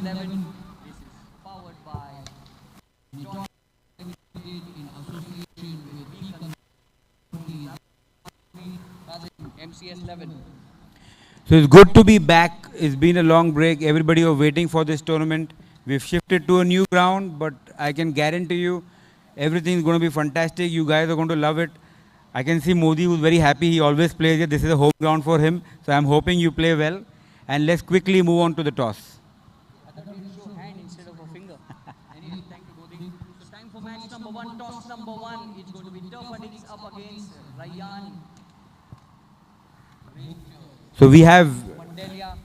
11. This is powered by joint in association with MCS 11. So it's good to be back. It's been a long break. Everybody was waiting for this tournament. We've shifted to a new ground, but I can guarantee you everything is going to be fantastic. You guys are going to love it. I can see Modi who's very happy. He always plays it. This is a home ground for him. So I'm hoping you play well. And let's quickly move on to the toss. I thought we'd show hand instead of a finger. Anyway, thank you, Bodhi. So time for match number 1, toss number 1. It's going to be Turf Addicts up against Ryan. So we have Mandelia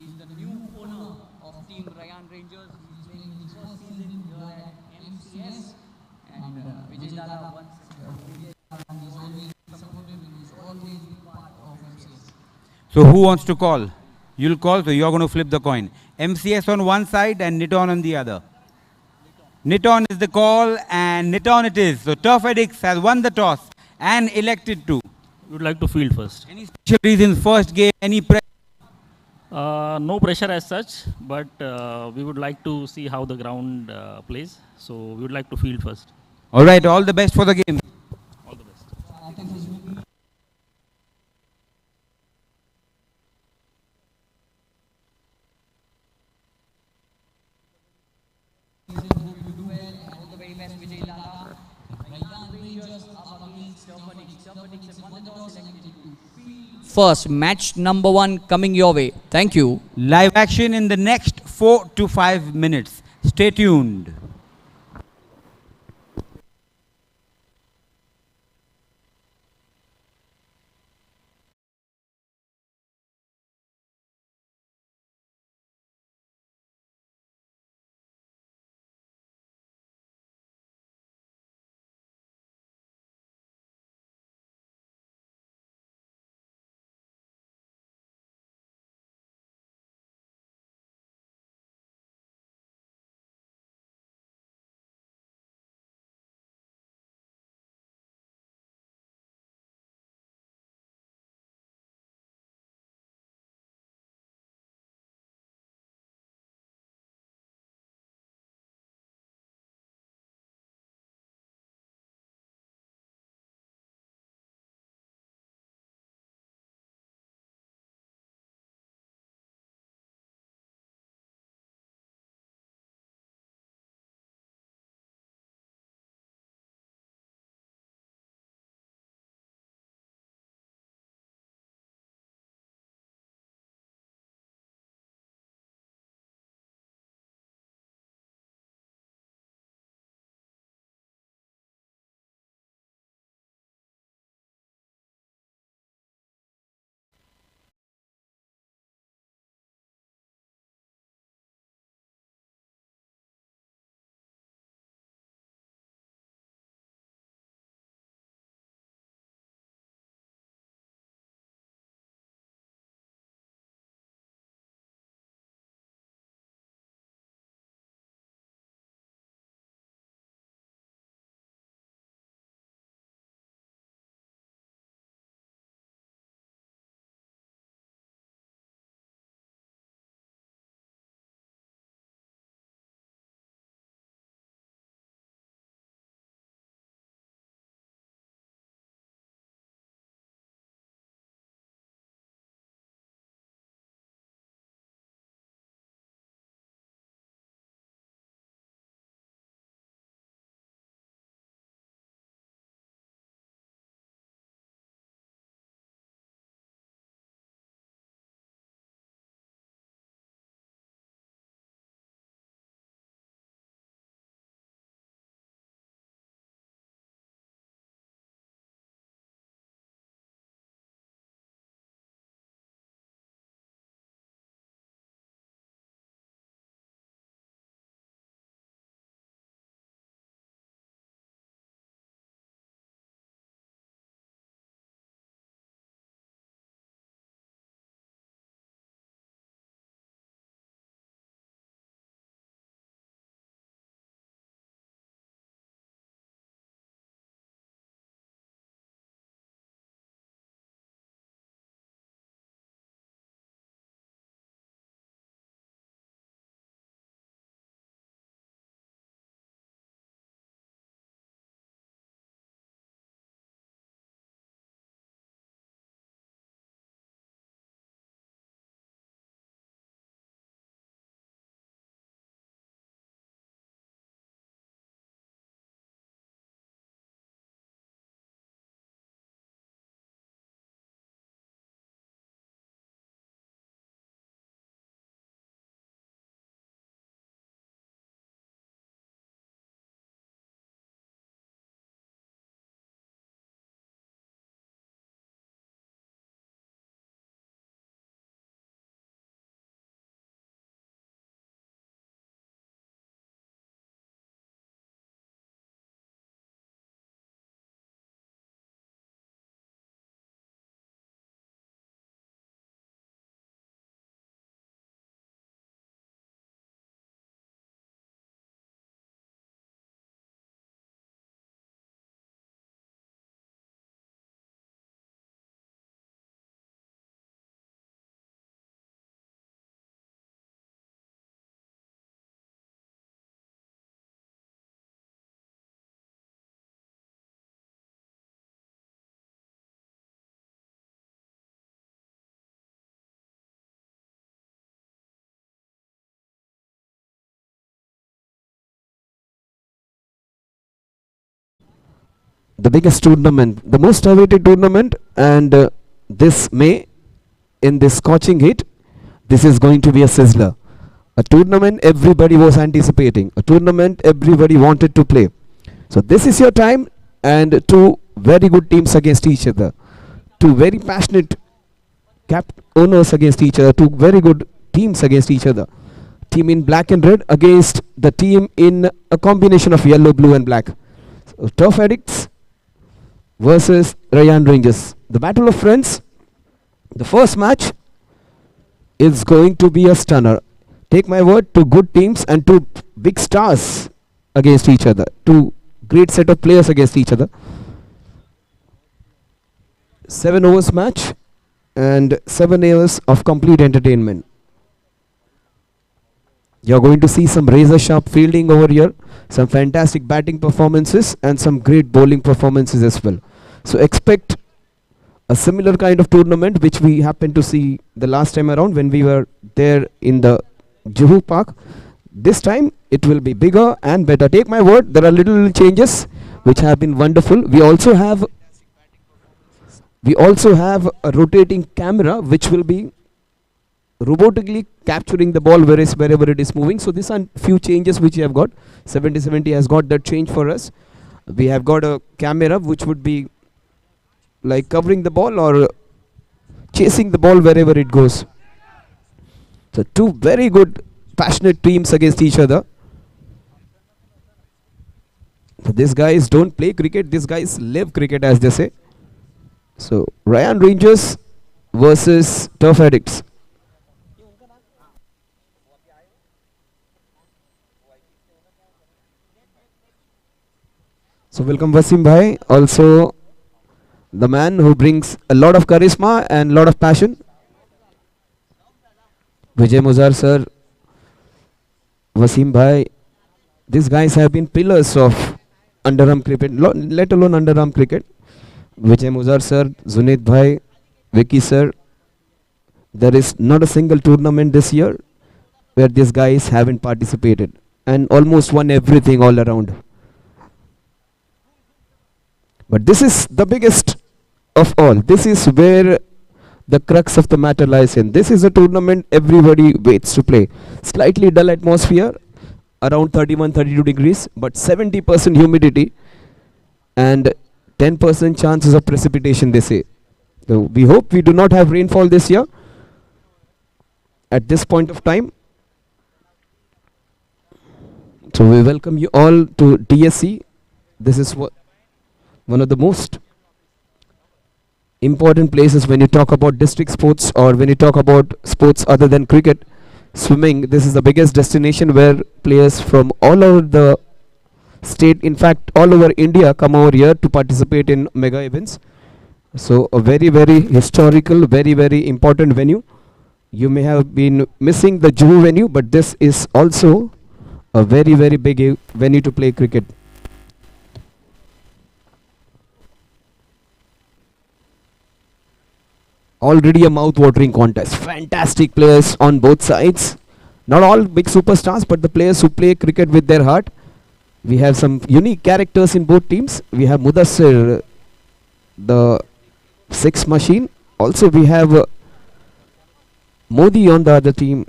is the new owner of Team Ryan Rangers. He's playing his first season here at MCS. And Vijay Dada once he's always supportive and he's always been part of MCS. So who wants to call? You'll call, so you're going to flip the coin. MCS on one side and Niton on the other. Niton is the call and Niton it is. So Turf Addicts has won the toss and elected to. We would like to field first. Any special reasons? First game, any pressure? No pressure as such, but we would like to see how the ground plays. So we would like to field first. All right, all the best for the game. All the best. Hope you do well and all the very best, Vijay Dada. Ryan Rangers up against Turf Addicts. Turf Addicts have won the toss, selected to field first. Match number 1 coming your way. Thank you. Live action in the next 4 to 5 minutes. Stay tuned. the biggest tournament, the most awaited tournament, and this May, in this scorching heat, this is going to be a sizzler. A tournament everybody was anticipating, a tournament everybody wanted to play. So this is your time, and two very good teams against each other, two very passionate cap owners against each other, two very good teams against each other. Team in black and red against the team in a combination of yellow, blue and black. So Turf Addicts versus Ryan Rangers. The Battle of Friends. The first match is going to be a stunner. Take my word, two good teams and two big stars against each other. Two great set of players against each other. 7 overs match and 7 hours of complete entertainment. You're going to see some razor sharp fielding over here, some fantastic batting performances and some great bowling performances as well. So expect a similar kind of tournament which we happened to see the last time around when we were there in the Juhu Park. This time it will be bigger and better. Take my word, there are little changes which have been wonderful. We also have a rotating camera which will be robotically capturing the ball wherever it is moving. So these are few changes which we have got. 70/70 has got that change for us. We have got a camera which would be like covering the ball or chasing the ball wherever it goes. So two very good passionate teams against each other. So these guys don't play cricket, these guys live cricket, as they say. So Ryan Rangers versus Turf Addicts. So welcome Wasim Bhai, also the man who brings a lot of charisma and lot of passion. Vijay Muzar sir, Wasim Bhai, these guys have been pillars of underarm cricket, let alone underarm cricket. Vijay Muzar sir, Zunit Bhai, Vicky sir, there is not a single tournament this year where these guys haven't participated and almost won everything all around. But this is the biggest of all. This is where the crux of the matter lies in. This is a tournament everybody waits to play. Slightly dull atmosphere, around 31-32 degrees, but 70% humidity and 10% chances of precipitation, they say. So we hope we do not have rainfall this year at this point of time. So we welcome you all to Dsc. This is one of the most important places when you talk about district sports or when you talk about sports other than cricket. Swimming, this is the biggest destination where players from all over the state, in fact all over India, come over here to participate in mega events. So a very historical, very important venue. You may have been missing the Juhu venue, but this is also a very big venue to play cricket. Already a mouth-watering contest. Fantastic players on both sides. Not all big superstars, but the players who play cricket with their heart. We have some unique characters in both teams. We have Mudassir, the six machine. Also we have Modi on the other team.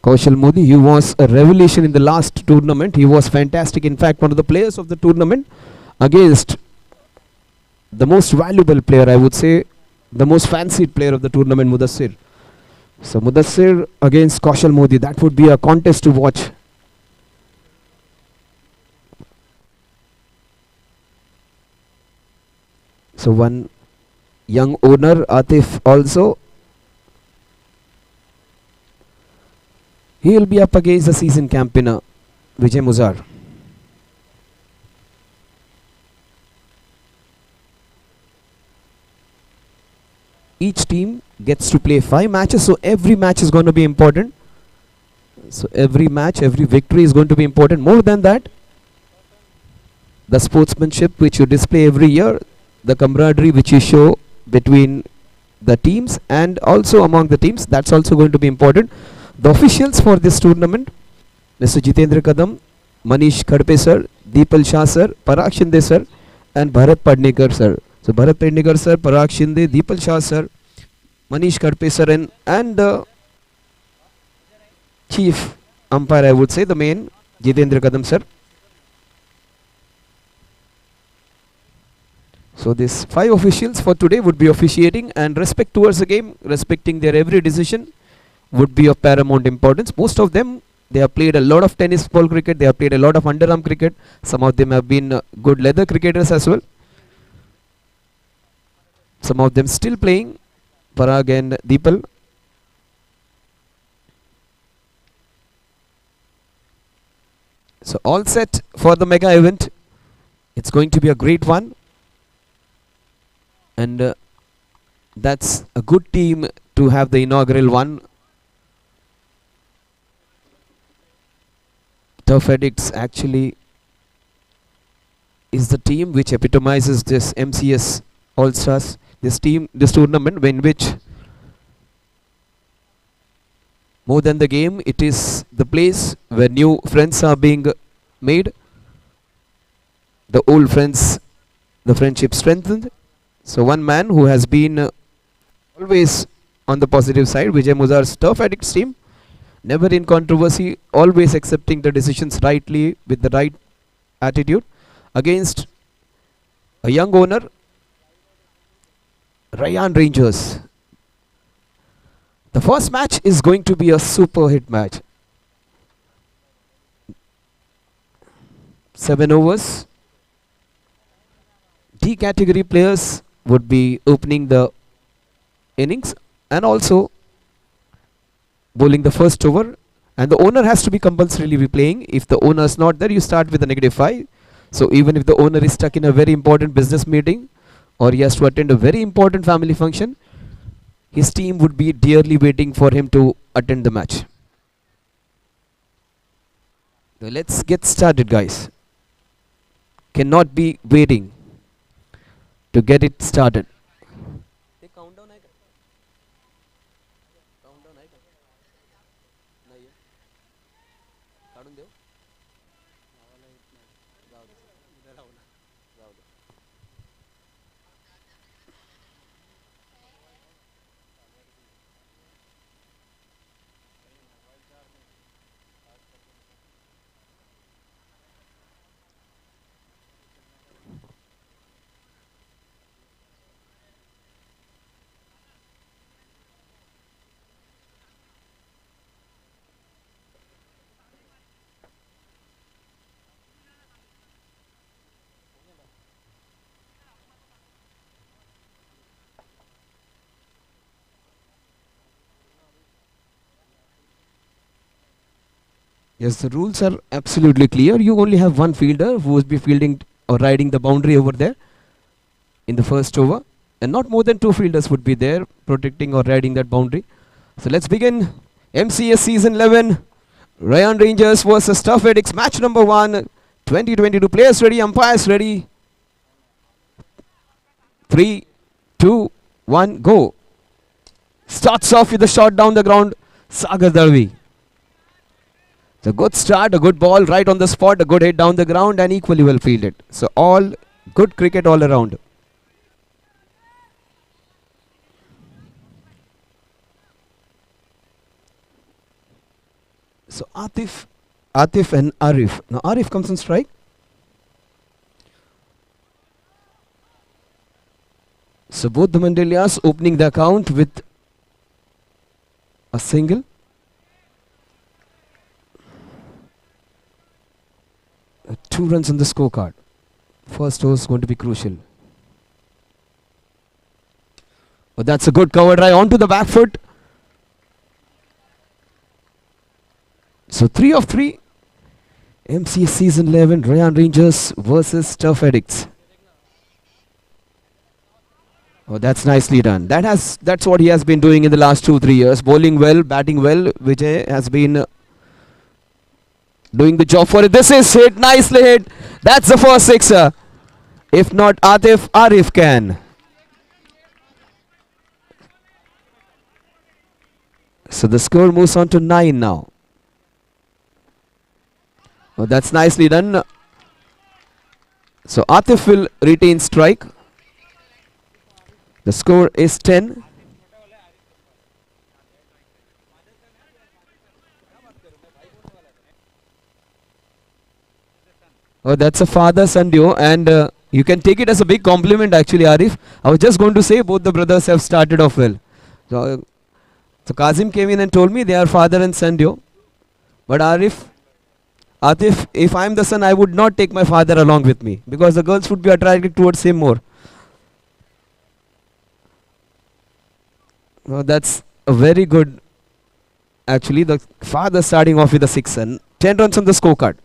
Kaushal Modi, he was a revelation in the last tournament. He was fantastic. In fact, one of the players of the tournament against the most valuable player, I would say, the most fancied player of the tournament, Mudassir. So Mudassir against Kaushal Modi, that would be a contest to watch. So one young owner, Atif, also. He will be up against the season campaigner, Vijay Muzar. Each team gets to play 5 matches, so every match is going to be important. So every match, every victory is going to be important. More than that, the sportsmanship which you display every year, the camaraderie which you show between the teams and also among the teams, that's also going to be important. The officials for this tournament, Mr. Jitendra Kadam, Manish Khadpe sir, Deepal Shah sir, Parag Shinde sir, and Bharat Padnekar sir. So Bharat Padnekar sir, Parag Shinde, Deepal Shah sir, Manish Khadpe sir, and the chief umpire, I would say, the main, Jitendra Kadam sir. So these 5 officials for today would be officiating, and respect towards the game, respecting their every decision would be of paramount importance. Most of them, they have played a lot of tennis ball cricket, they have played a lot of underarm cricket. Some of them have been good leather cricketers as well. Some of them still playing, Parag and Deepal. So all set for the mega event. It's going to be a great one. And that's a good team to have the inaugural one. Turf Addicts actually is the team which epitomizes this MCS All-Stars, this tournament, in which more than the game, it is the place where new friends are being made, the old friends, the friendship strengthened. So one man who has been always on the positive side, Vijay Muzar's Turf Addicts team, never in controversy, always accepting the decisions rightly with the right attitude, against a young owner, Ryan Rangers. The first match is going to be a super hit match. 7 overs. D category players would be opening the innings and also bowling the first over, and the owner has to be compulsorily be playing. If the owner is not there, you start with a -5. So even if the owner is stuck in a very important business meeting or he has to attend a very important family function, his team would be dearly waiting for him to attend the match. So let's get started, guys. Cannot be waiting to get it started. Yes, the rules are absolutely clear. You only have one fielder who will be fielding or riding the boundary over there in the first over, and not more than 2 fielders would be there protecting or riding that boundary. So let's begin. MCS Season 11, Ryan Rangers versus Turf Addicts, match number 1, 2022. Players ready, umpires ready. 3, 2, 1, go. Starts off with a shot down the ground, Sagar Dalvi. It's a good start, a good ball right on the spot, a good hit down the ground, and equally well fielded. So all good cricket all around. So Atif and Arif. Now Arif comes on strike. So both the Mandelias opening the account with a single. Two runs on the scorecard. First over is going to be crucial. Oh, that's a good cover drive onto the back foot. So 3 of 3. MCS Season 11, Ryan Rangers versus Turf Addicts. Oh, that's nicely done. That's what he has been doing in the last 2-3 years. Bowling well, batting well. Vijay has been doing the job for it. This is hit, nicely hit. That's the first sixer. If not Atif, Arif can. So the score moves on to 9 now. Oh, that's nicely done. So Atif will retain strike. The score is 10. Oh, that's a father-son duo, and you can take it as a big compliment actually, Arif. I was just going to say both the brothers have started off well. So Kazim came in and told me they are father and son duo. But Atif, if I'm the son, I would not take my father along with me because the girls would be attracted towards him more. That's a very good, actually, the father starting off with a 6 and 10 runs on the scorecard.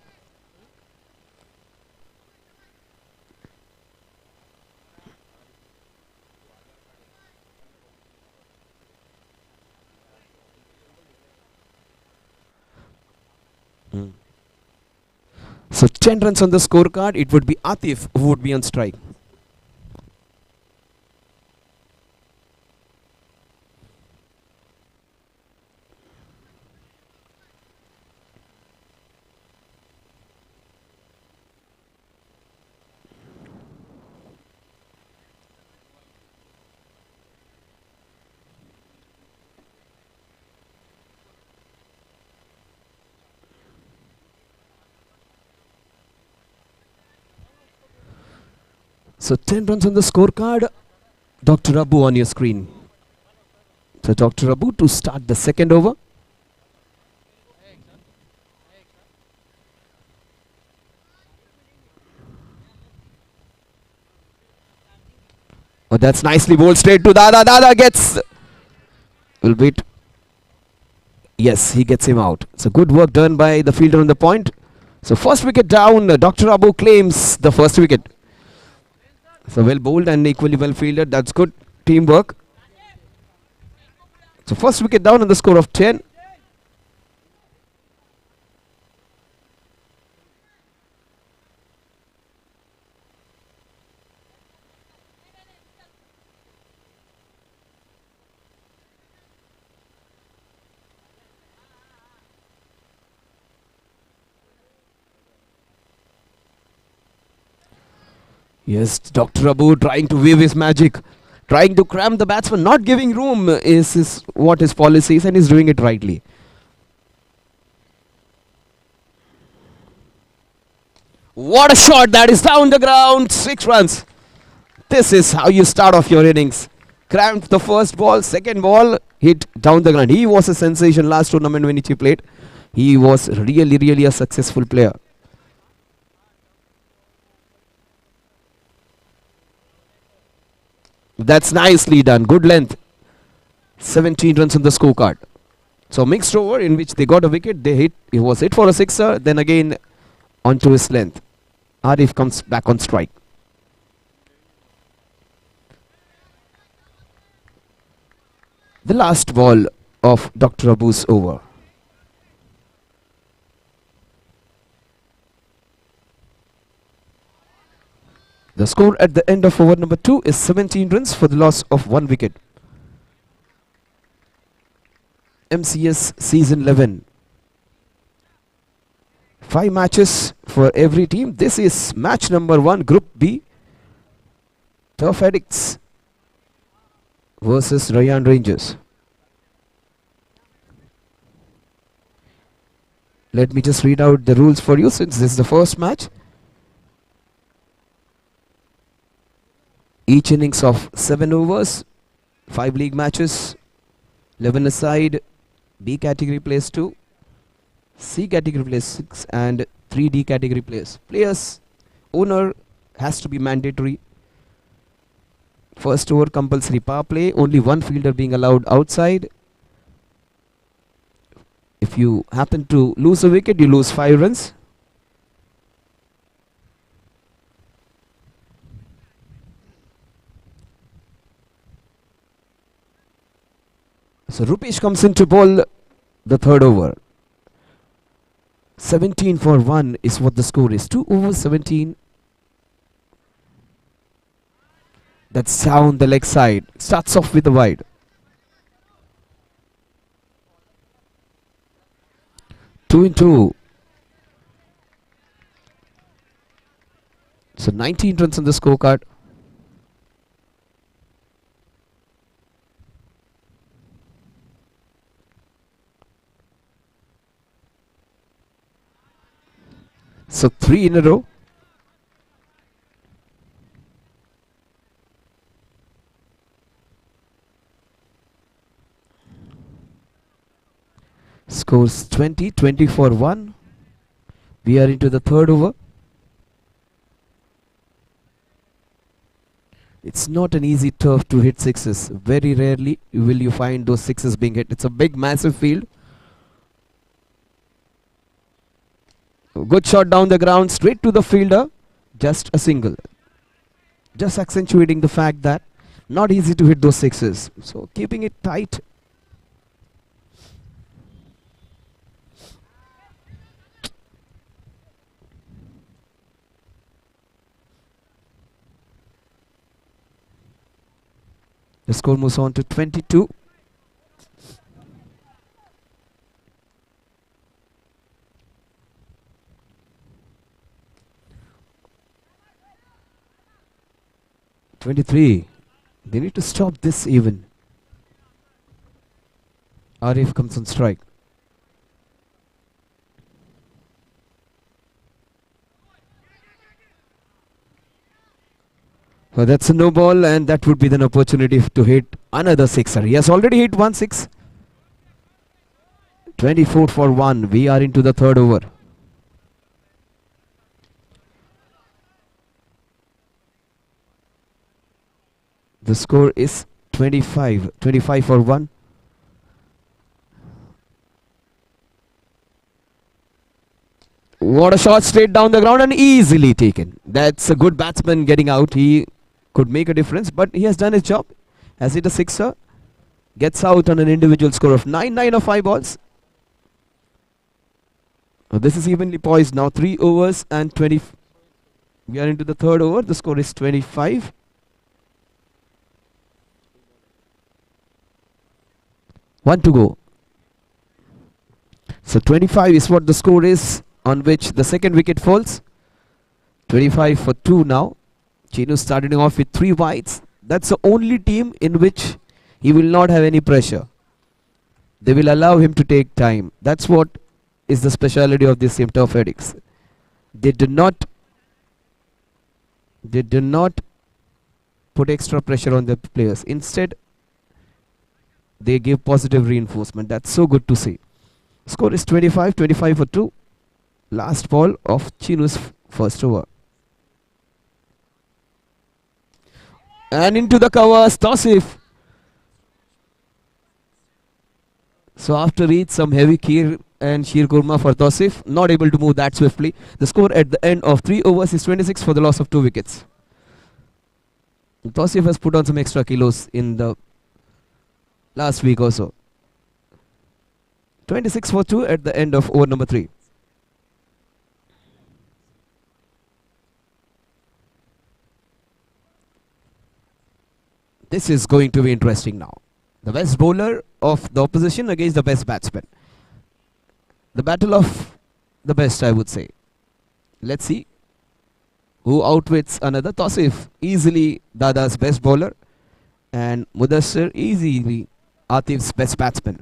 So 10 runs on the scorecard, it would be Atif who would be on strike. So 10 runs on the scorecard. Dr. Abu on your screen. So Dr. Abu to start the second over. Oh, that's nicely bowled straight to Dada. Dada gets... will beat. Yes, he gets him out. So good work done by the fielder on the point. So first wicket down. Dr. Abu claims the first wicket. So well bowled and equally well fielded. That's good teamwork. So first wicket down on the score of 10. Yes, Dr. Abu trying to weave his magic, trying to cram the batsman, not giving room is what his policy is, and he's doing it rightly. What a shot, that is down the ground, 6 runs. This is how you start off your innings. Cramped the first ball, second ball, hit down the ground. He was a sensation last tournament when he played. He was really a successful player. That's nicely done. Good length. 17 runs on the scorecard. So mixed over in which they got a wicket. They hit. He was hit for a sixer. Then again onto his length. Arif comes back on strike. The last ball of Dr. Abu's over. The score at the end of over number 2 is 17 runs for the loss of 1 wicket. MCS season 11. 5 matches for every team. This is match number 1, Group B. Turf Addicts versus Rayan Rangers. Let me just read out the rules for you since this is the first match. Each innings of 7 overs, 5 league matches, 11 aside, B category plays 2, C category plays 6 and 3 D category plays. Players, owner has to be mandatory. First over compulsory power play, only 1 fielder being allowed outside. If you happen to lose a wicket, you lose 5 runs. So Rupesh comes in to bowl the third over. 17 for 1 is what the score is. 2 overs 17. That's down the leg side. Starts off with a wide. Two in two. So 19 runs on the scorecard. So 3 in a row. Scores 20 for 1. We are into the third over. It's not an easy turf to hit sixes. Very rarely will you find those sixes being hit. It's a big, massive field. Good shot down the ground, straight to the fielder. Just a single. Just accentuating the fact that not easy to hit those sixes. So keeping it tight. The score moves on to 22. They need to stop this even. Arif comes on strike. Well, that's a no ball, and that would be an opportunity to hit another sixer. He has already hit 1 6. 24 for 1. We are into the third over. The score is 25 for 1. What a shot straight down the ground and easily taken. That's a good batsman getting out. He could make a difference, but he has done his job. Has hit a sixer. Gets out on an individual score of 9 of 5 balls. This is evenly poised now. 3 overs and 20. We are into the third over. The score is 25. One to go. So 25 is what the score is, on which the second wicket falls. 25 for 2 now. Chinu starting off with 3 wides. That's the only team in which he will not have any pressure. They will allow him to take time. That's what is the speciality of this same Turf Addicts. They do not put extra pressure on the players. Instead, they give positive reinforcement. That's so good to see. Score is 25 for 2. Last ball of Chinu's first over. And into the covers, Tausif. So after each, some heavy kheer and sheer kurma for Tausif. Not able to move that swiftly. The score at the end of 3 overs is 26 for the loss of 2 wickets. Tausif has put on some extra kilos in the last week or so. 26 for 2 at the end of over number 3. This is going to be interesting now. The best bowler of the opposition against the best batsman. The battle of the best, I would say. Let's see who outwits another. Tausif, easily Dada's best bowler. And Mudassir, easily Atif's best batsman.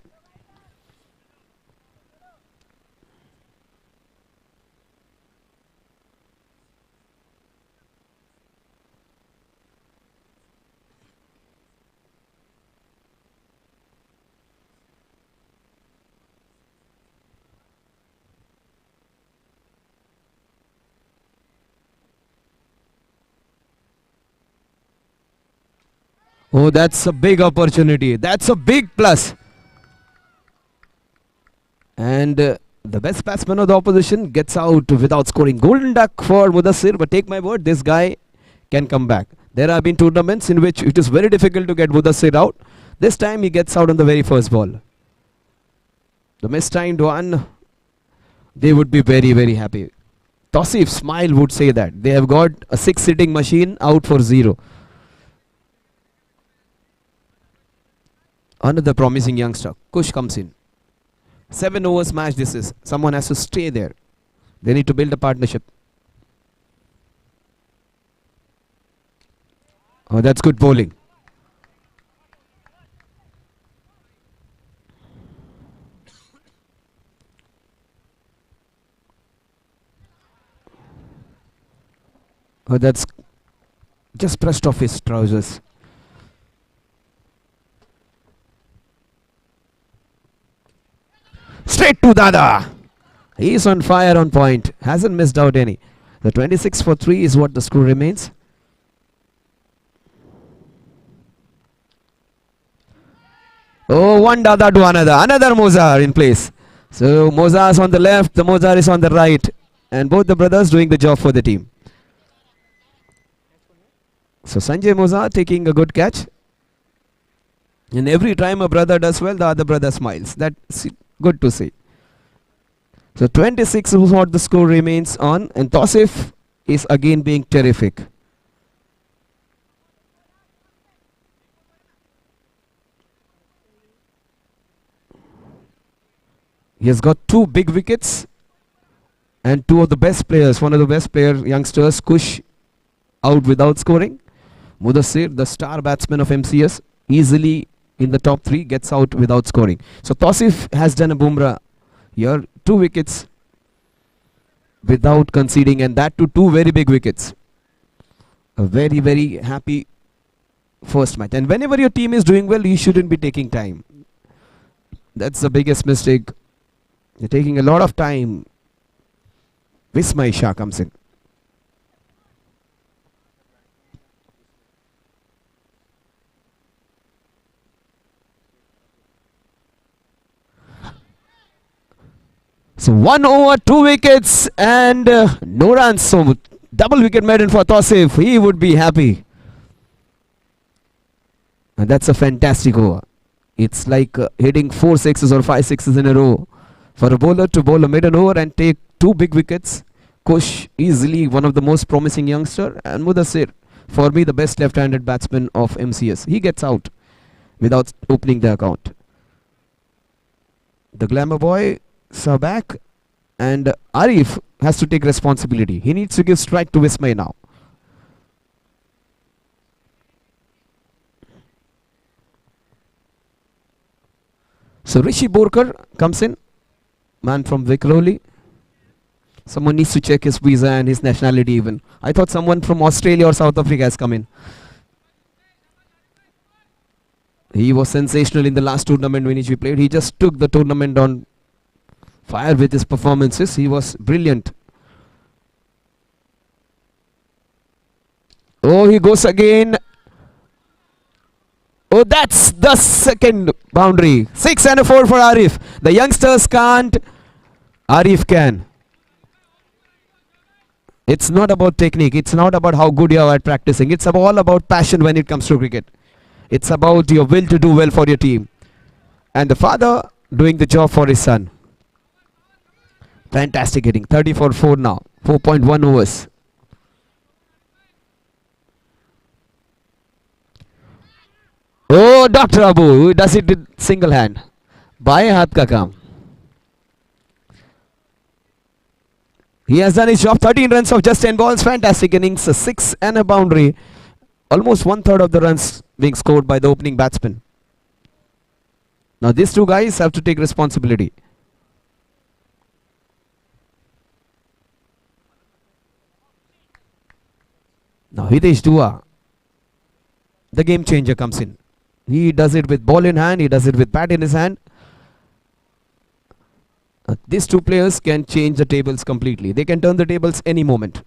Oh, that's a big opportunity. That's a big plus. And the best batsman of the opposition gets out without scoring. Golden duck for Mudassir, but take my word, this guy can come back. There have been tournaments in which it is very difficult to get Mudassir out. This time he gets out on the very first ball. The mistimed one, they would be very, very happy. Tausif's smile would say that. They have got a 6-sitting machine out for 0. Another promising youngster. Kush comes in. 7 overs match this is. Someone has to stay there. They need to build a partnership. Oh, that's good bowling. Oh, that's just brushed off his trousers. Straight to Dada. He's on fire on point. Hasn't missed out any. The 26 for 3 is what the score remains. Oh, one Dada to another. Another Mozar in place. So Mozar is on the left, the Mozar is on the right. And both the brothers doing the job for the team. So Sanjay Mozar taking a good catch. And every time a brother does well, the other brother smiles. That's good to see. So 26 is what the score remains on. And Tosif is again being terrific. He has got 2 big wickets and 2 of the best players, one of the best player youngsters, Kush, out without scoring. Mudassir, the star batsman of MCS, easily in the top 3, gets out without scoring. So Tosif has done a Bumrah here, 2 wickets without conceding, and that to 2 very big wickets. A very, very happy first match. And whenever your team is doing well, you shouldn't be taking time. That's the biggest mistake. You're taking a lot of time. Mcs Xi comes in. So 1 over, 2 wickets and no runs. So double wicket maiden for Tosif. He would be happy. And that's a fantastic over. It's like hitting 4 sixes or 5 sixes in a row. For a bowler to bowl a maiden over and take 2 big wickets. Kush easily one of the most promising youngster, and Mudassir, for me the best left-handed batsman of MCS. He gets out without opening the account. The glamour boy are back, and Arif has to take responsibility. He needs to give strike to Vismay now. So Rishi Borkar comes in, man from Vikhroli. Someone needs to check his visa and his nationality even. I thought someone from Australia or South Africa has come in. He was sensational in the last tournament when he played. He just took the tournament on fire with his performances. He was brilliant. Oh, he goes again. Oh, that's the second boundary. 6 and a 4 for Arif. The youngsters can't. Arif can. It's not about technique. It's not about how good you are at practicing. It's all about passion when it comes to cricket. It's about your will to do well for your team. And the father doing the job for his son. Fantastic hitting. 30 for 4 now. 4.1 overs. Oh, Dr. Abu, who does it with single hand. Baye haath ka kaam. He has done his job. 13 runs of just 10 balls. Fantastic innings. A 6 and a boundary. Almost 1/3 of the runs being scored by the opening batsman. Now these two guys have to take responsibility. Now Hitesh Dua, the game changer, comes in. He does it with ball in hand. He does it with bat in his hand. These two players can change the tables completely. They can turn the tables any moment.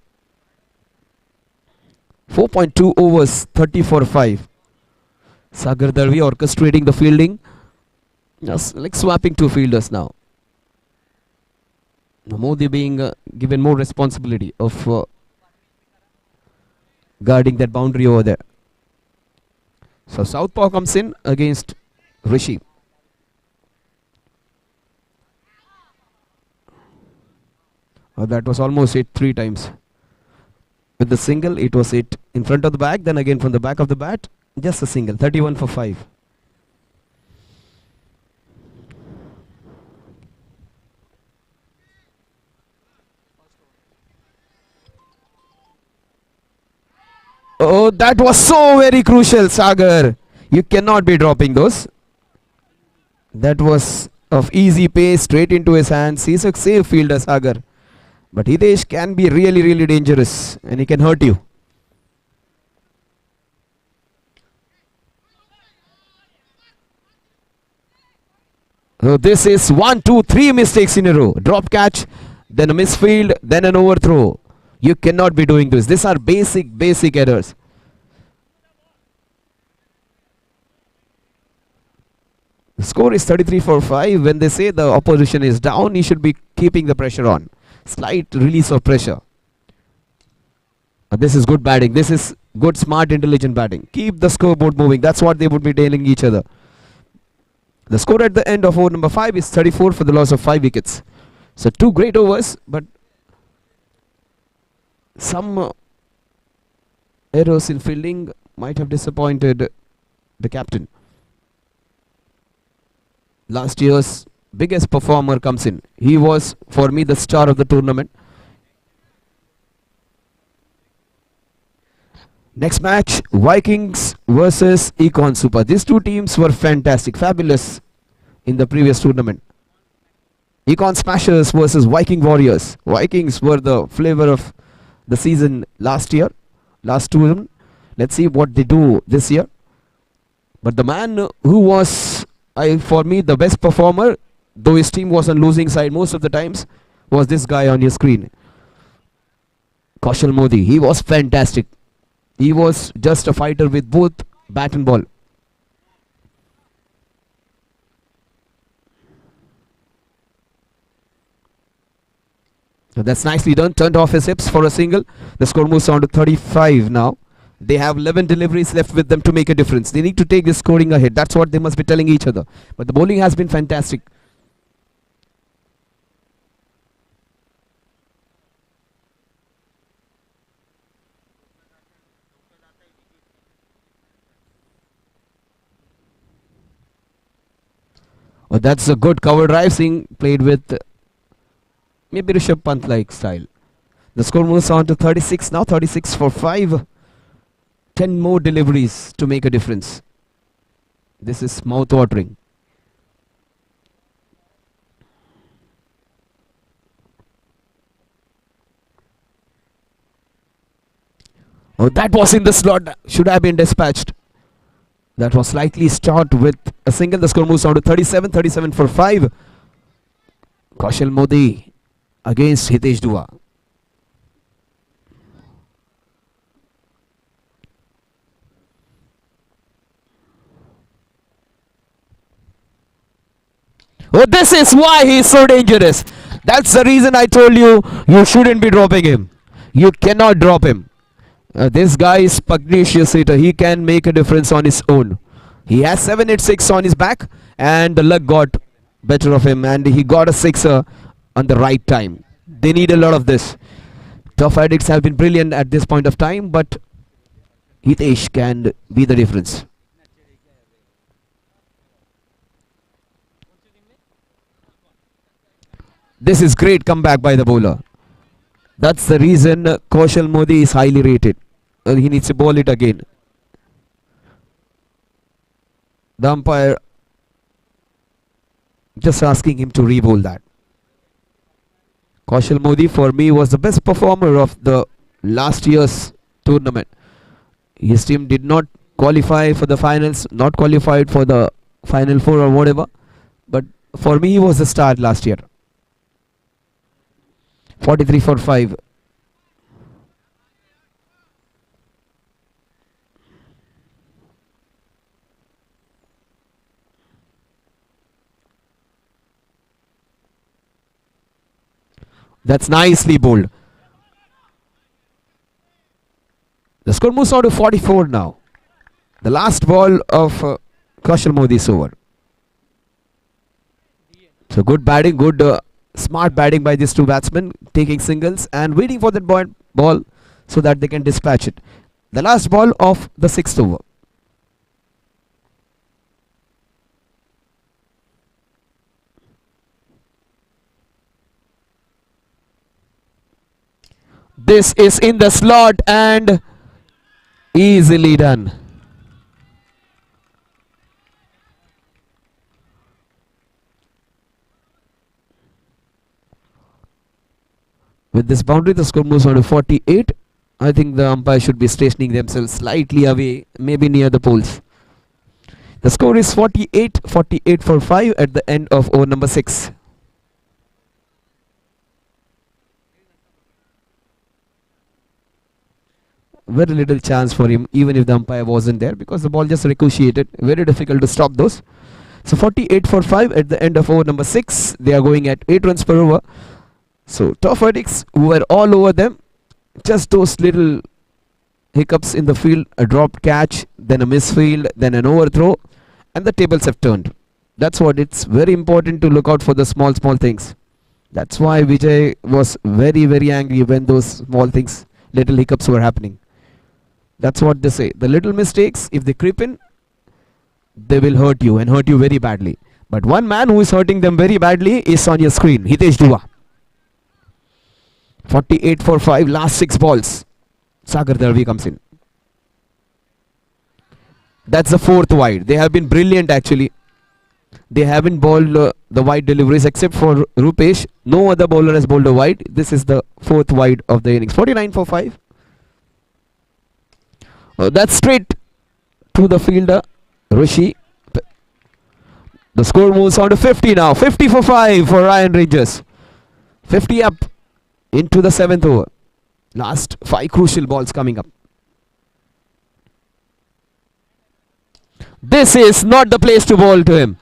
4.2 overs, 30 for 5. Sagar Darvi orchestrating the fielding. Just like swapping two fielders now. Now Modi being given more responsibility of guarding that boundary over there. So Southpaw comes in against Rishi. That was almost hit 3 times. With the single, it was hit in front of the back, then again from the back of the bat. Just a single. 31 for 5. Oh, that was so very crucial, Sagar. You cannot be dropping those. That was of easy pace straight into his hands. He's a safe fielder, Sagar. But Hitesh can be really, really dangerous and he can hurt you. So this is 1, 2, 3 mistakes in a row. Drop catch, then a misfield, then an overthrow. You cannot be doing this. These are basic errors. The score is 33 for 5. When they say the opposition is down, he should be keeping the pressure on. Slight release of pressure. This is good batting. This is good, smart, intelligent batting. Keep the scoreboard moving. That's what they would be telling each other. The score at the end of over number 5 is 34 for the loss of 5 wickets. So 2 great overs, but some errors in fielding might have disappointed the captain. Last year's biggest performer comes in. He was, for me, the star of the tournament. Next match, Vikings versus Econ Super. These two teams were fantastic, fabulous in the previous tournament. Econ Smashers versus Viking Warriors. Vikings were the flavor of the season last tournament. Let's see what they do this year. But the man who was, for me, the best performer, though his team was on losing side most of the times, was this guy on your screen. Kaushal Modi. He was fantastic. He was just a fighter with both bat and ball. So that's nicely done. Turned off his hips for a single. The score moves on to 35 now. They have 11 deliveries left with them to make a difference. They need to take this scoring ahead. That's what they must be telling each other. But the bowling has been fantastic. Oh, that's a good cover drive, Singh played with maybe Rishabh Pant like style. The score moves on to 36 now, 36 for 5. 10 more deliveries to make a difference. This is mouth-watering. Oh, that was in the slot. Should have been dispatched. That was slightly short with a single. The score moves on to 37, 37 for 5. Kaushal Modi against Hitesh Dua. Oh, this is why he is so dangerous. That's the reason I told you, you shouldn't be dropping him. You cannot drop him. This guy is pugnacious hitter. He can make a difference on his own. He has 7-8-6 on his back, and the luck got better of him, and he got a sixer on the right time. They need a lot of this. Tough addicts have been brilliant at this point of time, but Hitesh can be the difference. This is great comeback by the bowler. That's the reason Kaushal Modi is highly rated. He needs to bowl it again. The umpire just asking him to re-bowl that. Kaushal Modi for me was the best performer of the last year's tournament. His team did not qualify for the finals, not qualified for the final 4 or whatever. But for me he was the star last year. 43 for 5. That's nicely bowled. The score moves on to 44 now. The last ball of Kaushal Modi is over. So good batting, good smart batting by these two batsmen, taking singles and waiting for that ball so that they can dispatch it. The last ball of the 6th over. This is in the slot and Easily done. With this boundary, the score moves on to 48. I think the umpire should be stationing themselves slightly away, maybe near the poles. The score is 48 for 5 at the end of over number 6. Very little chance for him, even if the umpire wasn't there, because the ball just ricocheted. Very difficult to stop those. So 48 for 5 at the end of over number 6. They are going at 8 runs per over. So Turf Addicts were all over them. Just those little hiccups in the field, a dropped catch, then a misfield, then an overthrow, and the tables have turned. That's what it's very important to look out for, the small things. That's why Vijay was very angry when those small things, little hiccups were happening. That's what they say. The little mistakes, if they creep in, they will hurt you and hurt you very badly. But one man who is hurting them very badly is on your screen, Hitesh Dua. 48 for 5, last 6 balls. Sagar Darvi comes in. That's the 4th wide. They have been brilliant actually. They haven't bowled the wide deliveries except for Rupesh. No other bowler has bowled a wide. This is the 4th wide of the innings. 49 for 5. That's straight to the fielder, Rishi. The score moves on to 50 now. 50 for 5 for Ryan Rangers. 50 up into the 7th over. Last 5 crucial balls coming up. This is not the place to bowl to him.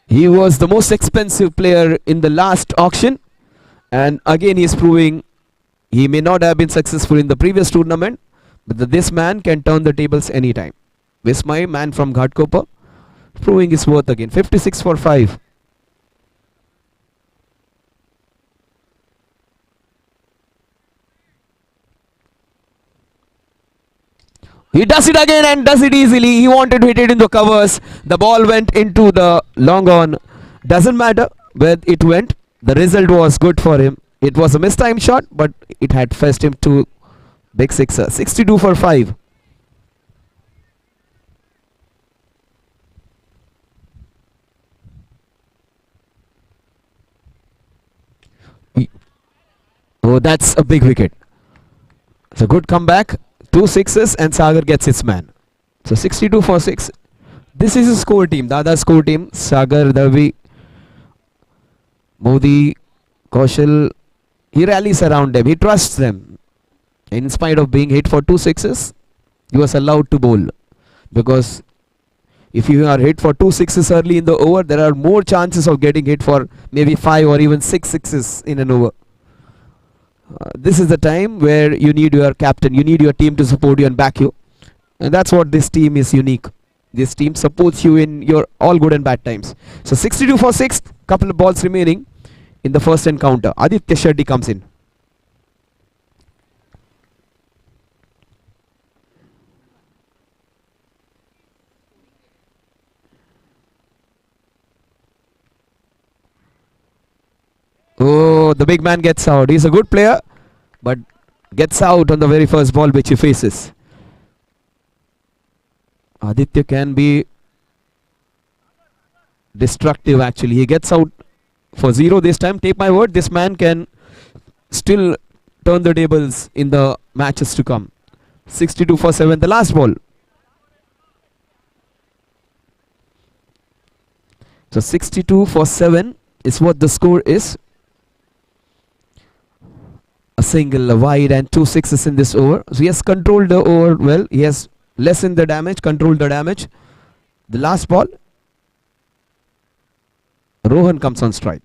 He was the most expensive player in the last auction, and again he is proving he may not have been successful in the previous tournament, but this man can turn the tables anytime. Vismay, man from Ghatkopar, proving his worth again. 56 for 5. He does it again and does it easily. He wanted to hit it in the covers. The ball went into the long on. Doesn't matter where it went. The result was good for him. It was a mistimed shot, but it had fetched him to big sixer. 62 for 5. Oh, that's a big wicket. It's a good comeback. 2 sixes and Sagar gets his man. So 62 for 6. This is his score team. Dada's score team. Sagar, Davi, Modi, Kaushal. He rallies around them. He trusts them. In spite of being hit for 2 sixes, he was allowed to bowl. Because if you are hit for 2 sixes early in the over, there are more chances of getting hit for maybe 5 or even 6 sixes in an over. This is the time where you need your captain, you need your team to support you and back you. And that's what this team is unique. This team supports you in your all good and bad times. So 62 for 6, couple of balls remaining in the first encounter. Aditya Shetty comes in. Oh, the big man gets out. He's a good player, but gets out on the very first ball which he faces. Aditya can be destructive actually. He gets out for 0 this time. Take my word, this man can still turn the tables in the matches to come. 62 for 7, the last ball. So 62 for 7 is what the score is. A single, a wide and 2 sixes in this over. So he has controlled the over well. He has lessened the damage, controlled the damage. The last ball, Rohan comes on strike.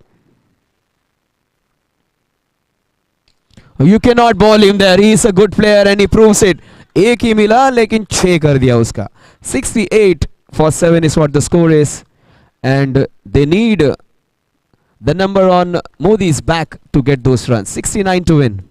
You cannot ball him there. He is a good player and he proves it. एक ही मिला लेकिन 6 कर दिया उसका. 68 for 7 is what the score is, and they need the number on Modi's back to get those runs. 69 to win.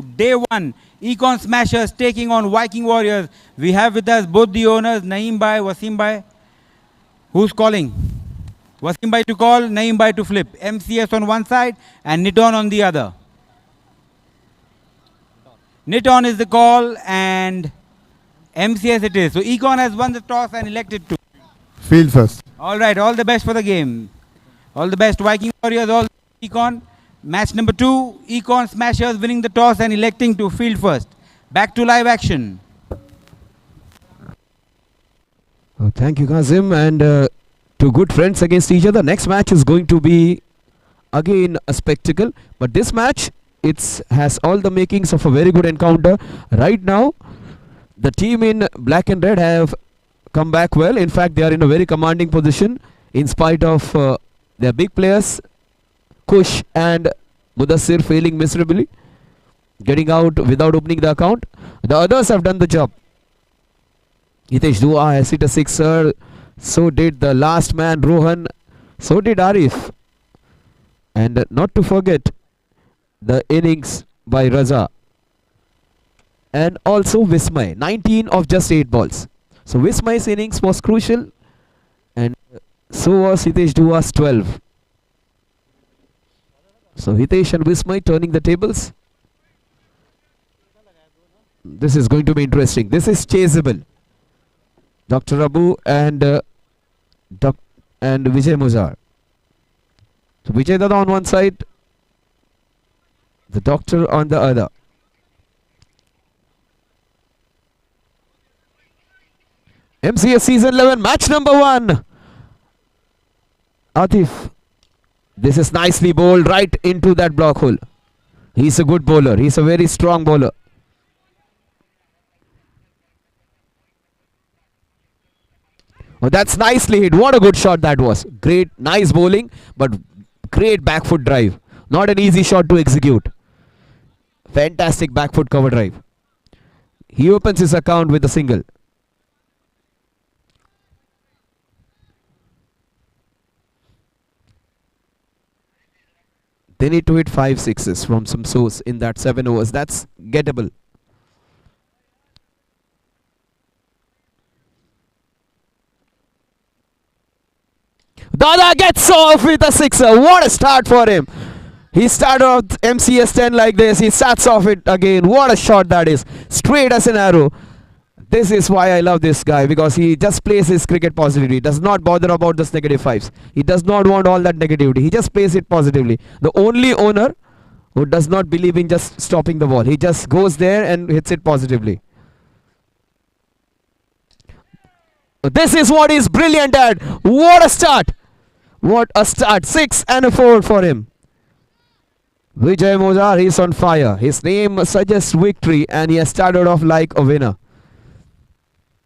Day 1, Econ Smashers taking on Viking Warriors. We have with us both the owners, Naeem Bhai, Wasim Bhai. Who's calling? Wasim Bhai to call, Naeem Bhai to flip. MCS on one side and Niton on the other. Niton is the call and MCS it is. So Econ has won the toss and elected to Field first. all right, all the best for the game. All the best, Viking Warriors, all Econ. Match number 2, Econ Smashers winning the toss and electing to field first. Back to live action. Thank you, Kazim. And two good friends against each other. Next match is going to be again a spectacle. But this match, it has all the makings of a very good encounter. Right now, the team in black and red have come back well. In fact, they are in a very commanding position in spite of their big players, Kush and Mudassir, failing miserably, getting out without opening the account. The others have done the job. Hitesh Dua has hit a sixer. So did the last man Rohan. So did Arif. And not to forget the innings by Raza. And also Vismay. 19 of just 8 balls. So Vismay's innings was crucial. And so was Hitesh Dua's 12. So Hitesh and Vismay turning the tables. This is going to be interesting. This is chaseable. Dr. Abu and Vijay Muzar. So Vijay Dada on one side, the doctor on the other. MCS season 11 match number 1. Atif. This is nicely bowled right into that block hole. He's a good bowler. He's a very strong bowler. Oh, that's nicely hit. What a good shot that was. Great, nice bowling, but great back foot drive. Not an easy shot to execute. Fantastic back foot cover drive. He opens his account with a single. They need to hit 5 sixes from some source in that 7 overs. That's gettable. Dada gets off with a sixer. What a start for him. He started off MCS 10 like this. He starts off it again. What a shot that is. Straight as an arrow. This is why I love this guy, because he just plays his cricket positively. Does not bother about this negative 5s. He does not want all that negativity. He just plays it positively. The only owner who does not believe in just stopping the ball. He just goes there and hits it positively. This is what he's brilliant at. What a start. What a start. 6 and a 4 for him. Vijay Mozar, he's on fire. His name suggests victory and he has started off like a winner.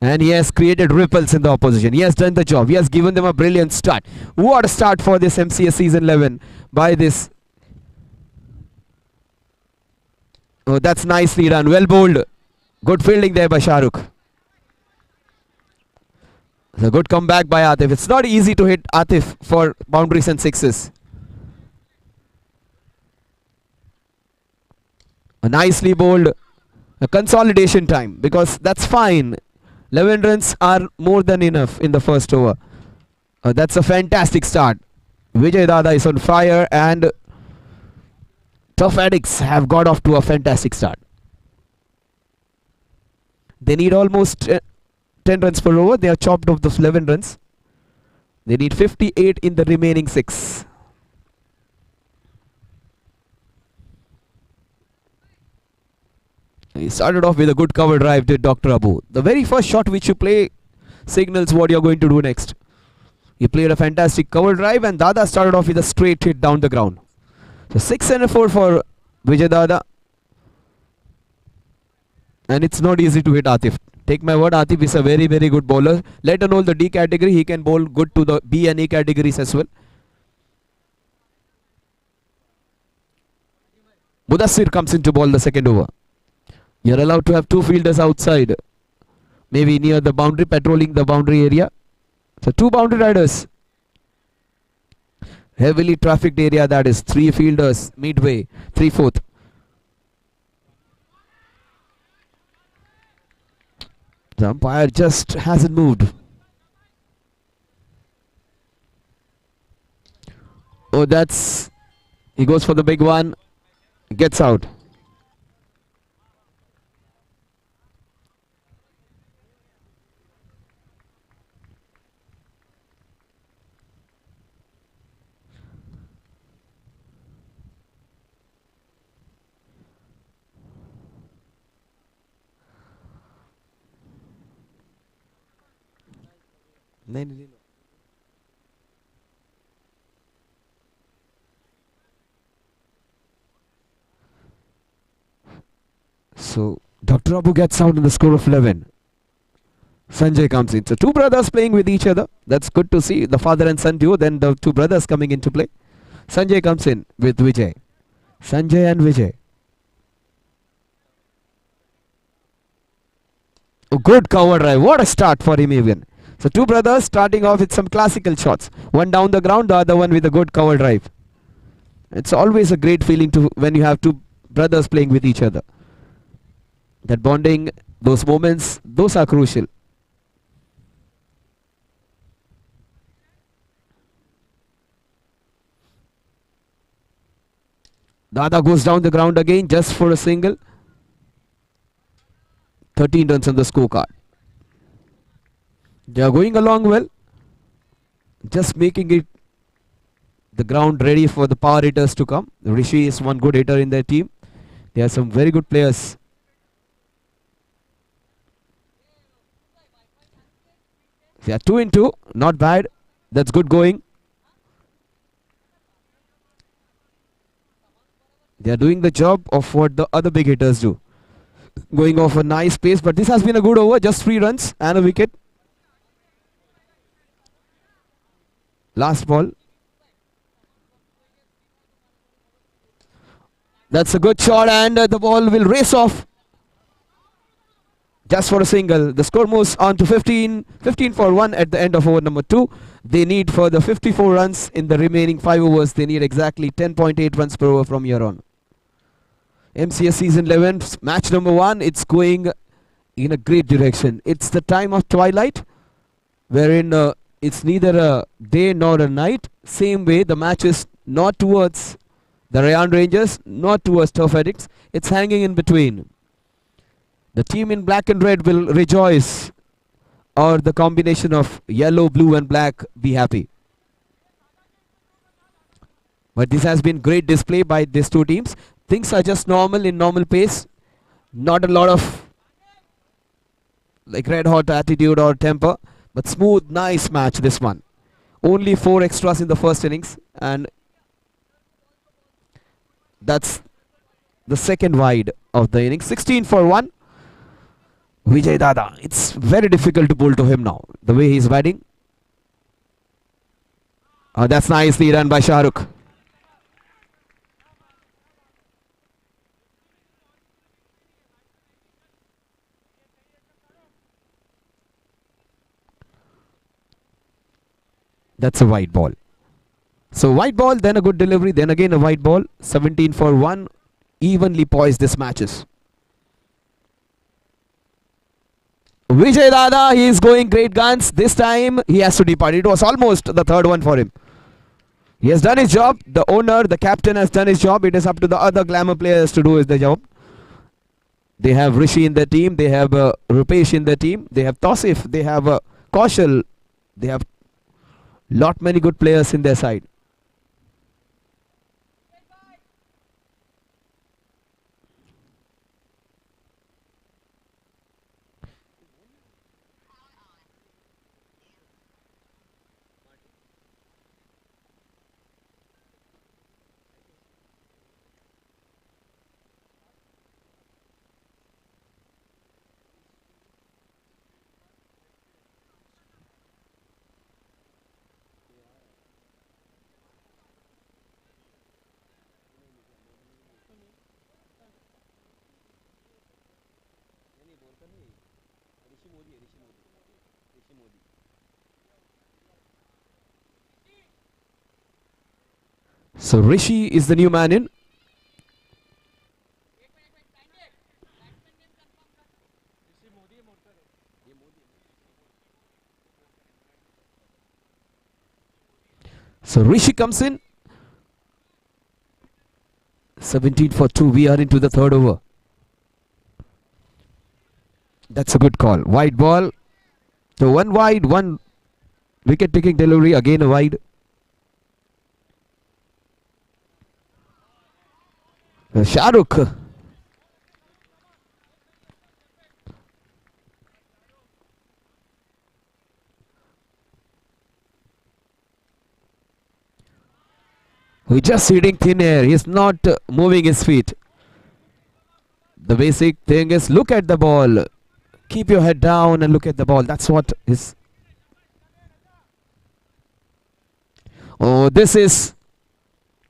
And he has created ripples in the opposition. He has done the job. He has given them a brilliant start. What a start for this MCS season 11 by this. Oh, that's nicely done. Well bowled. Good fielding there by Shahrukh. A good comeback by Atif. It's not easy to hit Atif for boundaries and sixes. A nicely bowled a consolidation time, because that's fine. 11 runs are more than enough in the first over. That's a fantastic start. Vijay Dada is on fire and Tough Addicts have got off to a fantastic start. They need almost 10 runs per over. They have chopped off the 11 runs. They need 58 in the remaining 6. He started off with a good cover drive, did Dr. Abu. The very first shot which you play signals what you're going to do next. He played a fantastic cover drive and Dada started off with a straight hit down the ground. So 6 and a 4 for Vijay Dada. And it's not easy to hit Atif. Take my word, Atif is a very, very good bowler. Let alone the D category, he can bowl good to the B and A categories as well. Mudassir comes in to bowl the second over. You're allowed to have 2 fielders outside, maybe near the boundary, patrolling the boundary area. So 2 boundary riders. Heavily trafficked area, that is 3 fielders midway, 3/4. The umpire just hasn't moved. Oh, that's... He goes for the big one. Gets out. So, Dr. Abu gets out in the score of 11. Sanjay comes in. So, two brothers playing with each other. That's good to see. The father and son duo. Then the two brothers coming into play. Sanjay comes in with Vijay. Sanjay and Vijay. A good cover drive. What a start for him even. So, two brothers starting off with some classical shots. One down the ground, the other one with a good cover drive. It's always a great feeling to when you have two brothers playing with each other. That bonding, those moments, those are crucial. Dada goes down the ground again just for a single. 13 runs on the scorecard. They are going along well. Just making it the ground ready for the power hitters to come. Rishi is one good hitter in their team. They have some very good players. They are 2 in 2. Not bad. That's good going. They are doing the job of what the other big hitters do. Going off a nice pace, but this has been a good over. Just 3 runs and a wicket. Last ball. That's a good shot, and the ball will race off. Just for a single. The score moves on to 15 for 1 at the end of over number 2. They need further 54 runs in the remaining 5 overs. They need exactly 10.8 runs per over from here on. MCS season 11 match number 1. It's going in a great direction. It's the time of twilight, wherein it's neither a day nor a night. Same way, the match is not towards the Rayan Rangers, not towards Turf Addicts. It's hanging in between. The team in black and red will rejoice, or the combination of yellow, blue and black be happy. But this has been great display by these two teams. Things are just normal, in normal pace. Not a lot of like red hot attitude or temper, but smooth, nice match this one. Only 4 extras in the first innings, and that's the second wide of the innings. 16 for 1. Vijay Dada. It's very difficult to bowl to him now, the way he's batting. That's nicely run by Shahrukh. That's a wide ball. So white ball, then a good delivery, then again a white ball. 17 for 1. Evenly poised this matches. Vijay Dada, he is going great guns. This time he has to depart. It was almost the third one for him. He has done his job. The owner, the captain has done his job. It is up to the other glamour players to do their job. They have Rishi in their team. They have Rupesh in their team. They have Tausif. They have Kaushal. They have many good players in their side. So Rishi is the new man in. So Rishi comes in. 17 for 2. We are into the third over. That's a good call. Wide ball. So one wide, one wicket taking delivery. Again a wide. Shahrukh. Who just hitting thin air. He's not moving his feet. The basic thing is look at the ball. Keep your head down and look at the ball. That's what is. Oh, this is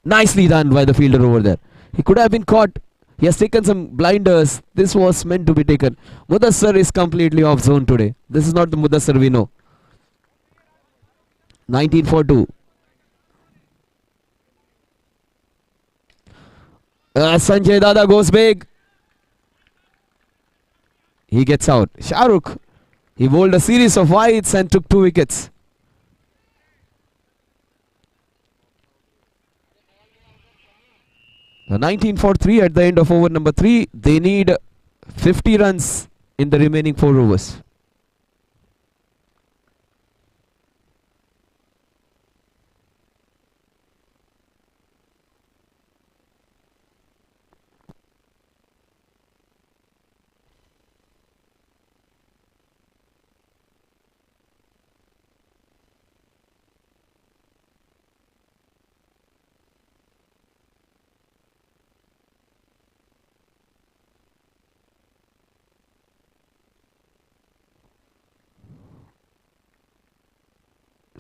nicely done by the fielder over there. He could have been caught. He has taken some blinders. This was meant to be taken. Mudassar is completely off zone today. This is not the Mudassar we know. 19 for 2. Sanjay Dada goes big. He gets out. Shahrukh. He bowled a series of wides and took 2 wickets. The 19 for 3 at the end of over number 3. They need 50 runs in the remaining 4 overs.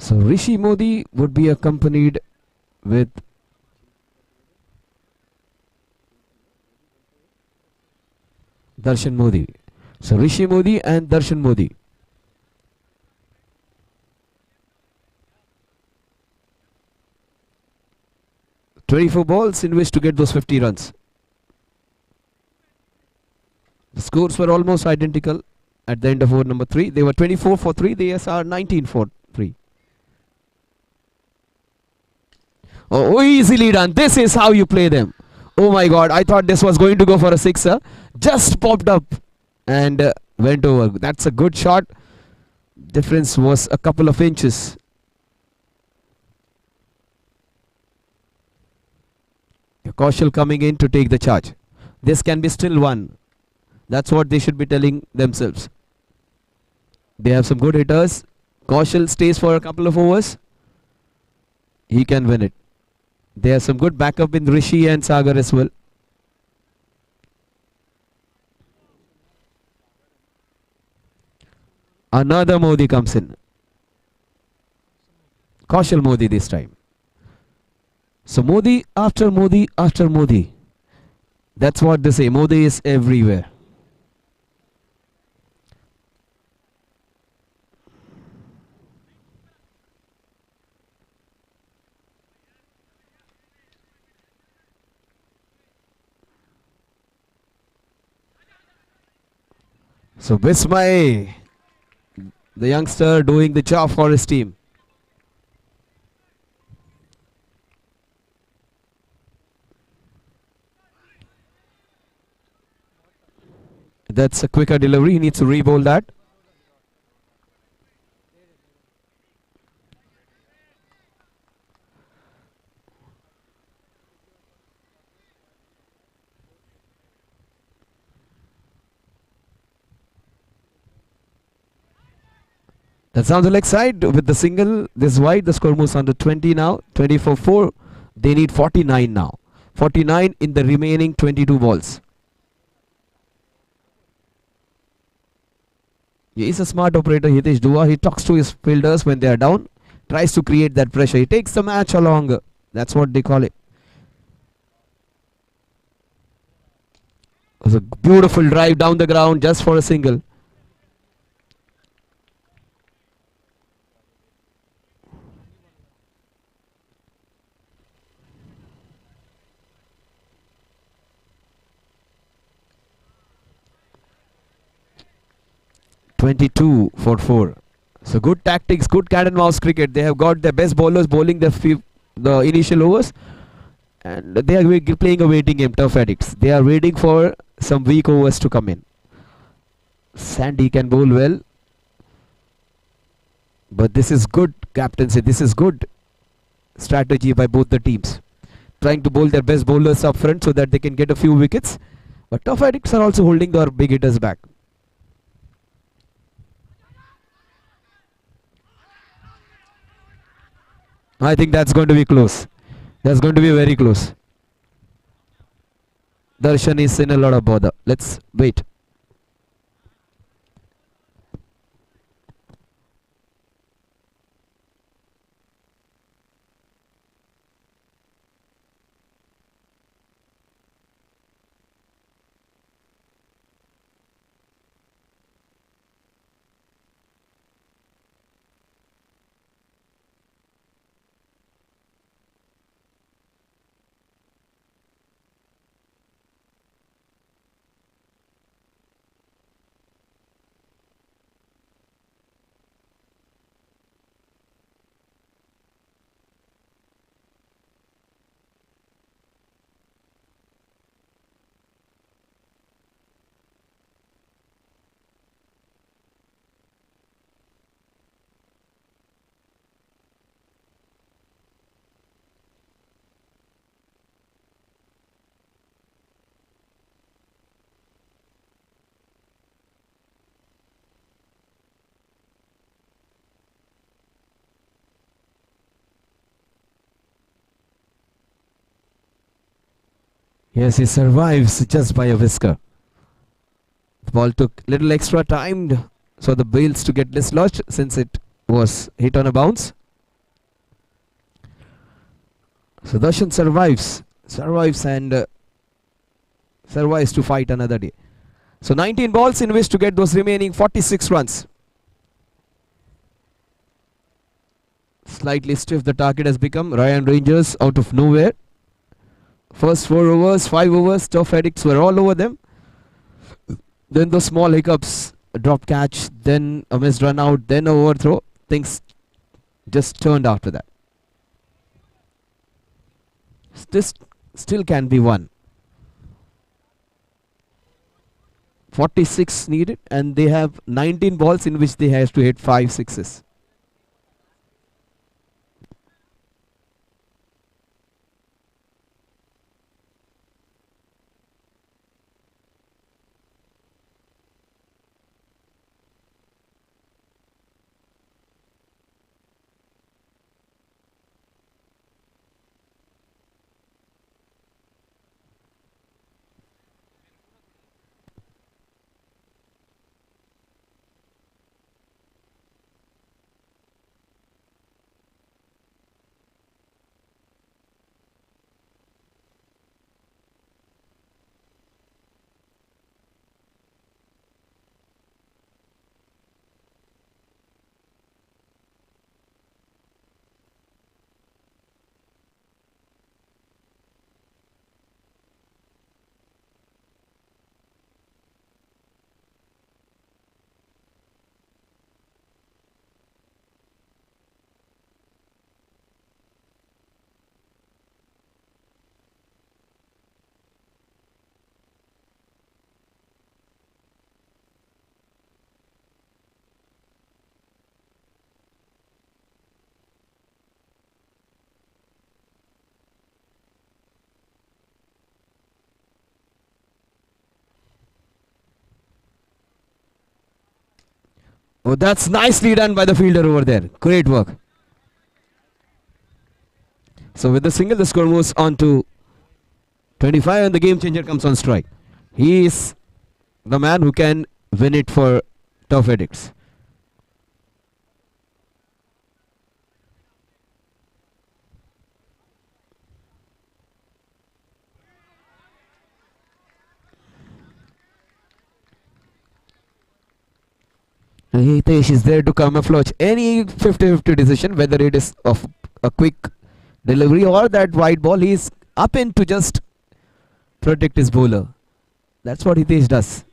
So Rishi Modi would be accompanied with Darshan Modi. So Rishi Modi and Darshan Modi. "24 balls in which to get those 50 runs. The scores were almost identical at the end of over number 3. They were 24 for 3. They are 19 for 3. Oh, easily done. This is how you play them. Oh my God, I thought this was going to go for a sixer. Just popped up and went over. That's a good shot. Difference was a couple of inches. Kaushal coming in to take the charge. This can be still won. That's what they should be telling themselves. They have some good hitters. Kaushal stays for a couple of overs. He can win it. They have some good backup in Rishi and Sagar as well. Another Modi comes in. Kaushal Modi this time. So Modi after Modi after Modi. That's what they say. Modi is everywhere. So Bismay, the youngster doing the job for his team. That's a quicker delivery. He needs to re-bowl that. That's on the leg side with the single. This wide. The score moves on to 20 now. 24-4. They need 49 now. 49 in the remaining 22 balls. He is a smart operator, Hitesh Dua. He talks to his fielders when they are down. Tries to create that pressure. He takes the match along. That's what they call it. It was a beautiful drive down the ground just for a single. 22 for 4. So good tactics, good cat and mouse cricket. They have got the best bowlers bowling the initial overs, and they are playing a waiting game. Tough addicts. They are waiting for some weak overs to come in. Sandy can bowl well, but this is good captaincy. This is good strategy by both the teams, trying to bowl their best bowlers up front so that they can get a few wickets. But tough addicts are also holding their big hitters back. I think that's going to be close. That's going to be very close. Darshan is in a lot of bother. Let's wait. Yes, he survives just by a whisker. The ball took little extra time so the bails to get dislodged since it was hit on a bounce. So Darshan survives and survives to fight another day. So 19 balls in which to get those remaining 46 runs. Slightly stiff the target has become. Ryan Rangers out of nowhere. First 4 overs, 5 overs, tough addicts were all over them. Then the small hiccups, a drop catch, then a missed run out, then a overthrow. Things just turned after that. This still can be won. 46 needed and they have 19 balls in which they have to hit 5 sixes. Oh, that's nicely done by the fielder over there. Great work. So with the single, the score moves on to 25 and the game changer comes on strike. He is the man who can win it for tough addicts. Hitesh is there to camouflage any 50-50 decision, whether it is of a quick delivery or that wide ball. He is up in to just protect his bowler. That's what Hitesh does.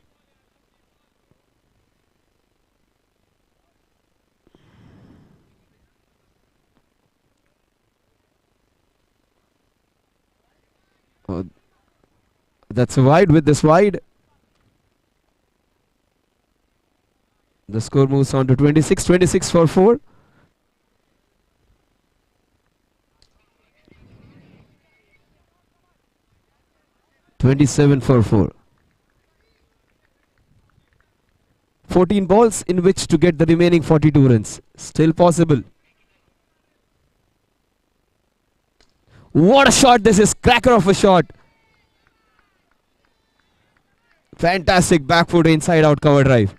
Oh, that's a wide with this wide. The score moves on to 26 for 4. For 4. 14 balls in which to get the remaining 42 runs. Still possible. What a shot this is. Cracker of a shot. Fantastic back foot inside out cover drive.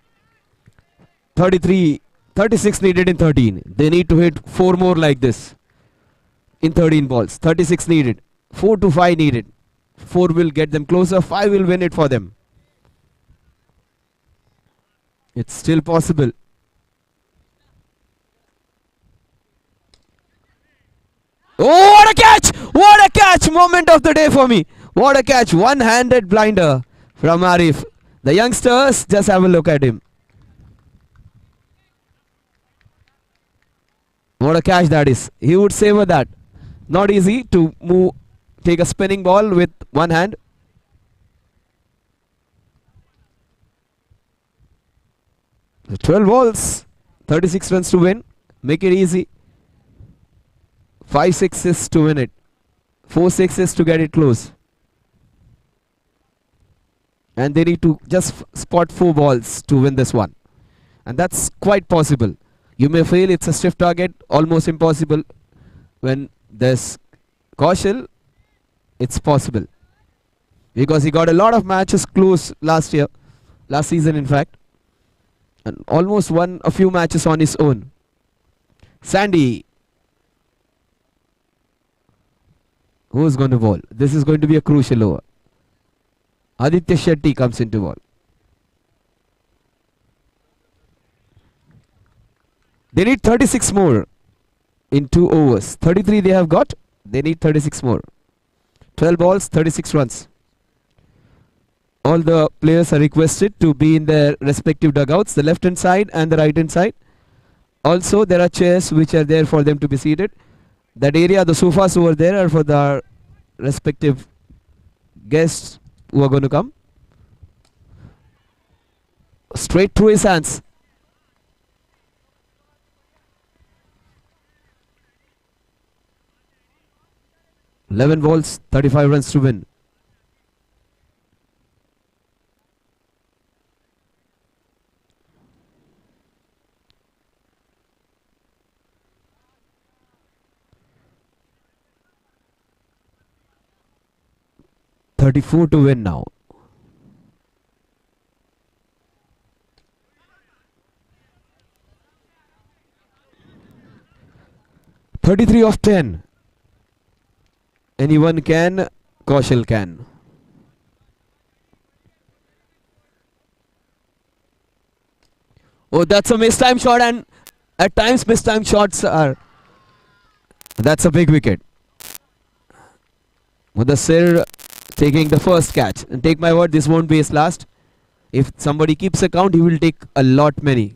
36 needed in 13. They need to hit 4 more like this in 13 balls. 36 needed. 4 to 5 needed. 4 will get them closer. 5 will win it for them. It's still possible. Oh, what a catch! What a catch! Moment of the day for me. What a catch. One-handed blinder from Arif. The youngsters, just have a look at him. What a catch that is. He would savor that. Not easy to move, take a spinning ball with one hand. The 12 balls, 36 runs to win. Make it easy. 5 sixes to win it. 4 sixes to get it close. And they need to just spot 4 balls to win this one. And that's quite possible. You may feel it's a stiff target, almost impossible. When there's Kaushal, it's possible. Because he got a lot of matches close last season in fact. And almost won a few matches on his own. Sandy. Who's going to bowl? This is going to be a crucial over. Aditya Shetty comes into ball. They need 36 more in 2 overs. 33 they have got. They need 36 more. 12 balls, 36 runs. All the players are requested to be in their respective dugouts, the left hand side and the right hand side. Also there are chairs which are there for them to be seated. That area, the sofas over there are for the respective guests who are going to come. Straight through his hands. Eleven balls, 35 runs to win. $34 to win now. $33 of 10. Anyone can, Kaushal can. Oh, that's a mistimed shot, and at times mistimed shots are. That's a big wicket. Mudassir taking the first catch. And take my word, this won't be his last. If somebody keeps a count, he will take a lot many.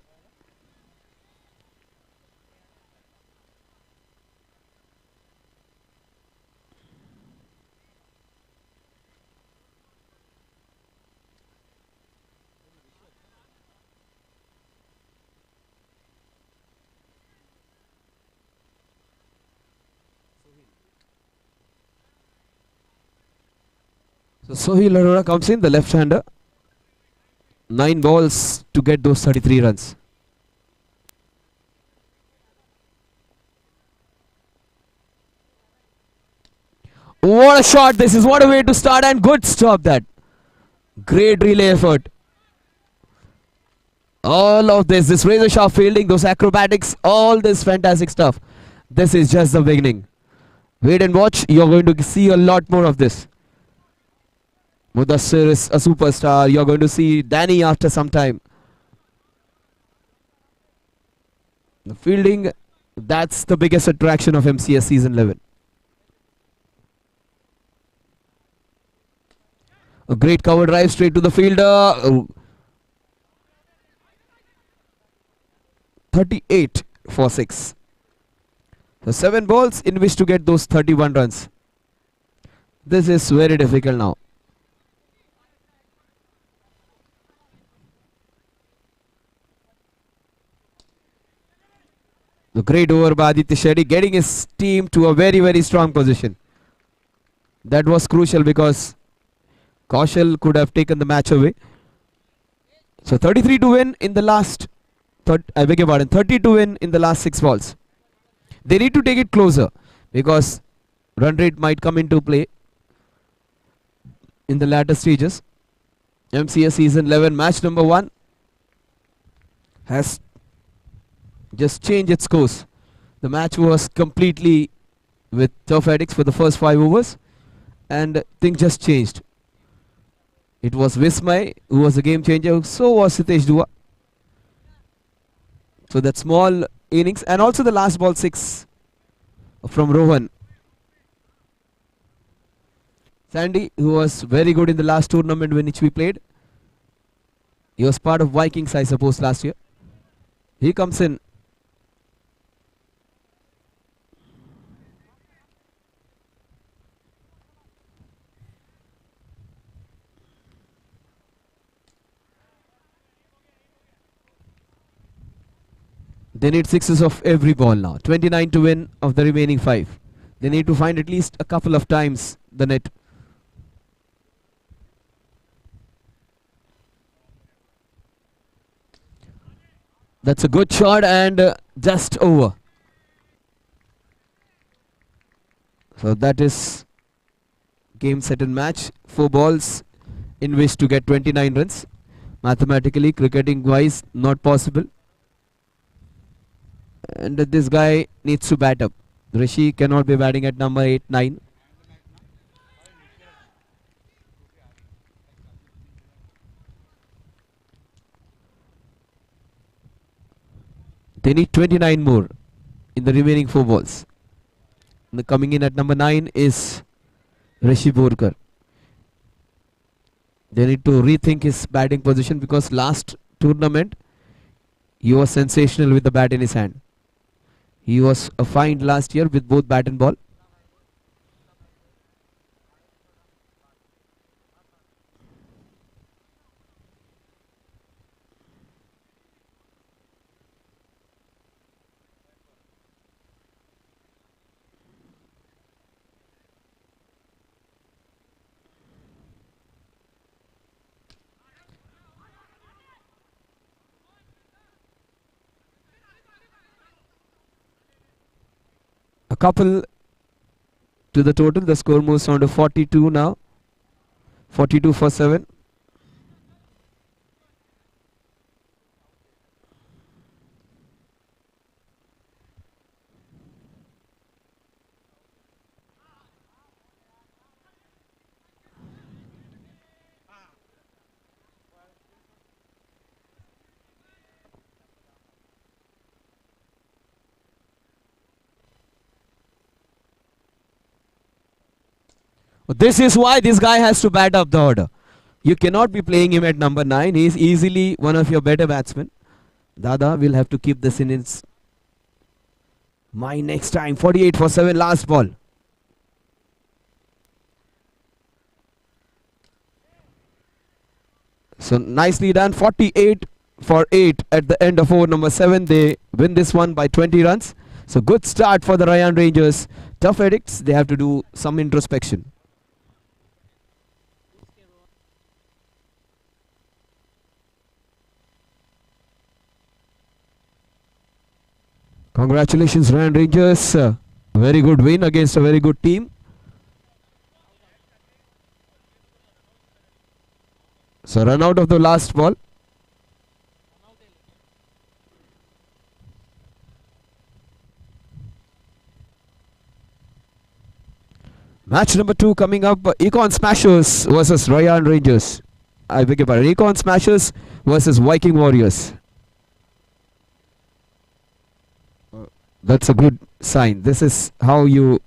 So Sohail Arora comes in, the left-hander. 9 balls to get those 33 runs. What a shot this is. What a way to start, and good stop that. Great relay effort. All of this razor sharp fielding, those acrobatics, all this fantastic stuff. This is just the beginning. Wait and watch. You're going to see a lot more of this. Mudassir is a superstar. You're going to see Danny after some time. The fielding, that's the biggest attraction of MCS season 11. A great cover drive straight to the fielder. 38 for 6. So 7 balls in which to get those 31 runs. This is very difficult now. The great over by Aditya Shetty, getting his team to a very, very strong position. That was crucial because Kaushal could have taken the match away. So 33 to win in the last, I beg your pardon, 30 to win in the last 6 balls. They need to take it closer because run rate might come into play in the latter stages. MCS season 11 match number 1 has just changed its course. The match was completely with Turf Addicts for the first 5 overs and things just changed. It was Vismay who was the game changer, so was Sitesh Dua. So that small innings and also the last ball 6 from Rohan. Sandy, who was very good in the last tournament in which we played. He was part of Vikings, I suppose, last year. He comes in. They need 6s of every ball now. 29 to win of the remaining 5. They need to find at least a couple of times the net. That's a good shot and just over. So that is game, set and match. 4 balls in which to get 29 runs. Mathematically, cricketing wise, not possible. And this guy needs to bat up. Rishi cannot be batting at number 8, 9. They need 29 more in the remaining 4 balls. And coming in at number 9 is Rishi Borkar. They need to rethink his batting position because last tournament he was sensational with the bat in his hand. He was a find last year with both bat and ball. A couple to the total. The score moves on to 42 now. 42 for 7. This is why this guy has to bat up the order. You cannot be playing him at number 9. He is easily one of your better batsmen. Dada will have to keep this in his mind next time. 48 for 7, last ball. So nicely done. 48 for 8 at the end of over number 7. They win this one by 20 runs. So good start for the Rayan Rangers. Tough Addicts, they have to do some introspection. Congratulations, Rayan Rangers. Very good win against a very good team. So run out of the last ball. Match number 2 coming up. Econ Smashers versus Rayan Rangers. I beg your pardon. Econ Smashers versus Viking Warriors. That's a good sign. This is how you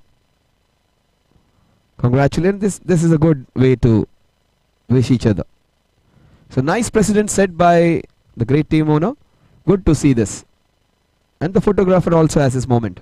congratulate. This is a good way to wish each other. So nice precedent set by the great team owner. Good to see this. And the photographer also has his moment.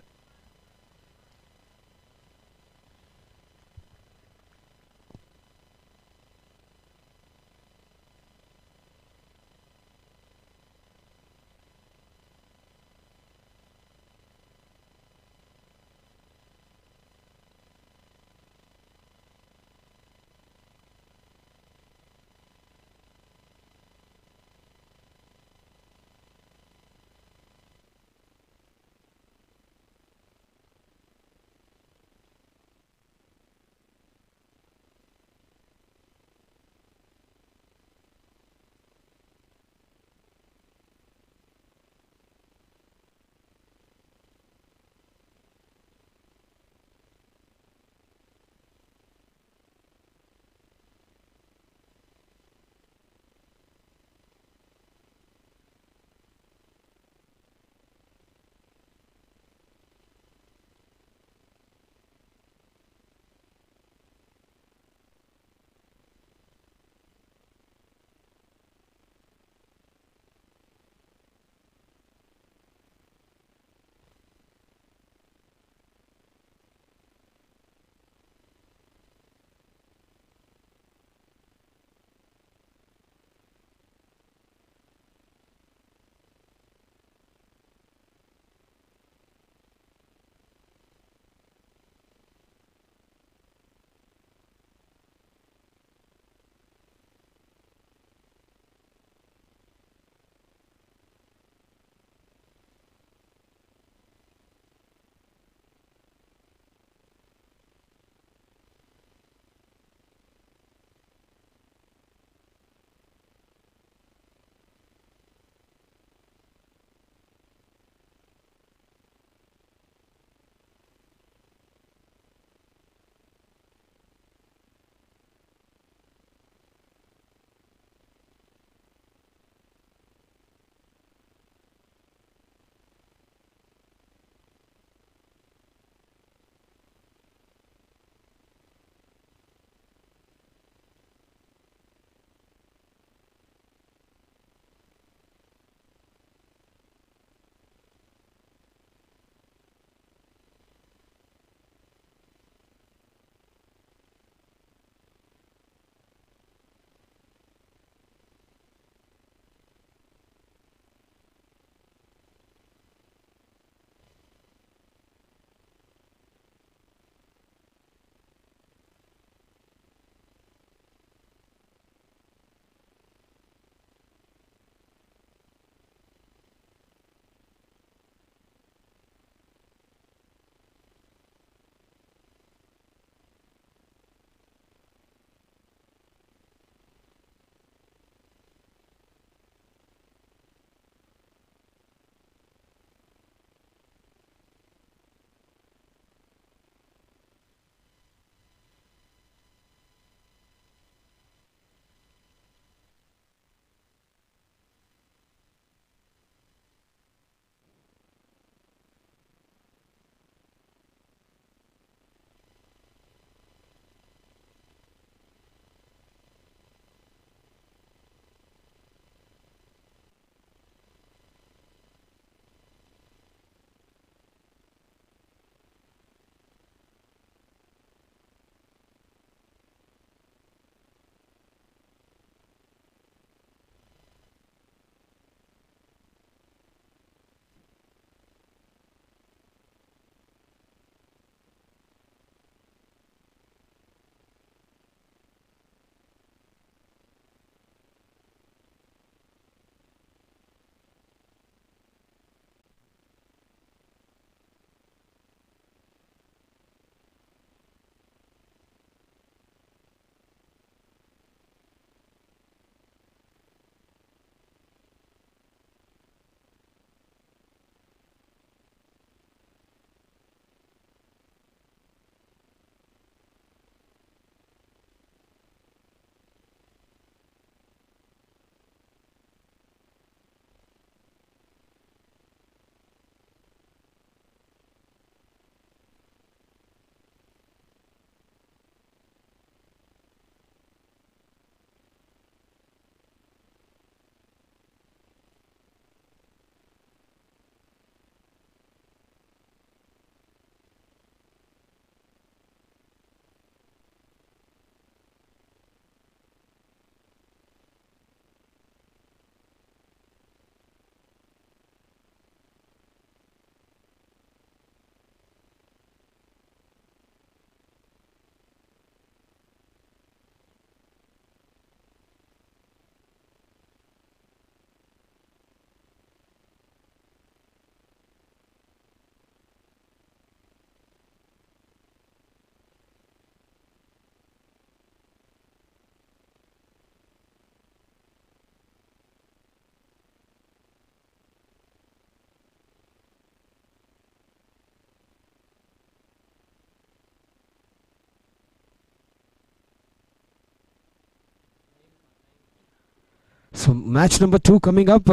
So match number 2 coming up.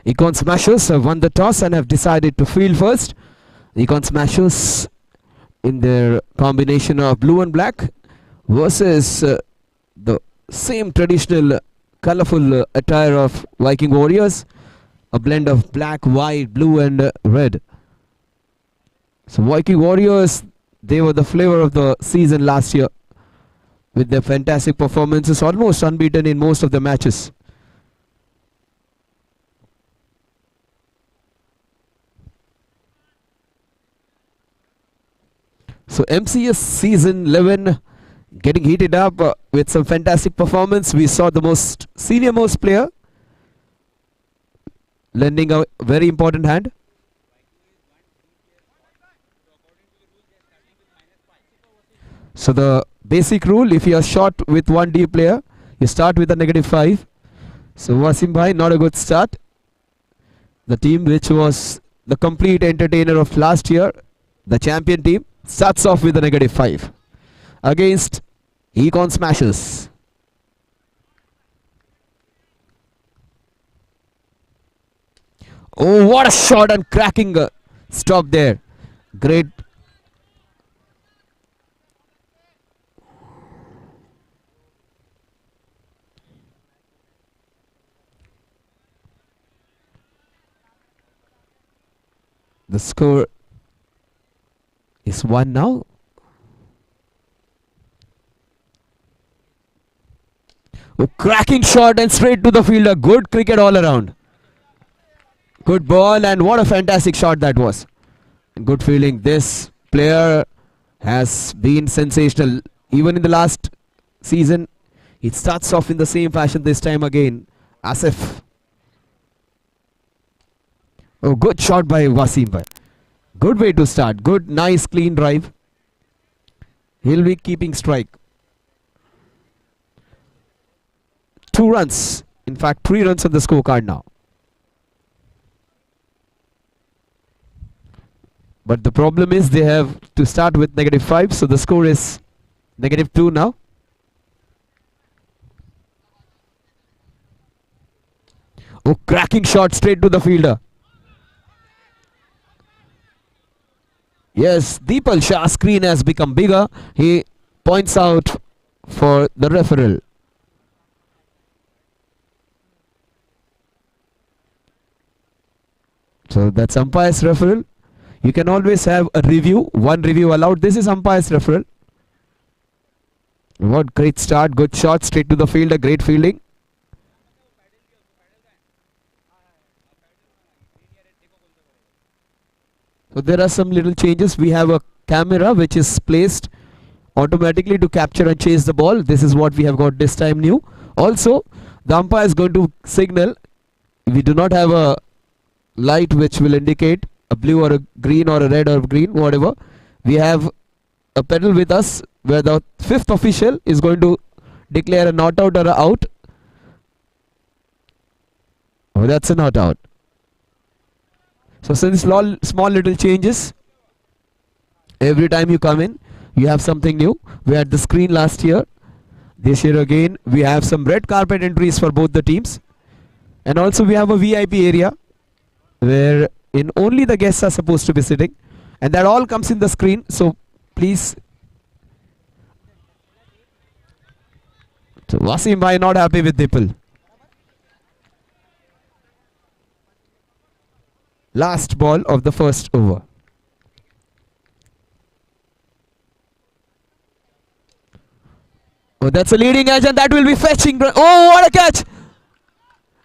Econ Smashers have won the toss and have decided to field first. Econ Smashers in their combination of blue and black versus the same traditional colorful attire of Viking Warriors. A blend of black, white, blue and red. So Viking Warriors, they were the flavor of the season last year with their fantastic performances, almost unbeaten in most of the matches. So MCS season 11 getting heated up with some fantastic performance. We saw the senior most player lending a very important hand. So the basic rule, if you are short with 1D player, you start with a -5. So Wasim Bhai, not a good start. The team which was the complete entertainer of last year, the champion team, starts off with a -5 against Econ Smashers. Oh, what a shot and cracking stop there. Great. The score is 1 now. Oh, cracking shot and straight to the fielder. Good cricket all around. Good ball and what a fantastic shot that was. Good feeling. This player has been sensational. Even in the last season, it starts off in the same fashion this time again. Asif. Oh, good shot by Wasim Bhai. Good way to start. Good, nice, clean drive. He'll be keeping strike. 2 runs. In fact, 3 runs on the scorecard now. But the problem is they have to start with -5. So the score is -2 now. Oh, cracking shot straight to the fielder. Yes, Deepal Shah's screen has become bigger. He points out for the referral. So that's umpire's referral. You can always have a review. 1 review allowed. This is umpire's referral. What great start. Good shot straight to the fielder. Great fielding. So there are some little changes. We have a camera which is placed automatically to capture and chase the ball. This is what we have got this time new. Also, the umpire is going to signal. We do not have a light which will indicate a blue or a green or a red or a green, whatever. We have a pedal with us where the 5th official is going to declare a not out or a out. Oh, that's a not out. So since small little changes, every time you come in, you have something new. We had the screen last year. This year again, we have some red carpet entries for both the teams. And also we have a VIP area where in only the guests are supposed to be sitting. And that all comes in the screen. So please. So Wasim Bhai not happy with Dipal. Last ball of the first over. Oh, that's a leading edge and that will be fetching. Oh, what a catch!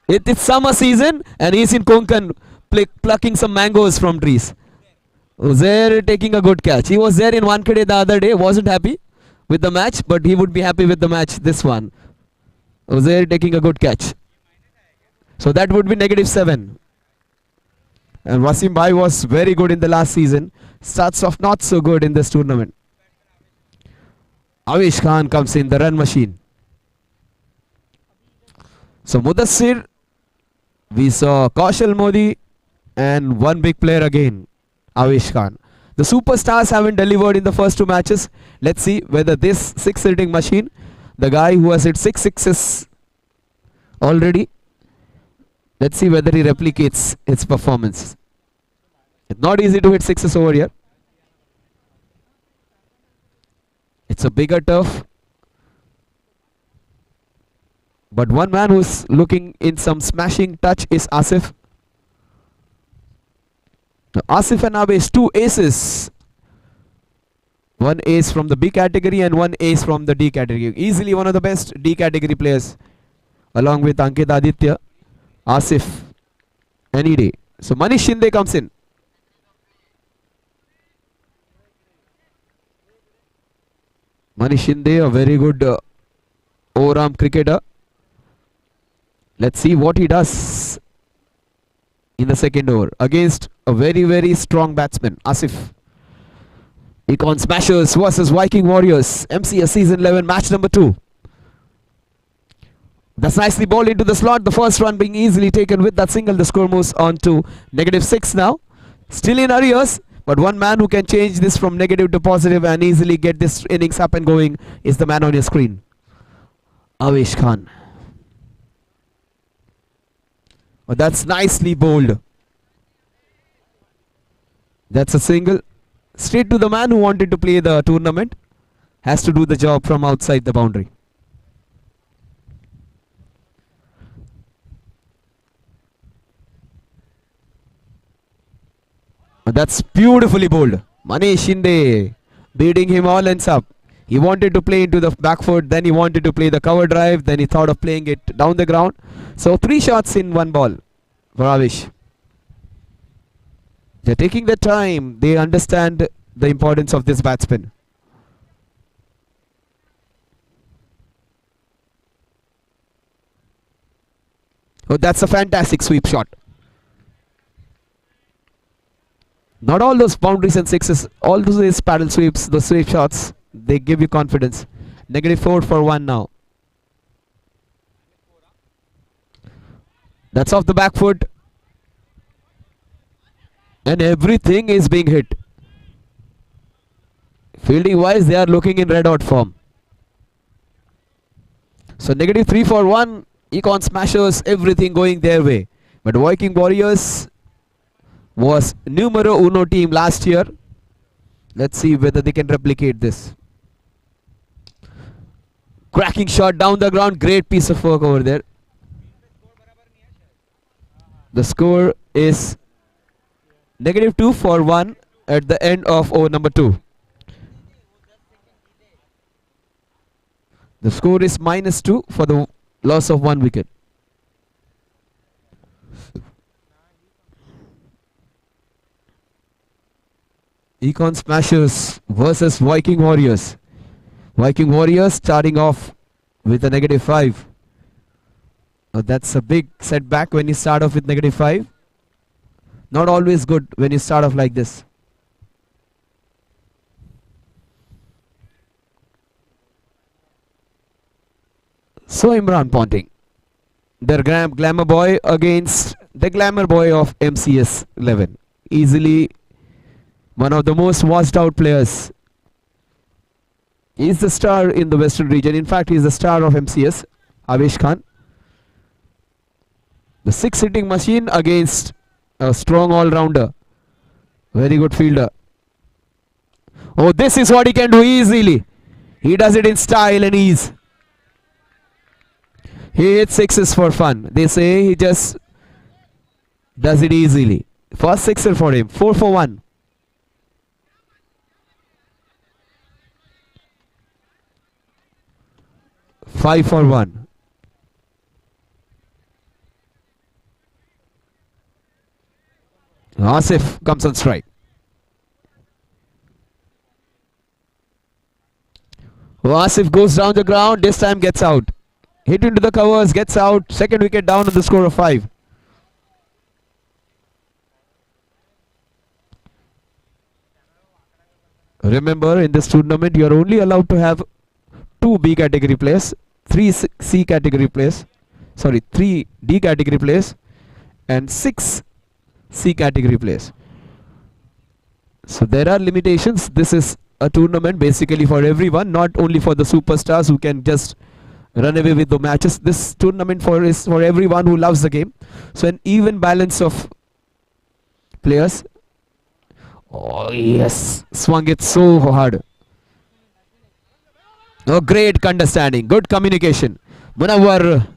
It's summer season and he's in Konkan plucking some mangoes from trees. Uzair taking a good catch. He was there in Wankhede the other day, wasn't happy with the match, but he would be happy with the match this one. Uzair taking a good catch. So that would be -7. And Wasim Bhai was very good in the last season. Starts off not so good in this tournament. Avish Khan comes in, the run machine. So Mudassir, we saw Kaushal Modi and one big player again, Avish Khan. The superstars haven't delivered in the first 2 matches. Let's see whether this 6 hitting machine, the guy who has hit 6 sixes already, Let's see whether he replicates his performance. It's not easy to hit sixes over here. It's a bigger turf. But one man who's looking in some smashing touch is Asif. Now Asif and Abesh, two aces. One ace from the B category and one ace from the D category. Easily one of the best D category players, along with Ankit Aditya. Asif, any day. So Manish Shinde comes in. Manish Shinde, a very good over-arm cricketer. Let's see what he does in the second over against a very, very strong batsman, Asif. Econ Smashers versus Viking Warriors, MCS Season 11, match number 2. That's nicely bowled into the slot. The first run being easily taken with that single. The score moves on to -6 now. Still in arrears, but one man who can change this from negative to positive and easily get this innings up and going is the man on your screen, Avesh Khan. Oh, that's nicely bowled. That's a single. Straight to the man who wanted to play the tournament. Has to do the job from outside the boundary. That's beautifully bowled. Manish Shinde beating him all ends up. He wanted to play into the back foot, then he wanted to play the cover drive, then he thought of playing it down the ground. So 3 shots in 1 ball for Avish. They're taking their time. They understand the importance of this batsman. Oh, that's a fantastic sweep shot. Not all those boundaries and sixes, all those paddle sweeps, those sweep shots, they give you confidence. -4 for 1 now. That's off the back foot. And everything is being hit. Fielding wise, they are looking in red hot form. So -3 for 1. Econ Smashers, everything going their way. But Viking Warriors was numero uno team last year. Let's see whether they can replicate this. Cracking shot down the ground. Great piece of work over there. The score is -2 for 1 at the end of over number 2. The score is -2 for the loss of 1 wicket. Econ Smashers versus Viking Warriors. Viking Warriors starting off with a -5. That's a big setback when you start off with -5. Not always good when you start off like this. So Imran Ponting, their glamour boy against the glamour boy of MCS 11. Easily one of the most watched out players. He's the star in the Western region. In fact, he's the star of MCS, Avesh Khan. The 6 hitting machine against a strong all-rounder. Very good fielder. Oh, this is what he can do easily. He does it in style and ease. He hits sixes for fun. They say he just does it easily. First sixer for him. 4 for 1. Five for 1. Asif comes on strike. Asif goes down the ground. This time gets out. Hit into the covers, gets out. Second wicket down on the score of 5. Remember, in this tournament, you are only allowed to have 2 B category players, 3 C category players, 3 D category players, and 6 C category players. So there are limitations. This is a tournament basically for everyone, not only for the superstars who can just run away with the matches. This tournament is for everyone who loves the game. So an even balance of players. Oh yes, swung it so hard. Oh, great understanding, good communication. Munawwar.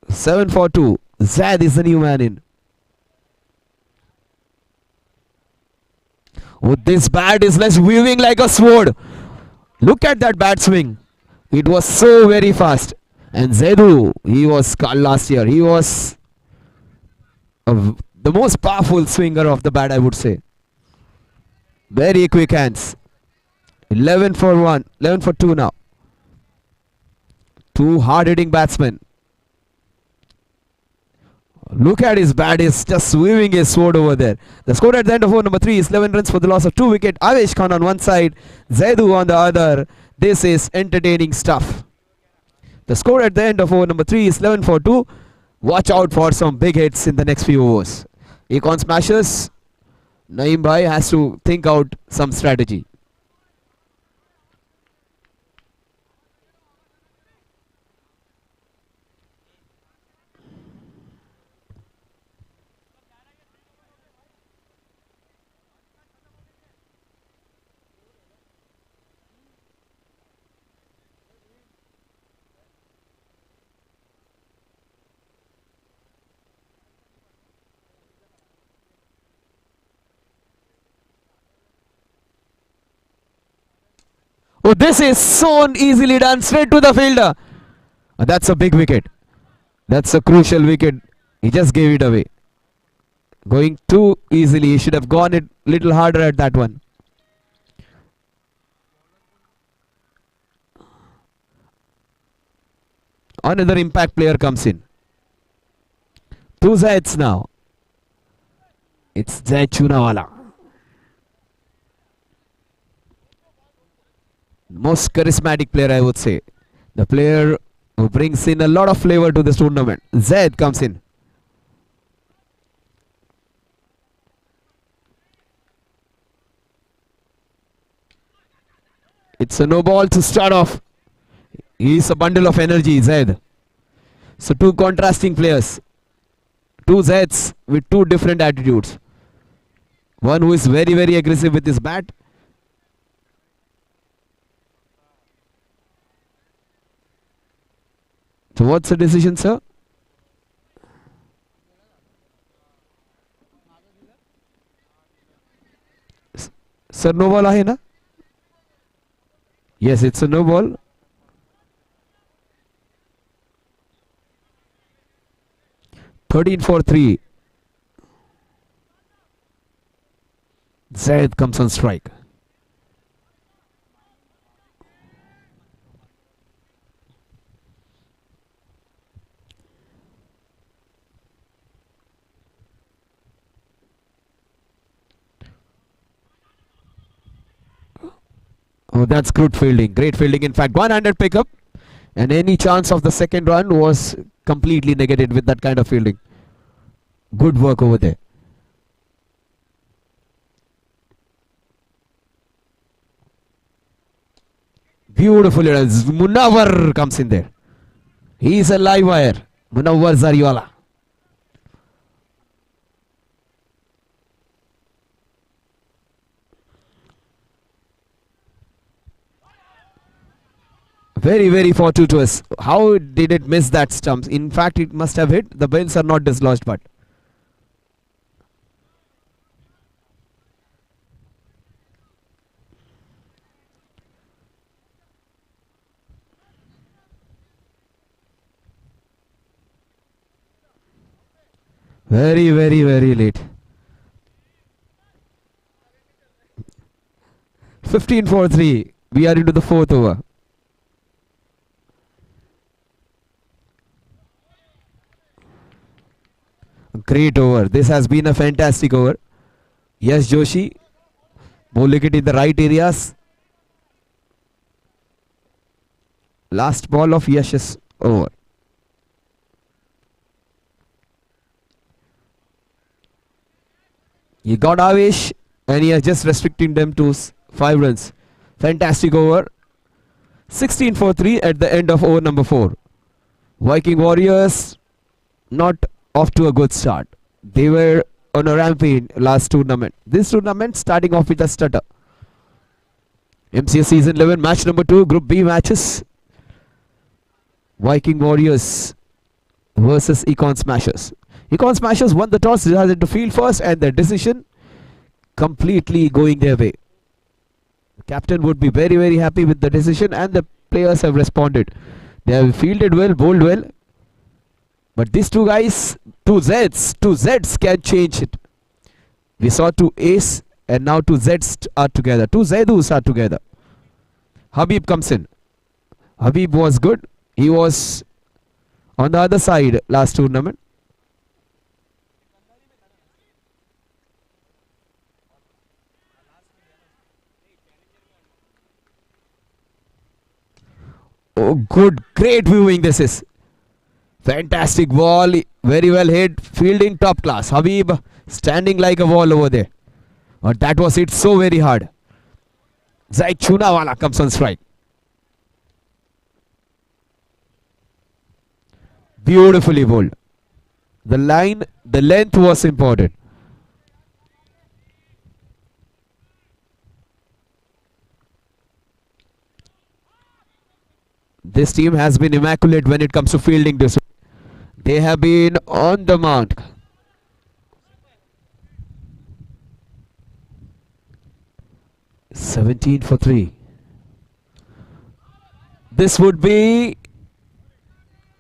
7 for 2. Zaid is the new man in. Oh, this bat is less weaving like a sword. Look at that bat swing. It was so very fast. And Zaidu, he was last year. He was the most powerful swinger of the bat, I would say. Very quick hands. 11 for 1. 11 for 2 now. Two hard-hitting batsmen. Look at his bat, is just swinging his sword over there. The score at the end of over number 3 is 11 runs for the loss of 2 wickets. Avesh Khan on one side, Zaidu on the other. This is entertaining stuff. The score at the end of over number 3 is 11 for 2. Watch out for some big hits in the next few overs. Econ smashers. Naeem Bhai has to think out some strategy. Oh, this is so easily done, straight to the fielder. That's a big wicket. That's a crucial wicket. He just gave it away. Going too easily. He should have gone it little harder at that one. Another impact player comes in. 2 Zaids now. It's Zaid Chunawala. Most charismatic player, I would say. The player who brings in a lot of flavor to this tournament. Zaid comes in. It's a no ball to start off. He's a bundle of energy, Zaid. So two contrasting players. Two Zaids with two different attitudes. One who is very, very aggressive with his bat. So what's the decision, sir? Sir, no ball ahe na? Yes, it's a no ball. Thirteen for 3. Zaid comes on strike. Oh, that's good fielding. Great fielding. In fact, one-handed pickup. And any chance of the second run was completely negated with that kind of fielding. Good work over there. Beautiful. Munawwar comes in there. He is a live wire. Munawwar Zariwala. Very, very fortuitous. How did it miss that stumps? In fact, it must have hit. The bales are not dislodged, but. Very, very, very late. 15 for 3. We are into the 4th over. Great over. This has been a fantastic over. Yes, Joshi. Bowling it in the right areas. Last ball of Yash's over. He got Avish and he has just restricting them to 5 runs. Fantastic over. 16 for 3 at the end of over number 4. Viking Warriors not off to a good start. They were on a rampage last tournament. This tournament starting off with a stutter. MCS Season 11 match number 2, Group B matches. Viking Warriors versus Econ Smashers. Econ Smashers won the toss, decided to field first, and their decision completely going their way. The captain would be very, very happy with the decision, and the players have responded. They have fielded well, bowled well. But these two guys, two Zs can change it. We saw two A's and now two Zs are together. Two Zaidus are together. Habib comes in. Habib was good. He was on the other side last tournament. Oh, good, great viewing this is. Fantastic ball, very well hit, fielding top class. Habib standing like a wall over there. But that was hit so very hard. Zaid Chunawala comes on strike. Beautifully bowled. The line, the length was important. This team has been immaculate when it comes to fielding this. They have been on the mount. "17 for 3. This would be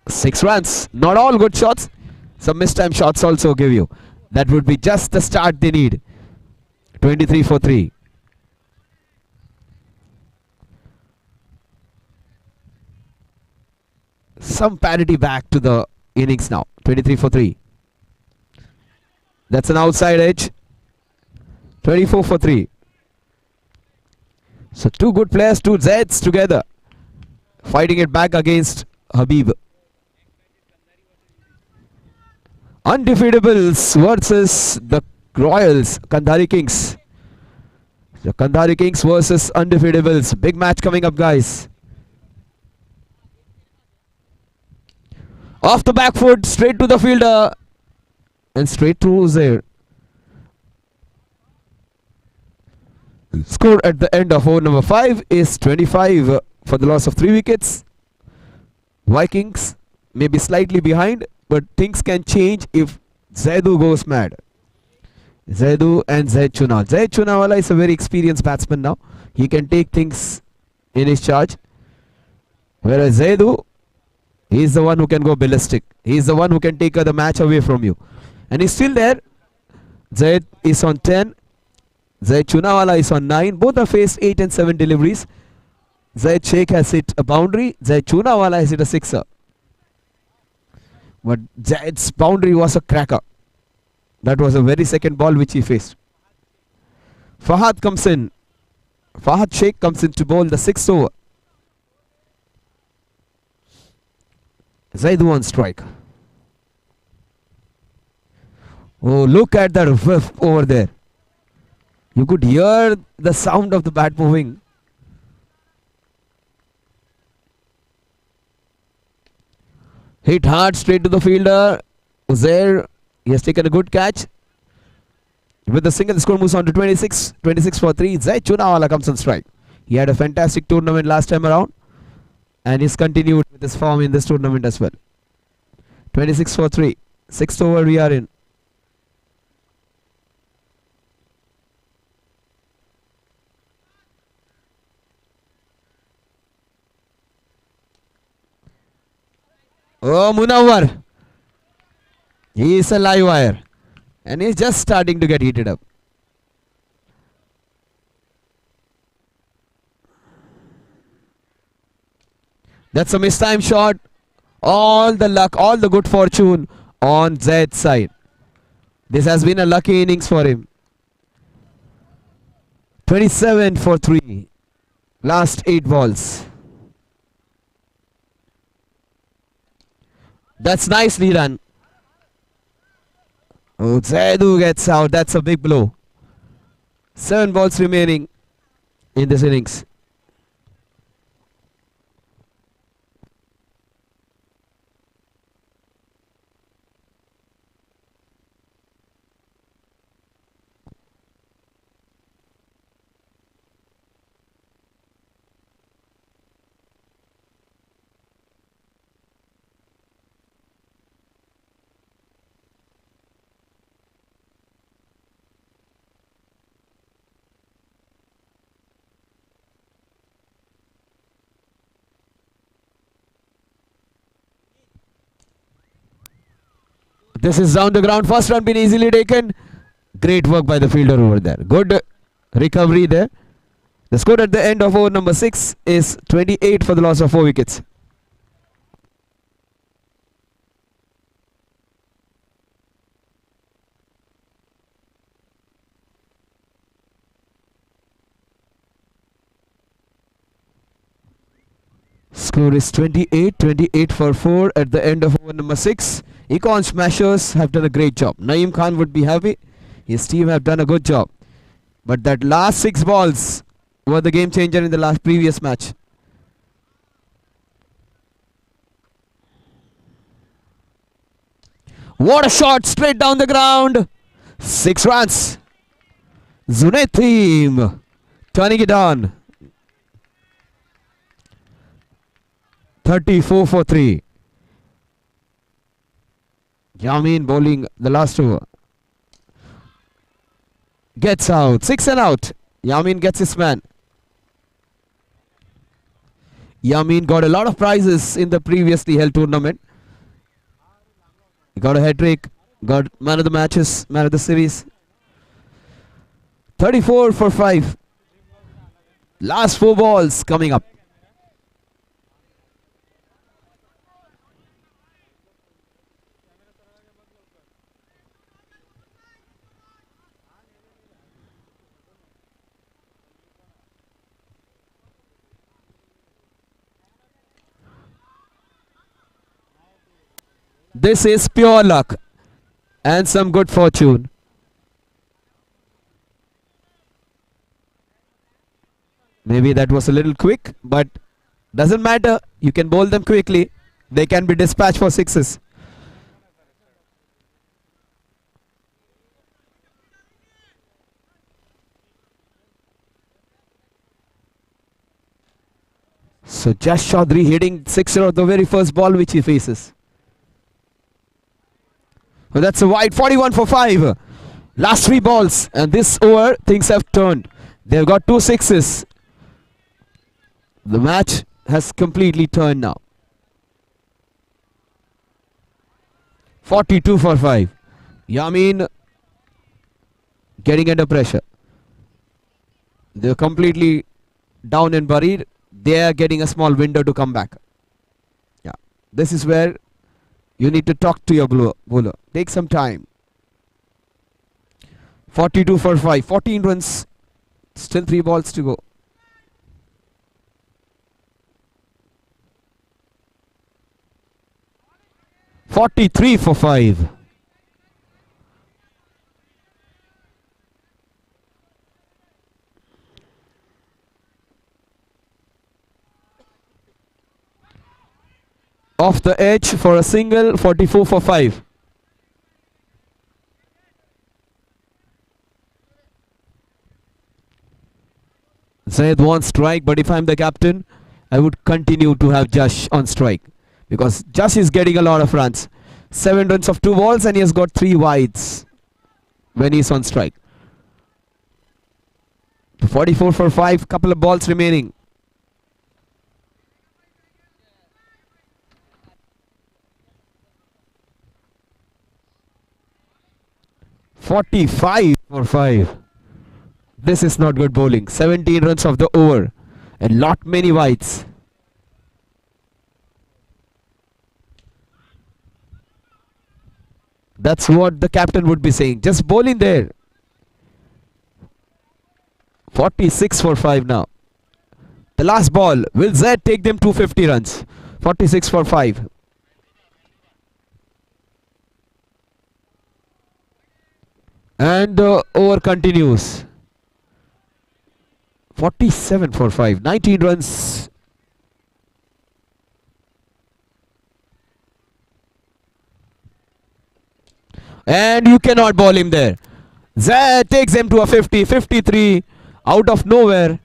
6 runs. Not all good shots. Some mistime shots also give you. That would be just the start they need. 23 for 3. Some parity back to the innings now. 23 for 3. That's an outside edge. 24 for 3. So two good players, two Zs together, fighting it back against Habib. Undefeatables versus the Royals, Kandhari Kings. The Kandhari Kings versus Undefeatables. Big match coming up, guys. Off the back foot, straight to the fielder. And straight to Uzair. Score at the end of over number 5 is 25 for the loss of 3 wickets. Vikings may be slightly behind, but things can change if Zaidu goes mad. Zaidu and Zaid Chunawala. Zaid Chunawala is a very experienced batsman now. He can take things in his charge. Whereas Zaidu, he is the one who can go ballistic. He is the one who can take the match away from you. And he's still there. Zaid is on 10. Zaid Chunawala is on 9. Both have faced 8 and 7 deliveries. Zaid Sheikh has hit a boundary. Zaid Chunawala has hit a sixer. But Zaid's boundary was a cracker. That was a very second ball which he faced. Fahad comes in. Fahad Sheikh comes in to bowl the 6th over. Zaidu on strike. Oh, look at that whiff over there. You could hear the sound of the bat moving. Hit hard straight to the fielder. Uzair, he has taken a good catch. With the single, the score moves on to 26. 26 for 3. Zaid Chunawala comes on strike. He had a fantastic tournament last time around. And he's continued with his form in this tournament as well. 26 for 3. 6th over we are in. Oh, Munawwar. He is a live wire. And he's just starting to get heated up. That's a mistime shot. All the luck, all the good fortune on Zaid's side. This has been a lucky innings for him. 27 for 3. Last 8 balls. That's nicely done. Oh, Zaidu gets out. That's a big blow. 7 balls remaining in this innings. This is down the ground. First run been easily taken. Great work by the fielder over there. Good recovery there. The score at the end of over number 6 is 28 for the loss of 4 wickets. Score is 28 for 4 at the end of over number 6. Econ Smashers have done a great job. Naeem Khan would be happy. His team have done a good job. But that last 6 balls were the game changer in the previous match. What a shot straight down the ground. 6 runs. Zunaid team turning it on. 34 for 3. Yamin bowling the last over. Gets out. 6 and out. Yamin gets his man. Yamin got a lot of prizes in the previously held tournament. He got a hat-trick. Got man of the matches, man of the series. 34 for 5. Last 4 balls coming up. This is pure luck and some good fortune. Maybe that was a little quick, but doesn't matter. You can bowl them quickly. They can be dispatched for 6s. So Jash Chaudhary hitting 6er of the very first ball which he faces. Well, that's a wide. 41 for 5. Last 3 balls, and this over things have turned. They've got 2 6s. The match has completely turned now. 42 for 5. Yamin getting under pressure. They're completely down and buried. They are getting a small window to come back. Yeah, this is where you need to talk to your bowler. Take some time. 42 for 5. 14 runs. Still 3 balls to go. "43 for 5. Off the edge for a single. 44 for 5. Zaid wants strike, but if I'm the captain, I would continue to have Jash on strike, because Jash is getting a lot of runs. 7 runs of 2 balls, and he has got 3 wides when he's on strike. 44 for 5, couple of balls remaining. "45 for 5. This is not good bowling. 17 runs of the over and lot many wides. That's what the captain would be saying. Just bowl in there. 46 for 5 now. The last ball. Will Zed take them 250 runs? 46 for 5. And the over continues. 47 for 5. 19 runs. And you cannot ball him there. That takes him to a 50, 53 out of nowhere.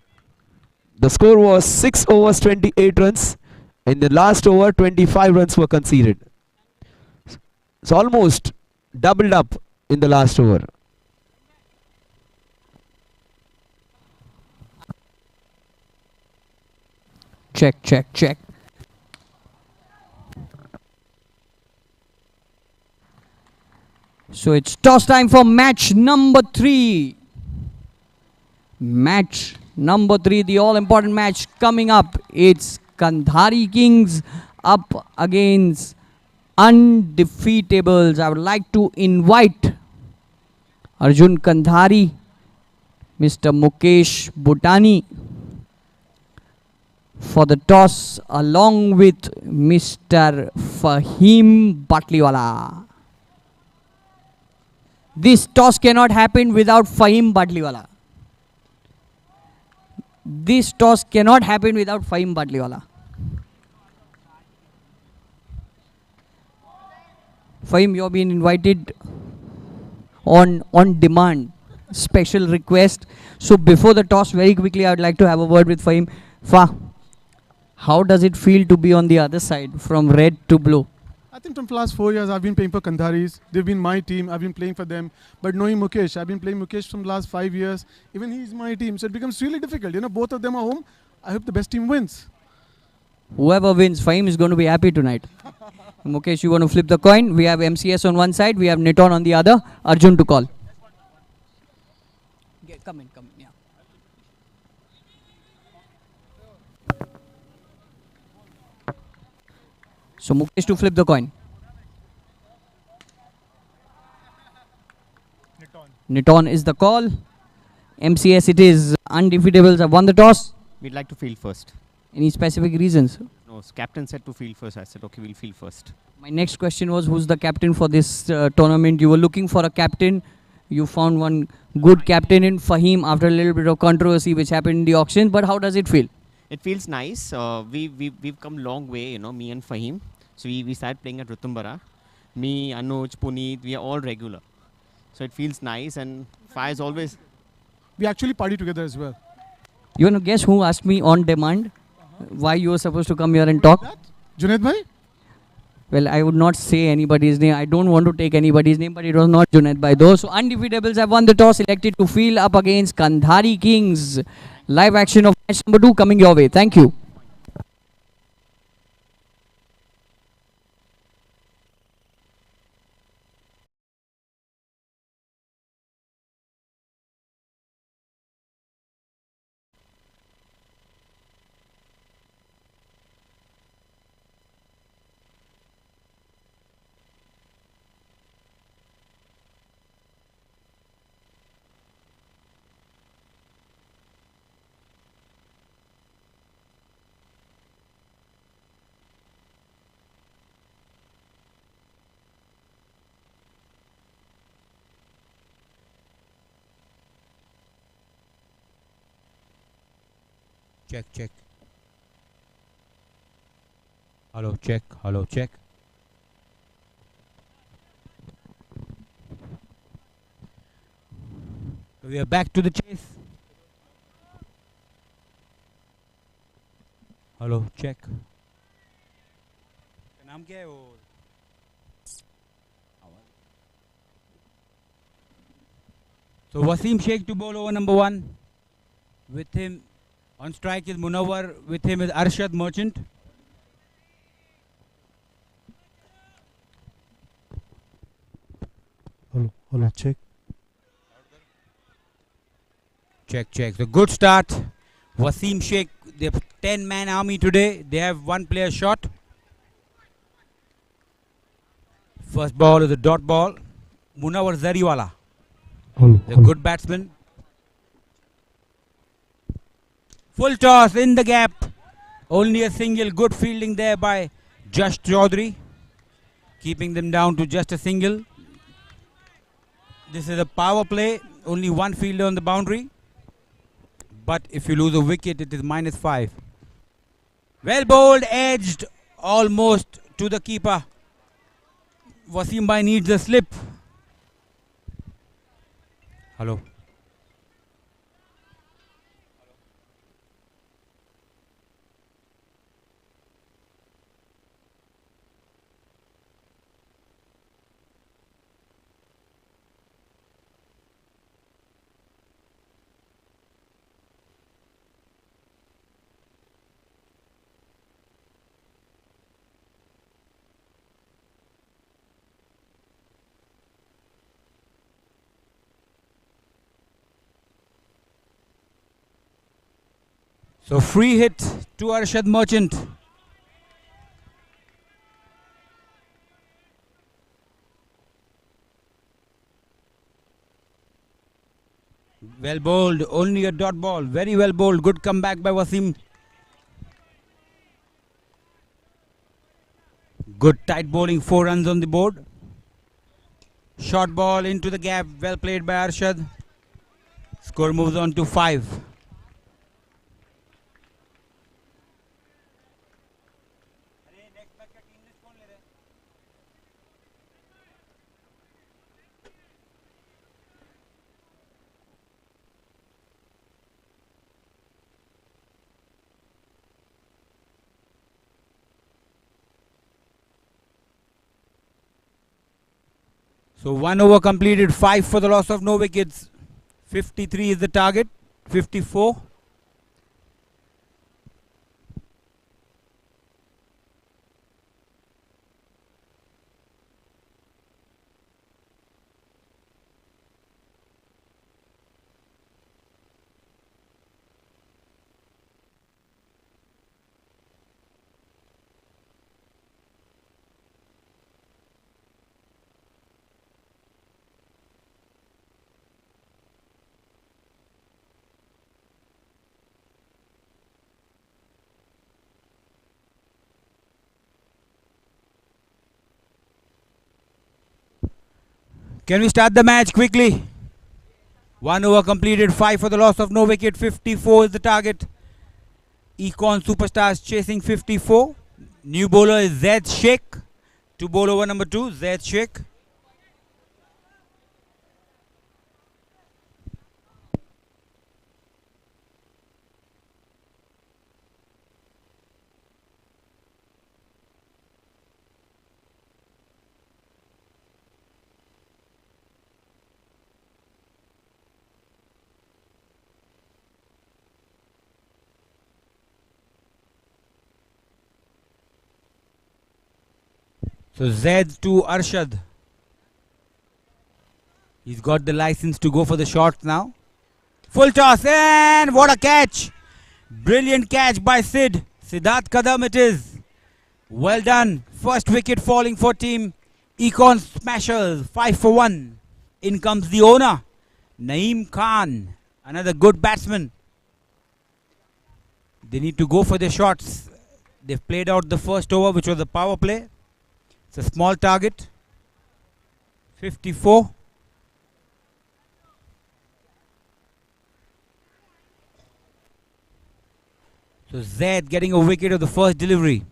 The score was 6 overs, 28 runs. In the last over, 25 runs were conceded. So almost doubled up in the last over. Check, check, check. So it's toss time for match number 3. Match number 3, the all-important match coming up. It's Kandhari Kings up against undefeatables. I would like to invite Arjun Kandhari, Mr. Mukesh Bhutani for the toss along with Mr. Fahim Batliwala. This toss cannot happen without Fahim Batliwala. This toss cannot happen without Fahim Batliwala. Fahim, you've been invited on demand. Special request. So before the toss, very quickly, I would like to have a word with Fahim. How does it feel to be on the other side, from red to blue? I think from the last 4 years, I've been playing for Kandharis. They've been my team. I've been playing for them. But knowing Mukesh, I've been playing Mukesh from the last 5 years. Even he's my team. So it becomes really difficult. You know, both of them are home. I hope the best team wins. Whoever wins, Fahim is going to be happy tonight. Mukesh, you want to flip the coin? We have MCS on one side. We have Niton on the other. Arjun to call. Come in, yeah. So Mukesh to flip the coin. Niton is the call. MCS it is. Undefeatables have won the toss. We'd like to field first. Any specific reasons? No, captain said to field first. I said, okay, we'll field first. My next question was, who's the captain for this tournament? You were looking for a captain. You found one good captain in Fahim after a little bit of controversy which happened in the auction. But how does it feel? It feels nice. We've come a long way, you know, me and Fahim. So we started playing at Rutumbara. Me, Anuj, Puneet, we are all regular. So it feels nice, and Fai is always... We actually party together as well. You want to guess who asked me on demand why you were supposed to come here and talk? Junaid bhai? Well, I would not say anybody's name. I don't want to take anybody's name, but it was not Junaid bhai though. So undefeatables have won the toss, elected to field up against Kandhari Kings. Live action of match number 2 coming your way. Thank you. Check, check. Hello, check. Hello, check. So we are back to the chase. Hello, check. नाम क्या है वो? So Wasim Sheikh to bowl over number 1. With him on strike is Munawar. With him is Arshad Merchant. Hello, check. Check, check. So good start. Wasim Sheikh, they have 10-man army today. They have one player shot. First ball is a dot ball. Munawar Zariwala, the good batsman. Full toss in the gap. Only a single. Good fielding there by Jash Chaudhary, keeping them down to just a single. This is a power play. Only one fielder on the boundary. But if you lose a wicket, it is -5. Well bowled, edged almost to the keeper. Wasim Bhai needs a slip. Hello. So free hit to Arshad Merchant. Well bowled, only a dot ball. Very well bowled. Good comeback by Wasim. Good tight bowling, 4 runs on the board. Short ball into the gap, well played by Arshad. Score moves on to 5. So 1 over completed, 5 for the loss of no wickets. 53 is the target, 54. Can we start the match quickly? 1 over completed, 5 for the loss of no wicket, 54 is the target. Econ Superstars chasing 54. New bowler is Zaid Sheikh to bowl over number 2, Zaid Sheikh. So Zaid to Arshad. He's got the license to go for the shots now. Full toss and what a catch. Brilliant catch by Sid. Siddharth Kadam it is. Well done. First wicket falling for team Econ Smashers. 5 for 1. In comes the owner, Naeem Khan. Another good batsman. They need to go for their shots. They've played out the first over, which was a power play. It's a small target. 54. So Zaid getting a wicket of the first delivery.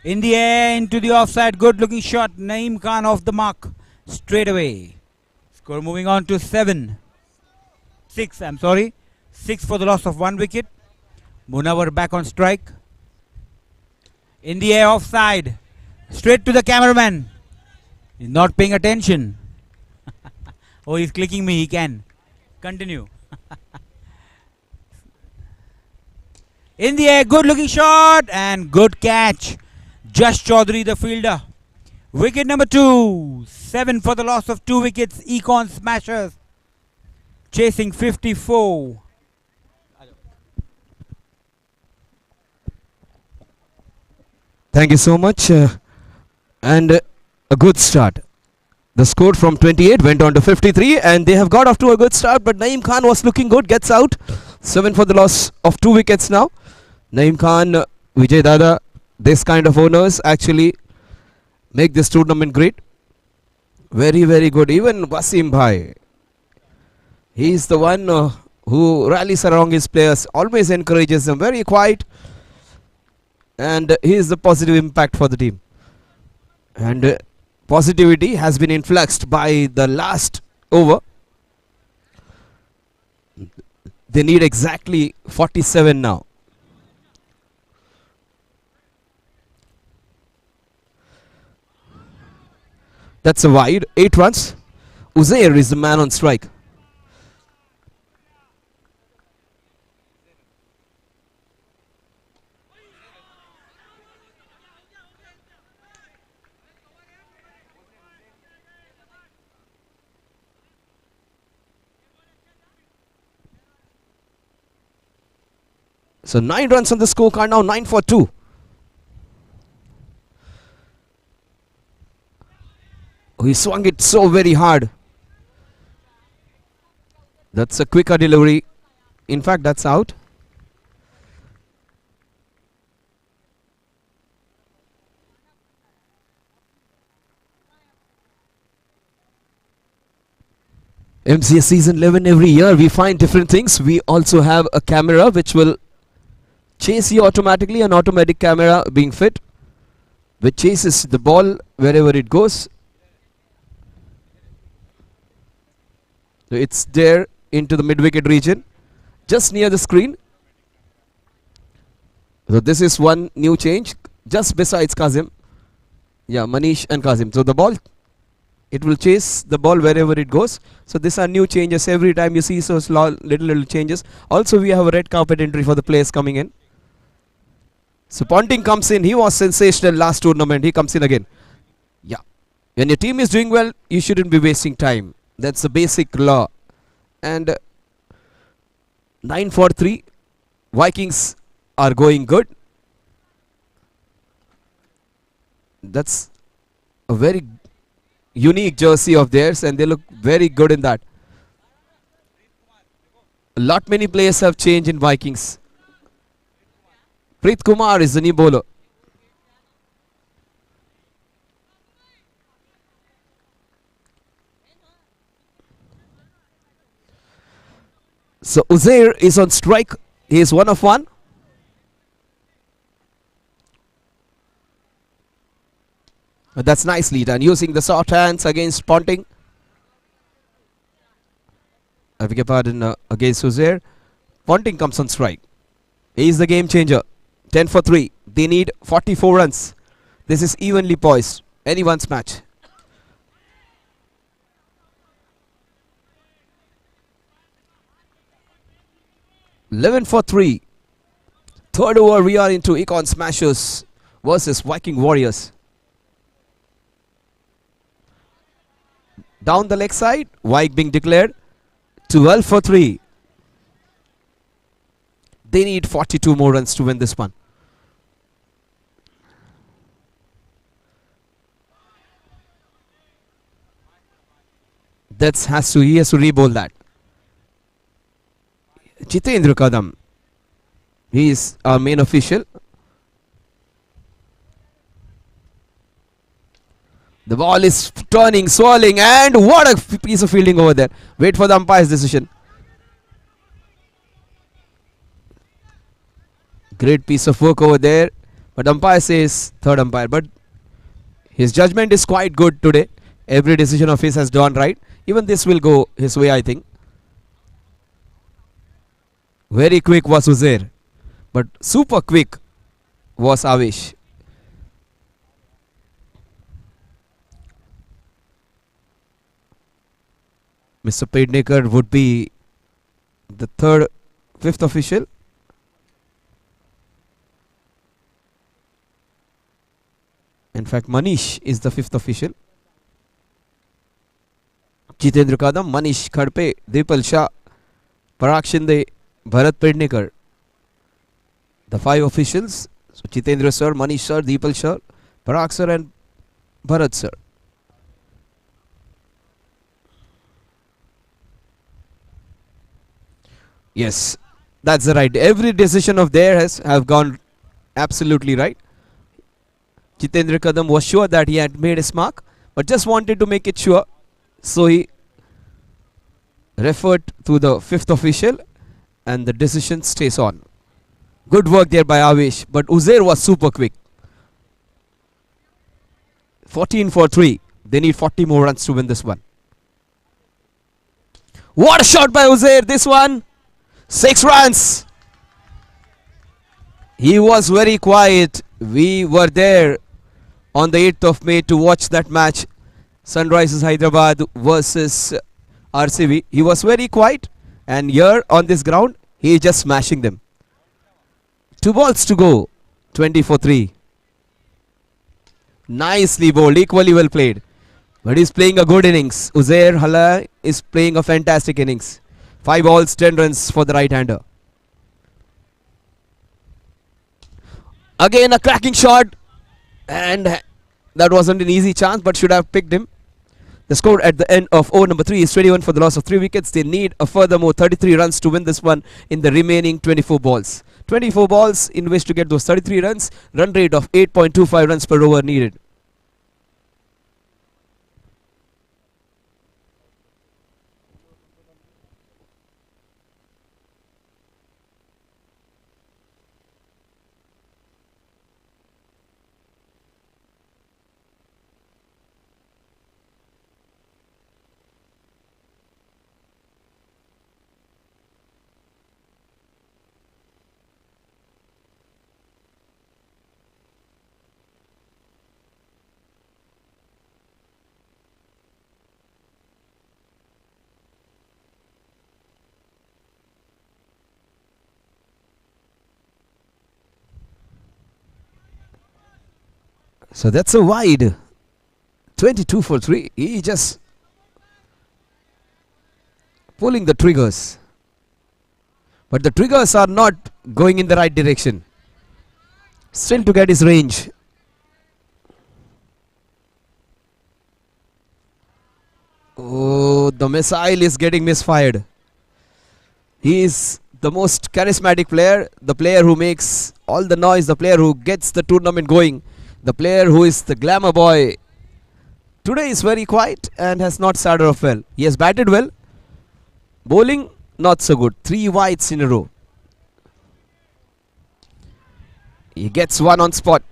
In the air, into the offside. Good looking shot. Naeem Khan off the mark straight away. Score moving on to 6, I'm sorry. 6 for the loss of 1 wicket. Munawar back on strike. In the air, offside. Straight to the cameraman. He's not paying attention. Oh, he's clicking me. He can. Continue. In the air, good looking shot and good catch. Just Chaudhary, the fielder. Wicket number 2. 7 for the loss of 2 wickets. Econ Smashers chasing 54. Thank you so much. And a good start. The score from 28 went on to 53 and they have got off to a good start, but Naeem Khan was looking good, gets out. 7 for the loss of 2 wickets now. Naeem Khan, Vijay Dada, This kind of owners actually make this tournament great. Very, very good. Even Wasim Bhai, he is the one who rallies around his players, always encourages them, very quiet, and he is the positive impact for the team. And positivity has been influxed by the last over. They need exactly 47 now. That's a wide, 8 runs. Uzair is the man on strike. So 9 runs on the scorecard now, 9 for 2. He swung it so very hard. That's a quicker delivery. In fact, that's out. MCS season 11, every year we find different things. We also have a camera which will chase you automatically, an automatic camera being fit, which chases the ball wherever it goes. So it's there into the mid-wicket region, just near the screen. So this is one new change, just besides Kazim. Yeah, Manish and Kazim. So the ball, it will chase the ball wherever it goes. So these are new changes. Every time you see those little changes. Also we have a red carpet entry for the players coming in. So Ponting comes in. He was sensational last tournament. He comes in again. Yeah. When your team is doing well, you shouldn't be wasting time. That's the basic law. And 9 for 3. Vikings are going good. That's a very unique jersey of theirs, and they look very good in that. A lot many players have changed in Vikings. Preet Kumar is the new bowler. So Uzair is on strike. He is 1 of 1. That's nicely done, using the soft hands against Ponting. I beg your pardon, against Uzair. Ponting comes on strike. He is the game changer. 10 for 3. They need 44 runs. This is evenly poised. Anyone's match. $11 for 3. Third over, we are into Econ Smashers versus Viking Warriors. Down the leg side, Vik being declared. 12 for 3. They need 42 more runs to win this one. He has to re-bowl that. Jitendra Kadam. He is our main official. The ball is turning, swirling, and what a piece of fielding over there. Wait for the umpire's decision. Great piece of work over there. But umpire says third umpire. But his judgment is quite good today. Every decision of his has done right. Even this will go his way, I think. Very quick was Uzair. But super quick was Avesh. Mr. Pednekar would be the fifth official. In fact, Manish is the 5th official. Jitendra Kadam, Manish Khadpe, Dipal Shah, Parag Shinde, Bharat Pednekar. The 5 officials. So Jitendra sir, Manish sir, Dipal sir, Parag sir and Bharat sir. Yes, that's the right. Every decision of theirs have gone absolutely right. Jitendra Kadam was sure that he had made his mark, but just wanted to make it sure. So he referred to the fifth official and the decision stays on. Good work there by Avesh, but Uzair was super quick. 14 for 3. They need 40 more runs to win this one. What a shot by Uzair, this one. 6 runs. He was very quiet. We were there on the 8th of May to watch that match. Sunrisers Hyderabad versus RCB. He was very quiet, and here on this ground, he is just smashing them. 2 balls to go. 20 for 3. Nicely bowled, equally well played. But he's playing a good innings. Uzair Hala is playing a fantastic innings. 5 balls, 10 runs for the right-hander. Again a cracking shot. And that wasn't an easy chance, but should have picked him. The score at the end of over number 3 is 21 for the loss of 3 wickets. They need a furthermore 33 runs to win this one in the remaining 24 balls. 24 balls in which to get those 33 runs. Run rate of 8.25 runs per over needed. So that's a wide. 22 for 3. He just pulling the triggers. But the triggers are not going in the right direction. Still to get his range. Oh, the missile is getting misfired. He is the most charismatic player. The player who makes all the noise. The player who gets the tournament going. The player who is the glamour boy. Today is very quiet and has not started off well. He has batted well. Bowling, not so good. 3 wides in a row. He gets one on spot.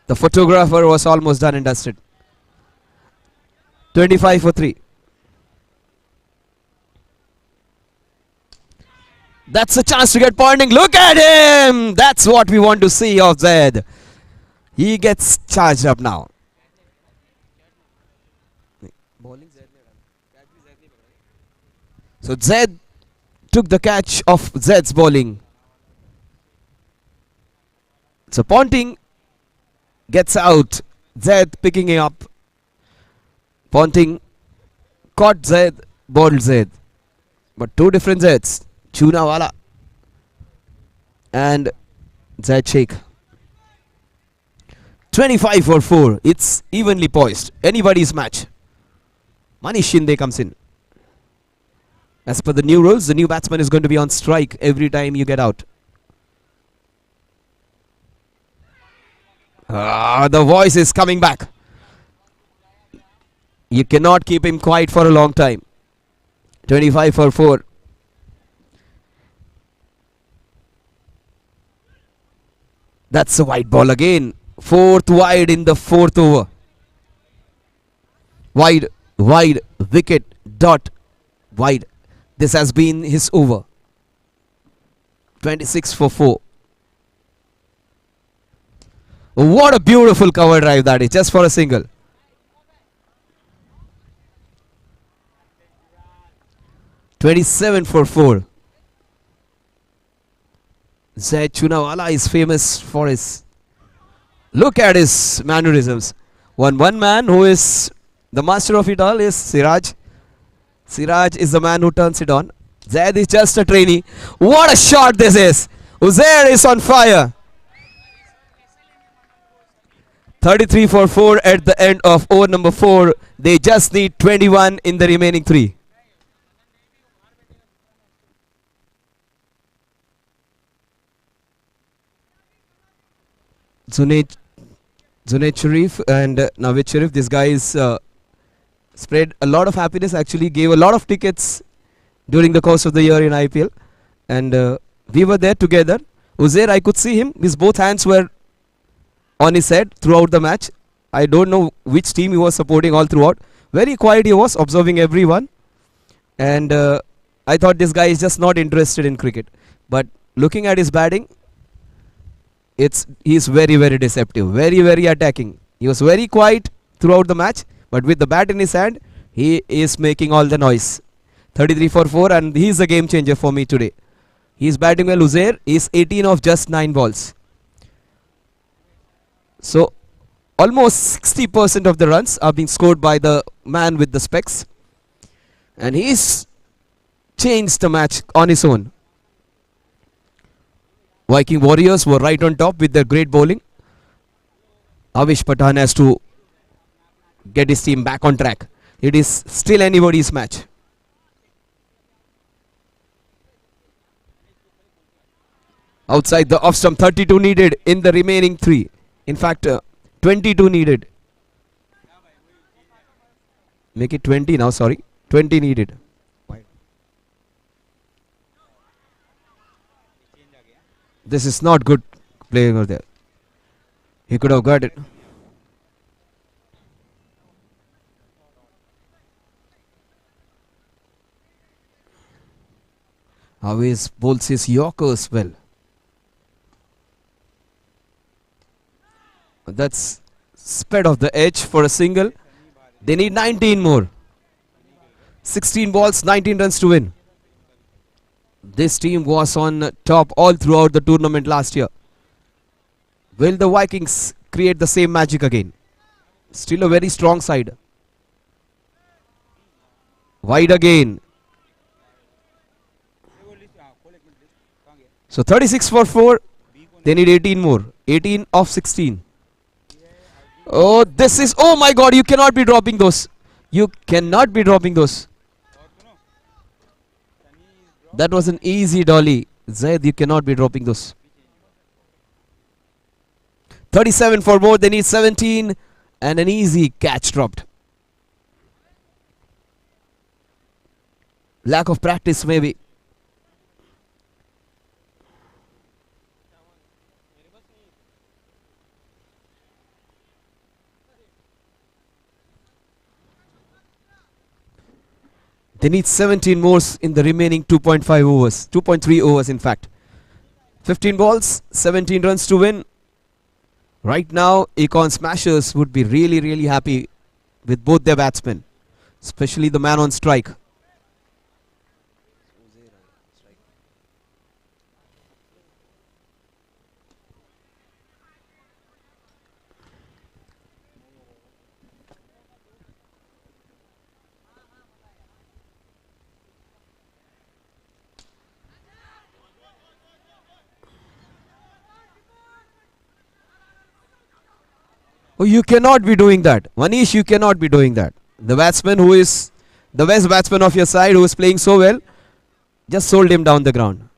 The photographer was almost done and dusted. 25 for 3. That's a chance to get pointing. Look at him! That's what we want to see of Zed. He gets charged up now. So Zed took the catch of Zed's bowling. So Ponting gets out. Zed picking him up. Ponting caught Zed, bowled Zed. But 2 different Zeds. Chunawala and Zed Sheikh. 25 for 4. It's evenly poised. Anybody's match. Manish Shinde comes in. As per the new rules, the new batsman is going to be on strike every time you get out. The voice is coming back. You cannot keep him quiet for a long time. 25 for 4. That's a wide ball again. 4th wide in the 4th over. Wide, wide, wicket, dot, wide. This has been his over. 26 for 4. What a beautiful cover drive that is, just for a single. "27 for 4. Zaid Chunawala is famous for his... Look at his mannerisms. One man who is the master of it all is Siraj. Siraj is the man who turns it on. Zaid is just a trainee. What a shot this is! Uzair is on fire. 33 for 4 at the end of over number 4. They just need 21 in the remaining 3. Zunaid Junaid Sharif and Naveed Sharif. This guys spread a lot of happiness, actually gave a lot of tickets during the course of the year in IPL. And we were there together. Uzair, I could see him. His both hands were on his head throughout the match. I don't know which team he was supporting all throughout. Very quiet he was, observing everyone. And I thought this guy is just not interested in cricket. But looking at his batting, he's very, very deceptive, very, very attacking. He was very quiet throughout the match, but with the bat in his hand, he is making all the noise. 33 for 4, and he's a game changer for me today. He's batting well. Uzair is 18 of just 9 balls. So almost 60% of the runs are being scored by the man with the specs. And he's changed the match on his own. Viking Warriors were right on top with their great bowling. Avish Pathan has to get his team back on track. It is still anybody's match. Outside the off stump, 32 needed in the remaining 3. In fact, 22 needed. Make it 20 now, sorry. 20 needed. This is not good playing over there. He could have got it. Always bowls his Yorkers well. That's sped off the edge for a single. They need 19 more. 16 balls, 19 runs to win. This team was on top all throughout the tournament last year. Will the Vikings create the same magic again? Still a very strong side. Wide again. So 36 for 4. They need 18 more. 18 of 16. Oh, this is... Oh my God, you cannot be dropping those. You cannot be dropping those. That was an easy dolly. Zaid, you cannot be dropping those. 37 for more. They need 17. And an easy catch dropped. Lack of practice maybe. They need 17 more in the remaining 2.5 overs. 2.3 overs in fact. 15 balls, 17 runs to win. Right now, Econ Smashers would be really, really happy with both their batsmen. Especially the man on strike. Oh, you cannot be doing that. Manish, you cannot be doing that. The batsman who is the best batsman of your side, who is playing so well, just sold him down the ground.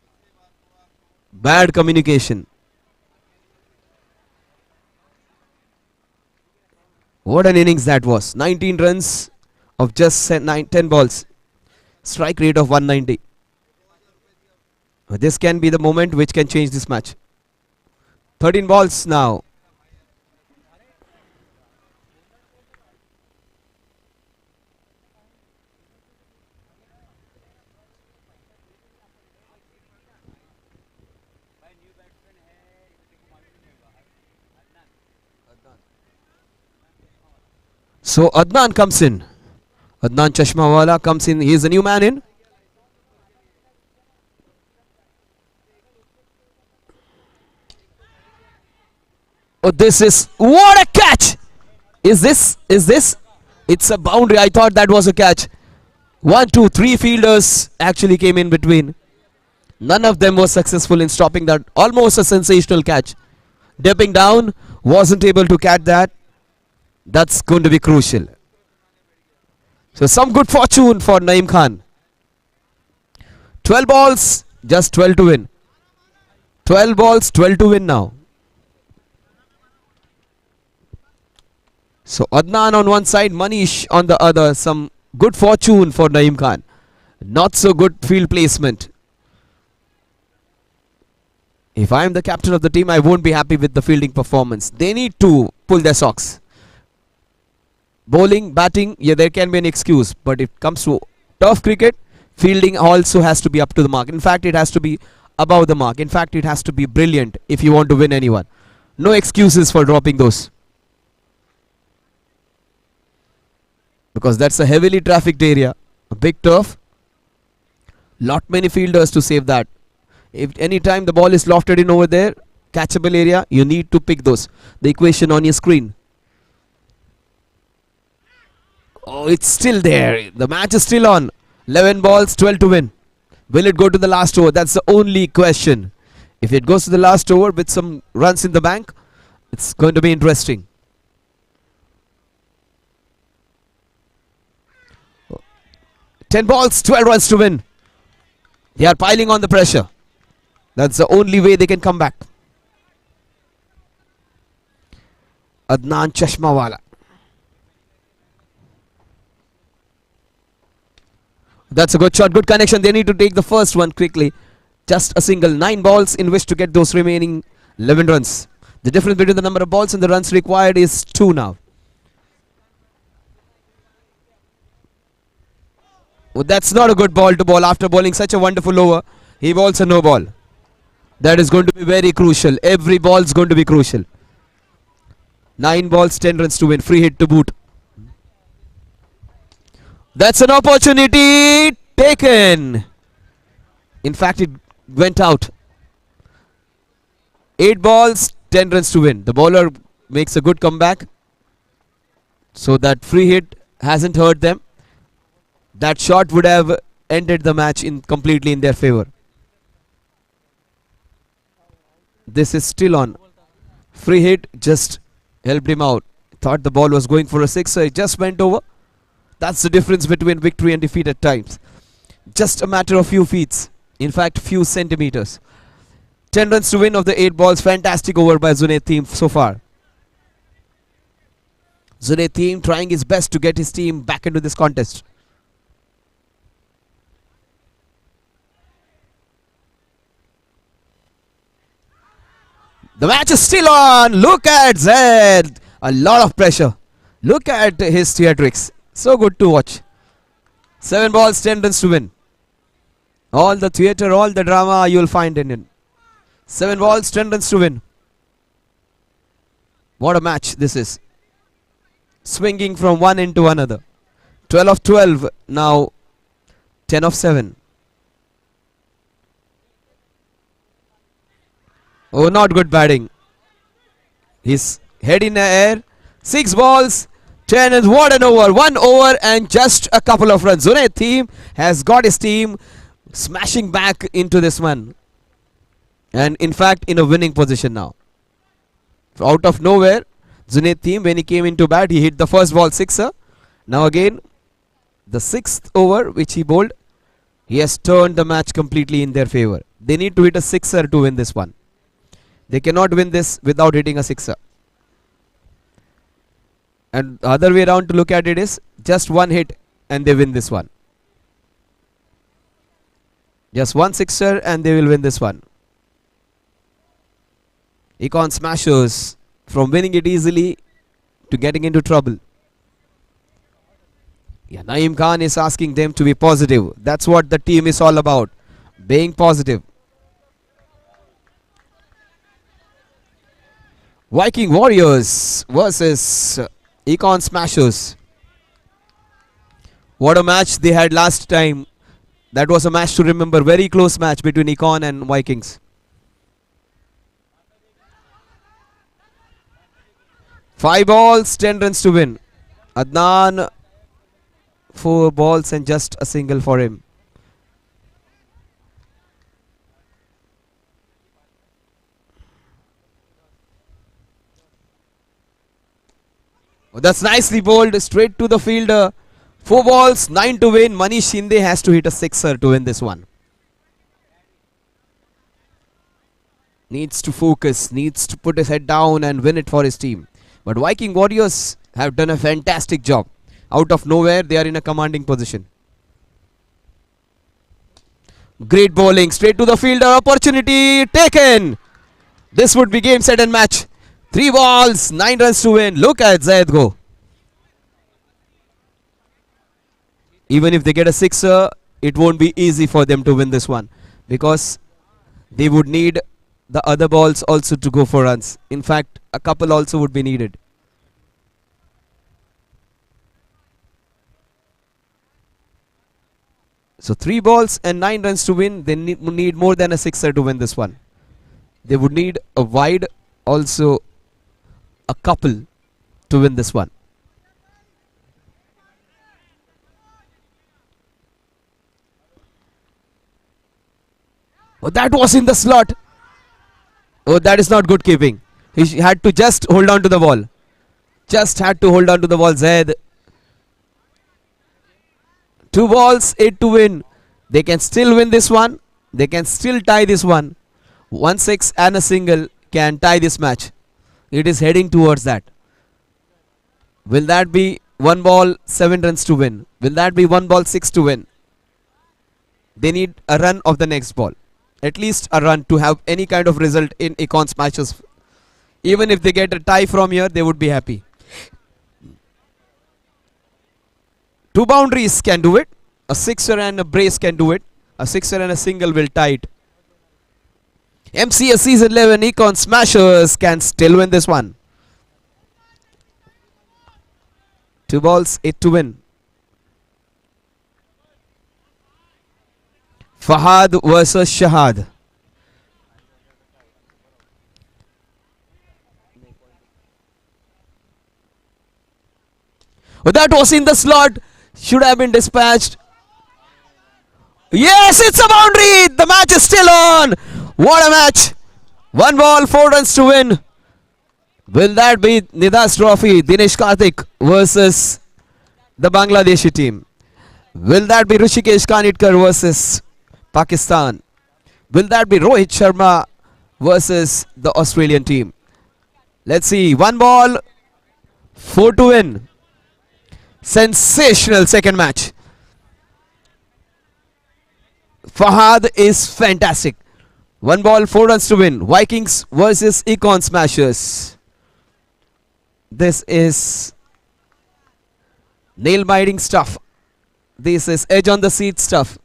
Bad communication. What an innings that was. 19 runs of just 10 balls. Strike rate of 190. This can be the moment which can change this match. 13 balls now. So Adnan comes in. Adnan Chashmawala comes in. He is a new man in. Oh, this is... What a catch! Is this? It's a boundary. I thought that was a catch. 1, 2, 3 fielders actually came in between. None of them was successful in stopping that. Almost a sensational catch. Dipping down. Wasn't able to catch that. That's going to be crucial. So some good fortune for Naeem Khan. 12 balls, just 12 to win. 12 balls, 12 to win now. So Adnan on one side, Manish on the other. Some good fortune for Naeem Khan. Not so good field placement. If I am the captain of the team, I won't be happy with the fielding performance. They need to pull their socks. Bowling, batting, yeah, there can be an excuse. But if it comes to turf cricket, fielding also has to be up to the mark. In fact, it has to be above the mark. In fact, it has to be brilliant if you want to win anyone. No excuses for dropping those. Because that's a heavily trafficked area. A big turf. Lot many fielders to save that. If any time the ball is lofted in over there, catchable area, you need to pick those. The equation on your screen. Oh, it's still there. The match is still on. 11 balls, 12 to win. Will it go to the last over? That's the only question. If it goes to the last over with some runs in the bank, it's going to be interesting. Oh. 10 balls, 12 runs to win. They are piling on the pressure. That's the only way they can come back. Adnan Chashmawala. That's a good shot, good connection. They need to take the first one quickly. Just a single. 9 balls in which to get those remaining 11 runs. The difference between the number of balls and the runs required is 2 now. Oh, that's not a good ball to bowl after bowling such a wonderful over. He bowls a no ball. That is going to be very crucial. Every ball is going to be crucial. 9 balls, 10 runs to win. Free hit to boot. That's an opportunity taken. In fact, it went out. 8 balls, 10 runs to win. The bowler makes a good comeback. So that free hit hasn't hurt them. That shot would have ended the match completely in their favour. This is still on. Free hit just helped him out. Thought the ball was going for a sixer. It just went over. That's the difference between victory and defeat at times. Just a matter of few feet. In fact, few centimeters. 10 runs to win of the 8 balls. Fantastic over by Zunaid team so far. Zunaid team trying his best to get his team back into this contest. The match is still on. Look at Zed. A lot of pressure. Look at his theatrics. So good to watch. 7 balls, 10 runs to win. All the theatre, all the drama you will find in it. 7 balls, 10 runs to win. What a match this is. Swinging from one end to another. 12 of 12. Now 10 of 7. Oh, not good batting. His head in the air. 6 balls, 10 and what an over. 1 over and just a couple of runs. Zunaid team has got his team smashing back into this one. And in fact in a winning position now. Out of nowhere, Zunaid team when he came into bat, he hit the first ball sixer. Now again, the 6th over which he bowled, he has turned the match completely in their favour. They need to hit a sixer to win this one. They cannot win this without hitting a sixer. And the other way around to look at it is just one hit and they win this one. Just one sixer and they will win this one. Econ smashers from winning it easily to getting into trouble. Yeah, Naeem Khan is asking them to be positive. That's what the team is all about. Being positive. Viking Warriors versus Econ Smashers. What a match they had last time. That was a match to remember. Very close match between Econ and Vikings. 5 balls, 10 runs to win. Adnan, 4 balls and just a single for him. Oh, that's nicely bowled straight to the fielder. 4 balls, 9 to win. Mcs Xi has to hit a sixer to win this one. Needs to focus, needs to put his head down and win it for his team. But Viking Warriors have done a fantastic job. Out of nowhere, they are in a commanding position. Great bowling, straight to the fielder, opportunity taken. This would be game, set and match. 3 balls, 9 runs to win. Look at Zaid go. Even if they get a sixer, it won't be easy for them to win this one, because they would need the other balls also to go for runs. In fact, a couple also would be needed. So 3 balls and 9 runs to win. They need more than a sixer to win this one. They would need a wide, also a couple to win this one. Oh, that was in the slot. Oh, that is not good keeping. He had to just hold on to the ball. Just had to hold on to the ball, Zaid. 2 balls, 8 to win. They can still win this one. They can still tie this one. 1 6 and a single can tie this match. It is heading towards that. Will that be 1 ball, 7 runs to win? Will that be 1 ball, 6 to win? They need a run of the next ball. At least a run to have any kind of result in Econs matches. Even if they get a tie from here, they would be happy. 2 boundaries can do it. A sixer and a brace can do it. A sixer and a single will tie it. MCS Season 11 Econ Smashers can still win this one. 2 balls, 8 to win. Fahad versus Shahad. Oh, that was in the slot. Should have been dispatched. Yes, it's a boundary. The match is still on. What a match. 1 ball, 4 runs to win. Will that be Nidas Trophy, Dinesh Karthik versus the Bangladeshi team? Will that be Rishikesh Kanitkar versus Pakistan? Will that be Rohit Sharma versus the Australian team? Let's see. 1 ball, 4 to win. Sensational second match. Fahad is fantastic. 1 ball, 4 runs to win. Vikings versus Econ Smashers. This is nail-biting stuff. This is edge on the seat stuff.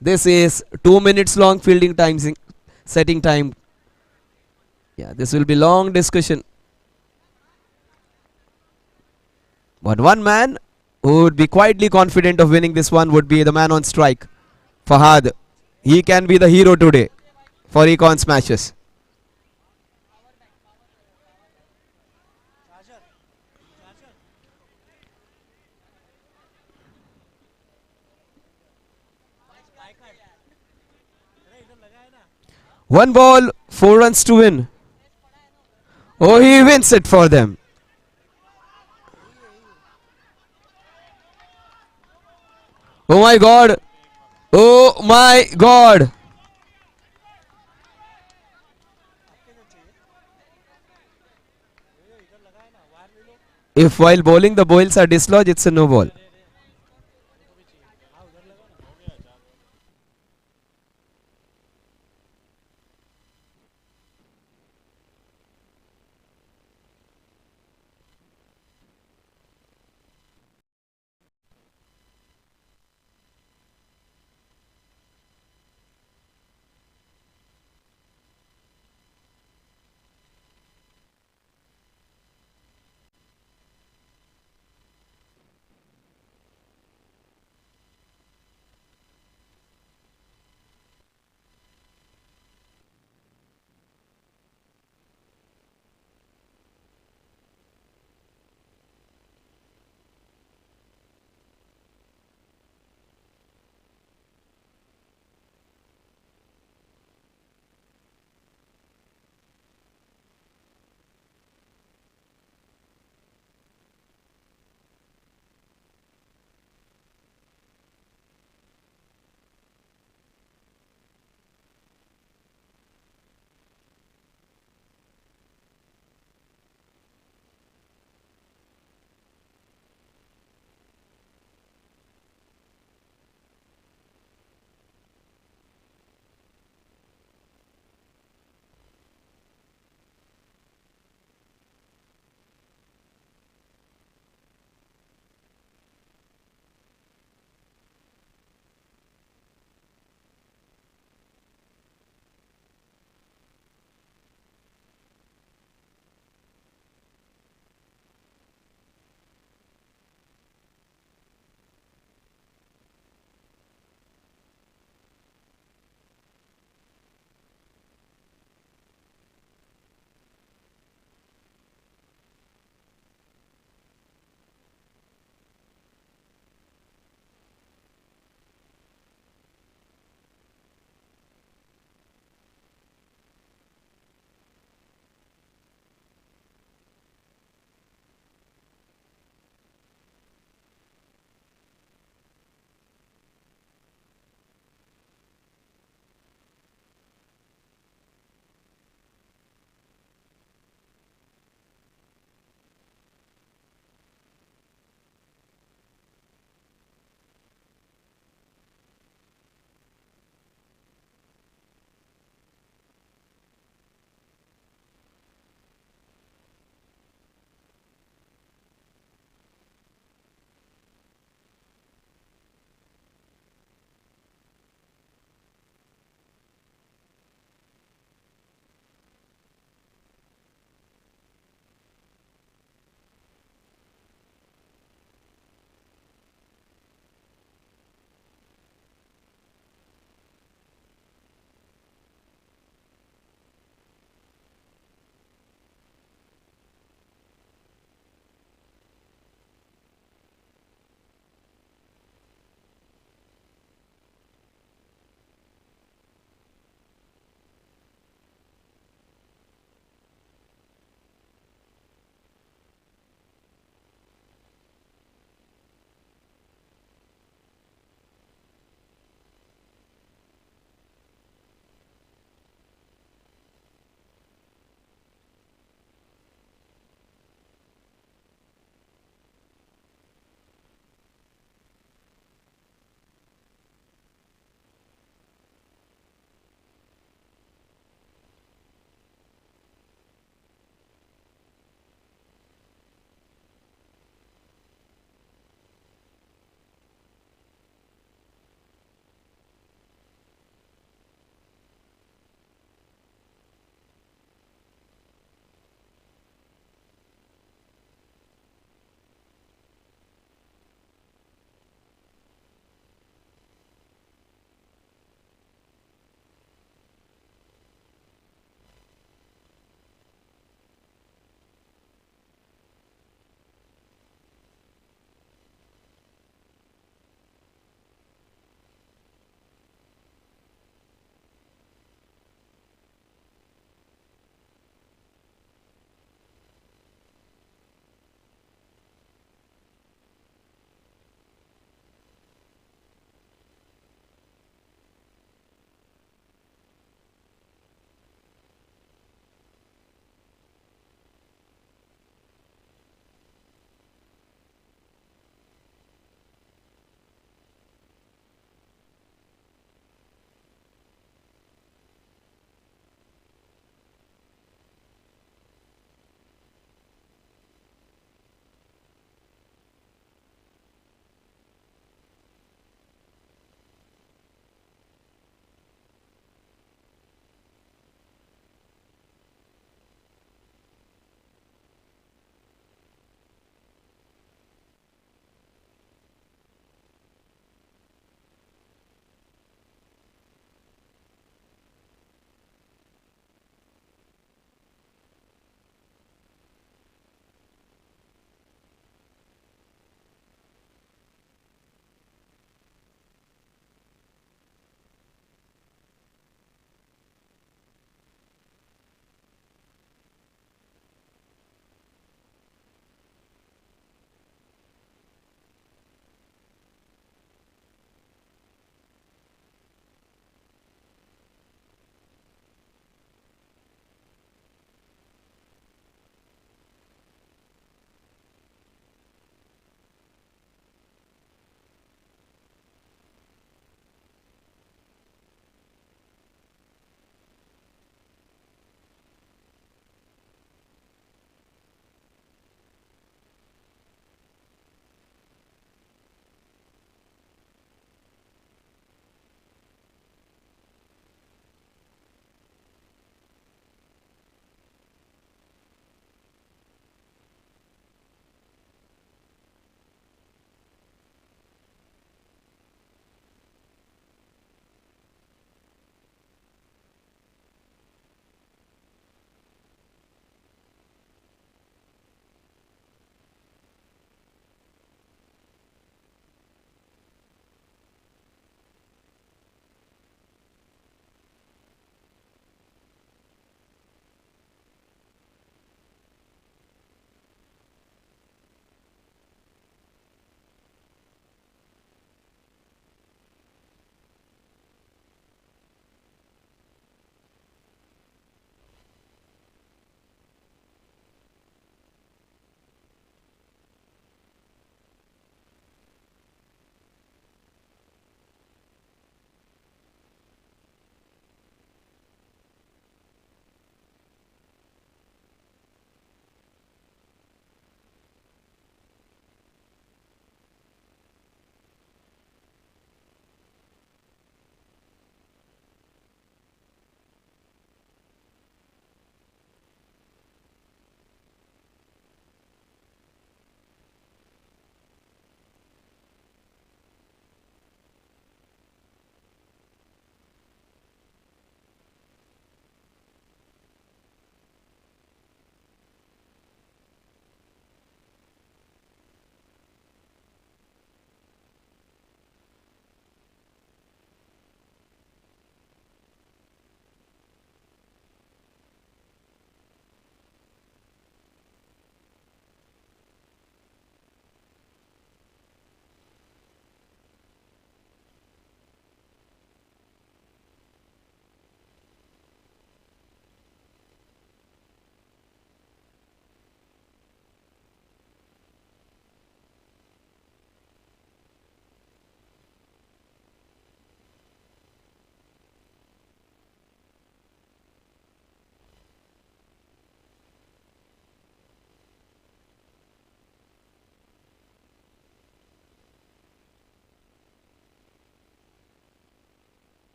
This is 2 minutes long fielding time, setting time. Yeah, this will be long discussion. But one man who would be quietly confident of winning this one would be the man on strike, Fahad. He can be the hero today for Econ Smashes. One ball, 4 runs to win. Oh, he wins it for them. Oh my God. Oh my God. If while bowling the bowls are dislodged, it's a no ball.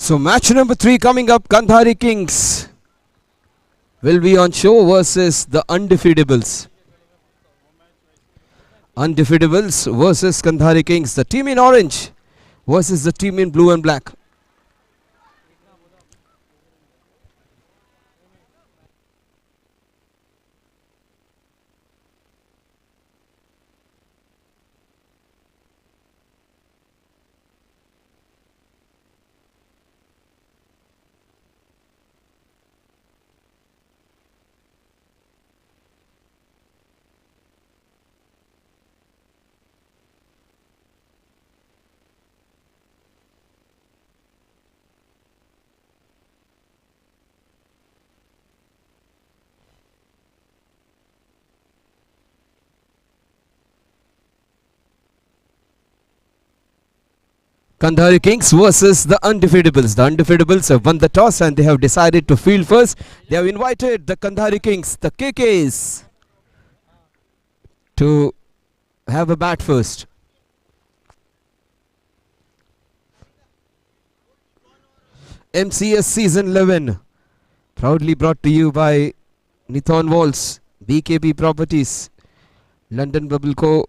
So match number 3 coming up. Kandhari Kings will be on show versus the Undefeatables. Undefeatables versus Kandhari Kings. The team in orange versus the team in blue and black. Kandhari Kings versus the Undefeatables. The Undefeatables have won the toss and they have decided to field first. They have invited the Kandhari Kings, the KKs, to have a bat first. MCS Season 11, proudly brought to you by Nithon Walls, BKB Properties, London Bubble Co.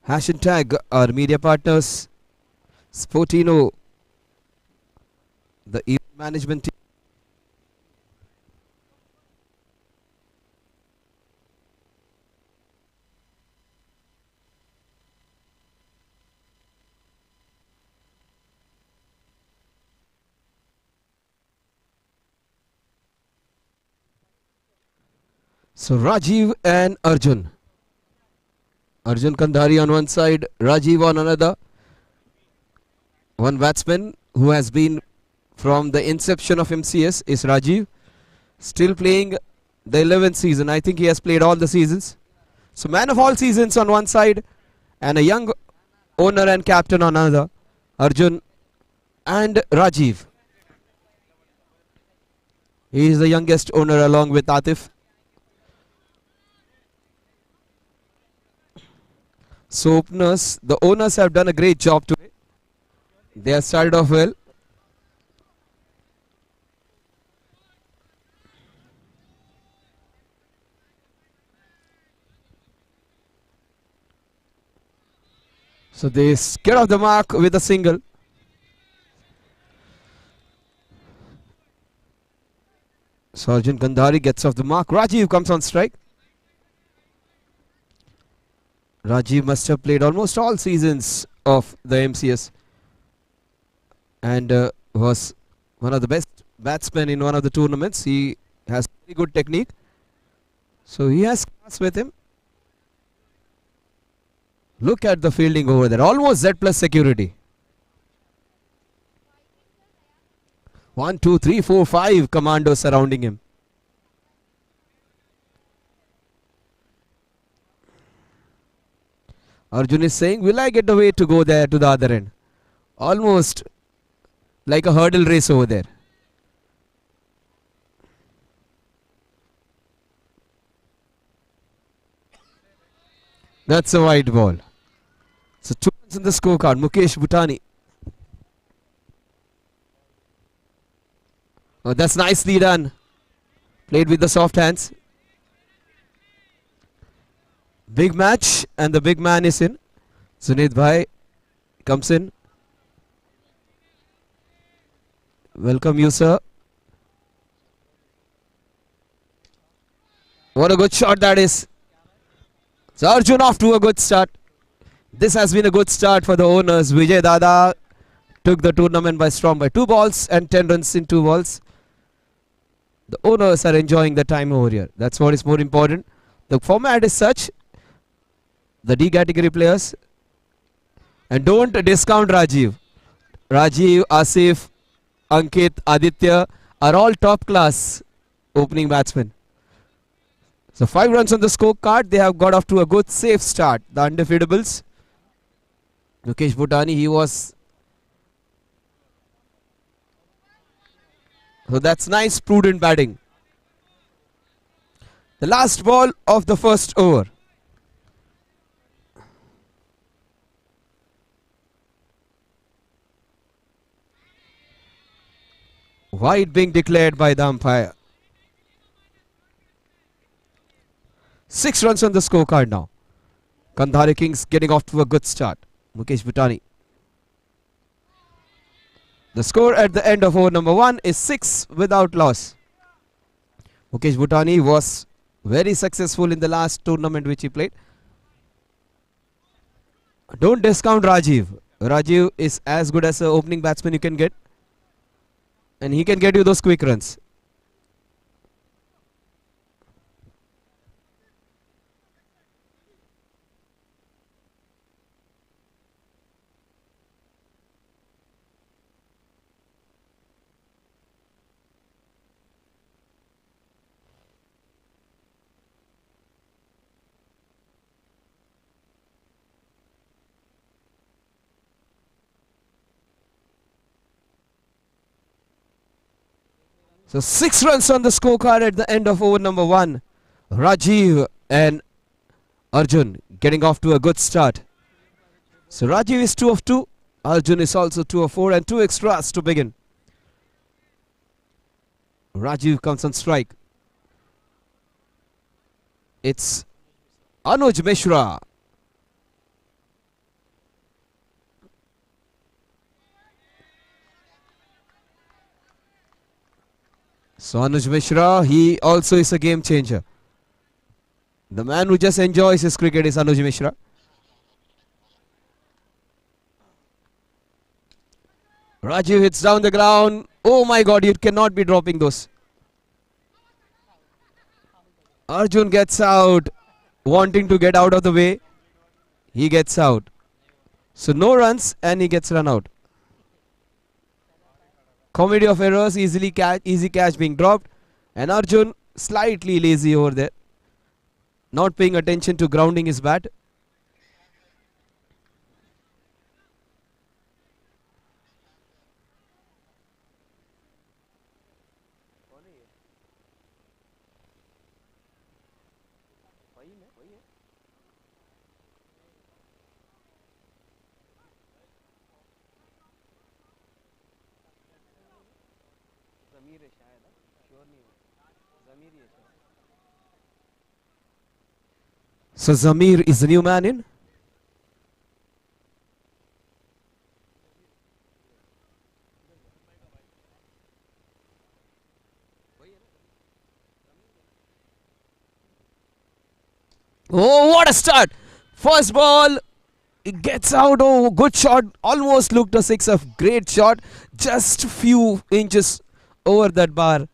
Hash and Tag, our media partners, Sportino, the event management team. So Rajiv and Arjun. Arjun Kandhari on one side, Rajiv on another. One batsman who has been from the inception of MCS is Rajiv. Still playing the 11th season. I think he has played all the seasons. So man of all seasons on one side and a young owner and captain on another. Arjun and Rajiv. He is the youngest owner along with Atif. So openers, the owners have done a great job today. They have started off well. So they get off the mark with a single. So Arjun Kandhari gets off the mark. Rajiv comes on strike. Rajiv must have played almost all seasons of the MCS and was one of the best batsmen in one of the tournaments. He has very good technique. So he has class with him. Look at the fielding over there. Almost Z plus security. 1, 2, 3, 4, 5 commandos surrounding him. Arjun is saying, will I get the way to go there to the other end? Almost like a hurdle race over there. That's a wide ball. So 2 runs in the scorecard. Mukesh Bhutani. Oh, that's nicely done. Played with the soft hands. Big match and the big man is in. Sunit Bhai comes in. Welcome you, sir. What a good shot that is. So Arjun off to a good start. This has been a good start for the owners. Vijay Dada took the tournament by storm by 2 balls and 10 runs in 2 balls. The owners are enjoying the time over here. That's what is more important. The format is such. The D category players, and don't discount Rajiv. Rajiv, Asif, Ankit, Aditya are all top class opening batsmen. So 5 runs on the scorecard. They have got off to a good safe start. The Undefeatables. Mukesh Bhutani, he was. So that's nice prudent batting. The last ball of the first over. Wide being declared by the umpire. 6 runs on the scorecard now. Kandhari Kings getting off to a good start. Mukesh Bhutani. The score at the end of over number 1 is 6 without loss. Mukesh Bhutani was very successful in the last tournament which he played. Don't discount Rajiv. Rajiv is as good as an opening batsman you can get. And he can get you those quick runs. So 6 runs on the scorecard at the end of over number 1. Rajiv and Arjun getting off to a good start. So Rajiv is 2 of 2. Arjun is also 2 of 4 and 2 extras to begin. Rajiv comes on strike. It's Anuj Mishra. So Anuj Mishra, he also is a game changer. The man who just enjoys his cricket is Anuj Mishra. Rajiv hits down the ground. Oh my God, you cannot be dropping those. Arjun gets out, wanting to get out of the way. He gets out. So no runs and he gets run out. Comedy of errors, easy catch being dropped. And Arjun slightly lazy over there. Not paying attention to grounding his bat. So Zamir is the new man in. Oh, what a start! First ball, it gets out. Oh, good shot. Almost looked a 6 of great shot. Just few inches over that bar.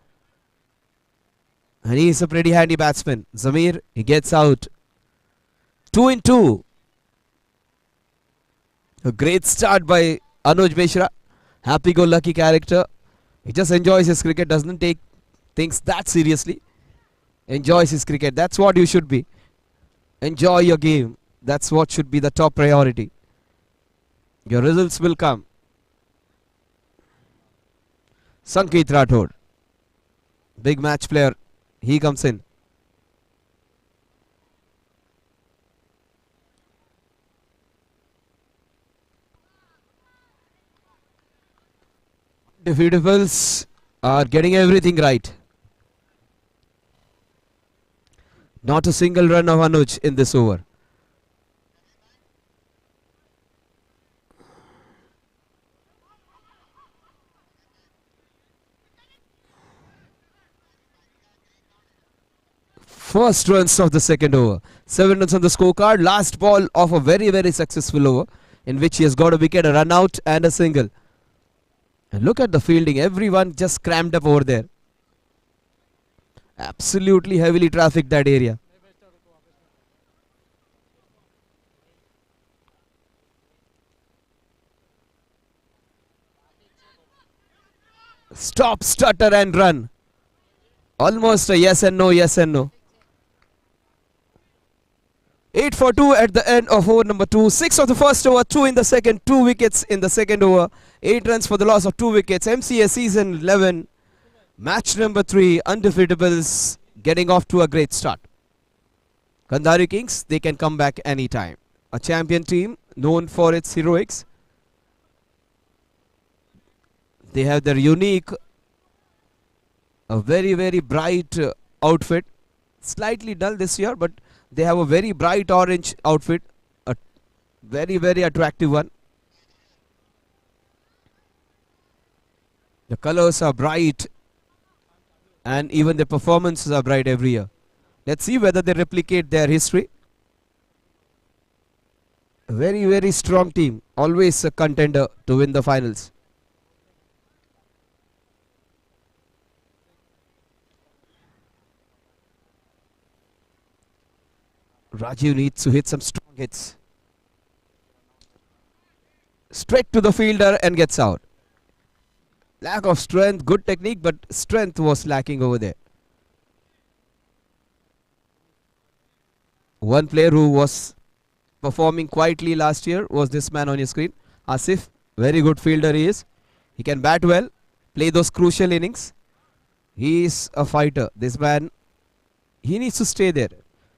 And he is a pretty handy batsman. Zamir, he gets out. 2 in 2. A great start by Anuj Mishra. Happy-go-lucky character. He just enjoys his cricket, doesn't take things that seriously. Enjoys his cricket. That's what you should be. Enjoy your game. That's what should be the top priority. Your results will come. Sanket Rathod. Big match player. He comes in. Defeatables are getting everything right. Not a single run of Anuj in this over. First runs of the second over. 7 runs on the scorecard. Last ball of a very, very successful over in which he has got a wicket, a run out and a single. And look at the fielding. Everyone just crammed up over there. Absolutely heavily trafficked that area. Stop, stutter and run. Almost a yes and no, yes and no. 8 for 2 at the end of over number 2. 6 of the first over, 2 in the second, 2 wickets in the second over. 8 runs for the loss of 2 wickets. MCA season 11. Match number 3. Undefeatables getting off to a great start. Kandhari Kings, they can come back anytime. A champion team known for its heroics. They have their unique A very, very bright outfit. Slightly dull this year, but they have a very bright orange outfit. A very, very attractive one. The colors are bright and even the performances are bright every year. Let's see whether they replicate their history. A very, very strong team. Always a contender to win the finals. Rajiv needs to hit some strong hits. Straight to the fielder and gets out. Lack of strength, good technique, but strength was lacking over there. One player who was performing quietly last year was this man on your screen, Asif. Very good fielder he is. He can bat well, play those crucial innings. He is a fighter. This man, he needs to stay there.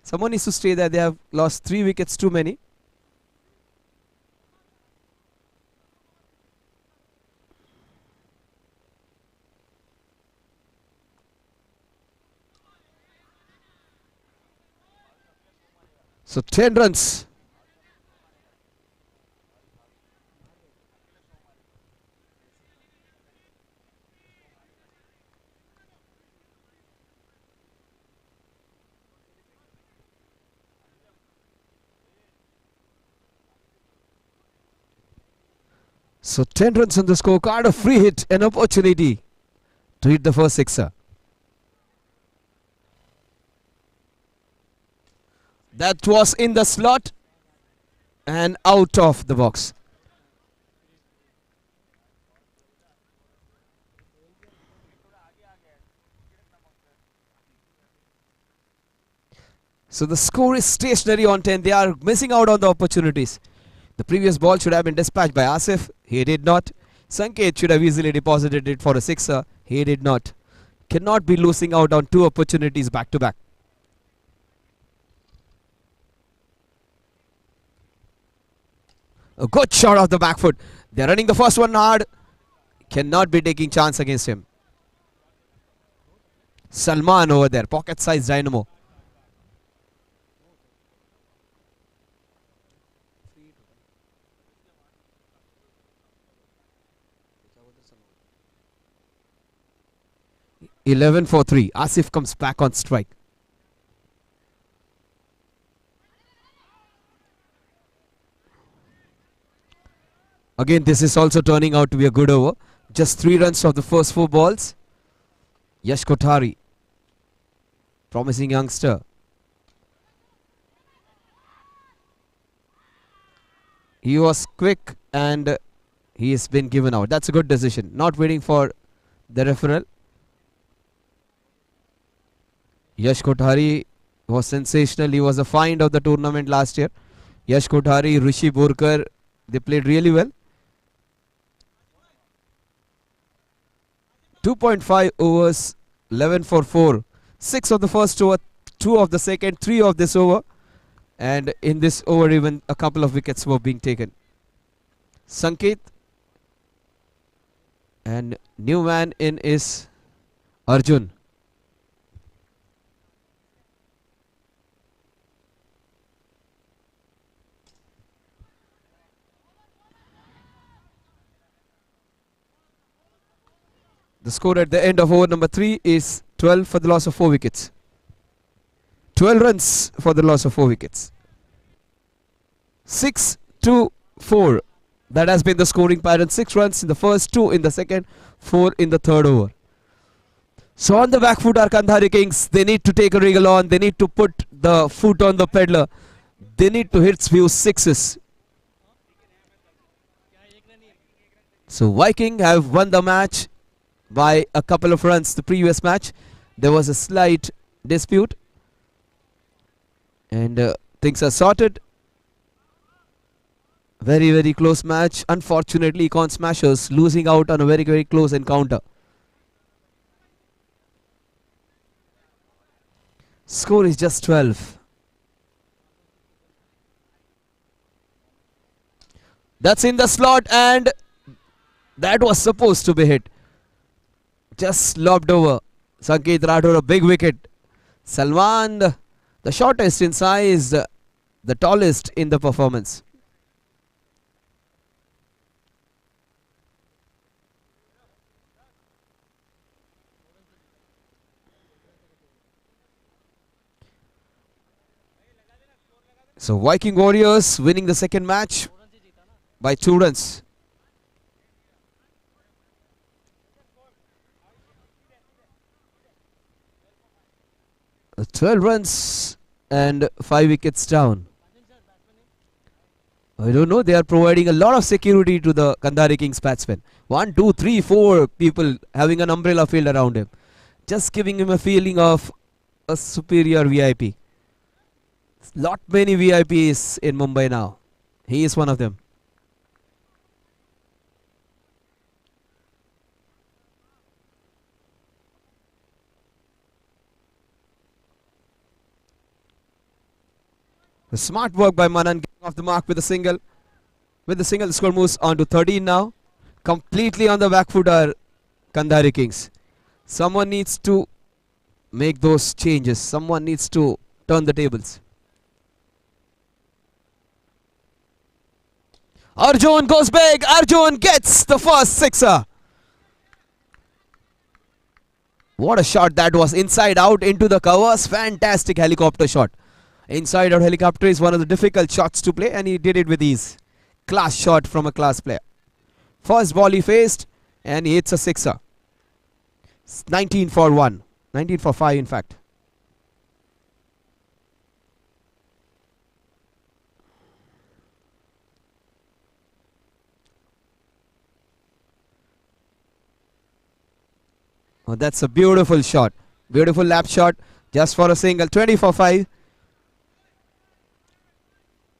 Someone needs to stay there. They have lost 3 wickets too many. So 10 runs. So 10 runs on the scorecard, a free hit, an opportunity to hit the first sixer. That was in the slot and out of the box. So the score is stationary on 10. They are missing out on the opportunities. The previous ball should have been dispatched by Asif. He did not. Sanket should have easily deposited it for a sixer. He did not. Cannot be losing out on 2 opportunities back to back. A good shot off the back foot. They're running the first one hard. Cannot be taking chance against him. Salman over there. Pocket size dynamo. (11 for 3). Asif comes back on strike. Again, this is also turning out to be a good over. Just 3 runs of the first 4 balls. Yash Kothari, promising youngster. He was quick and he has been given out. That's a good decision. Not waiting for the referral. Yash Kothari was sensational. He was a find of the tournament last year. Yash Kothari, Rishi Borkar, they played really well. 2.5 overs, 11 for 4. 6 of the first over, 2 of the second, 3 of this over. And in this over even a couple of wickets were being taken. Sanket. And new man in is Arjun. The score at the end of over number 3 is 12 for the loss of 4 wickets. 12 runs for the loss of 4 wickets. 6-4. That has been the scoring pattern. 6 runs in the first, 2 in the second, 4 in the third over. So on the back foot are Kandhari Kings. They need to take a wriggle on. They need to put the foot on the pedal. They need to hit few sixes. So Viking have won the match by a couple of runs. The previous match there was a slight dispute and things are sorted. Very, very close match. Unfortunately, Econ Smashers losing out on a very, very close encounter. Score is just 12. That's in the slot and that was supposed to be hit. Just lobbed over. Sanket Rathore, a big wicket. Salman, the shortest in size, the tallest in the performance. So Viking Warriors winning the second match by 2 runs. 12 runs and 5 wickets down. I don't know, they are providing a lot of security to the Kandhari Kings batsmen. 1, 2, 3, 4 people having an umbrella field around him. Just giving him a feeling of a superior VIP. Lot many VIPs in Mumbai now. He is one of them. The smart work by Manan, getting off the mark with a single. With the single, the score moves on to 13 now. Completely on the back foot are Kandhari Kings. Someone needs to make those changes. Someone needs to turn the tables. Arjun goes big. Arjun gets the first sixer. What a shot that was. Inside out into the covers. Fantastic helicopter shot. Inside out helicopter is one of the difficult shots to play, and he did it with ease. Class shot from a class player. First ball he faced, and he hits a sixer. 19 for 1. 19 for 5 in fact. Oh, that's a beautiful shot. Beautiful lap shot just for a single. 20 for 5.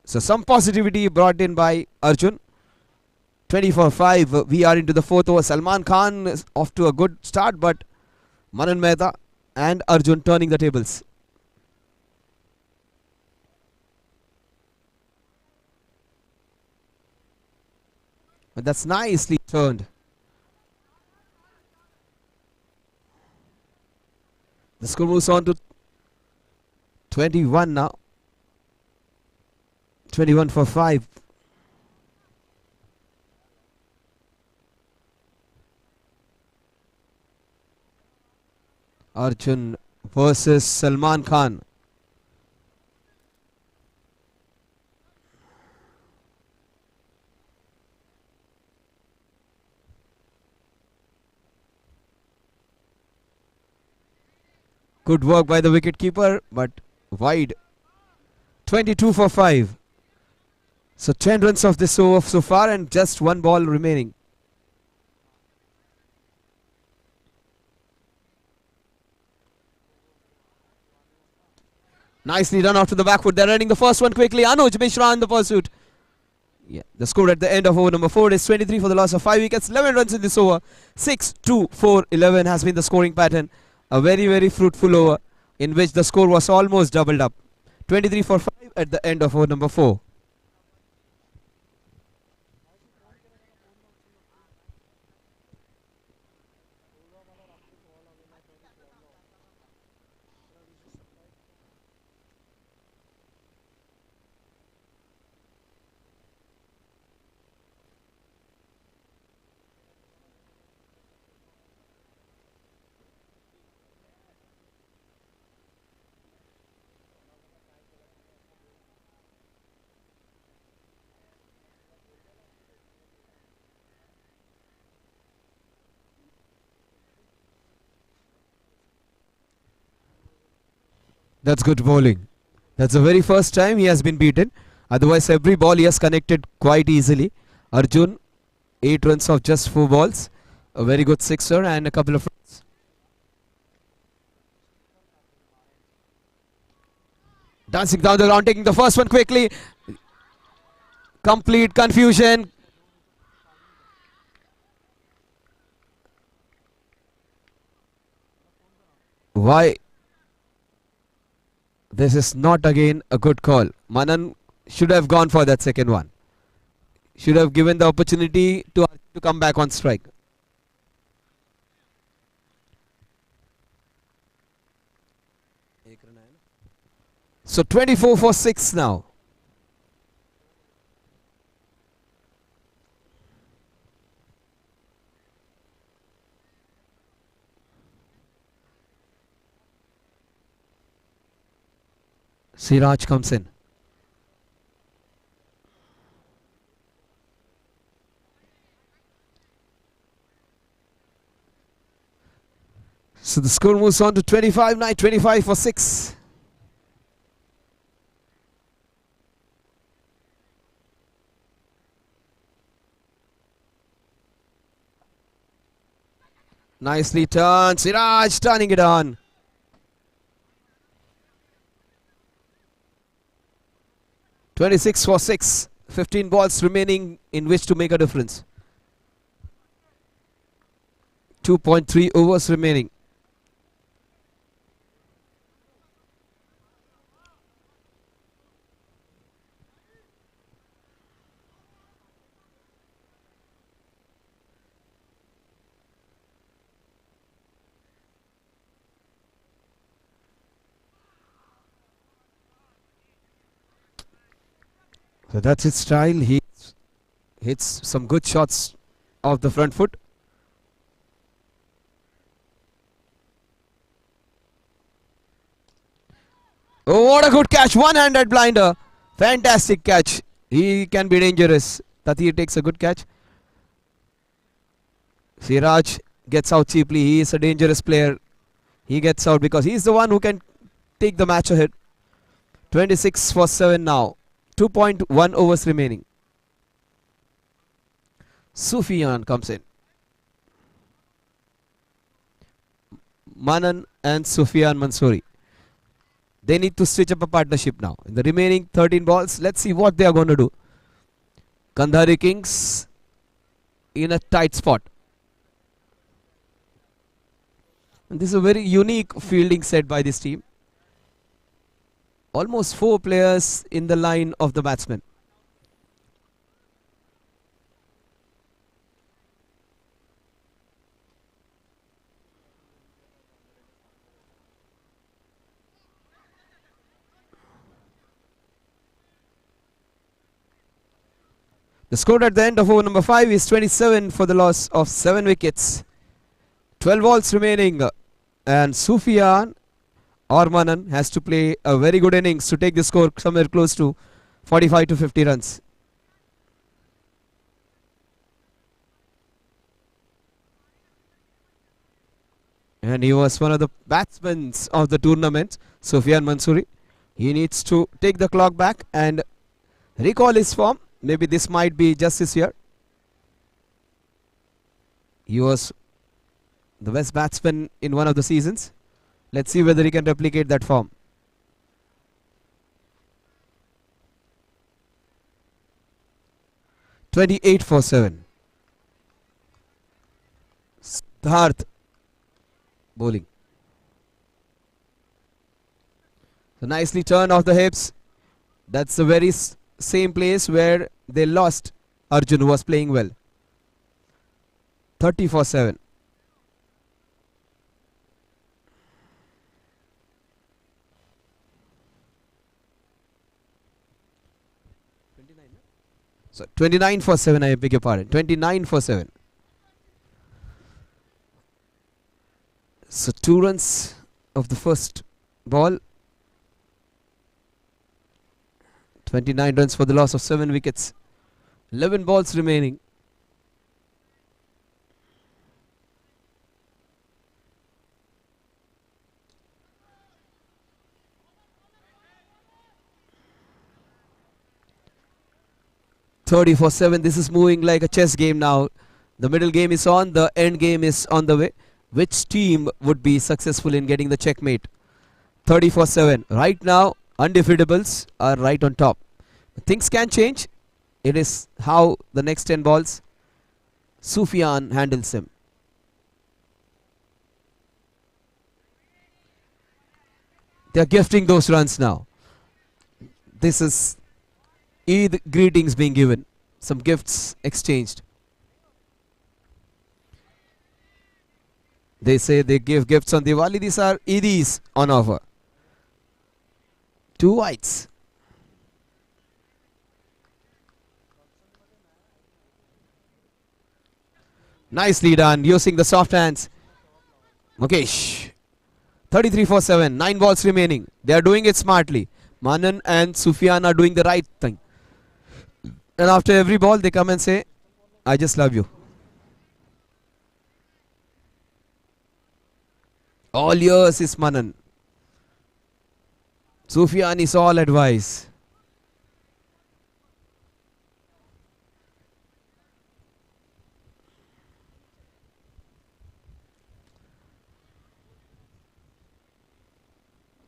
So some positivity brought in by Arjun. 20 for 5. We are into the 4th over. Salman Khan is off to a good start, but Manan Mehta and Arjun turning the tables. But that's nicely turned. The score moves on to 21 now. 21 for 5. Arjun versus Salman Khan. Good work by the wicketkeeper, but wide. 22 for 5. So 10 runs of this over so far and just 1 ball remaining. Nicely done after the back foot. They're running the first one quickly. Anuj Mishra in the pursuit. Yeah, the score at the end of over number 4 is 23 for the loss of 5 wickets. 11 runs in this over. 6, 2, 4, 11 has been the scoring pattern. A very, very fruitful over in which the score was almost doubled up. 23 for 5 at the end of over number 4. That's good bowling. That's the very first time he has been beaten. Otherwise, every ball he has connected quite easily. Arjun, 8 runs of just 4 balls. A very good sixer and a couple of runs. Dancing down the ground, taking the first one quickly. Complete confusion. Why? This is not again a good call. Manan should have gone for that second one. Should have given the opportunity to come back on strike. So 24 for 6 now. Siraj comes in. So the score moves on to 25 now, 25 for 6. Nicely turned. Siraj turning it on. (26 for 6). 15 balls remaining in which to make a difference. 2.3 overs remaining. So that's his style. He hits some good shots off the front foot. Oh, what a good catch. One-handed blinder. Fantastic catch. He can be dangerous. Tatir takes a good catch. Siraj gets out cheaply. He is a dangerous player. He gets out because he is the one who can take the match ahead. 26 for 7 now. 2.1 overs remaining. Sufyan comes in. Manan and Sufyan Mansoori. They need to switch up a partnership now. In the remaining 13 balls, let's see what they are going to do. Kandhari Kings in a tight spot. And this is a very unique fielding set by this team. Almost 4 players in the line of the batsman. The score at the end of over number 5 is 27 for the loss of 7 wickets. 12 balls remaining, and Sufyan or Manan has to play a very good innings to take the score somewhere close to 45 to 50 runs. And he was one of the batsmen of the tournament, Sufyan Mansoori. He needs to take the clock back and recall his form. Maybe this might be just this year. He was the best batsman in one of the seasons. Let's see whether he can replicate that form. (28 for 7). Siddharth bowling. So nicely turned off the hips. That's the very same place where they lost Arjun, who was playing well. 30 for 7. So 29 for 7, I beg your pardon. 29 for 7. So 2 runs of the first ball. 29 runs for the loss of 7 wickets. 11 balls remaining. (30 for 7). This is moving like a chess game now. The middle game is on. The end game is on the way. Which team would be successful in getting the checkmate? 30 for 7. Right now, undefeatables are right on top. Things can change. It is how the next 10 balls Sufyan handles them. They are gifting those runs now. This is Eid greetings being given. Some gifts exchanged. They say they give gifts on Diwali. These are Eidis on offer. Two wides. Nicely done using the soft hands. Mukesh. 33 for 7. 9 balls remaining. They are doing it smartly. Manan and Sufyan are doing the right thing. And after every ball, they come and say, I just love you. All yours is Manan. Sufyan is all advice.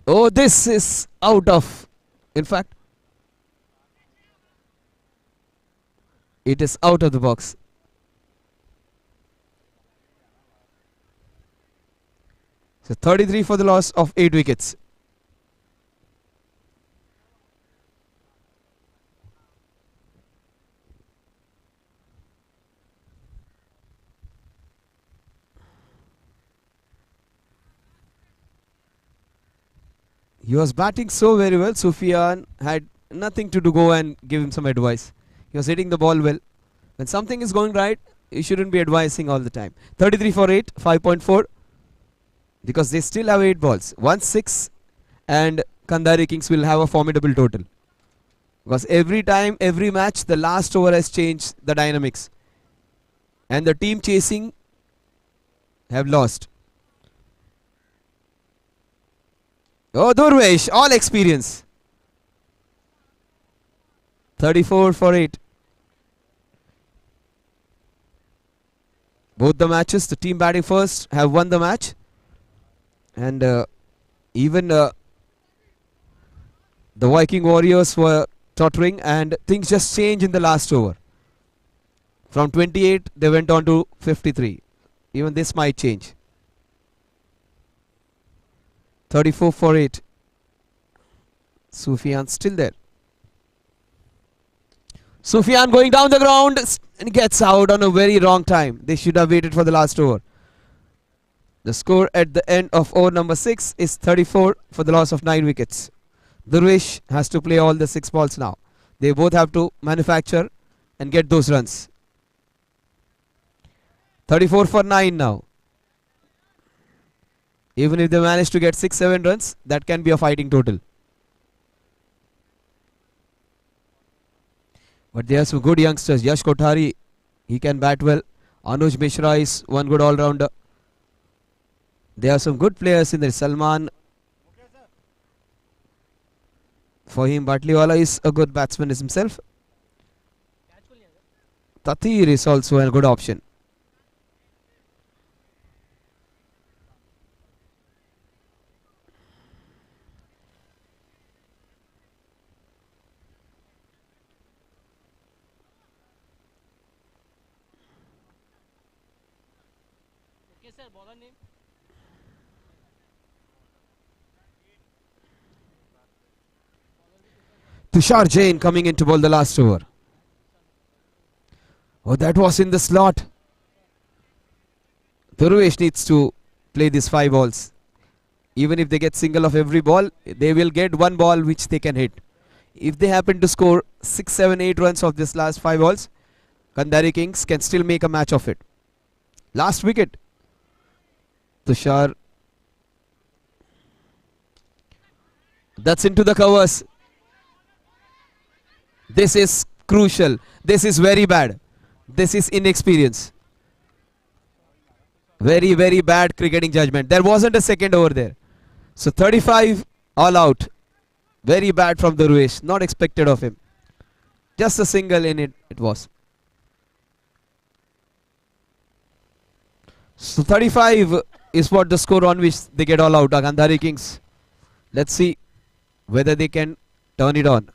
Oh, this is out of. In fact, it is out of the box. So 33 for the loss of 8 wickets. He was batting so very well. Sufyan had nothing to do go and give him some advice. He was hitting the ball well. When something is going right, you shouldn't be advising all the time. 33 for 8, 5.4. Because they still have 8 balls. 1-6 and Kandari Kings will have a formidable total. Because every time, every match, the last over has changed the dynamics. And the team chasing have lost. Oh, Durvesh, all experience. 34 for 8. Both the matches, the team batting first have won the match. And even the Viking Warriors were tottering and things just changed in the last over. From 28, they went on to 53. Even this might change. 34 for 8. Sufyan still there. Sufyan going down the ground and gets out on a very wrong time. They should have waited for the last over. The score at the end of over number 6 is 34 for the loss of 9 wickets. Durvesh has to play all the 6 balls now. They both have to manufacture and get those runs. 34 for 9 now. Even if they manage to get 6-7 runs, that can be a fighting total. But there are some good youngsters. Yash Kothari, he can bat well. Anuj Mishra is one good all-rounder. There are some good players in there. Salman. Fahim Batliwala is a good batsman himself. Tatir is also a good option. Tushar Jain coming in to bowl the last over. Oh, that was in the slot. Durvesh needs to play these 5 balls. Even if they get single of every ball, they will get 1 ball which they can hit. If they happen to score 6, 7, 8 runs of this last 5 balls, Kandari Kings can still make a match of it. Last wicket. Tushar. That's into the covers. This is crucial. This is very bad. This is inexperience. Very, very bad cricketing judgment. There wasn't a second over there. So 35 all out. Very bad from Durvesh. Not expected of him. Just a single in it was. So 35 is what the score on which they get all out. Kandari Kings. Let's see whether they can turn it on.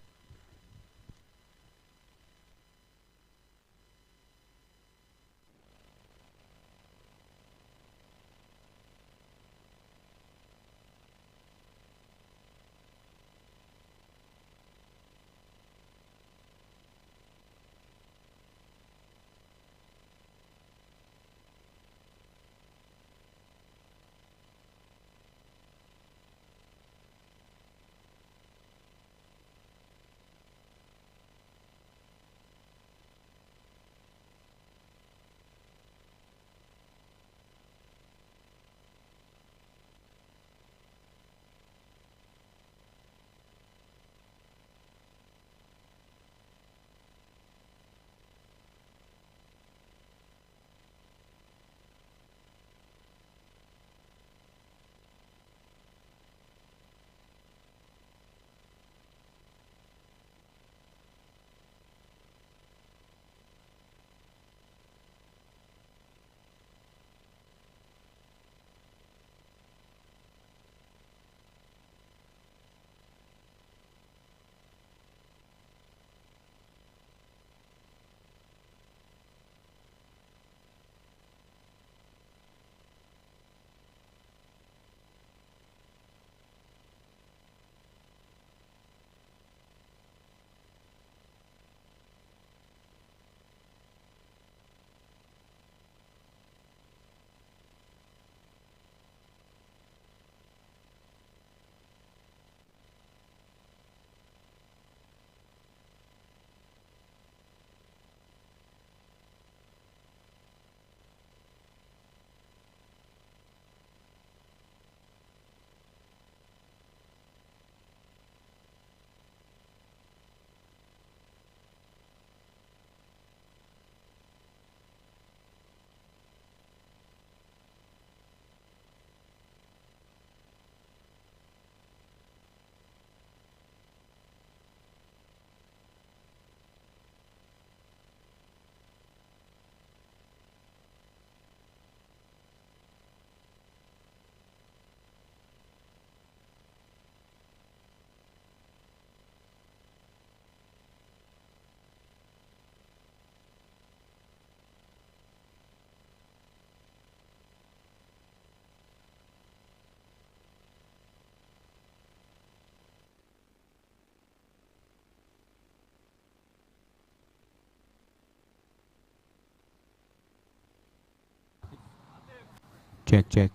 Check, check.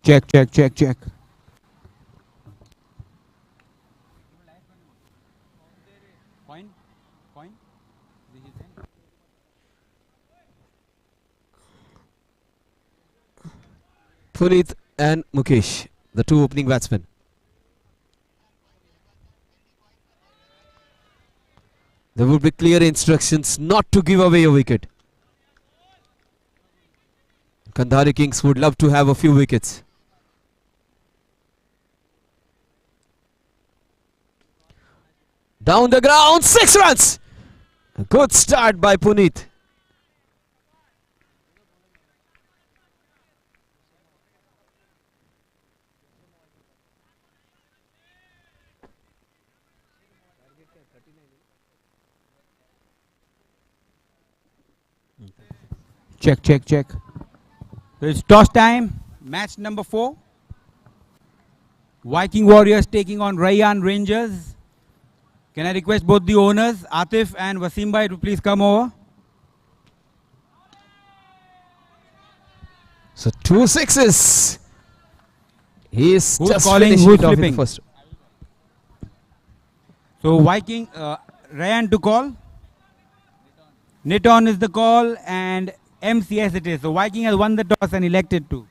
Check, check, check, check. Coin, coin. Puneet and Mukesh, the two opening batsmen. There would be clear instructions not to give away a wicket. Kandhari Kings would love to have a few wickets. Down the ground, 6 runs. A good start by Puneet. Check, check, check. So it's toss time. Match number 4. Viking Warriors taking on Rayan Rangers. Can I request both the owners, Atif and Wasim bhai, to please come over? So 2 sixes. He is Who's just calling, finishing who's it off in the flipping? first. So Viking, Rayan to call. Niton is the call and MCS it is. So Viking has won the toss and elected to.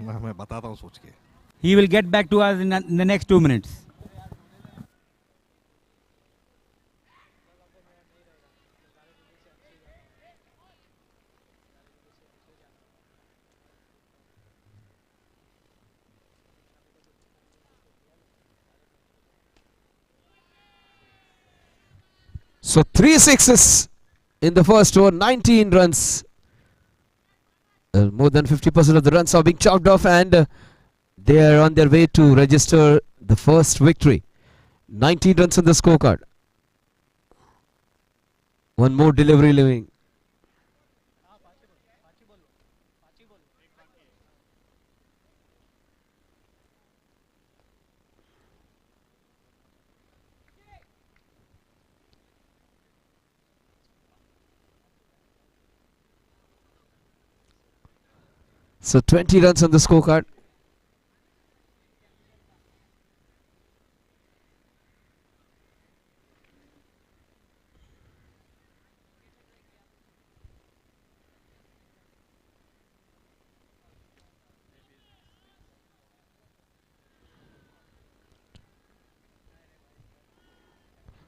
मैं बताता हूँ सोच के. He will get back to us in the next 2 minutes. So 3 sixes in the first over, 19 runs. More than 50% of the runs are being chalked off, and they are on their way to register the first victory. 19 runs on the scorecard. One more delivery living. So 20 runs on the scorecard.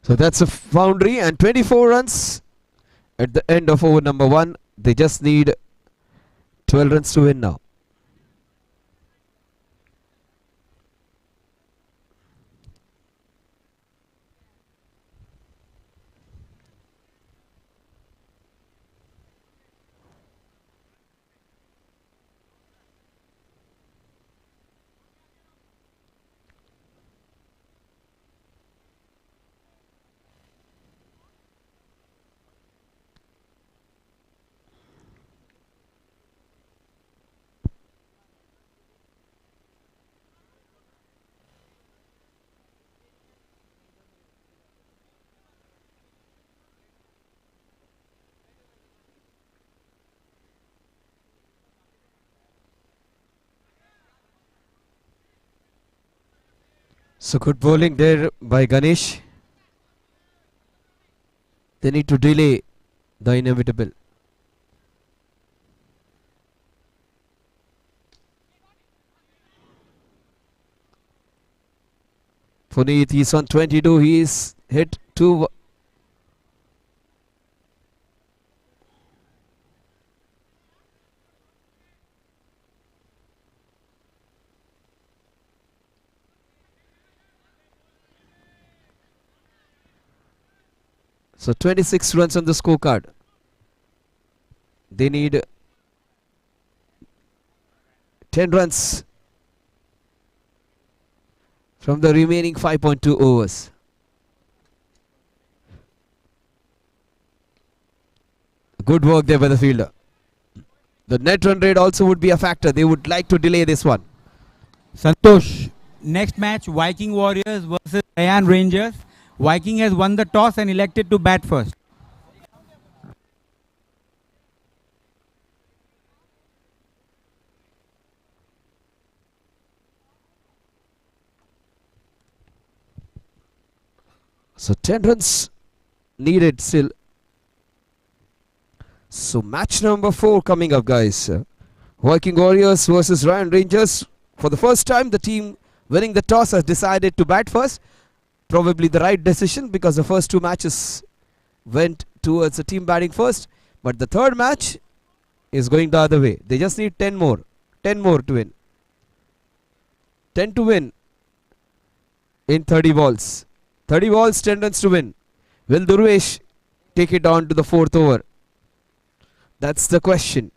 So that's a boundary and 24 runs at the end of over number 1. They just need 12 runs to win now. So good bowling there by Ganesh. They need to delay the inevitable. Puneet, he's on 22. He's hit 2. So 26 runs on the scorecard. They need 10 runs from the remaining 5.2 overs. Good work there by the fielder. The net run rate also would be a factor. They would like to delay this one. Santosh, next match Viking Warriors versus Rayan Rangers. Viking has won the toss and elected to bat first. So 10 runs needed still. So match number 4 coming up, guys. Viking Warriors versus Ryan Rangers. For the first time, the team winning the toss has decided to bat first. Probably the right decision because the first 2 matches went towards the team batting first. But the third match is going the other way. They just need 10 more. 10 more to win. 10 to win in 30 balls. 30 balls, 10 runs to win. Will Durvesh take it on to the 4th over? That's the question.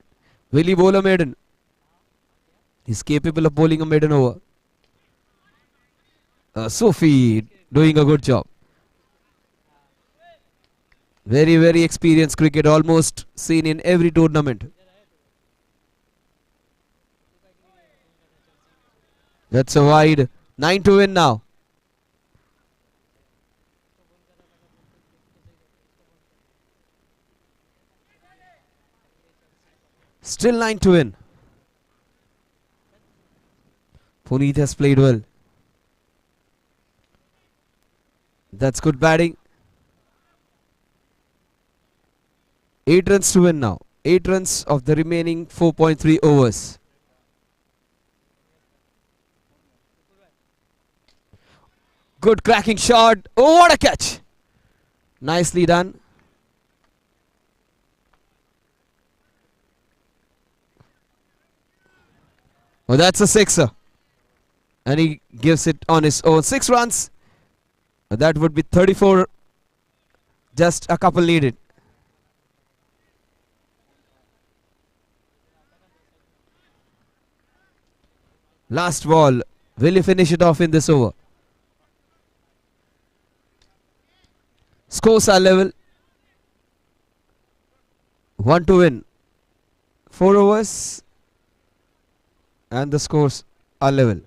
Will he bowl a maiden? He's capable of bowling a maiden over. Sophie doing a good job. Very, very experienced cricket, almost seen in every tournament. That's a wide. 9 to win now. Still 9 to win. Puneet has played well. That's good batting. 8 runs to win now. 8 runs of the remaining 4.3 overs. Good cracking shot. Oh, what a catch. Nicely done. Oh, that's a sixer. And he gives it on his own. 6 runs. That would be 34. Just a couple needed. Last ball. Will he finish it off in this over? Scores are level. 1 to win. 4 overs. And the scores are level.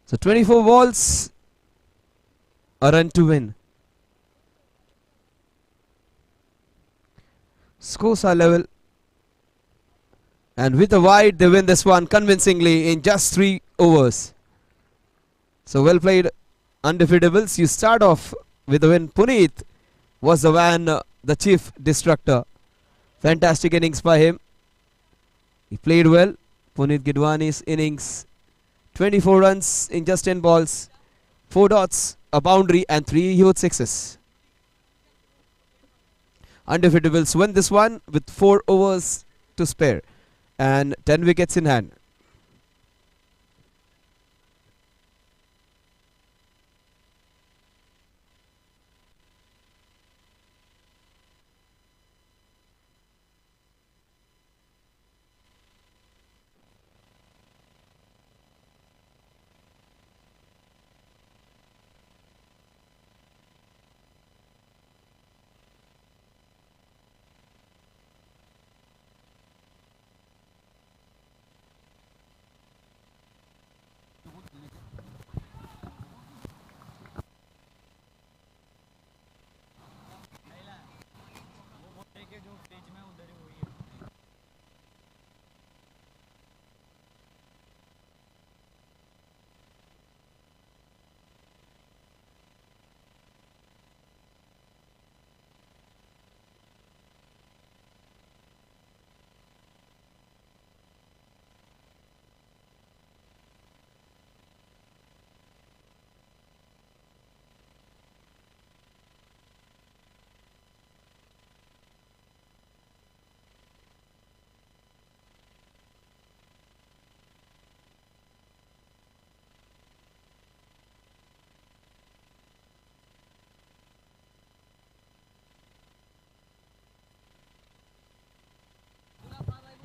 So 24 balls, a run to win. Scores are level. And with a wide, they win this one convincingly in just 3 overs. So well played, undefeatables. You start off with a win. Puneet was the man, the chief destructor. Fantastic innings by him. He played well. Puneet Gidwani's innings. 24 runs in just 10 balls. 4 dots, a boundary and 3 huge sixes. Undefeatables win this one with 4 overs to spare and 10 wickets in hand.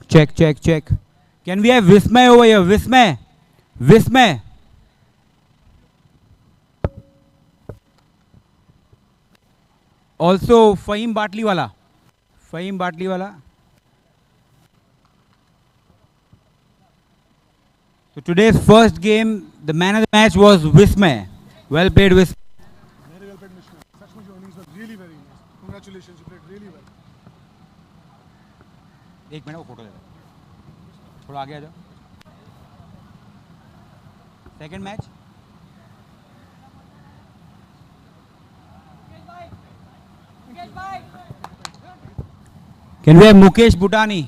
Check, check, check. Can we have Vismay over here? Vismay. Vismay. Also, Fahim Batliwala. Fahim Batliwala. So today's first game, the man of the match was Vismay. Well played, Vismay. Very well played, Mishra. Such much earnings were really very nice. Congratulations, you played really well. एक minute वो photo ले लो थोड़ा आगे आ जाओ second match Can we have Mukesh Bhutani?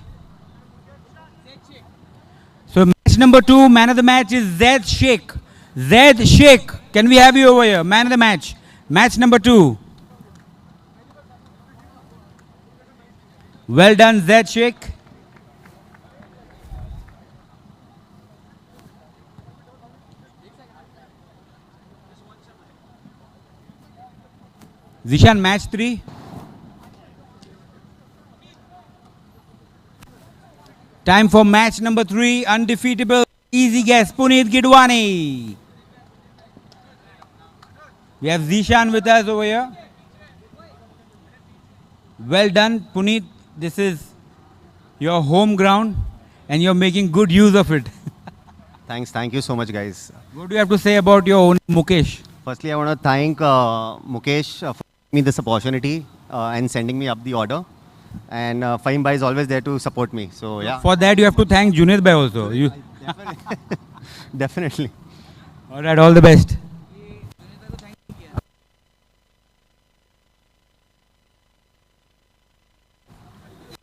So match number 2, man of the match is Zaid Sheikh. Zaid Sheikh, can we have you over here? Man of the match. Match number 2. Well done, Zaid Sheikh. Zishan, match 3. Time for match number 3. Undefeatable, easy guess, Puneet Gidwani. We have Zishan with us over here. Well done, Puneet. This is your home ground and you're making good use of it. Thanks. Thank you so much, guys. What do you have to say about your own Mukesh? Firstly, I want to thank Mukesh for giving me this opportunity and sending me up the order. And Fahim Bhai is always there to support me. So, yeah. For that, you have to thank Junaid Bhai also. You Definitely. all right, all the best.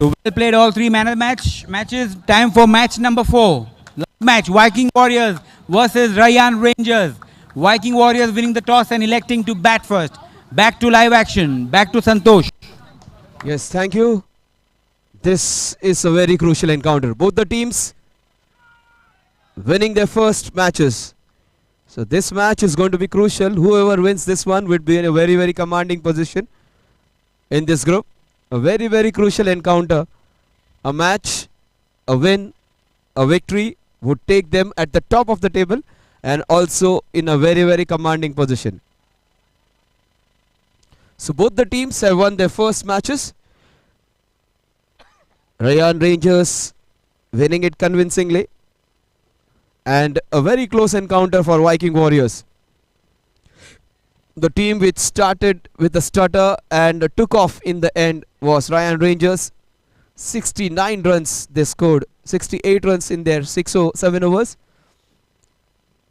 So well played all 3 man of the matches. Time for match number 4. Last match, Viking Warriors versus Ryan Rangers. Viking Warriors winning the toss and electing to bat first. Back to live action. Back to Santosh. Yes, thank you. This is a very crucial encounter. Both the teams winning their first matches. So this match is going to be crucial. Whoever wins this one would be in a very, very commanding position in this group. A very, very crucial encounter. A match, a win, a victory would take them at the top of the table and also in a very, very commanding position. So both the teams have won their first matches. Ryan Rangers winning it convincingly. And a very close encounter for Viking Warriors. The team which started with a stutter and took off in the end was Ryan Rangers. 69 runs they scored. 68 runs in their 7 overs.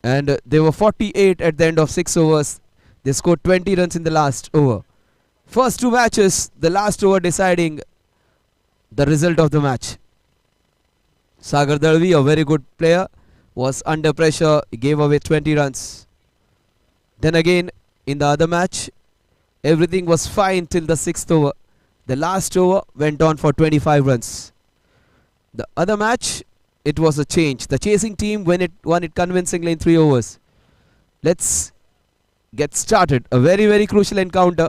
And they were 48 at the end of 6 overs. They scored 20 runs in the last over. First 2 matches, the last over deciding the result of the match. Sagar Dalvi, a very good player, was under pressure, he gave away 20 runs. Then again, in the other match, everything was fine till the 6th over. The last over went on for 25 runs. The other match, it was a change. The chasing team won it convincingly in 3 overs. Let's get started. A very, very crucial encounter.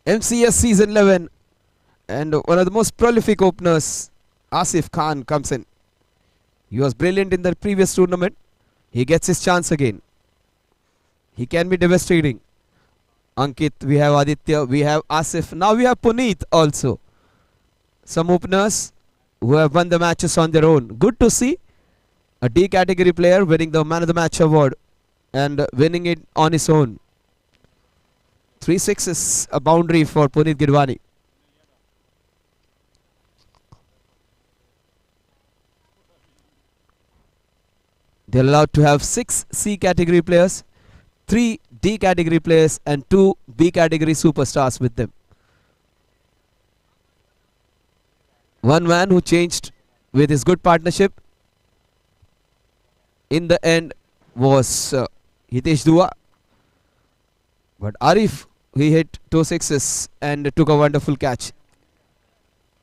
MCS season 11 and one of the most prolific openers, Asif Khan, comes in. He was brilliant in the previous tournament. He gets his chance again. He can be devastating. Ankit, we have Aditya, we have Asif. Now we have Puneet also. Some openers who have won the matches on their own. Good to see a D category player winning the man of the match award and winning it on his own. 3-6 is a boundary for Puneet Gidwani. They are allowed to have 6 C category players, 3 D category players and 2 B category superstars with them. One man who changed with his good partnership in the end was Hitesh Dua. But Arif, he hit 2 sixes and took a wonderful catch.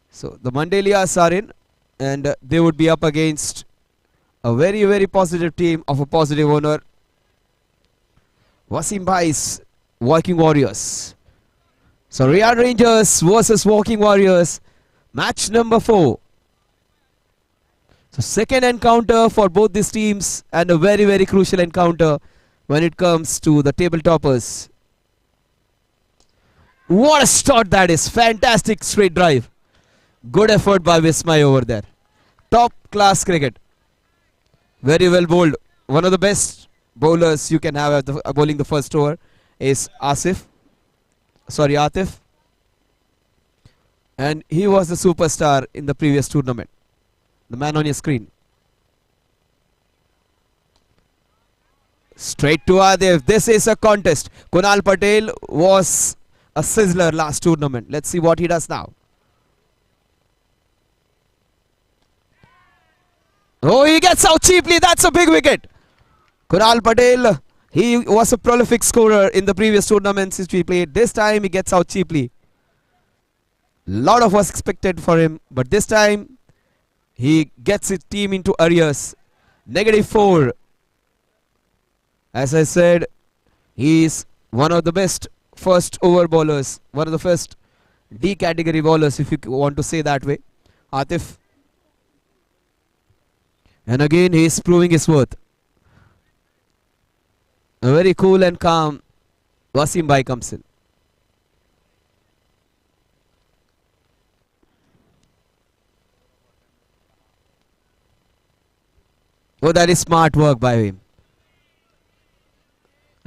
So the Mandelias are in and they would be up against a very, very positive team of a positive owner. Wasim Bhai's Viking Warriors. So Riyadh Rangers versus Viking Warriors. Match number 4. So second encounter for both these teams and a very, very crucial encounter when it comes to the table toppers. What a shot that is. Fantastic straight drive. Good effort by Vismay over there. Top class cricket. Very well bowled. One of the best bowlers you can have at the, bowling the first over is Atif. And he was the superstar in the previous tournament. The man on your screen. Straight to Adif. This is a contest. Kunal Patel was a sizzler last tournament. Let's see what he does now. Oh, he gets out cheaply. That's a big wicket. Kunal Patel, he was a prolific scorer in the previous tournaments which we played. This time he gets out cheaply. Lot of was expected for him, but this time he gets his team into arrears. -4. As I said, he is one of the best first over bowlers, one of the first D category bowlers, if you want to say that way. Atif. And again he is proving his worth. A very cool and calm Wasim Bhai comes in. Oh, that is smart work by him.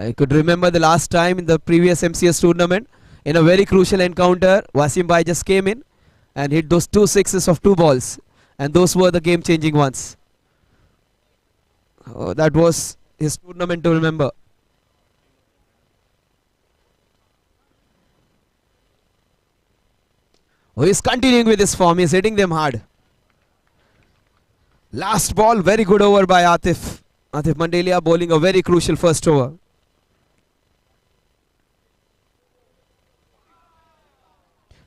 I could remember the last time in the previous MCS tournament, in a very crucial encounter, Wasim Bhai just came in and hit those 2 sixes of 2 balls. And those were the game-changing ones. Oh, that was his tournament to remember. Oh, he's continuing with his form. He's hitting them hard. Last ball, very good over by Atif. Atif Mandelia bowling a very crucial first over.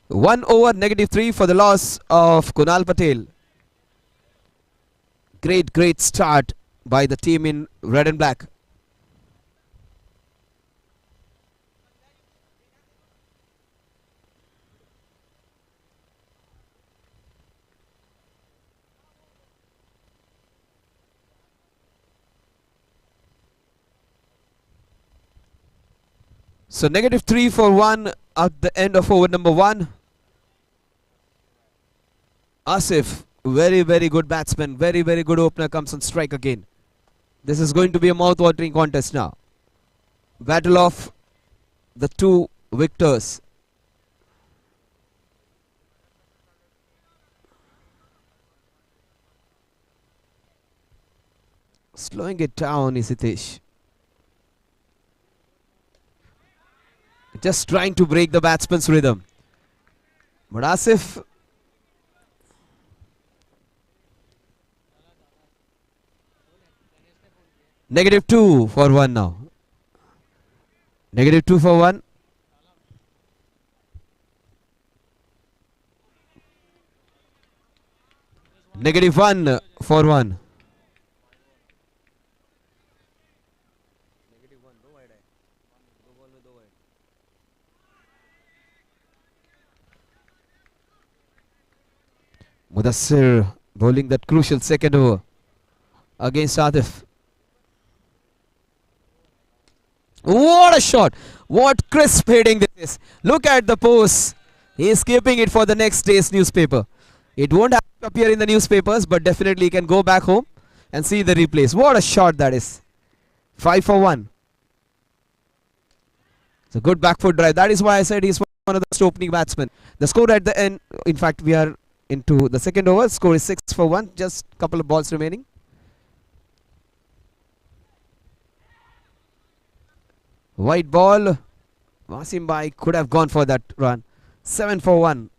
One over, -3 for the loss of Kunal Patel. Great start by the team in red and black. So -3 for 1 at the end of over number 1. Asif, very good batsman, very good opener, comes on strike again. This is going to be a mouth-watering contest now. Battle of the 2 victors. Slowing it down is Hitesh. Just trying to break the batsman's rhythm. But Asif, -2 for 1 now. -2 for 1. -1 for 1. Mudassir bowling that crucial second over against Atif. What a shot! What crisp hitting this is. Look at the pose. He is keeping it for the next day's newspaper. It won't have to appear in the newspapers, but definitely you can go back home and see the replays. What a shot that is. 5 for 1. It's a good back foot drive. That is why I said he's one of the best opening batsmen. The score at the end, in fact, we are into the second over. Score is 6 for 1. Just a couple of balls remaining. White ball. Wasim Bhai could have gone for that run. 7 for 1.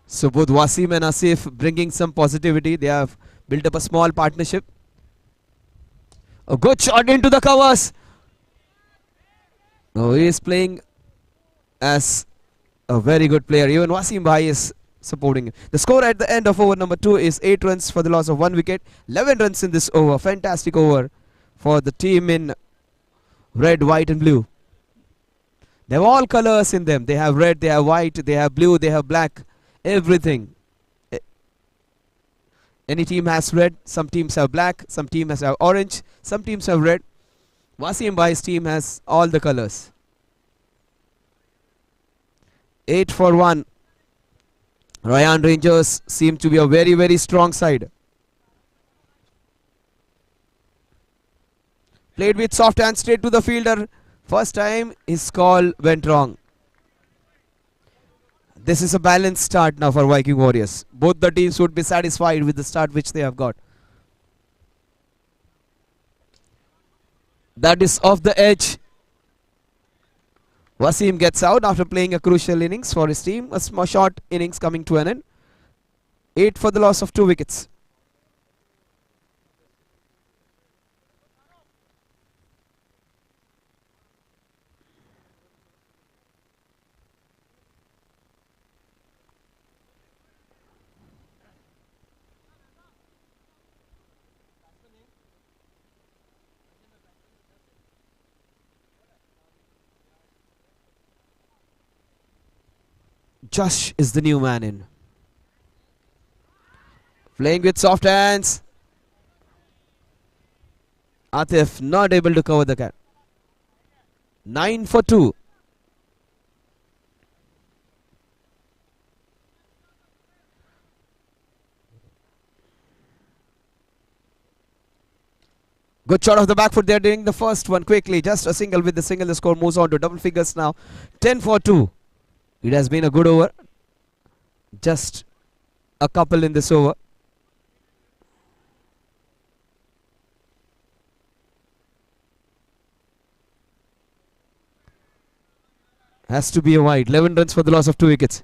So both Wasim and Asif bringing some positivity. They have built up a small partnership. A good shot into the covers. Oh, he is playing as a very good player. Even Wasim Bhai is supporting him. The score at the end of over number 2 is 8 runs for the loss of 1 wicket. 11 runs in this over. Fantastic over for the team in red, white and blue. They have all colors in them. They have red, they have white, they have blue, they have black. Everything. Any team has red, some teams have black, some teams have orange, some teams have red. Wasim Bhai's team has all the colors. 8 for 1. Ryan Rangers seem to be a very, very strong side. Played with soft hand straight to the fielder. First time his call went wrong. This is a balanced start now for Viking Warriors. Both the teams would be satisfied with the start which they have got. That is off the edge. Wasim gets out after playing a crucial innings for his team. A small short innings coming to an end. 8 for the loss of 2 wickets. Josh is the new man in. Playing with soft hands. Atif not able to cover the cat. 9 for 2. Good shot of the back foot there doing the first one quickly. Just a single. With the single, the score moves on to double figures now. 10 for 2. It has been a good over. Just a couple in this over. Has to be a wide. 11 runs for the loss of 2 wickets.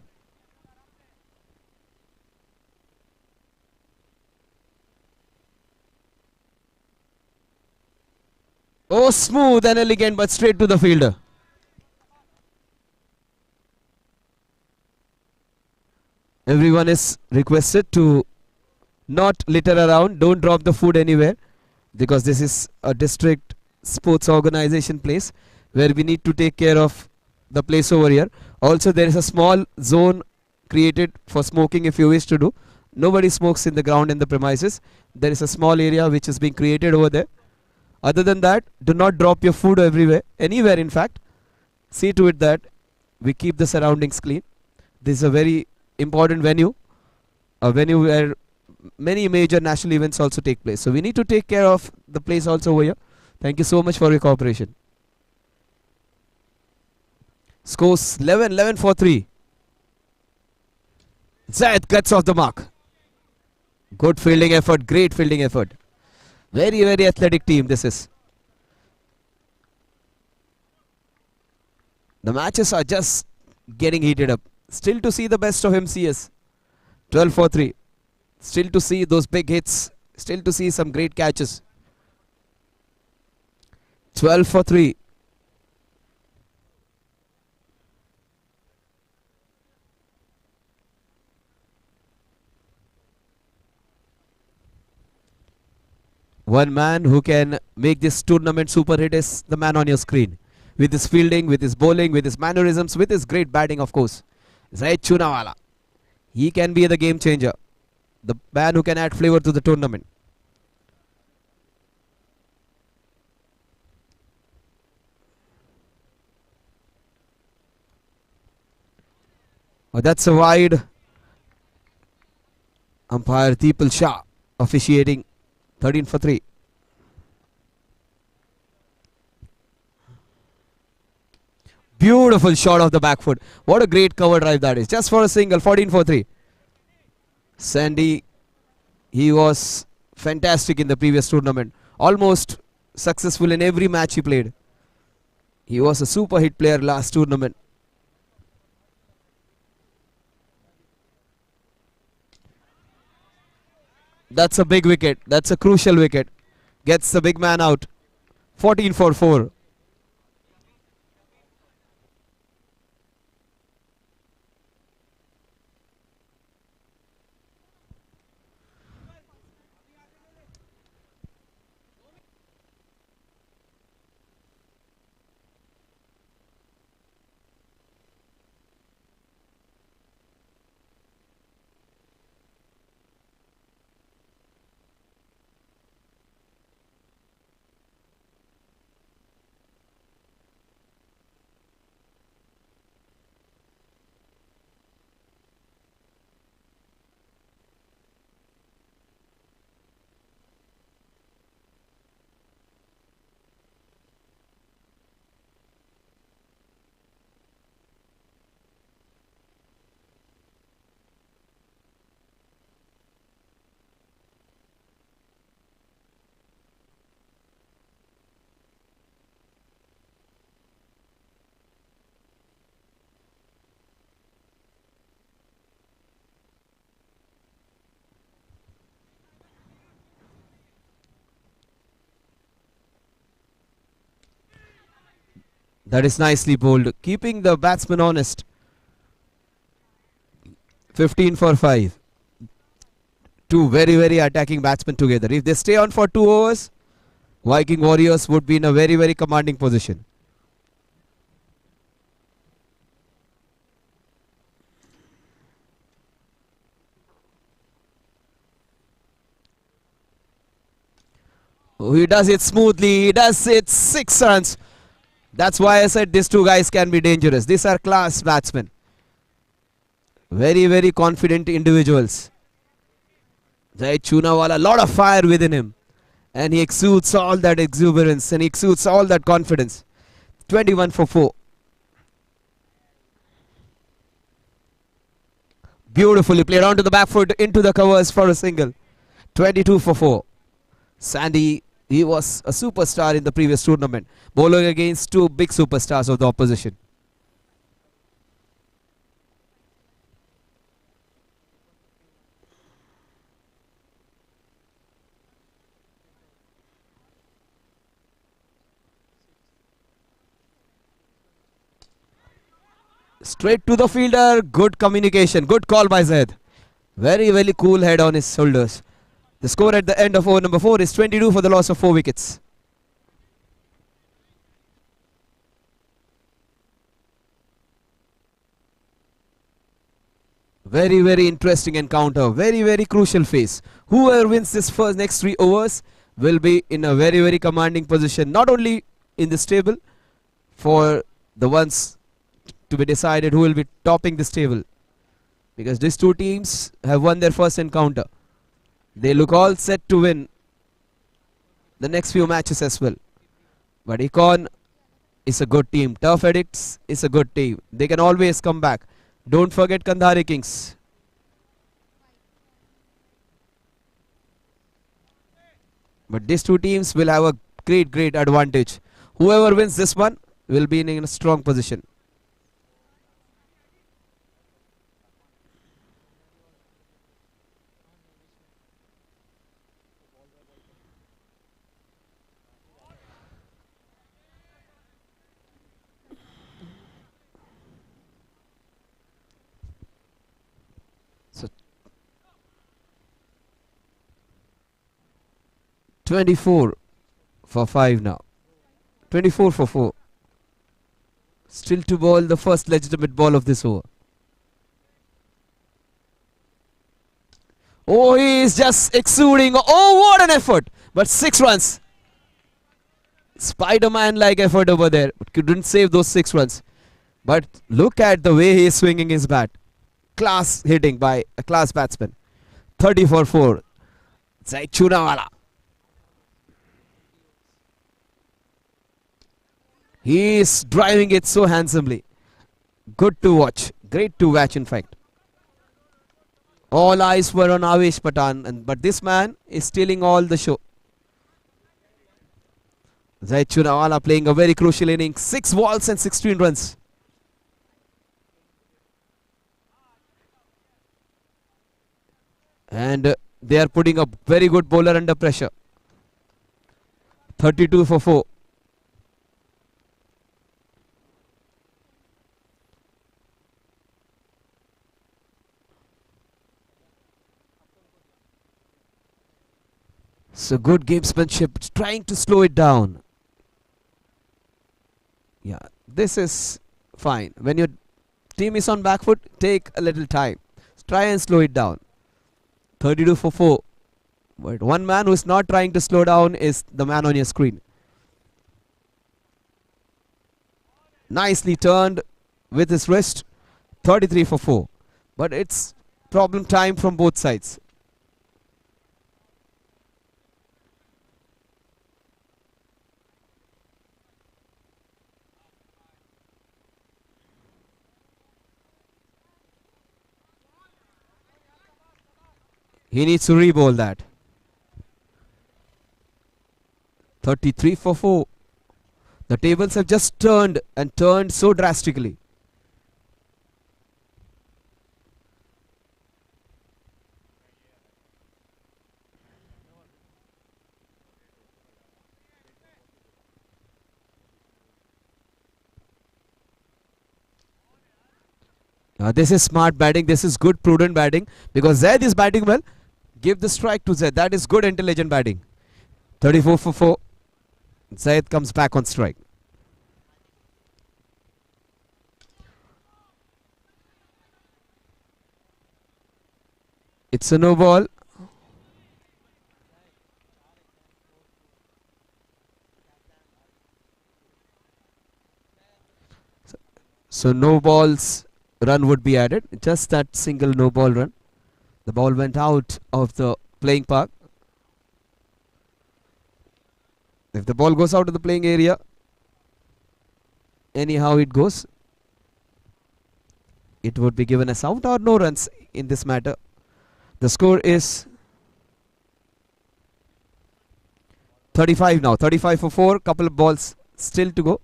Oh, smooth and elegant, but straight to the fielder. Everyone is requested to not litter around. Don't drop the food anywhere, because this is a district sports organization place where we need to take care of the place over here. Also, there is a small zone created for smoking if you wish to do. Nobody smokes in the ground in the premises. There is a small area which is being created over there. Other than that, do not drop your food everywhere, anywhere in fact. See to it that we keep the surroundings clean. This is a very important venue, a venue where many major national events also take place. So we need to take care of the place also over here. Thank you so much for your cooperation. Scores 11 for 3. Zayed cuts off the mark. Good fielding effort, great fielding effort. Very, very athletic team this is. The matches are just getting heated up. Still to see the best of MCS. 12 for 3. Still to see those big hits. Still to see some great catches. 12 for 3. One man who can make this tournament super hit is the man on your screen. With his fielding, with his bowling, with his mannerisms, with his great batting of course. Zaid Chunawala. He can be the game changer. The man who can add flavor to the tournament. Oh, that's a wide. Umpire Deepal Shah officiating. 13 for 3. Beautiful shot of the back foot. What a great cover drive that is. Just for a single. 14 for 3. Sandy, he was fantastic in the previous tournament. Almost successful in every match he played. He was a super hit player last tournament. That's a big wicket. That's a crucial wicket. Gets the big man out. 14 for 4. That is nicely bowled, keeping the batsman honest. 15 for 5. Two very attacking batsmen together. If they stay on for 2 overs, Viking Warriors would be in a very commanding position. Oh, he does it smoothly. He does it 6 runs. That's why I said these two guys can be dangerous. These are class batsmen. Very confident individuals. Jai Chunawala, lot of fire within him. And he exudes all that exuberance and he exudes all that confidence. 21 for 4. Beautifully played onto the back foot, into the covers for a single. 22 for 4. Sandy, he was a superstar in the previous tournament, bowling against two big superstars of the opposition. Straight to the fielder. Good communication. Good call by Zaid. Very cool head on his shoulders. The score at the end of over number 4 is 22 for the loss of 4 wickets. Very interesting encounter. Very crucial phase. Whoever wins this first next 3 overs will be in a very commanding position. Not only in this table, for the ones to be decided who will be topping this table, because these two teams have won their first encounter. They look all set to win the next few matches as well. But Econ is a good team. Turf Addicts is a good team. They can always come back. Don't forget Kandhari Kings. But these two teams will have a great advantage. Whoever wins this one will be in a strong position. So 24 for 5 now. 24 for 4. Still to bowl the first legitimate ball of this over. Oh, he is just exuding. Oh, what an effort. But 6 runs. Spider-Man like effort over there. But couldn't save those 6 runs. But look at the way he is swinging his bat. Class hitting by a class batsman. 30 for 4. Jai Chunawala. He is driving it so handsomely. Good to watch. Great to watch, in fact. All eyes were on Avesh Patan, but this man is stealing all the show. Jai Chunawala playing a very crucial inning. 6 balls and 16 runs. And they are putting a very good bowler under pressure. 32 for 4. So good gamesmanship, trying to slow it down. Yeah, this is fine. When your team is on back foot, take a little time. Try and slow it down. 32 for 4. But one man who is not trying to slow down is the man on your screen. Nicely turned with his wrist. 33 for 4. But it's problem time from both sides. He needs to re-bowl that. 33 for 4. The tables have just turned and turned so drastically. This is smart batting. This is good, prudent batting. Because Zaid is batting well. Give the strike to Zaid. That is good, intelligent batting. 34 for 4. Zaid comes back on strike. It's a no ball. So no balls run would be added. Just that single no ball run. The ball went out of the playing park. If the ball goes out of the playing area, anyhow it goes, it would be given as out or no runs in this matter. The score is 35 now. 35 for 4. Couple of balls still to go.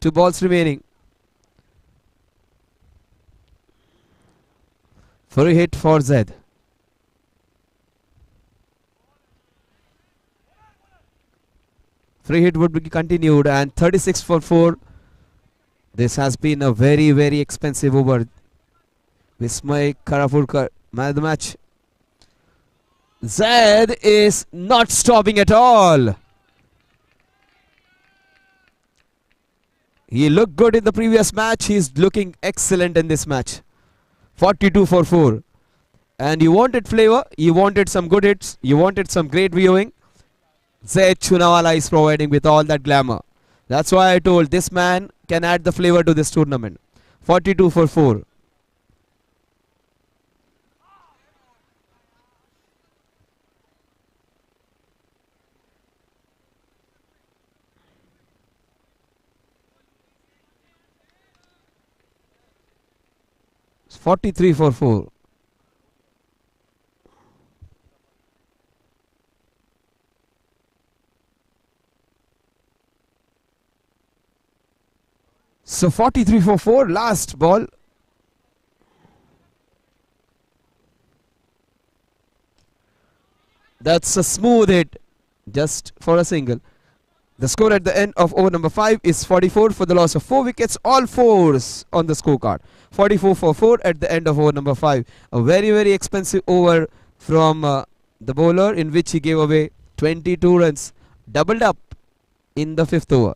2 balls remaining. Free hit for Zaid. Free hit would be continued, and 36 for 4. This has been a very, very expensive over. Vismay Karapurkar, man of the match. Zaid is not stopping at all. He looked good in the previous match. He is looking excellent in this match. 42 for 4. And you wanted flavor, you wanted some good hits, you wanted some great viewing. Zaid Chunawala is providing with all that glamour. That's why I told this man can add the flavor to this tournament. 42 for 4. It's 43 for 4. So 43 for 4, last ball. That's a smooth hit, just for a single. The score at the end of over number 5 is 44 for the loss of 4 wickets, all 4s on the scorecard. 44 for 4 at the end of over number 5. A very, very expensive over from the bowler, in which he gave away 22 runs, doubled up in the 5th over.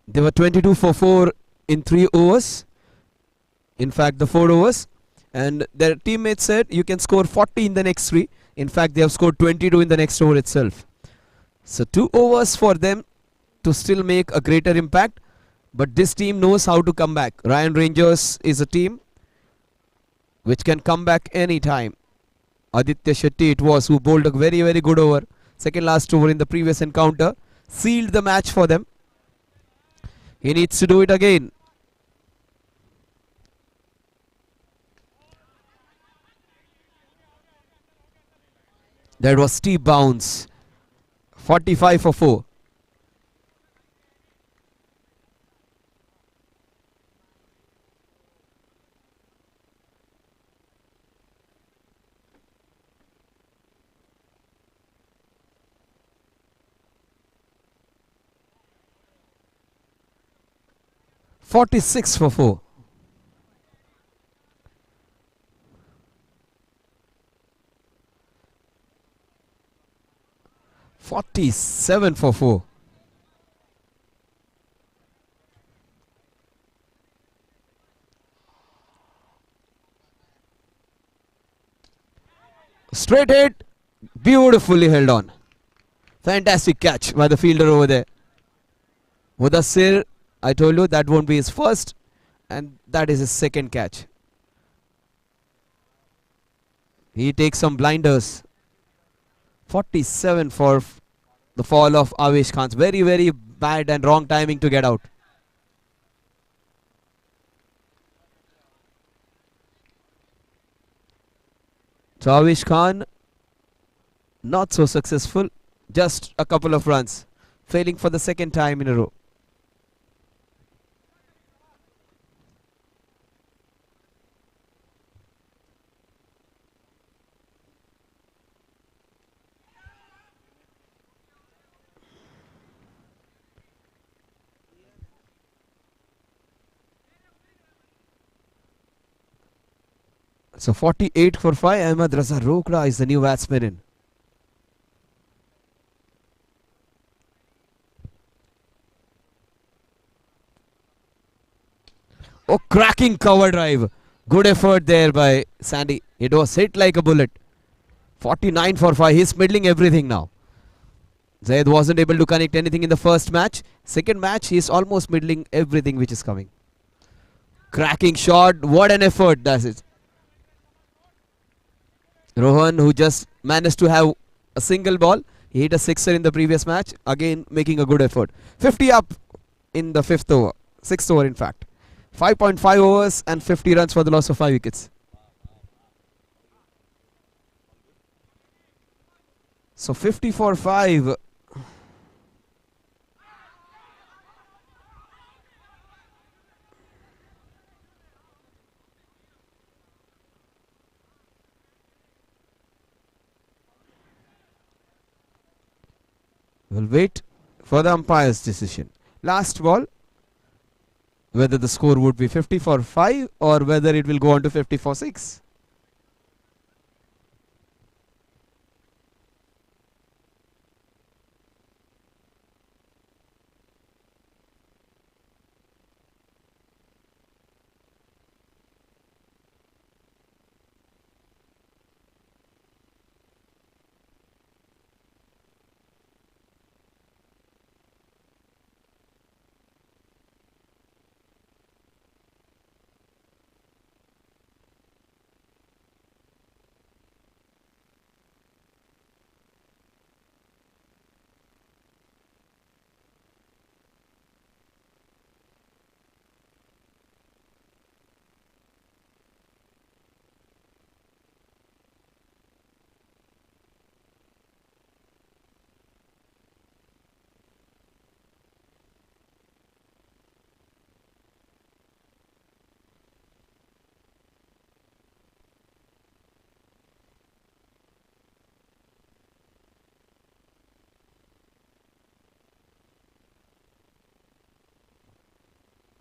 They were 22 for 4 in 3 overs. In fact, the 4 overs. And their teammates said you can score 40 in the next 3. In fact, they have scored 22 in the next over itself. So 2 overs for them to still make a greater impact. But this team knows how to come back. Ryan Rangers is a team which can come back anytime. Aditya Shetty it was who bowled a very, very good over. Second last over in the previous encounter. Sealed the match for them. He needs to do it again. That was steep bounce. 45 for 4. "46 for 4. "47 for 4. Straight hit, beautifully held on. Fantastic catch by the fielder over there. Mudassir, I told you that won't be his first, and that is his second catch. He takes some blinders. 47 for the fall of Avesh Khan. Very, very bad and wrong timing to get out. So Avesh Khan not so successful. Just a couple of runs. Failing for the second time in a row. So 48 for 5. Ahmed Raza Rokra is the new batsman in. Oh, cracking cover drive. Good effort there by Sandy. It was hit like a bullet. 49 for 5. He's middling everything now. Zaid wasn't able to connect anything in the first match. Second match, he's almost middling everything which is coming. Cracking shot. What an effort that is. Rohan, who just managed to have a single ball. He hit a sixer in the previous match. Again, making a good effort. 50 up in the fifth over. Sixth over, in fact. 5.5 overs and 50 runs for the loss of 5 wickets. So 50 for 5. We'll wait for the umpire's decision. Last ball. Whether the score would be 50 for 5 or whether it will go on to 50 for 6.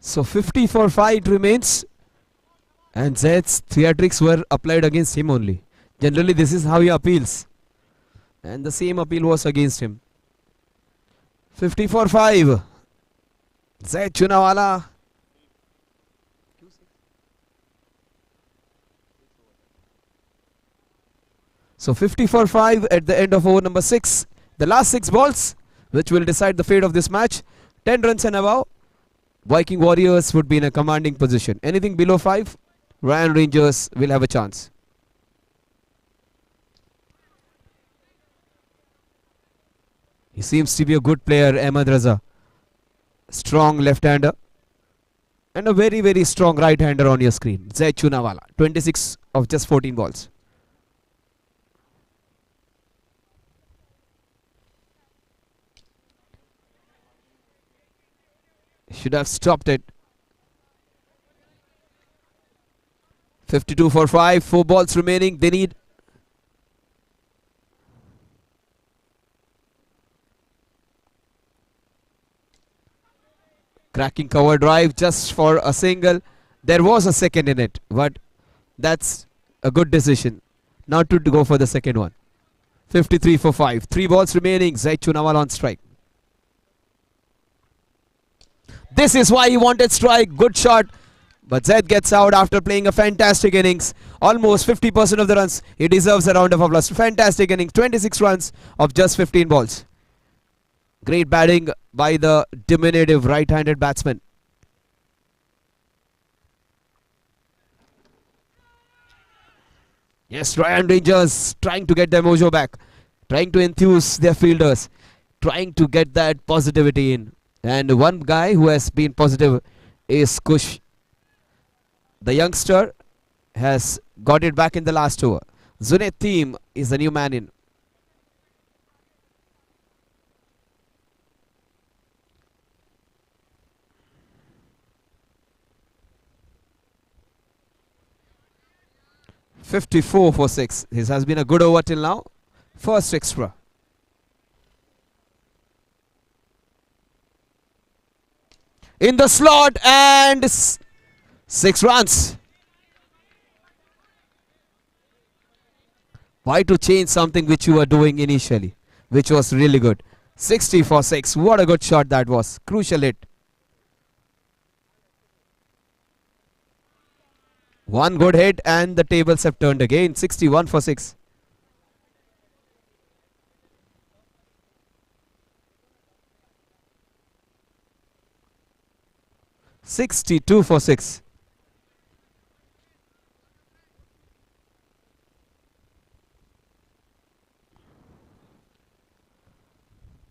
So 50 for 5 it remains. And Zaid's theatrics were applied against him only. Generally this is how he appeals. And the same appeal was against him. 50 for 5. Zaid Chunawala. So 50 for 5 at the end of over number 6. The last 6 balls which will decide the fate of this match. 10 runs and above. Viking Warriors would be in a commanding position. Anything below 5, Ryan Rangers will have a chance. He seems to be a good player, Ahmed Raza. Strong left-hander. And a very, very strong right-hander on your screen. Zaid Chunawala. 26 of just 14 balls. Should have stopped it. 52 for 5. 4 balls remaining. They need. Cracking cover drive just for a single. There was a second in it, but that's a good decision not to go for the second one. 53 for 5. 3 balls remaining. Zaid Chunawala on strike. This is why he wanted strike. Good shot. But Zaid gets out after playing a fantastic innings. Almost 50% of the runs. He deserves a round of applause. Fantastic innings. 26 runs of just 15 balls. Great batting by the diminutive right-handed batsman. Yes, Ryan Rangers trying to get their mojo back. Trying to enthuse their fielders. Trying to get that positivity in. And one guy who has been positive is Kush. The youngster has got it back in the last over. Zunaid Team is the new man in. .54 for 6. This has been a good over till now. First extra. In the slot and 6 runs. Why to change something which you were doing initially, which was really good? 60 for 6. What a good shot that was. Crucial hit. One good hit and the tables have turned again. 61 for 6. "62 for 6.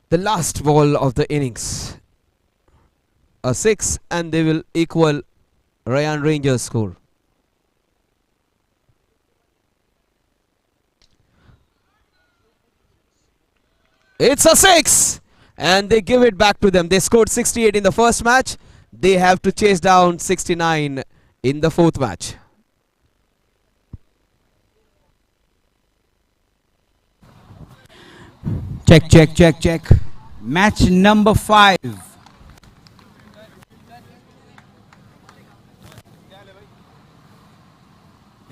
The last ball of the innings. A 6 and they will equal Ryan Rangers' score. It's a 6 and they give it back to them. They scored 68 in the first match. They have to chase down 69 in the fourth match. Check, check, check, check. Match number 5.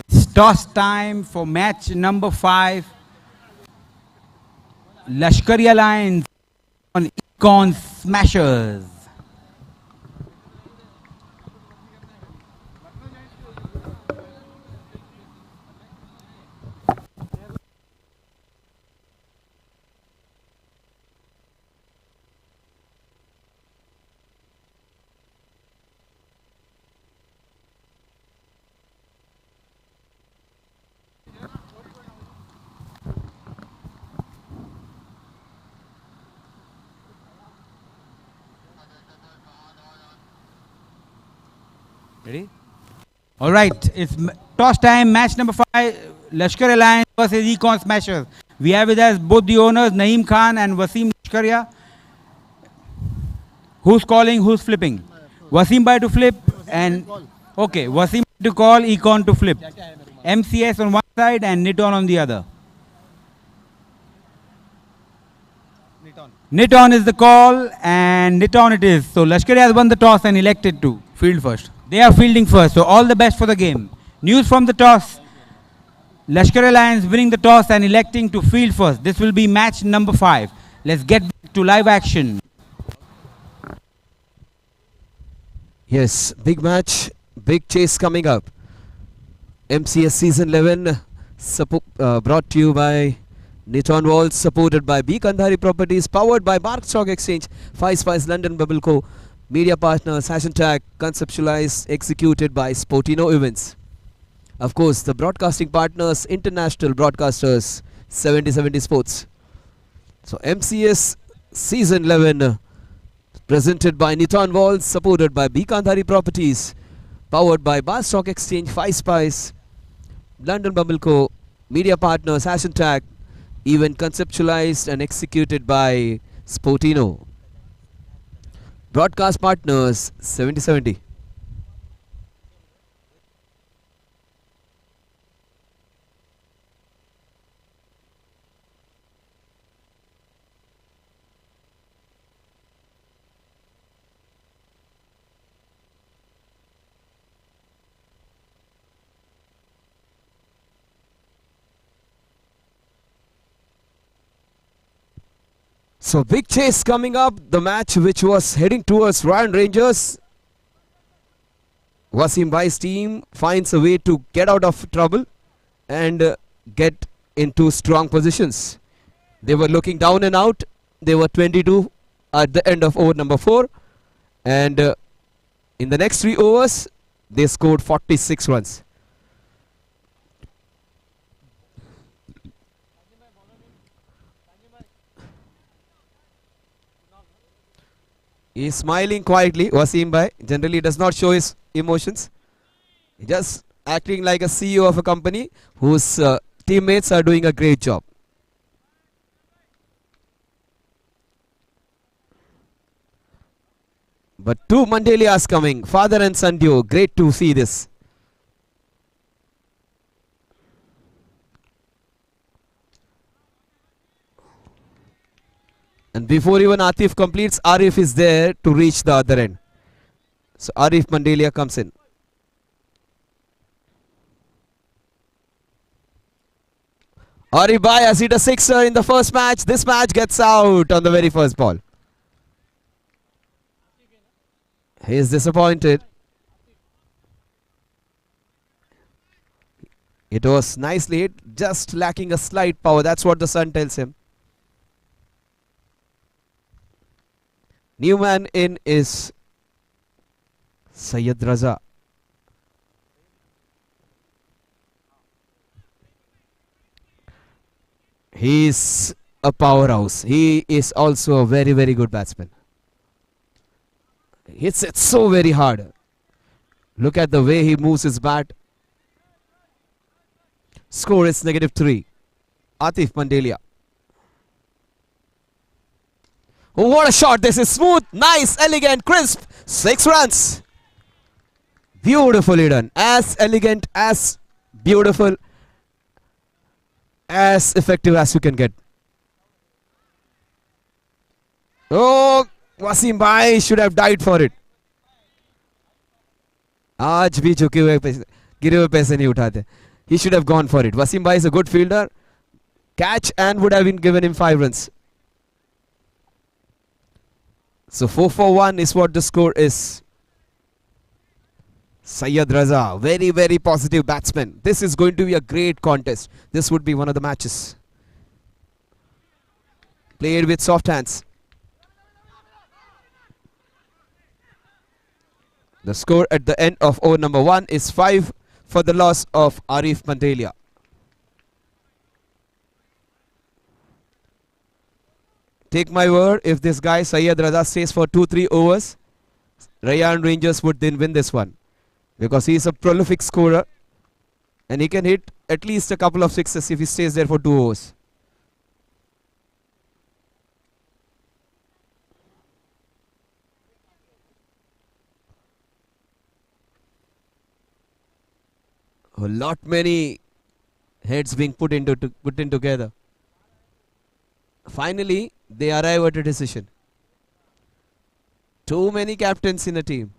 It's toss time for match number 5. Lashkari Alliance on Econ Smashers. Ready? All right, it's toss time, match number 5, Lashkar Alliance versus Econ Smashers. We have with us both the owners, Naeem Khan and Wasim Lashkaria. Who's calling, who's flipping? Wasim bhai to flip and... Okay, Wasim to call, Econ to flip. MCS on one side and Niton on the other. Niton is the call and Niton it is. So Lashkar has won the toss and elected to field first. They are fielding first, so all the best for the game. News from the toss. Lashkar Alliance winning the toss and electing to field first. This will be match number 5. Let's get back to live action. Yes, big match, big chase coming up. MCS Season 11 brought to you by Niton Walls, supported by B. Kandhari Properties, powered by Bark Stock Exchange, 5 Spice London Bubble Co. Media partners, #, conceptualized, executed by Sportino Events. Of course, the broadcasting partners, international broadcasters, 70/70 Sports. So MCS Season 11, presented by Niton Walls, supported by B. Kandhari Properties, powered by Bar Stock Exchange, 5 Spice, London Bubble Co. Media partners, #, even conceptualized and executed by Sportino. Broadcast partners, 70/70. So big chase coming up. The match which was heading towards Ryan Rangers. Wasim Bhai's team finds a way to get out of trouble and get into strong positions. They were looking down and out. They were 22 at the end of over number 4. And in the next 3 overs, they scored 46 runs. He is smiling quietly, Wasim Bhai. Generally does not show his emotions. He just acting like a CEO of a company whose teammates are doing a great job. But 2 Mandelias coming, father and son duo. Great to see this. And before even Atif completes, Arif is there to reach the other end. So Arif Mandelia comes in. Arif Bhai has hit a sixer in the first match. This match gets out on the very first ball. He is disappointed. It was nicely hit, just lacking a slight power. That's what the sun tells him. New man in is Syed Raza. He is a powerhouse. He is also a very, very good batsman. Hits it so very hard. Look at the way he moves his bat. Score is -3. Atif Mandelia. Oh, what a shot. This is smooth, nice, elegant, crisp. 6 runs. Beautifully done. As elegant, as beautiful, as effective as you can get. Oh, Wasim Bhai should have died for it. आज भी झुके हुए पैसे, गिरे हुए पैसे नहीं उठाते. He should have gone for it. Wasim Bhai is a good fielder. Catch and would have been given him 5 runs. So 4 for 1 is what the score is. Syed Raza, very, very positive batsman. This is going to be a great contest. This would be one of the matches. Played with soft hands. The score at the end of over number 1 is 5 for the loss of Arif Mandelia. Take my word, if this guy Syed Raza stays for 2-3 overs, Rayan Rangers would then win this one. Because he is a prolific scorer and he can hit at least a couple of sixes if he stays there for 2 overs. A lot many heads being put in together. Finally, they arrive at a decision. Too many captains in a team.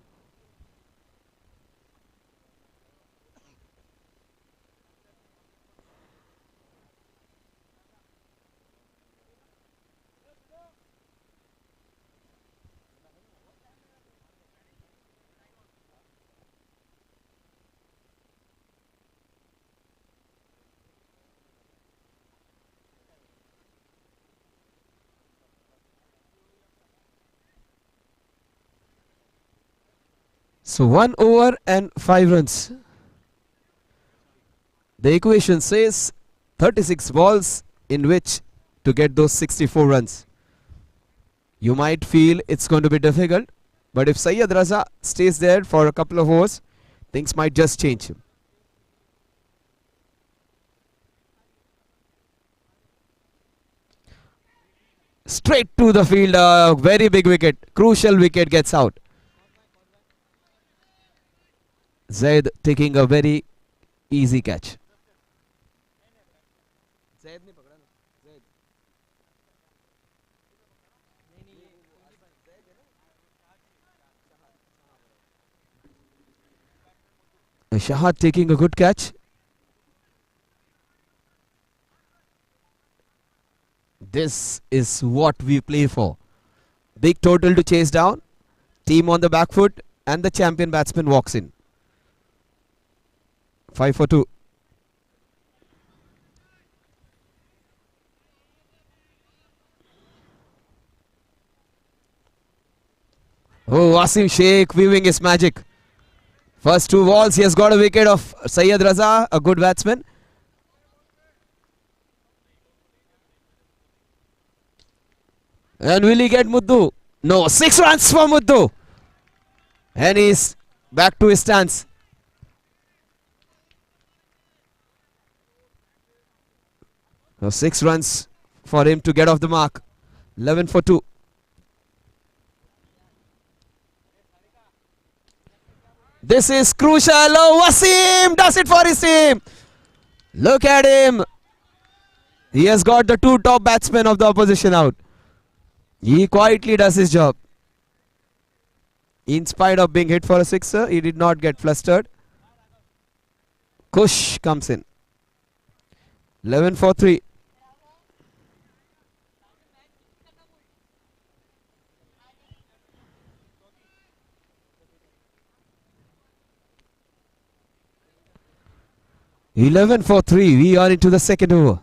So 1 over and 5 runs. The equation says 36 balls in which to get those 64 runs. You might feel it's going to be difficult, but if Syed Raza stays there for a couple of overs, things might just change. Straight to the field, a very big wicket, crucial wicket gets out. Zaid taking a very easy catch. Shahad taking a good catch. This is what we play for. Big total to chase down. Team on the back foot and the champion batsman walks in. 5 for 2. Oh, Wasim Sheikh weaving his magic. First 2 balls, he has got a wicket of Syed Raza, a good batsman. And will he get Muddu? No, 6 runs for Muddu. And he's back to his stance. So 6 runs for him to get off the mark. 11 for 2. This is crucial. Oh, Wasim does it for his team. Look at him. He has got the 2 top batsmen of the opposition out. He quietly does his job. In spite of being hit for a sixer, he did not get flustered. Kush comes in. 11 for 3. We are into the second over.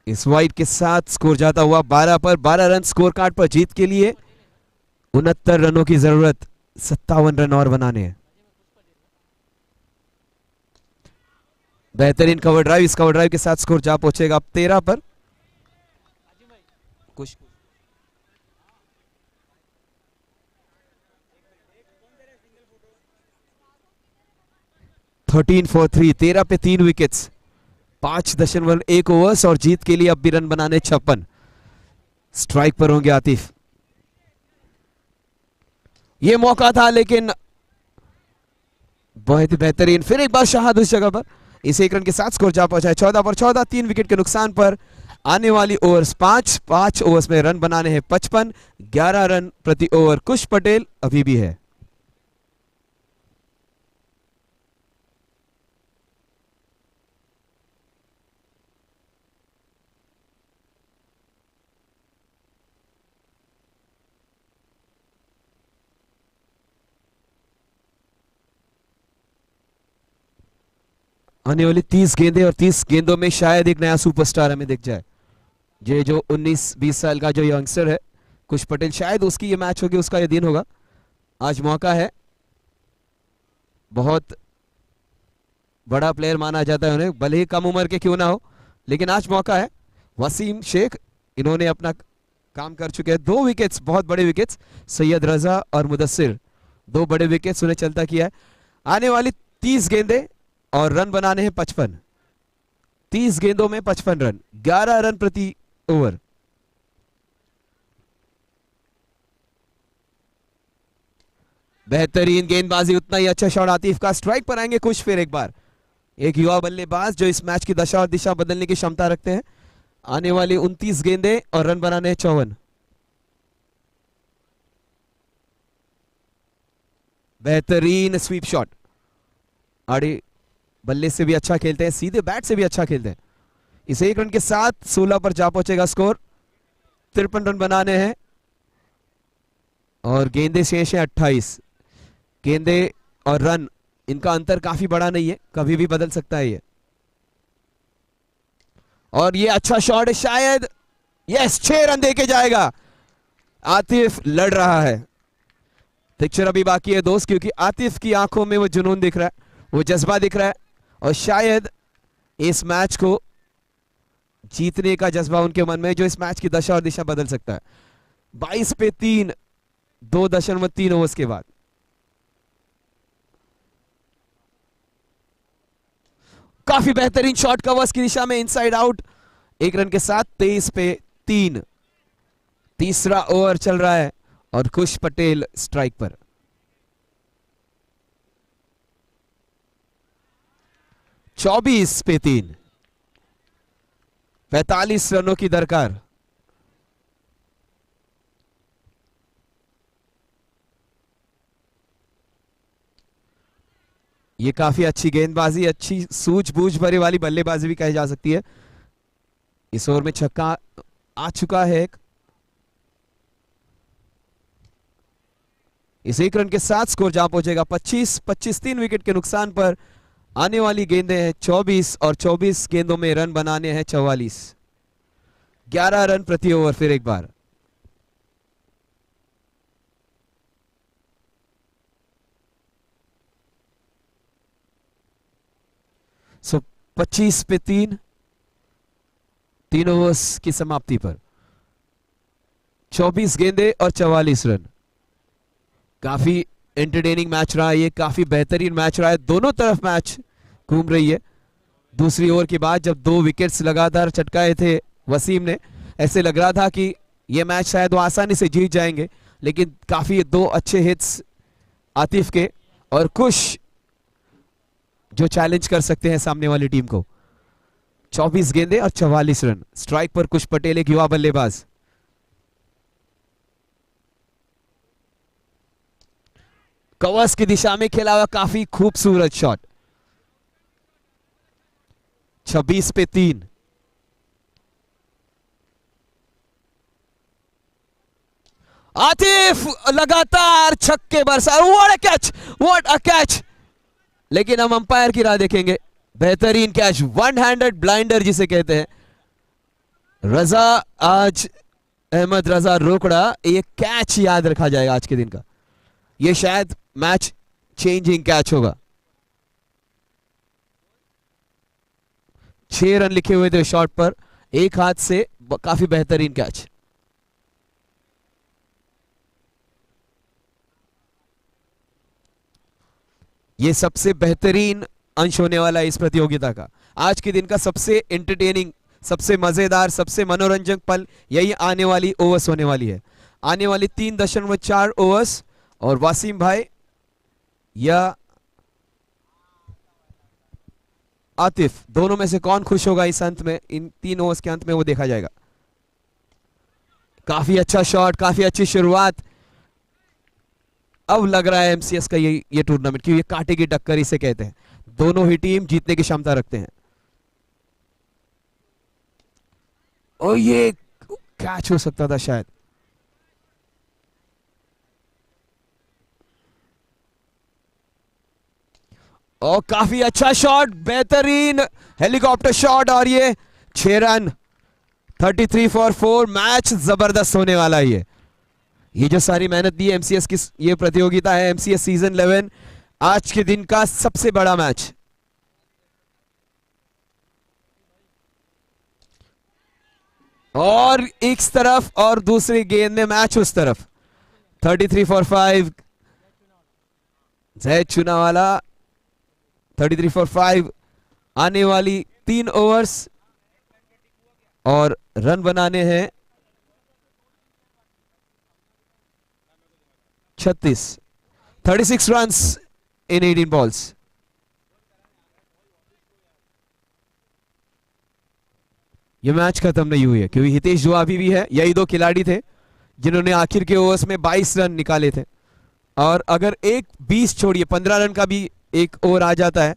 इस wide के साथ score जाता हुआ 12 पर 12 run score card पर जीत के लिए 69 रनों की जरूरत, 57 रन और बनाने हैं। बेहतरीन कवर ड्राइव, इस कवर ड्राइव के साथ स्कोर जा पहुंचेगा अब 13 पर। कुछ 13 for 3, 13 पे 3 विकेट्स, 5.1 ओवर्स और जीत के लिए अब भी रन बनाने 56। स्ट्राइक पर होंगे आतिफ। ये मौका था लेकिन बहुत ही बेहतरीन, फिर एक बार शाहाद उस जगह पर। इस एक रन के साथ स्कोर जा पहुंचा है 14 पर 14, 3 विकेट के नुकसान पर। आने वाली ओवर्स 5 ओवर्स में रन बनाने हैं 55, 11 रन प्रति ओवर। कुश पटेल अभी भी है। आने वाली 30 गेंदें और 30 गेंदों में शायद एक नया सुपरस्टार हमें दिख जाए। ये जो 19-20 साल का जो यंगस्टर है कुश पटेल, शायद उसकी ये मैच होगी, उसका ये दिन होगा। आज मौका है, बहुत बड़ा प्लेयर माना जाता है उन्हें, भले ही कम उम्र के क्यों ना हो, लेकिन आज मौका है। वसीम शेख, इन्होंने अपना काम कर चुके हैं। 2 विकेट्स, बहुत बड़े विकेट्स। सैयद रजा और मुदस्सिर, 2 बड़े विकेट्स उन्हें चलता किया है। आने वाली 30 गेंदें और रन बनाने हैं 55। 30 गेंदों में 55 रन, 11 रन प्रति ओवर। बेहतरीन गेंदबाजी, उतना ही अच्छा शॉट आतिफ का। स्ट्राइक पर आएंगे कुछ, फिर एक बार एक युवा बल्लेबाज जो इस मैच की दशा और दिशा बदलने की क्षमता रखते हैं। आने वाली 29 गेंदें और रन बनाने हैं 54। बेहतरीन स्वीप शॉट, आड़े बल्ले से भी अच्छा खेलते हैं, सीधे बैट से भी अच्छा खेलते हैं। इस एक रन के साथ 16 पर जा पहुंचेगा स्कोर। 53 रन बनाने हैं और गेंदे शेष है 28। गेंदे और रन, इनका अंतर काफी बड़ा नहीं है, कभी भी बदल सकता है ये। और ये अच्छा शॉट है, शायद यस, 6 रन देके जाएगा। आतिफ लड़ रहा है। पिक्चर अभी बाकी है दोस्त, क्योंकि आतिफ की आंखों में वो जुनून दिख रहा है, वो जज्बा दिख रहा है, और शायद इस मैच को जीतने का जज्बा उनके मन में, जो इस मैच की दशा और दिशा बदल सकता है। 22 पे 3, 2.3 ओवर्स के बाद। काफी बेहतरीन शॉट, कवर्स की दिशा में इनसाइड आउट। 1 रन के साथ 23 पे 3। तीसरा ओवर चल रहा है और कुश पटेल स्ट्राइक पर। 24 पे 3, 45 रनों की दरकार। ये काफी अच्छी गेंदबाजी, अच्छी सूझबूझ भरी वाली बल्लेबाजी भी कही जा सकती है। इस ओवर में छक्का आ चुका है एक। इस 1 रन के साथ स्कोर जा पहुंचेगा 25। 3 विकेट के नुकसान पर। आने वाली गेंदें हैं 24 और 24 गेंदों में रन बनाने हैं 44। 11 रन प्रति ओवर। फिर एक बार 25 पे 3 ओवर्स की समाप्ति पर 24 गेंदें और 44 रन। काफी एंटरटेनिंग मैच रहा है ये, काफी बेहतरीन मैच रहा है, दोनों तरफ मैच घूम रही है। दूसरी ओवर के बाद जब 2 विकेट्स लगातार चटकाए थे वसीम ने, ऐसे लग रहा था कि ये मैच शायद वो आसानी से जीत जाएंगे, लेकिन काफी 2 अच्छे हिट्स आतिफ के और कुश जो चैलेंज कर सकते हैं सामने वाली टीम को। 24 गेंदे और 44 रन। स्ट्राइक पर कुश पटेल एक युवा बल्लेबाज। कवर्स की दिशा में खेला हुआ काफी खूबसूरत शॉट। 26 पे 3। आतिफ लगातार छक्के बरसा। What a catch, what a catch. लेकिन हम अंपायर की राह देखेंगे। बेहतरीन कैच, वन हैंडेड ब्लाइंडर जिसे कहते हैं। रजा आज अहमद रजा रोकड़ा, ये कैच याद रखा जाएगा आज के दिन का। ये शायद मैच चेंजिंग कैच होगा। 6 रन लिखे हुए थे शॉट पर, एक हाथ से काफी बेहतरीन कैच। ये सबसे बेहतरीन अंश होने वाला है इस प्रतियोगिता का। आज के दिन का सबसे एंटरटेनिंग, सबसे मजेदार, सबसे मनोरंजक पल यही आने वाली ओवर्स होने वाली है। आने वाली 3.4 ओवर्स, और वासिम भाई या आतिफ, दोनों में से कौन खुश होगा इस अंत में, इन 3 ओवर्स के अंत में, वो देखा जाएगा। काफी अच्छा शॉट, काफी अच्छी शुरुआत। अब लग रहा है एमसीएस का ये टूर्नामेंट, क्योंकि ये कांटे की टक्कर इसे कहते हैं। दोनों ही टीम जीतने की क्षमता रखते हैं। और ये कैच हो सकता था शायद। और काफी अच्छा शॉट, बेहतरीन हेलीकॉप्टर शॉट, और ये 6 रन। 33 फॉर 4। मैच जबरदस्त होने वाला है। ये जो सारी मेहनत दी है एमसीएस की, ये प्रतियोगिता है एमसीएस सीजन 11, आज के दिन का सबसे बड़ा मैच। और एक तरफ और दूसरी गेंद में मैच उस तरफ। 33 फॉर 5। जैद चुनावाला 33 फॉर 5। आने वाली 3 ओवर्स और रन बनाने हैं 36 runs in 18 balls। ये मैच खत्म नहीं हुई है, क्योंकि हितेश दुआ अभी भी है। यही 2 खिलाड़ी थे जिन्होंने आखिर के ओवर्स में 22 रन निकाले थे। और अगर एक 20 छोड़िए 15 रन का भी एक ओवर आ जाता है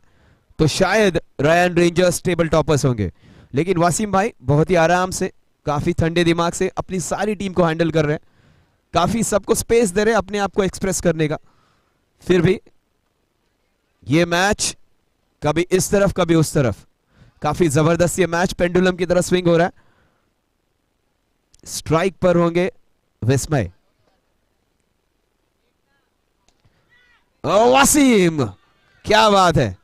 तो शायद रायन रेंजर्स टेबल टॉपर्स होंगे। लेकिन वासिम भाई बहुत ही आराम से, काफी ठंडे दिमाग से अपनी सारी टीम को हैंडल कर रहे हैं। काफी सबको स्पेस दे रहे हैं अपने आप को एक्सप्रेस करने का। फिर भी ये मैच कभी इस तरफ कभी उस तरफ, काफी जबरदस्त ये मैच पेंडुलम की तरह स्विंग हो रहा है। स्ट्राइक पर होंगे विस्मय। वासिम, क्या बात है,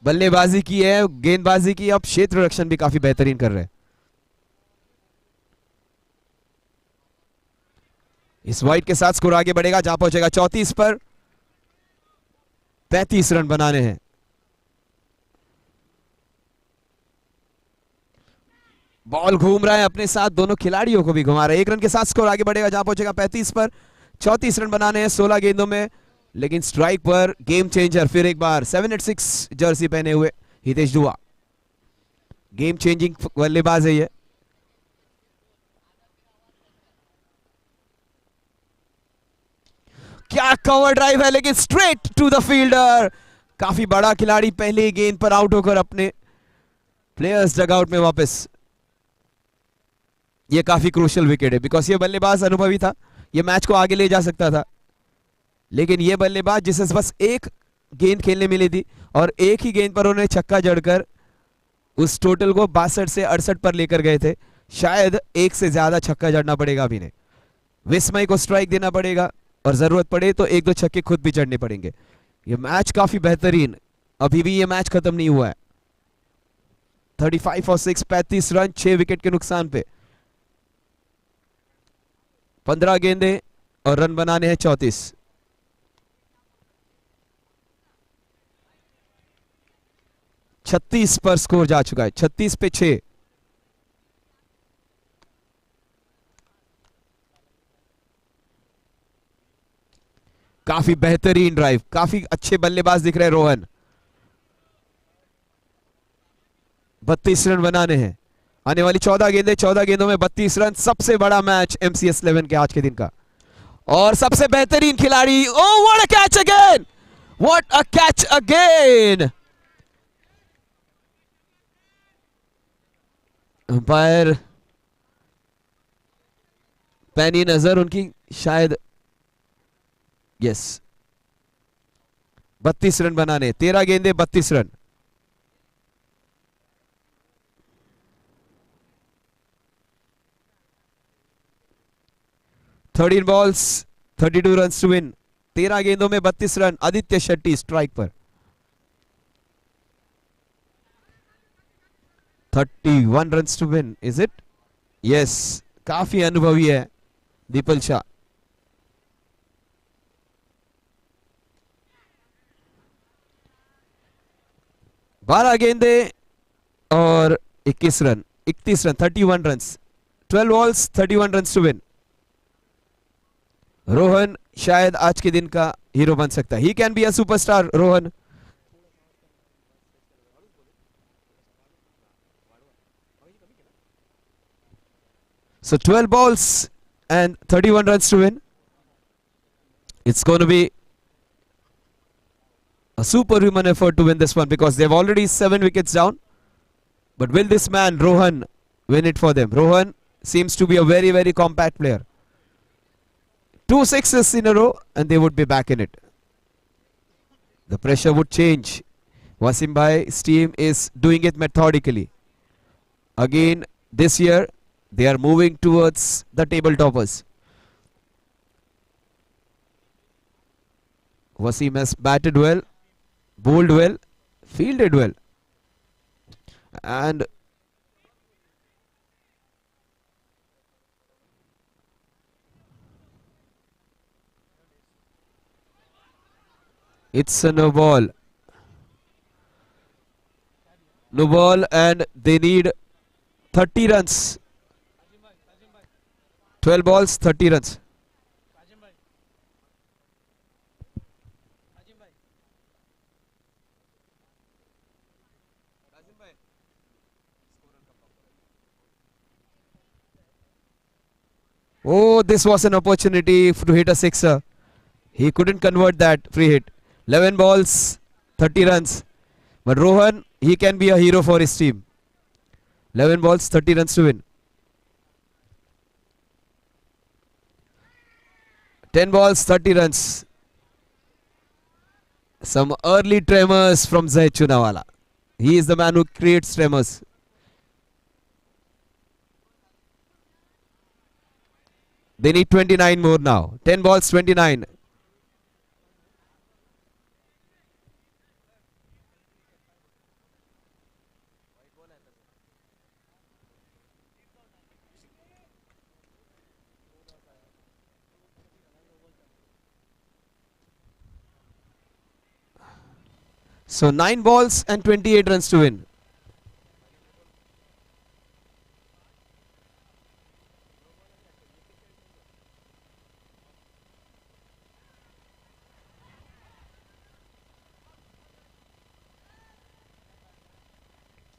बल्लेबाजी की है, गेंदबाजी की, अब क्षेत्र रक्षण भी काफी बेहतरीन कर रहे हैं। इस वाइड के साथ स्कोर आगे बढ़ेगा, जहां पहुंचेगा 34 पर। 35 रन बनाने हैं। बॉल घूम रहा है अपने साथ, दोनों खिलाड़ियों को भी घुमा रहा है। 1 रन के साथ स्कोर आगे बढ़ेगा, जहां पहुंचेगा 35 पर। 34 रन बनाने हैं 16 गेंदों में। लेकिन स्ट्राइक पर गेम चेंजर फिर एक बार 786 जर्सी पहने हुए हितेश दुआ। गेम चेंजिंग बल्लेबाज है ये। क्या कवर ड्राइव है, लेकिन स्ट्रेट टू द फील्डर। काफी बड़ा खिलाड़ी पहले ही गेंद पर आउट होकर अपने प्लेयर्स डगआउट में वापस। ये काफी क्रूशियल विकेट है, बिकॉज ये बल्लेबाज अनुभवी था, ये मैच को आगे ले जा सकता था। लेकिन ये बल्लेबाज जिसे बस एक गेंद खेलने मिली थी और एक ही गेंद पर उन्होंने छक्का जड़कर उस टोटल को 62 से 68 पर लेकर गए थे। शायद एक से ज्यादा छक्का जड़ना पड़ेगा अभी ने। विस्मय को स्ट्राइक देना पड़ेगा और जरूरत पड़े तो 1-2 छक्के खुद भी चढ़ने पड़ेंगे। ये मैच काफी बेहतरीन, अभी भी ये मैच खत्म नहीं हुआ है। 35 और 6, 35 रन 6 विकेट के नुकसान पे। 15 गेंदे और रन बनाने हैं 34। छत्तीस पर स्कोर जा चुका है, 36 पे 6। काफी बेहतरीन ड्राइव, काफी अच्छे बल्लेबाज दिख रहे हैं रोहन। 32 रन बनाने हैं। आने वाली 14 गेंदें, 14 गेंदों में 32 रन। सबसे बड़ा मैच MCS 11 के आज के दिन का, और सबसे बेहतरीन खिलाड़ी। Oh what a catch again, what a catch again. Umpire पैनी नजर उनकी शायद। यस, 32 रन बनाने, 13 गेंदे 32 run. Thirteen balls 32 run to win. 13 गेंदों में 32 रन। आदित्य शेट्टी स्ट्राइक पर। 31 run to win, is it? Yes, काफी अनुभवी है दीपल शाह। बारह गेंदे और 21 run, 31 run, 31 run. 12 balls 31 run to win. Rohan शायद आज के दिन का हीरो बन सकता है। He can be a superstar, Rohan. So 12 balls and 31 runs to win. It's going to be a superhuman effort to win this one because they've already 7 wickets down. But will this man, Rohan, win it for them? Rohan seems to be a very, very compact player. 2 sixes in a row and they would be back in it. The pressure would change. Wasim Bhai's team is doing it methodically. Again, this year, they are moving towards the table toppers. Wasim has batted well, bowled well, fielded well. And it's a no ball. No ball, and they need 30 runs. 12 balls, 30 runs. Oh, this was an opportunity to hit a sixer. He couldn't convert that free hit. 11 balls, 30 runs. But Rohan, he can be a hero for his team. 11 balls, 30 runs to win. 10 balls, 30 runs. Some early tremors from Zaid Chunawala. He is the man who creates tremors. They need 29 more now. 10 balls, 29. So 9 balls and 28 runs to win.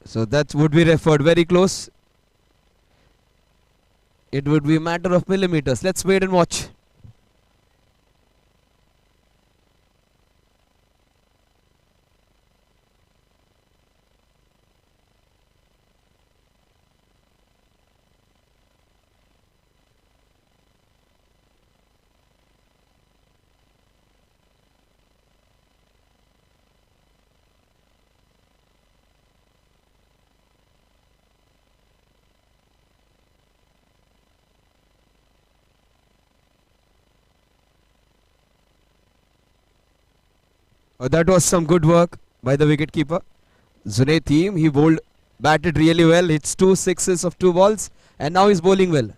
So that would be referred very close. It would be a matter of millimeters. Let's wait and watch. That was some good work by the wicketkeeper. Zunaid team, he bowled, batted really well. Hits 2 sixes of 2 balls, and now he's bowling well.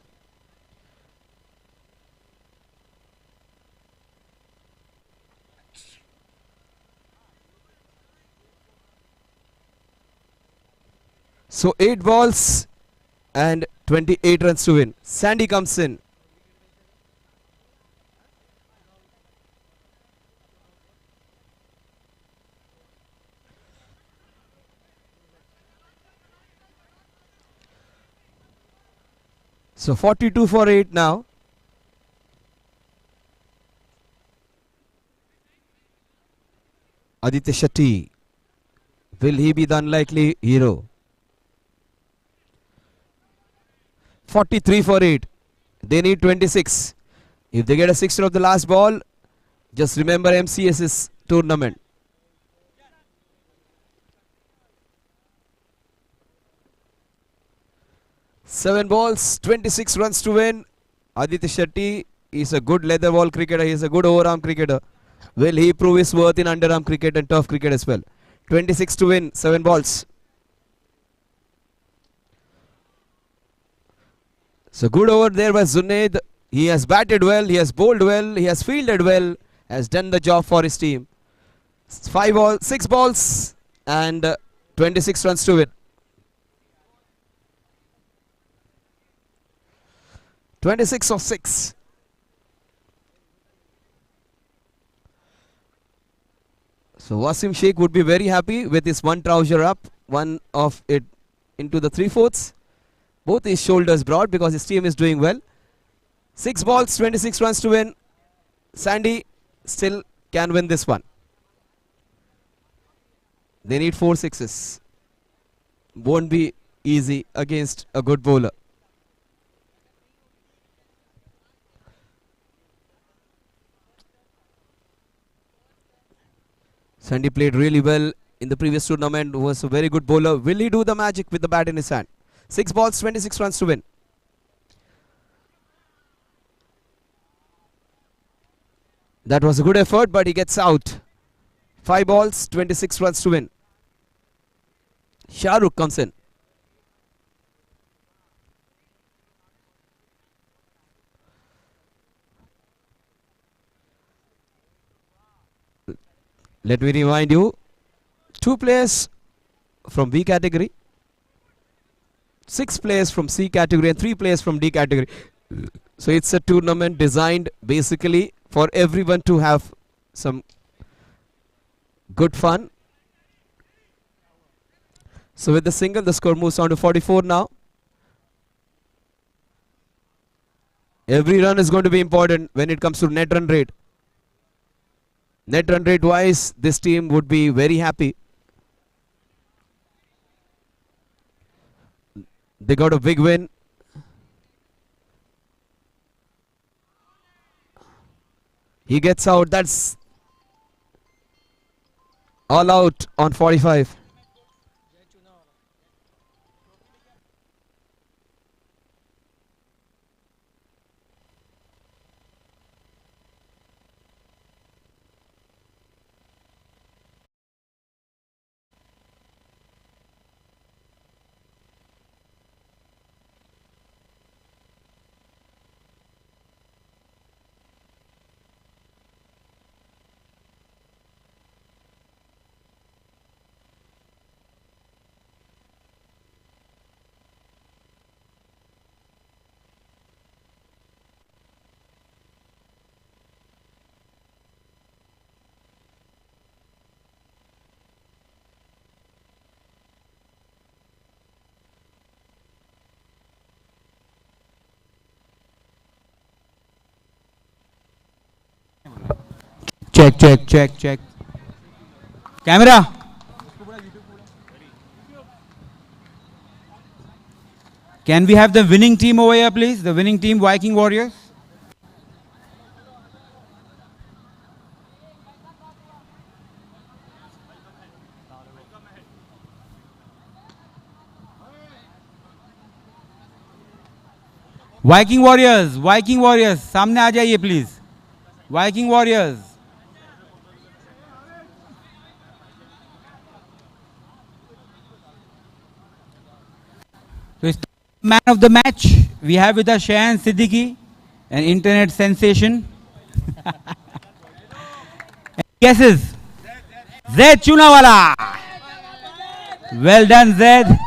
So 8 balls and 28 runs to win. Sandy comes in. So 42 for 8 now. Aditya Shetty. Will he be the unlikely hero? 43 for 8. They need 26. If they get a sixer of the last ball, just remember MCS's tournament. Seven balls, 26 runs to win. Aditya Shetty is a good leather ball cricketer. He is a good overarm cricketer. Will he prove his worth in underarm cricket and turf cricket as well? 26 to win, 7 balls. So good over there by Zunaid. He has batted well, he has bowled well, he has fielded well, has done the job for his team. 6 balls and 26 runs to win. 26 of 6. So Wasim Sheikh would be very happy with his one trouser up, one of it into the 3/4. Both his shoulders broad because his team is doing well. 6 balls, 26 runs to win. Sandy still can win this one. They need 4 sixes. Won't be easy against a good bowler. Sandy played really well in the previous tournament, was a very good bowler. Will he do the magic with the bat in his hand? 6 balls, 26 runs to win. That was a good effort, but he gets out. 5 balls, 26 runs to win. Shah Rukh comes in. Let me remind you, 2 players from B category, 6 players from C category and 3 players from D category. So it's a tournament designed basically for everyone to have some good fun. So with the single, the score moves on to 44 now. Every run is going to be important when it comes to net run rate. Net run rate wise, this team would be very happy. They got a big win. He gets out. That's all out on 45. Check. Camera. Can we have the winning team over here, please? The winning team, Viking Warriors. Viking Warriors, सामने आ जाइए please. Viking Warriors. So it's man of the match. We have with us Shayan Siddiqui, an internet sensation. Guesses? Zed Chunawala. Well done, Zed.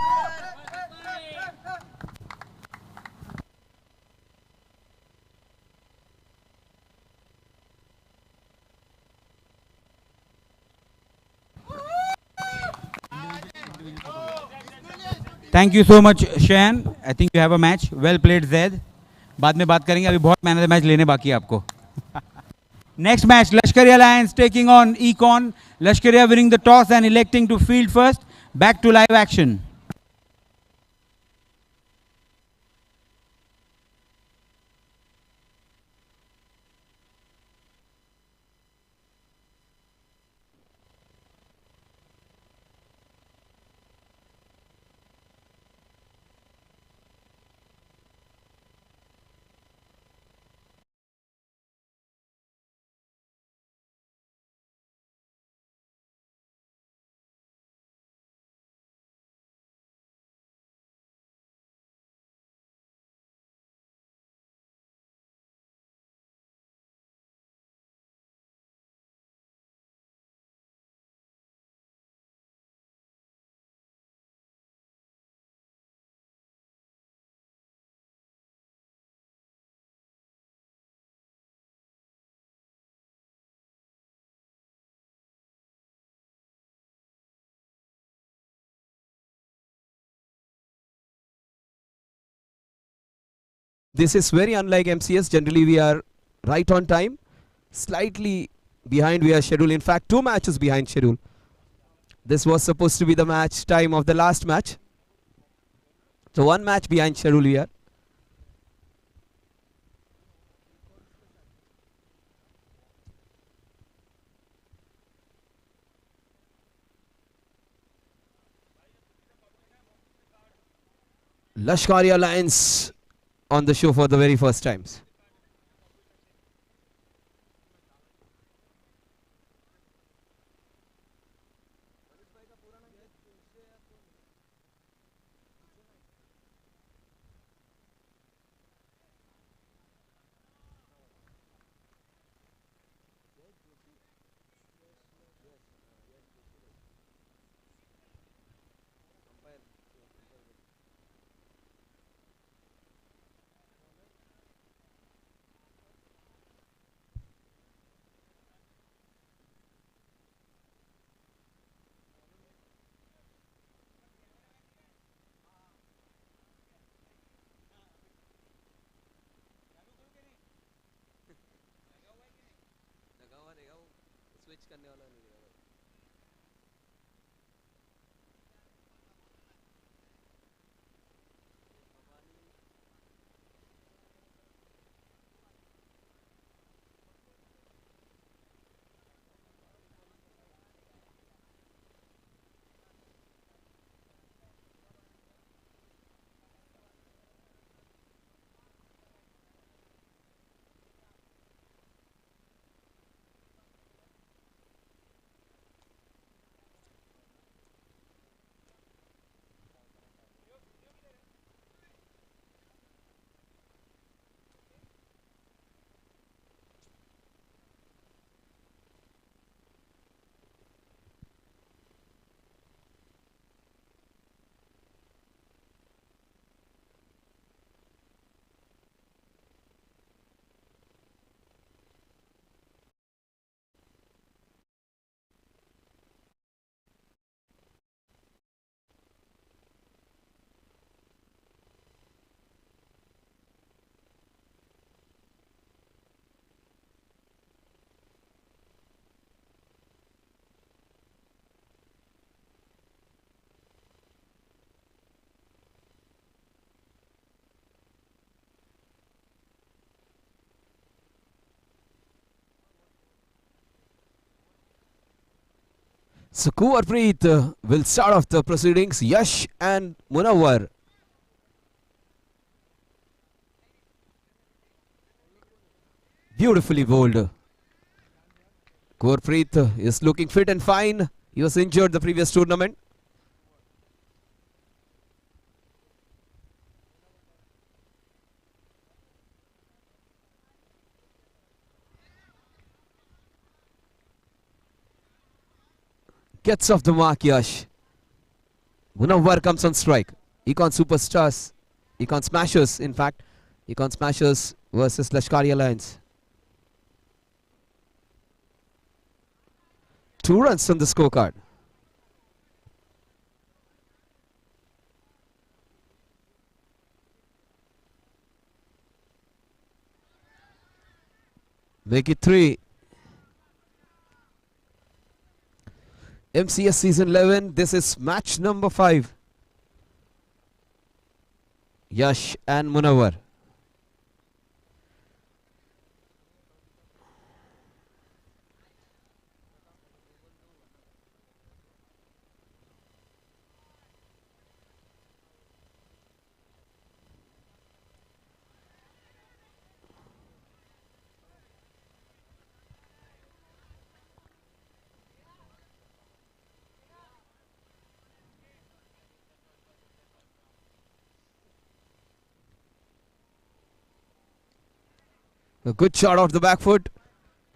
Thank you so much, Shayan. I think you have a match. Well played, Zaid. बाद में बात करेंगे. अभी बहुत man of the match लेने बाकी है आपको. Next match, Lashkari Alliance taking on Econ. Lashkari winning the toss and electing to field first. Back to live action. This is very unlike MCS. Generally, we are right on time. Slightly behind we are scheduled. In fact, 2 matches behind schedule. This was supposed to be the match time of the last match. So 1 match behind schedule we are. Lashkari Alliance on the show for the very first times. So Kuwarpreet will start off the proceedings. Yash and Munawwar. Beautifully bowled. Kuwarpreet is looking fit and fine. He was injured the previous tournament. Gets off the mark, Yash. Munawwar comes on strike. Econ Superstars. Econ Smashers, in fact. Econ Smashers versus Lashkari Alliance. 2 runs on the scorecard. Make it 3. MCS season 11. This is match number 5. Yash and Munawar. A good shot off the back foot.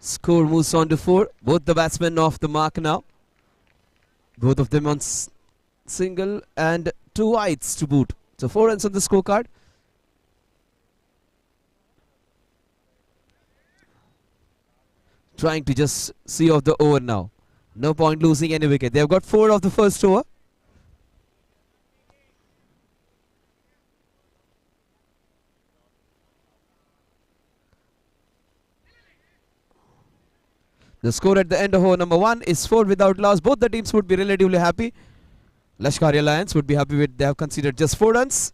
Score moves on to 4. Both the batsmen off the mark now. Both of them on single and 2 wides to boot. So 4 runs on the scorecard. Trying to just see off the over now. No point losing any wicket. They have got 4 of the first over. The score at the end of over number 1 is 4 without loss. Both the teams would be relatively happy. Lashkari Alliance would be happy with they have conceded just 4 runs.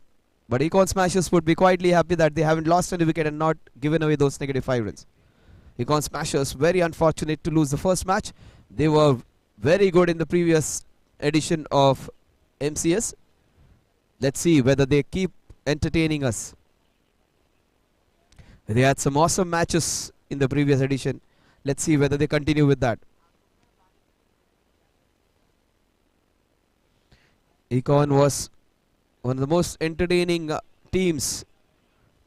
But Econ Smashers would be quietly happy that they haven't lost any wicket and not given away those negative 5 runs. Econ Smashers very unfortunate to lose the first match. They were very good in the previous edition of MCS. Let's see whether they keep entertaining us. They had some awesome matches in the previous edition. Let's see whether they continue with that. Econ was one of the most entertaining teams.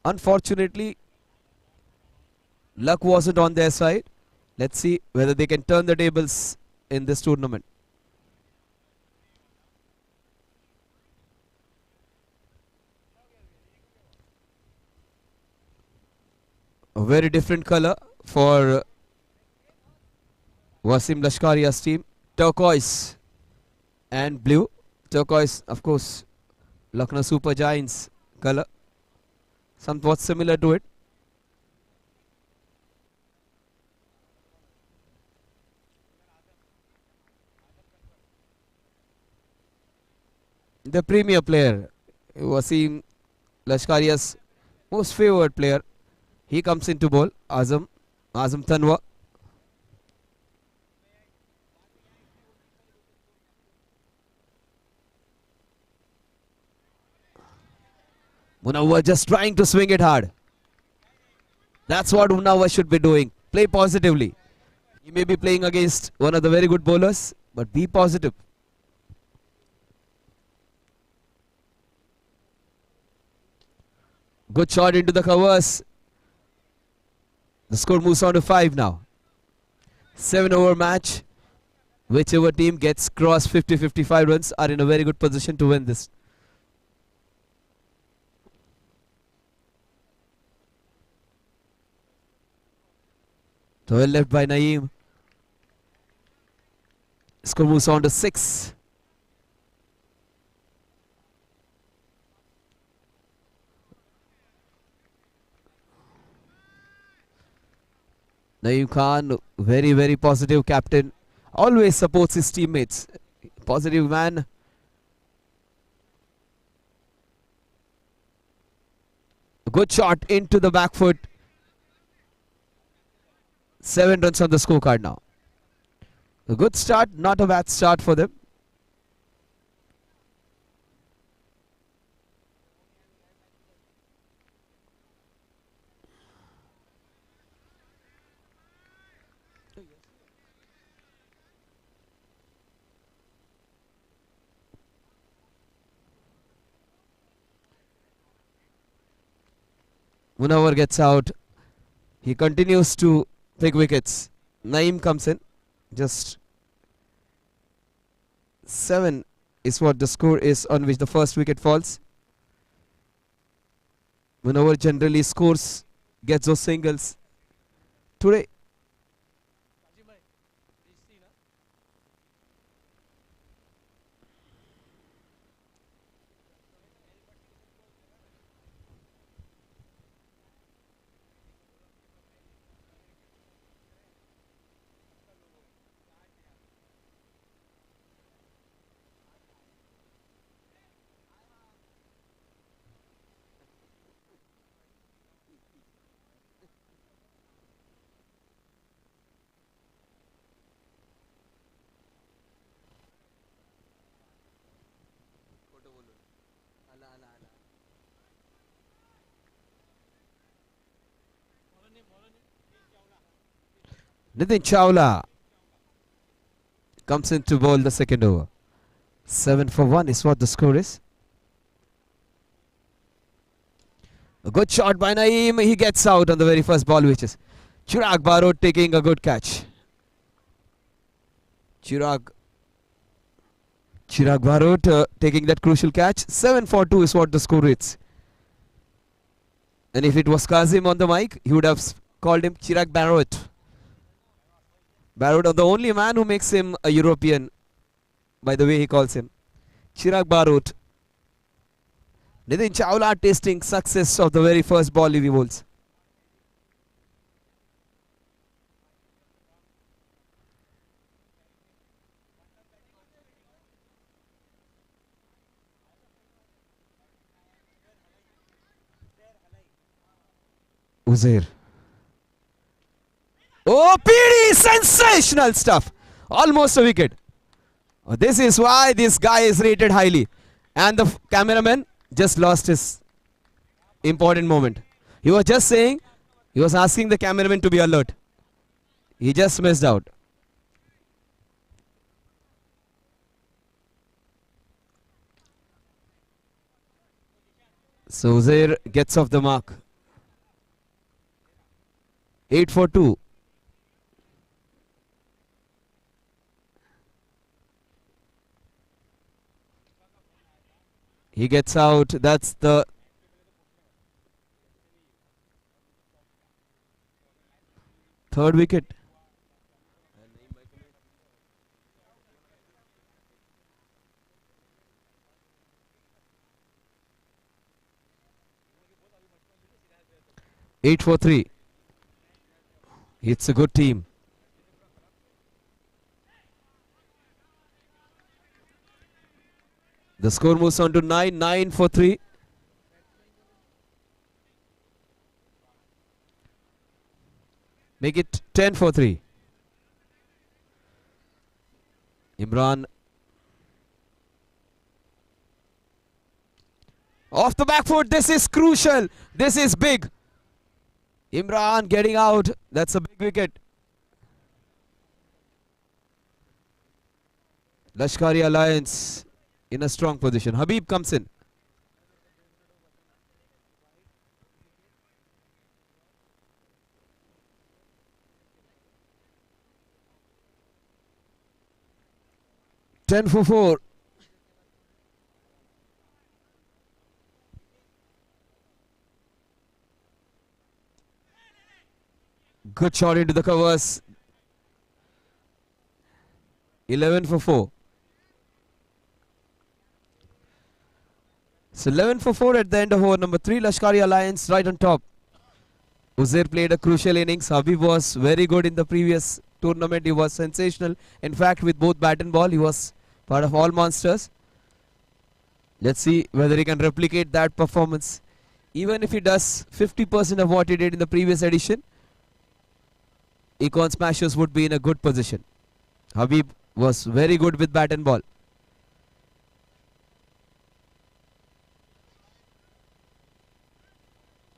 Unfortunately, luck wasn't on their side. Let's see whether they can turn the tables in this tournament. A very different color for Wasim Lashkaria's team. Turquoise and blue. Turquoise, of course, Lucknow Super Giants color. Somewhat similar to it. The premier player, Wasim Lashkaria's most favored player. He comes into ball. Azam Tanwa. Munawar just trying to swing it hard. That's what Munawar should be doing. Play positively. You may be playing against one of the very good bowlers, but be positive. Good shot into the covers. The score moves on to 5 now. 7 over match. Whichever team gets cross 50-55 runs are in a very good position to win this. So well left by Naeem. Score moves on to 6. Naeem Khan, very, very positive captain. Always supports his teammates. Positive man. A good shot into the back foot. 7 runs on the scorecard now. A good start, not a bad start for them. Munawar gets out. He continues to pick wickets. Naeem comes in. Just 7 is what the score is on which the first wicket falls. Munawar generally scores, gets those singles. Today, Nitin Chawla comes in to bowl the second over. 7 for 1 is what the score is. A good shot by Naeem. He gets out on the very first ball, which is Chirag Barot taking a good catch. Chirag Barot taking that crucial catch. 7 for 2 is what the score is. And if it was Kazim on the mic, he would have called him Chirag Barot. Barot, the only man who makes him a European, by the way he calls him. Chirag Barot. Nitin Chawla tasting success of the very first ball he bowls. Uzair. Oh, PD! Sensational stuff! Almost a wicket. Oh, this is why this guy is rated highly. And the cameraman just lost his important moment. He was just saying, he was asking the cameraman to be alert. He just missed out. So Uzair gets off the mark. 8 for 2. He gets out. That's the third wicket. Eight for 3. It's a good team. The score moves on to 9. 9 for 3. Make it 10 for 3. Imran. Off the back foot. This is crucial. This is big. Imran getting out. That's a big wicket. Lashkari Alliance in a strong position. Habib comes in. Ten for 4. Good shot into the covers. 11 for 4. So 11 for 4 at the end of over number 3. Lashkari Alliance right on top. Uzair played a crucial innings. Habib was very good in the previous tournament. He was sensational. In fact, with both bat and ball, he was part of all monsters. Let's see whether he can replicate that performance. Even if he does 50% of what he did in the previous edition, Econ Smashers would be in a good position. Habib was very good with bat and ball.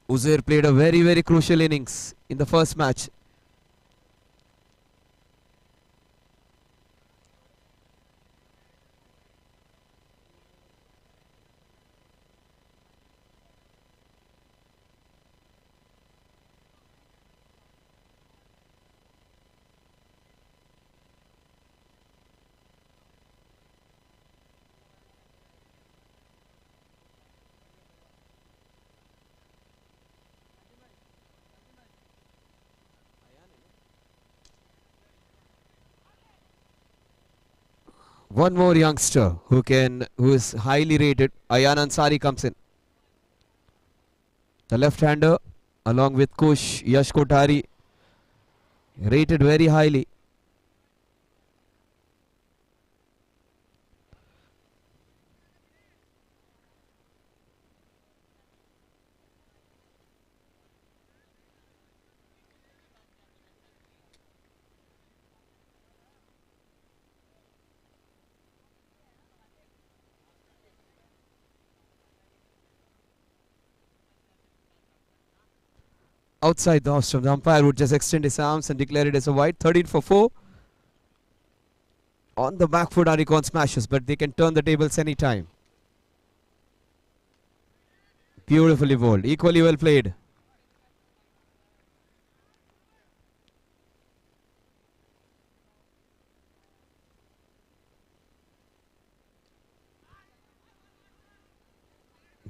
Uzair played a very, very crucial innings in the first match. One more youngster who is highly rated. Ayan Ansari comes in. The left-hander along with Kush, Yash Kothari, rated very highly. outside the off stump. The umpire would just extend his arms and declare it as a wide. 13 for 4. On the back foot, Aricon smashes, but they can turn the tables anytime. Beautifully bowled. Equally well played.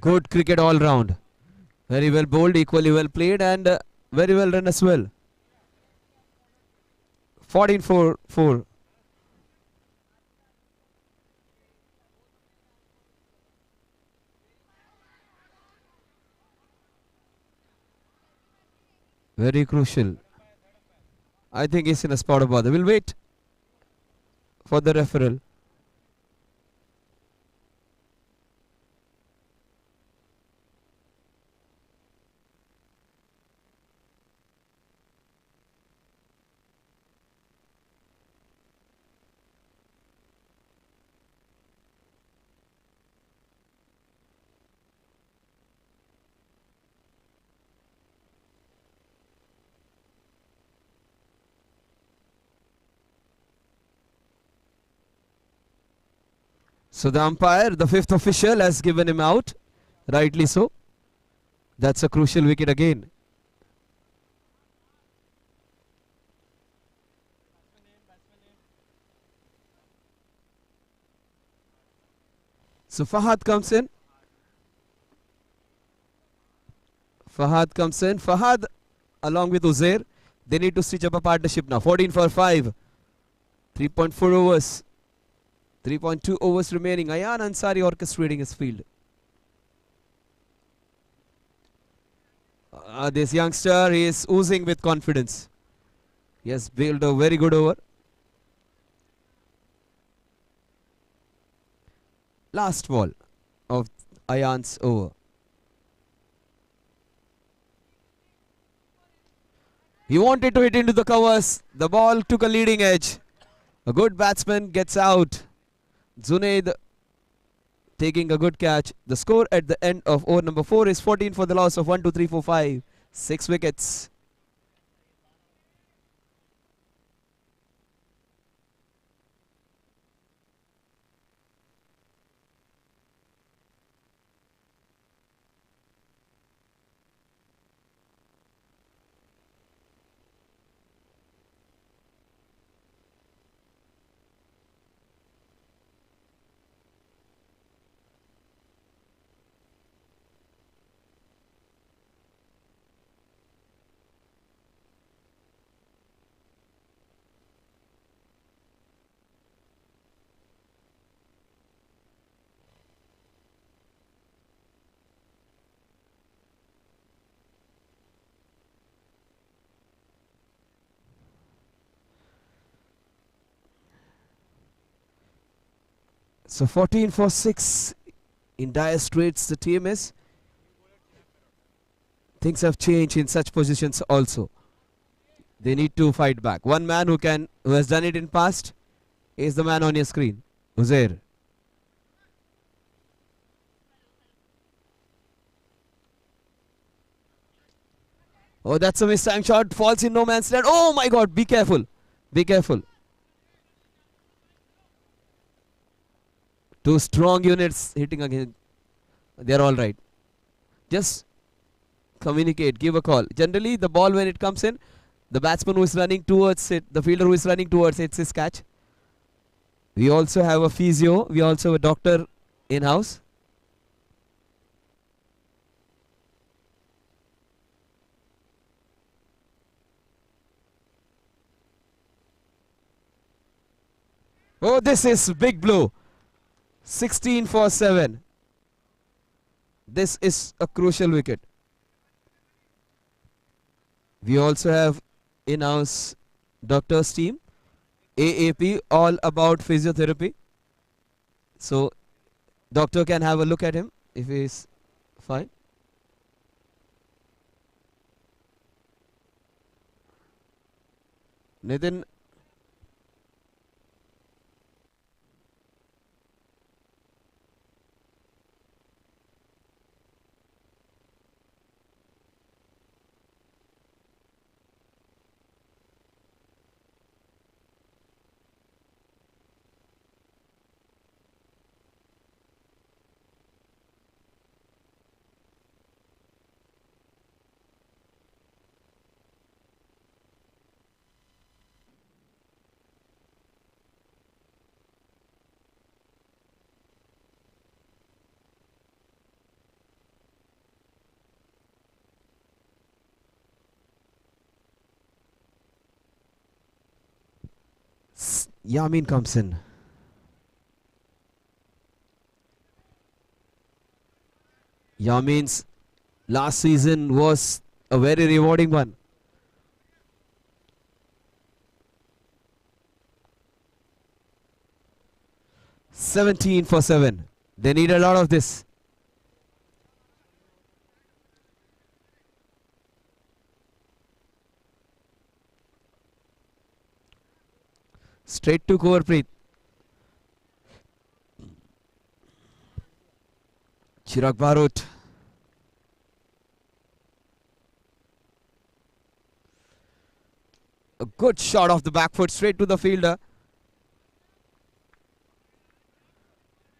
Good cricket all round. Very well bowled, equally well played, and very well run as well. 14 for 4. Very crucial. I think he's in a spot of bother. We'll wait for the referral. So the umpire, the fifth official, has given him out. Rightly so. That's a crucial wicket again. So Fahad comes in. Fahad along with Uzair. They need to stitch up a partnership now. 14 for 5. 3.4 overs. 3.2 overs remaining. Ayan Ansari orchestrating his field. This youngster is oozing with confidence. He has built a very good over. Last ball of Ayan's over. He wanted to hit into the covers. The ball took a leading edge. A good batsman gets out. Zunaid taking a good catch. The score at the end of over number 4 is 14 for the loss of 1, 2, 3, 4, 5. 6 wickets. So 14 for 6. In dire straits the team is. Things have changed in such positions also. They need to fight back. One man who has done it in past is the man on your screen, Uzair. Oh, that's a mistimed shot. Falls in no man's land. Oh my God! Be careful. Be careful. Two strong units hitting again. They're all right. Just communicate. Give a call. Generally, the ball when it comes in, the batsman who is running towards it, the fielder who is running towards it, it's his catch. We also have a physio. We also have a doctor in-house. Oh, this is big blow. 16 for 7. This is a crucial wicket. We also have in-house doctor's team, AAP, all about physiotherapy. So, doctor can have a look at him if he is fine. Nitin. Yamin comes in. Yamin's last season was a very rewarding one. "17 for 7. They need a lot of this. Straight to Kovarpreet. Chirag Barot. A good shot off the back foot straight to the fielder.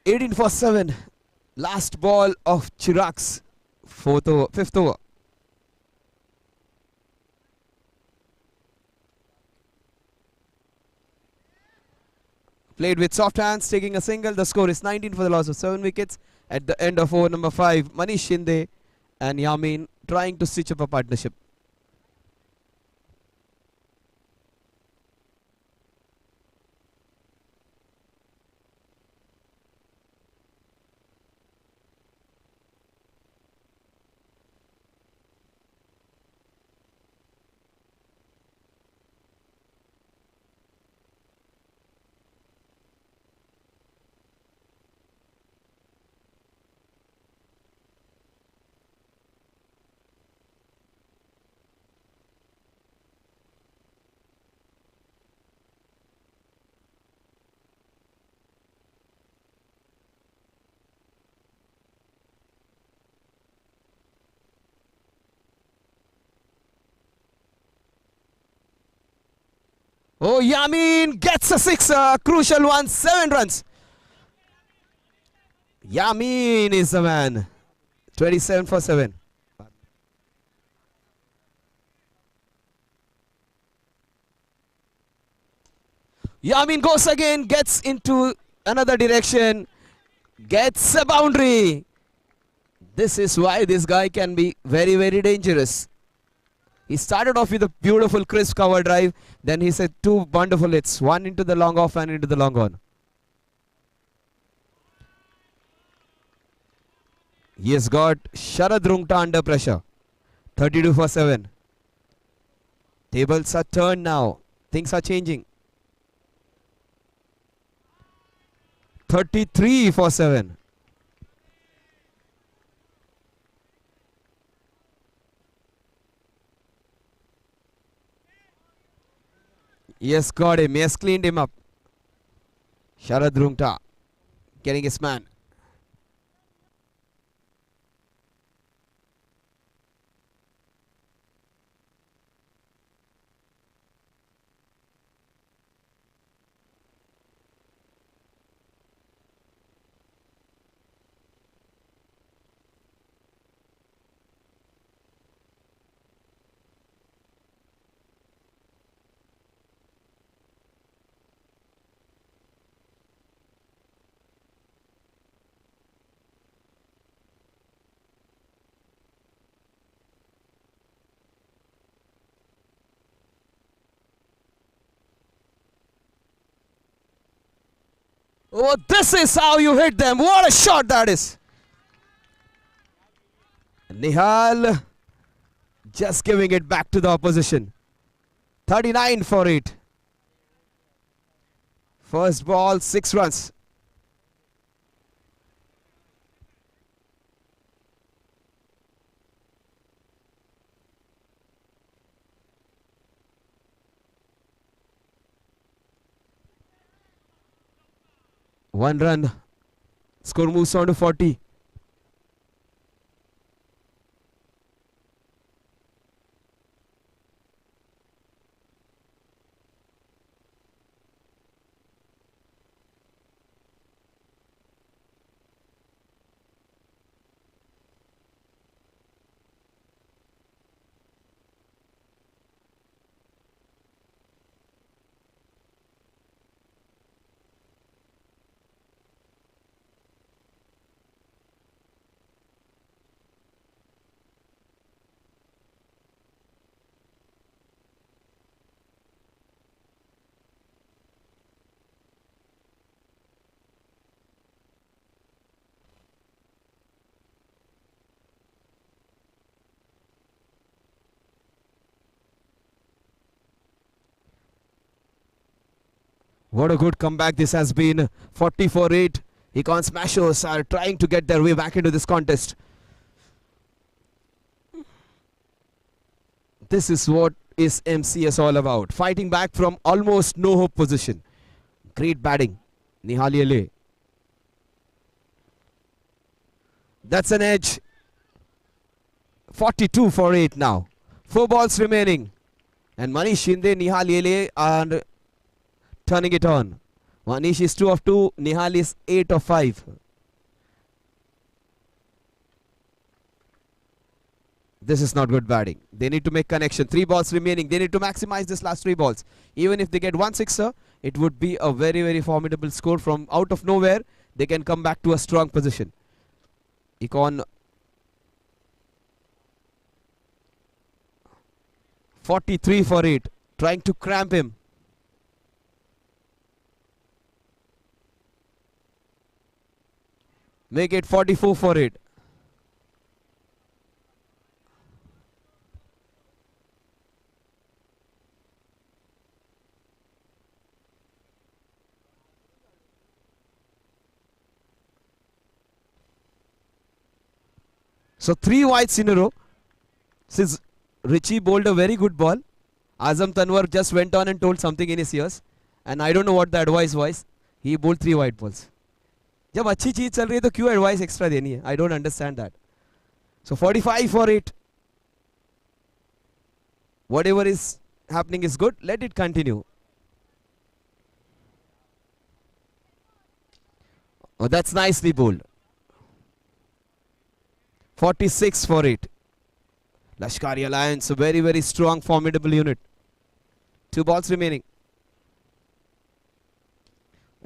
18 for 7. Last ball of Chirag's fifth over. Played with soft hands, taking a single. The score is 19 for the loss of 7 wickets. At the end of over number 5, Manish Shinde and Yamin trying to stitch up a partnership. Oh, Yamin gets a six, a crucial one, 7 runs. Yamin is the man. 27 for 7. Yamin goes again, gets into another direction, gets a boundary. This is why this guy can be very, very dangerous. He started off with a beautiful crisp cover drive. Then he said 2 wonderful hits. One into the long off and into the long on. He has got Sharad Rungta under pressure. 32 for 7. Tables are turned now. Things are changing. 33 for 7. Yes, got him. Yes, cleaned him up. Sharad Rungta getting his man. Oh, this is how you hit them. What a shot that is. Nihal just giving it back to the opposition. 39 for 8. First ball, 6 runs. One run. Score moves on to 40. What a good comeback this has been. 40-8. Econ Smashers are trying to get their way back into this contest. This is what is MCS all about. Fighting back from almost no hope position. Great batting. Nihali Ale. That's an edge. 42-8 now. 4 balls remaining. And Manish Shinde, Nihali Ale are turning it on. Manish is 2 of 2. Nihal is 8 of 5. This is not good batting. They need to make connection. 3 balls remaining. They need to maximize this last 3 balls. Even if they get 1 sixer, it would be a very, very formidable score. From out of nowhere, they can come back to a strong position. Econ 43-8. Trying to cramp him. Make it 44-8. So 3 wides in a row. Since Richie bowled a very good ball, Azam Tanwar just went on and told something in his ears. And I don't know what the advice was. He bowled 3 wide balls. जब अच्छी चीज चल रही है तो क्यों advice extra देनी है? I don't understand that. So 45-8. Whatever is happening is good. Let it continue. Oh, that's nicely bowled. 46-8. Lashkari Alliance, a very, very strong, formidable unit. 2 balls remaining.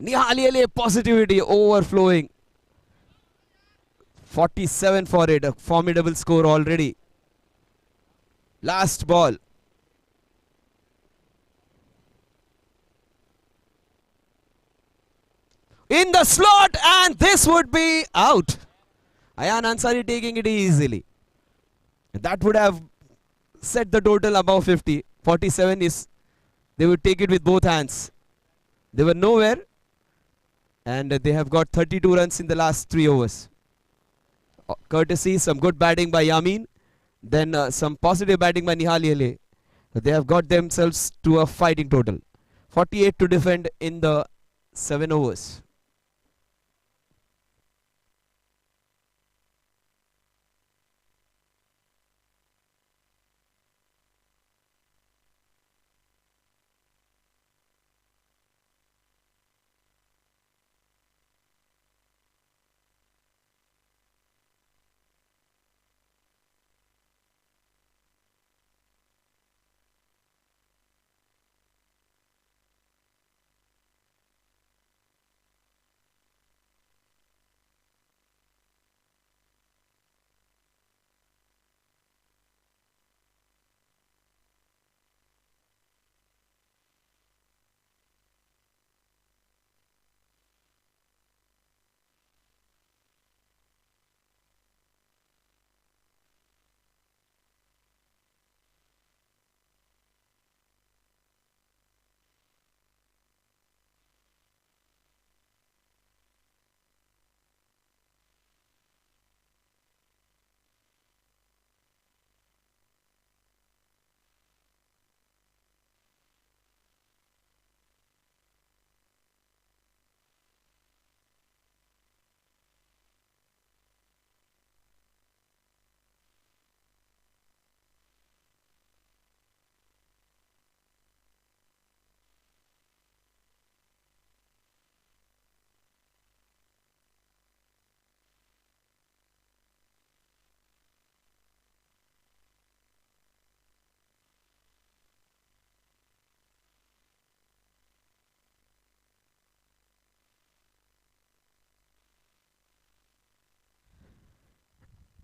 Nihali Ale, positivity overflowing. 47-8, a formidable score already. Last ball. In the slot, and this would be out. Ayan Ansari taking it easily. That would have set the total above 50. 47 is, they would take it with both hands. They were nowhere. And they have got 32 runs in the last 3 overs. Courtesy, some good batting by Yamin. Then some positive batting by Nihali Ale. They have got themselves to a fighting total. 48 to defend in the 7 overs.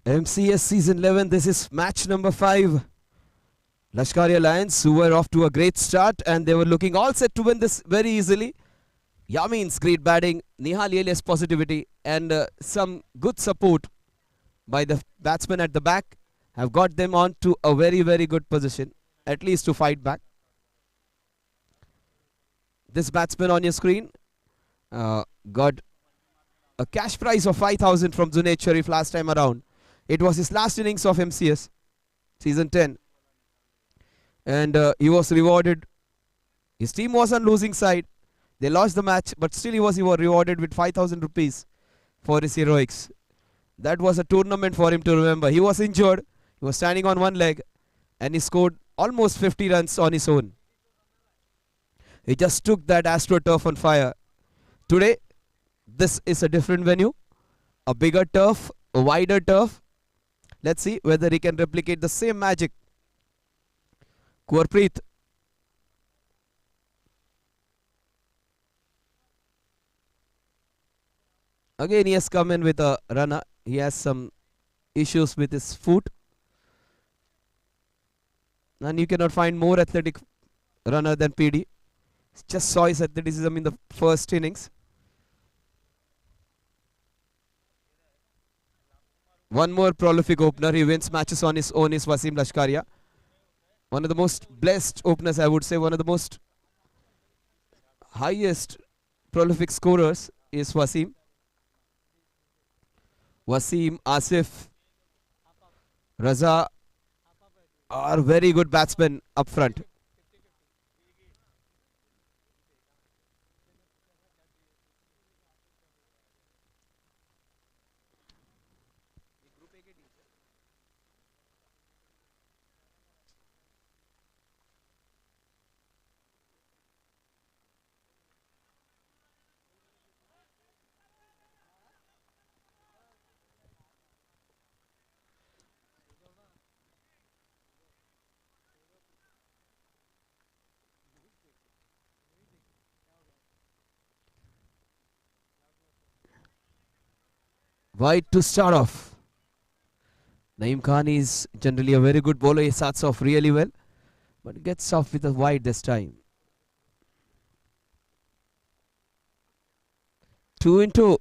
MCS season 11, this is match number 5. Lashkari Alliance, who were off to a great start and they were looking all set to win this very easily. Yamin's great batting, Nihal Elias positivity and some good support by the batsmen at the back have got them on to a very, very good position, at least to fight back. This batsman on your screen got a cash prize of 5,000 from Junaid Sharif last time around. It was his last innings of MCS season 10, and he was rewarded. His team was on losing side. They lost the match, but still he was rewarded with 5,000 rupees for his heroics. That was a tournament for him to remember. He was injured. He was standing on one leg, and he scored almost 50 runs on his own. He just took that Astro Turf on fire. Today, this is a different venue, a bigger turf, a wider turf. Let's see whether he can replicate the same magic. Gurpreet. Again, he has come in with a runner. He has some issues with his foot. And you cannot find more athletic runner than PD. Just saw his athleticism in the first innings. One more prolific opener. He wins matches on his own is Wasim Lashkaria. One of the most blessed openers, I would say. One of the most highest prolific scorers is Wasim. Wasim, Asif, Raza are very good batsmen up front. Wide to start off. Naeem Khan is generally a very good bowler. He starts off really well, but gets off with a wide this time. 2 into.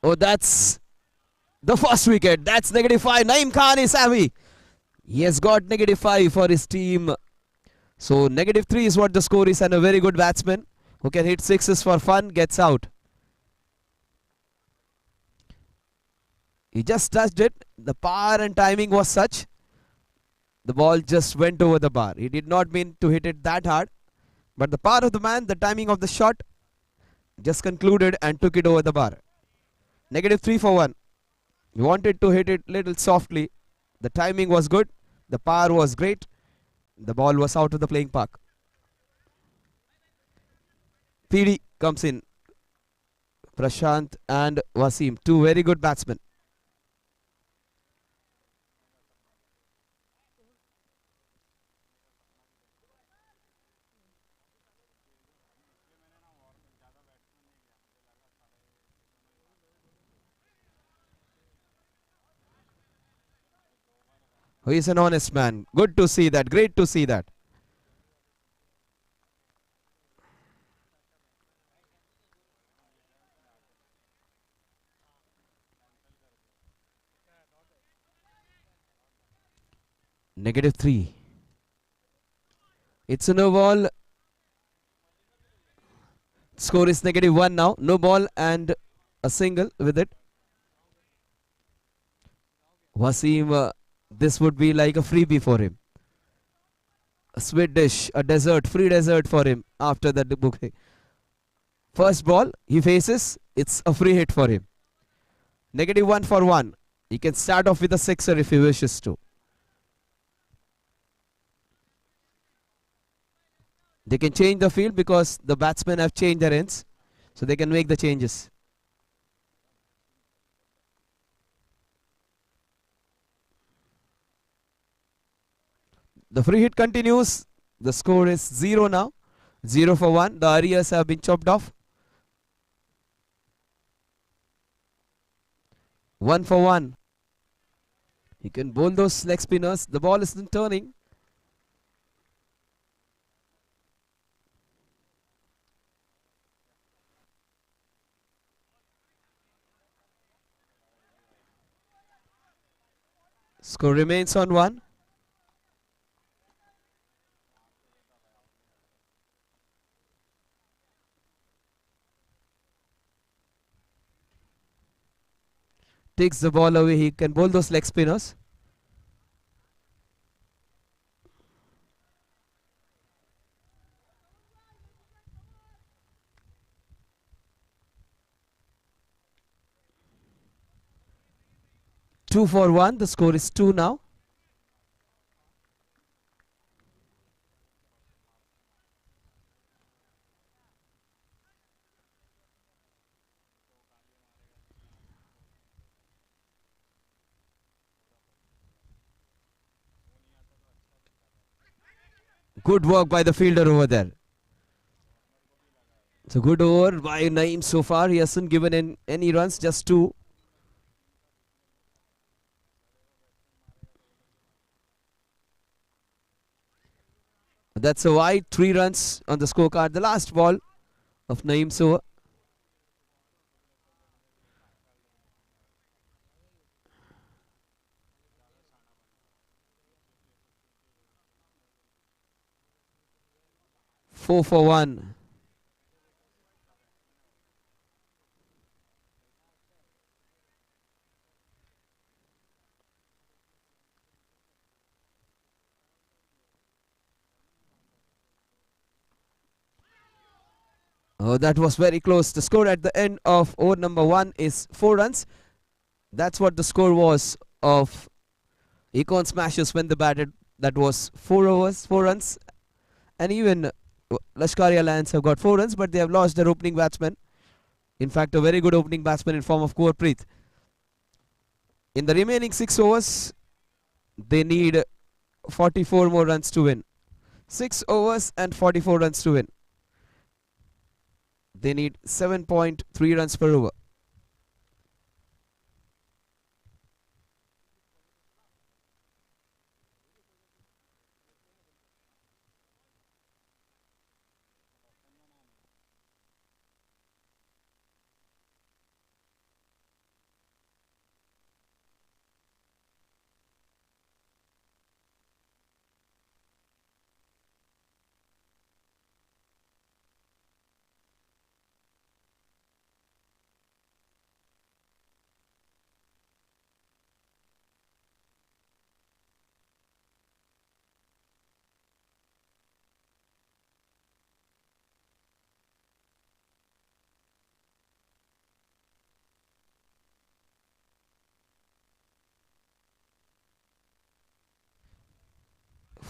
Oh, that's the first wicket. That's -5. Naeem Khan is happy. He has got -5 for his team. So -3 is what the score is, and a very good batsman who can hit sixes for fun gets out. He just touched it. The power and timing was such. The ball just went over the bar. He did not mean to hit it that hard. But the power of the man, the timing of the shot just concluded and took it over the bar. -3 for 1. He wanted to hit it little softly. The timing was good. The power was great. The ball was out of the playing park. PD comes in. Prashant and Wasim, two very good batsmen. He is an honest man. Good to see that. Great to see that. -3. It's a no ball. Score is -1 now. No ball and a single with it. Wasim, this would be like a freebie for him. A sweet dish, a dessert, free dessert for him after that bouquet. First ball he faces, it's a free hit for him. -1 for 1. He can start off with a sixer if he wishes to. They can change the field because the batsmen have changed their ends, so they can make the changes. The free hit continues. The score is 0 now. 0 for 1. The arrears have been chopped off. 1 for 1. He can bowl those leg spinners. The ball isn't turning. Score remains on 1. Takes the ball away. He can bowl those leg spinners. Two for 1. The score is 2 now. Good work by the fielder over there. It's a good over by Naeem so far. He hasn't given any runs, just 2. That's a wide. 3 runs on the scorecard. The last ball of Naeem's over. Four for 1. Oh, that was very close. The score at the end of over number 1 is 4 runs. That's what the score was of Econ Smashers when they batted. That was 4 overs, 4 runs. And even Lashkari Alliance have got 4 runs, but they have lost their opening batsman. In fact, a very good opening batsman in form of Gurpreet. In the remaining 6 overs, they need 44 more runs to win. 6 overs and 44 runs to win. They need 7.3 runs per over.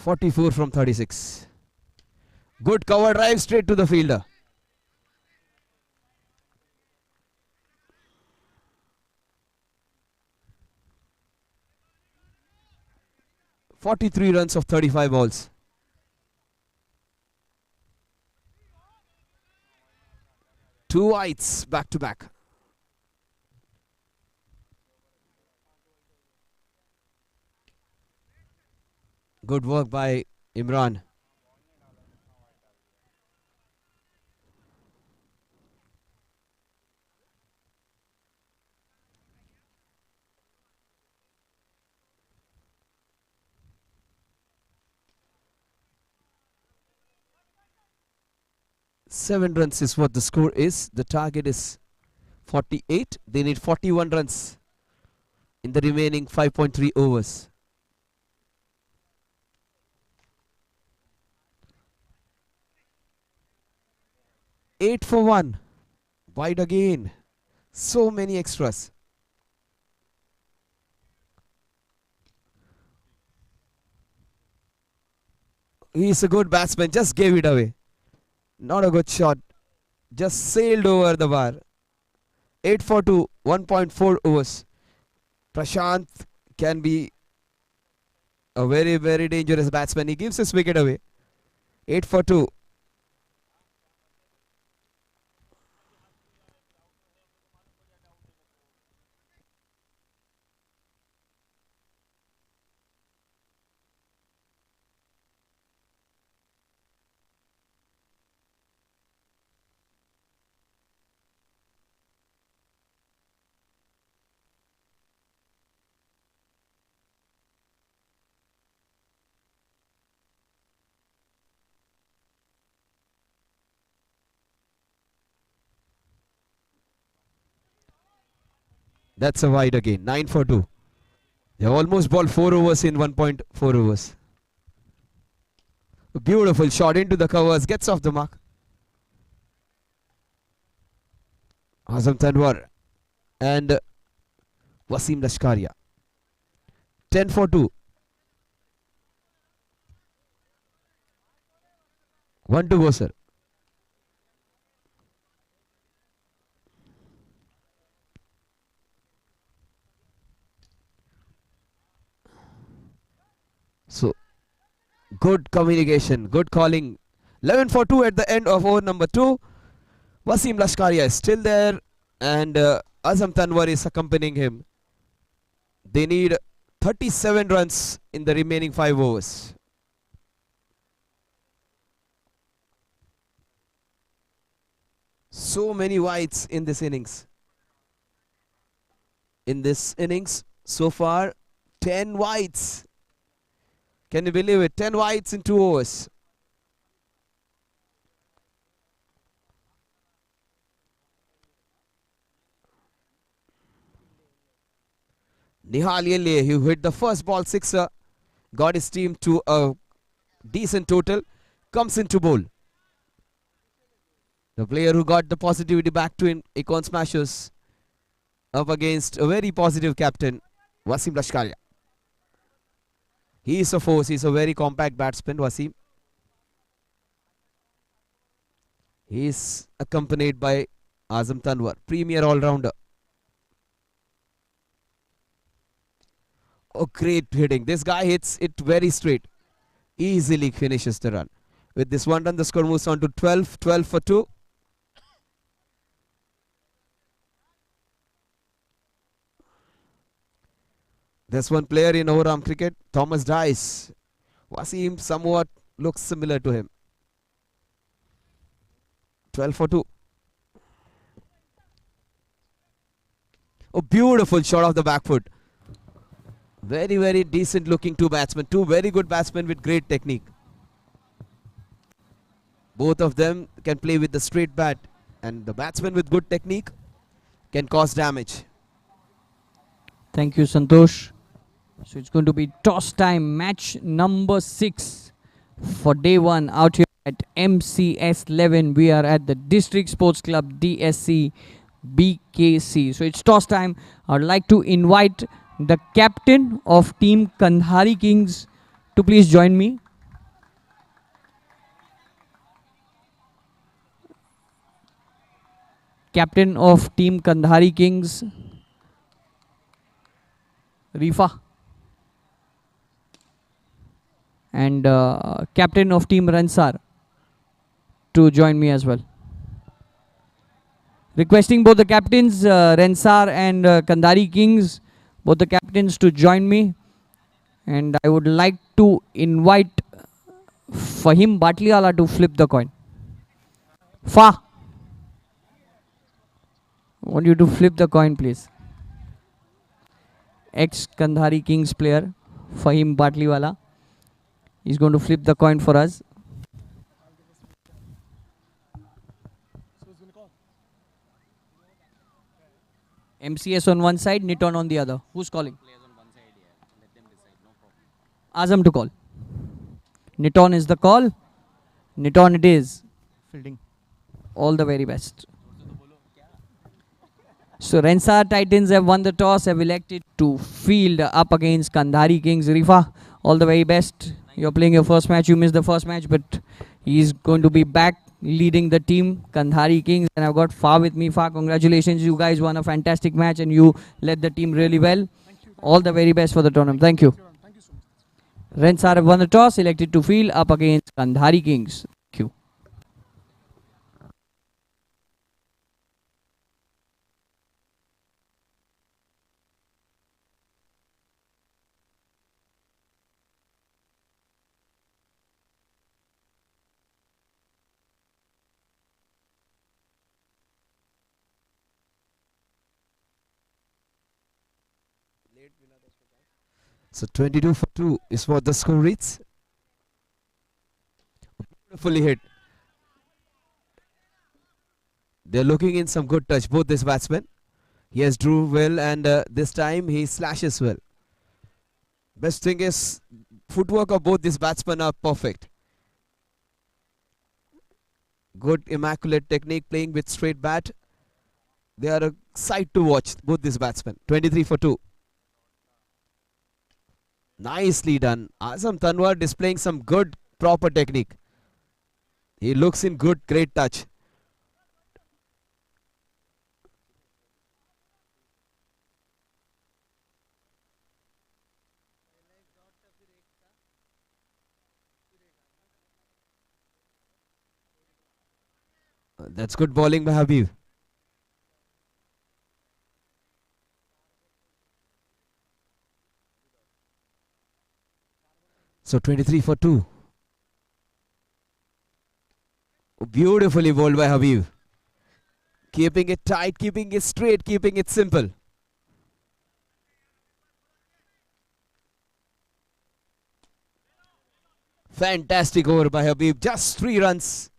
.44 from 36. Good cover drive straight to the fielder. .43 runs of 35 balls. Two wides back to back. Good work by Imran. Seven runs is what the score is. The target is 48. They need 41 runs in the remaining 5.3 overs. 8 for 1. Wide again. So many extras. He's a good batsman. Just gave it away. Not a good shot. Just sailed over the bar. 8 for 2. 1.4 overs. Prashant can be a very, very dangerous batsman. He gives his wicket away. 8 for 2. That's a wide again. 9 for 2. They almost bowled 4 overs in 1.4 overs. A beautiful shot into the covers. Gets off the mark. Azam Tanwar and Wasim Lashkaria. 10 for 2. 1 to go, sir. So, good communication, good calling. 11 for 2 at the end of over number 2. Wasim Lashkaria is still there and Azam Tanwar is accompanying him. They need 37 runs in the remaining 5 overs. So many wides in this innings. In this innings, so far, 10 wides. Can you believe it? 10 wides in 2 overs. Nihal Yelle, who hit the first ball sixer, got his team to a decent total, comes into bowl. The player who got the positivity back to him, Icon Smashers, up against a very positive captain, Wasim Lashkaria. He is a force, he is a very compact batsman, Wasim. He is accompanied by Azam Tanwar, premier all-rounder. Oh, great hitting. This guy hits it very straight. Easily finishes the run. With this 1 run, the score moves on to 12. 12 for 2. There's one player in overarm cricket, Thomas Dice. Wasim somewhat looks similar to him. 12 for 2. Oh, beautiful shot off the back foot. Very, very decent looking two batsmen. Two very good batsmen with great technique. Both of them can play with the straight bat, and the batsman with good technique can cause damage. Thank you, Santosh. So it's going to be toss time, match number 6 for day 1 out here at MCS 11. We are at the District Sports Club DSC BKC. So it's toss time. I'd like to invite the captain of team Kandhari Kings to please join me. Captain of team Kandhari Kings, Rifa. And captain of team Ransar to join me as well. Requesting both the captains, Ransar and Kandhari Kings, both the captains to join me. And I would like to invite Fahim Batliwala to flip the coin. Fa, I want you to flip the coin, please. Ex-Kandhari Kings player, Fahim Batliwala. He's going to flip the coin for us. MCS on one side, Niton on the other. Who's calling? Azam to call. Niton is the call. Niton it is. Fielding. All the very best. So Ransar Titans have won the toss, have elected to field up against Kandhari Kings. Rifa, all the very best. You're playing your first match. You missed the first match, but he's going to be back leading the team, Kandhari Kings. And I've got Fa with me. Fa, congratulations. You guys won a fantastic match and you led the team really well. All the very best for the tournament. Thank you. Ransar have won the toss, elected to field up against Kandhari Kings. Thank you. So 22 for 2 is what the score reads. Beautifully hit. They're looking in some good touch, both these batsmen. He has drew well, and this time he slashes well. Best thing is footwork of both these batsmen are perfect. Good immaculate technique, playing with straight bat. They are a sight to watch, both these batsmen. 23 for 2. Nicely done. Azam Tanwar displaying some good proper technique. He looks in good, great touch. That's good bowling by Habib. So 23 for 2. Beautifully bowled by Habib. Keeping it tight, keeping it straight, keeping it simple. Fantastic over by Habib. Just 3 runs.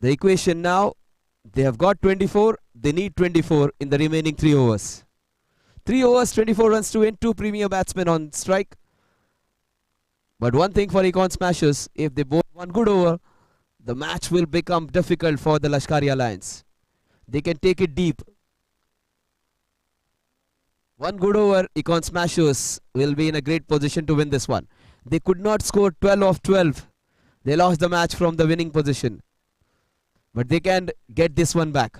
The equation now, they have got 24. They need 24 in the remaining 3 overs. 3 overs, 24 runs to win. 2 premier batsmen on strike. But one thing for Econ Smashers, if they bowl one good over, the match will become difficult for the Lashkari Alliance. They can take it deep. One good over, Econ Smashers will be in a great position to win this one. They could not score 12 of 12. They lost the match from the winning position. But they can get this one back.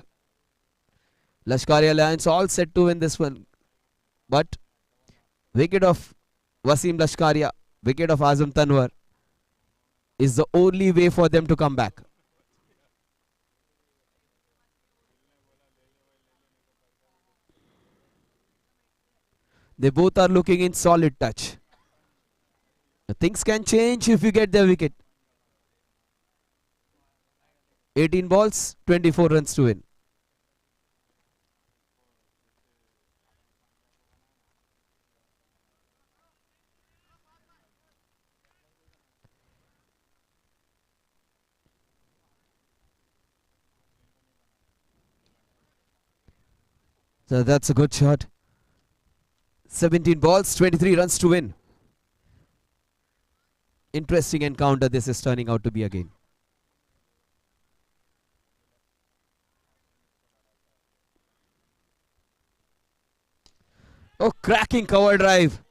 Lashkari Alliance all set to win this one. But wicket of Wasim Lashkaria, wicket of Azam Tanwar is the only way for them to come back. They both are looking in solid touch. Things can change if you get their wicket. 18 balls, 24 runs to win. So that's a good shot. 17 balls, 23 runs to win. Interesting encounter this is turning out to be again. Oh, cracking cover drive.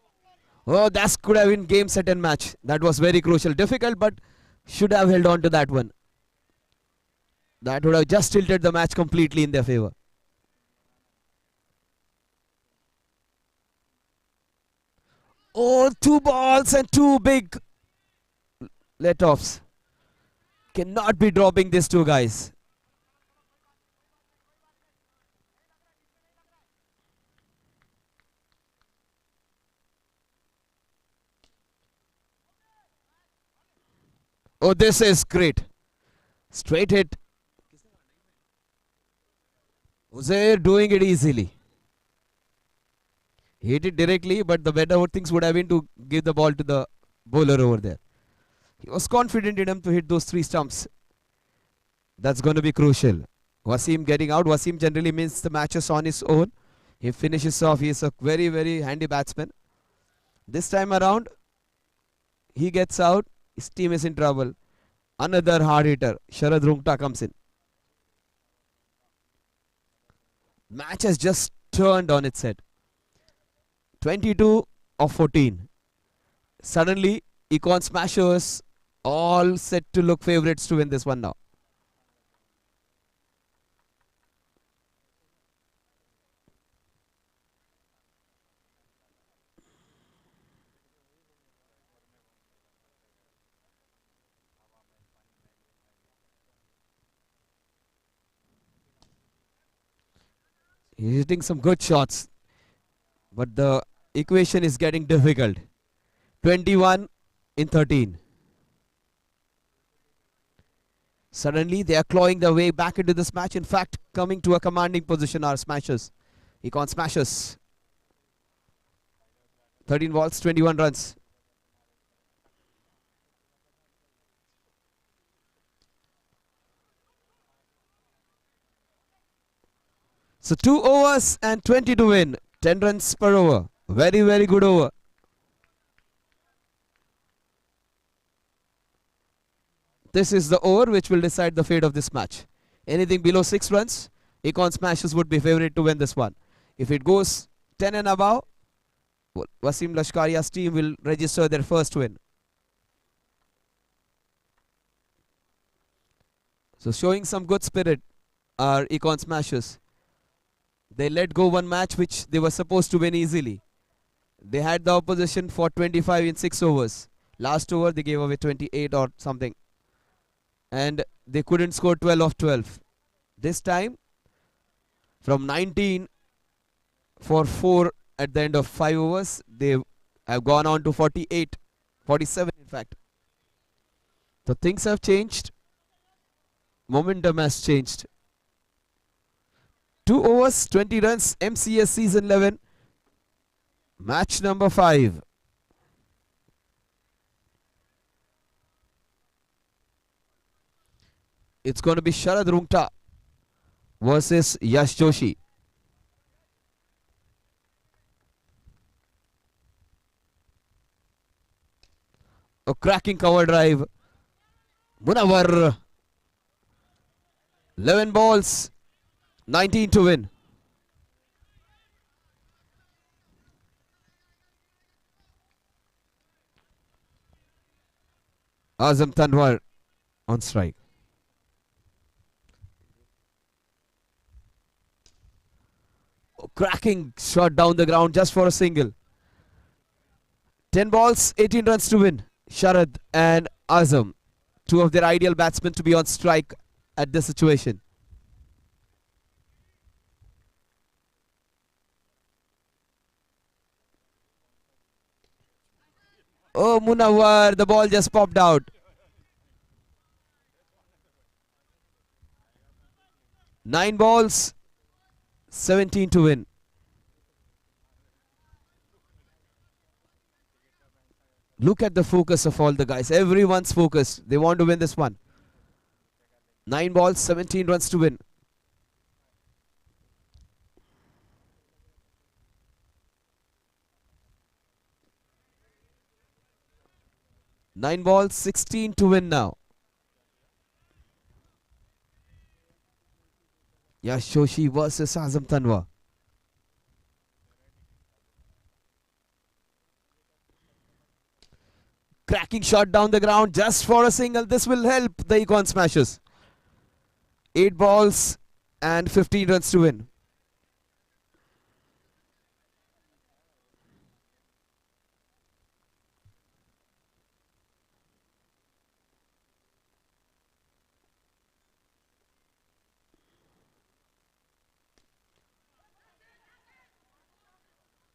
Oh, that could have been game, set and match. That was very crucial. Difficult, but should have held on to that one. That would have just tilted the match completely in their favor. Oh, 2 balls and 2 big let-offs. Cannot be dropping these 2 guys. Oh, this is great. Straight hit. Uzair doing it easily. He hit it directly, but the better things would have been to give the ball to the bowler over there. He was confident in him to hit those 3 stumps. That's going to be crucial. Wasim getting out. Wasim generally wins the matches on his own. He finishes off. He is a very, very handy batsman. This time around, he gets out. His team is in trouble. Another hard hitter. Sharad Rungta comes in. Match has just turned on its head. 22 of 14. Suddenly, Econ Smashers all set to look favourites to win this one now. He's hitting some good shots, but the equation is getting difficult. 21 in 13. Suddenly they are clawing their way back into this match. In fact, coming to a commanding position are Smashers. Econ Smashers. 13 balls, 21 runs. So 2 overs and 20 to win. 10 runs per over. Very, very good over. This is the over which will decide the fate of this match. Anything below 6 runs, Econ Smashers would be favourite to win this one. If it goes 10 and above, Wasim Lashkaria's team will register their first win. So showing some good spirit are Econ Smashers. They let go one match which they were supposed to win easily. They had the opposition for 25 in 6 overs. Last over they gave away 28 or something. And they couldn't score 12 of 12. This time, from 19 for 4 at the end of 5 overs, they have gone on to 48, 47 in fact. So things have changed. Momentum has changed. 2 overs, 20 runs, MCS season 11. Match number 5. It's going to be Sharad Rungta versus Yash Joshi. A cracking cover drive. Munawar. 11 balls, 19 to win. Azam Tanwar on strike. Cracking shot down the ground just for a single. 10 balls, 18 runs to win. Sharad and Azam, two of their ideal batsmen to be on strike at this situation. Oh, Munawar, the ball just popped out. 9 balls, 17 to win. Look at the focus of all the guys. Everyone's focused. They want to win this one. 9 balls, 17 runs to win. Nine balls, 16 to win now. Yash Joshi versus Azam Tanwar. Cracking shot down the ground just for a single. This will help the Econ Smashers. 8 balls and 15 runs to win.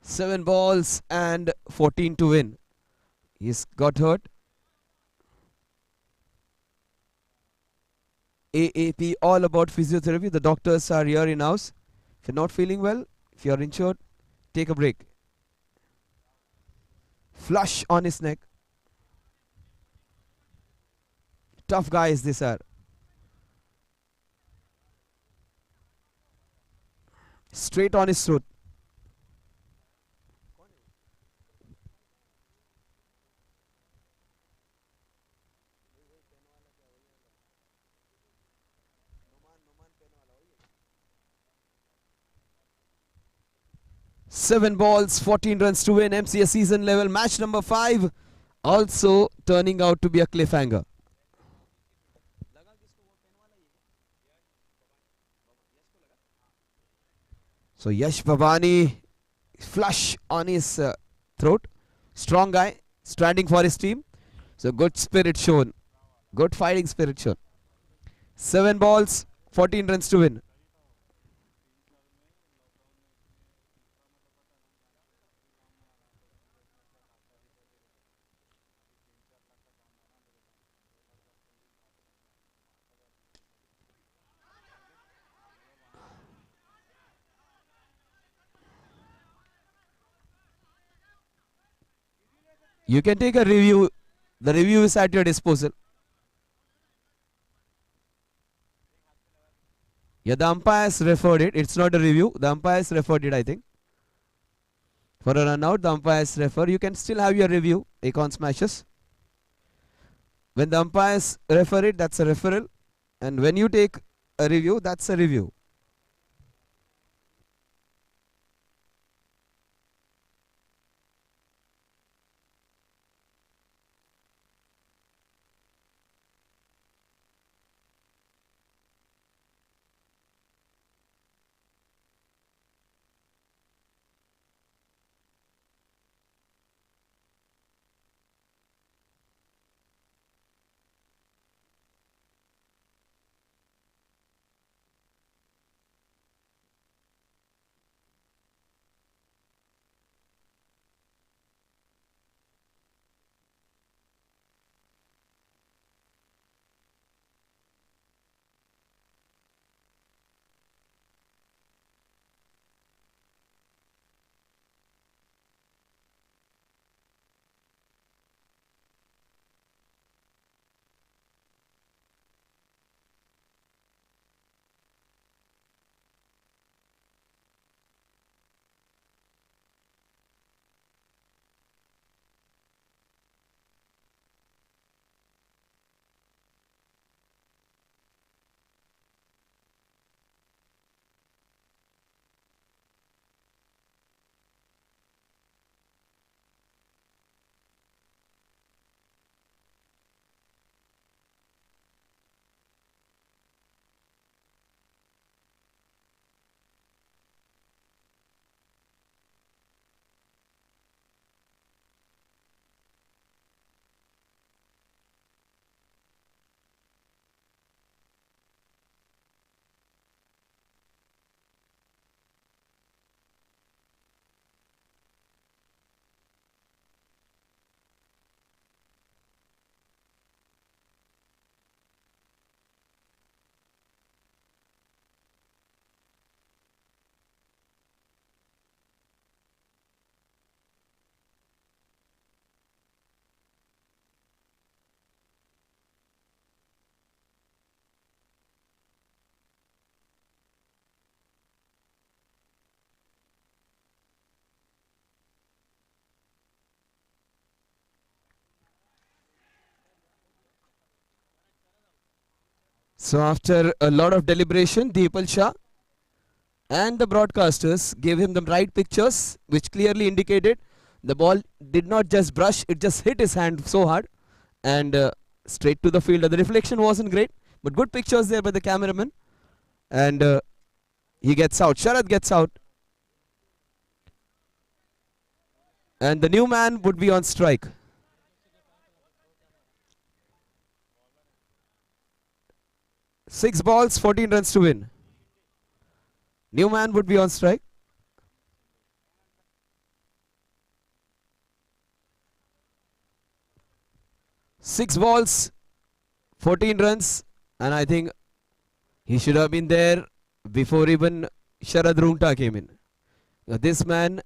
Seven balls and 14 to win. He's got hurt. AAP, all about physiotherapy. The doctors are here in house. If you're not feeling well, if you're injured, take a break. Flush on his neck. Tough guys these are. Straight on his throat. Seven balls, 14 runs to win. MCS season level match number 5, also turning out to be a cliffhanger. So Yash Bhabani, flush on his throat. Strong guy, standing for his team. So good spirit shown. Good fighting spirit shown. 7 balls, 14 runs to win. You can take a review. The review is at your disposal. Yeah, the umpires referred it. It's not a review. The umpires referred it, I think. For a run out, the umpires refer. You can still have your review, Acorn Smashes. When the umpires refer it, that's a referral. And when you take a review, that's a review. So after a lot of deliberation, Deepal Shah and the broadcasters gave him the right pictures, which clearly indicated the ball did not just brush, it just hit his hand so hard and straight to the fielder. The reflection wasn't great, but good pictures there by the cameraman. And he gets out. Sharad gets out. And the new man would be on strike. Six balls, 14 runs to win. New man would be on strike. Six balls, 14 runs, and I think he should have been there before even Sharad Runta came in. This man,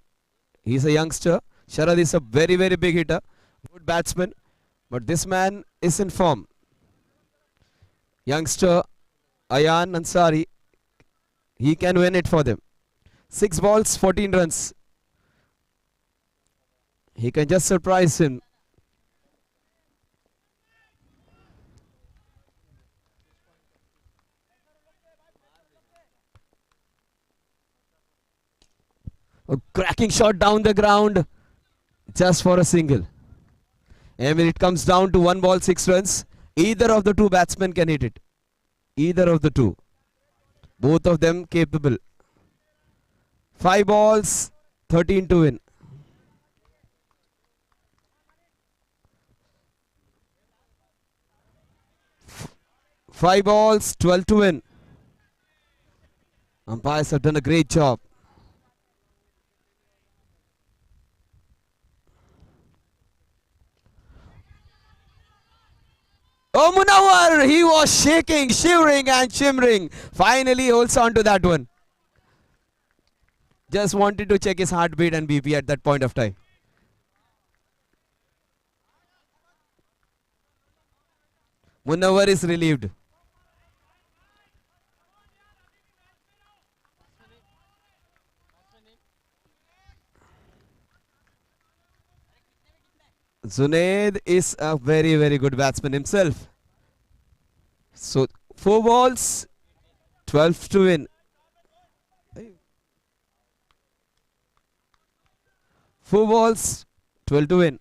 he's a youngster. Sharad is a very, very big hitter, good batsman, but this man is in form. Youngster Ayan Ansari, he can win it for them. 6 balls, 14 runs. He can just surprise him. A cracking shot down the ground just for a single. And when it comes down to 1 ball, 6 runs, either of the two batsmen can hit it. Either of the two. Both of them capable. 5 balls, 13 to win. Five balls, 12 to win. Umpires have done a great job. Oh, Munawar, he was shaking, shivering and shimmering. Finally holds on to that one. Just wanted to check his heartbeat and BP at that point of time. Munawar is relieved. Zunaid is a very, very good batsman himself. So 4 balls, 12 to win. 4 balls, 12 to win.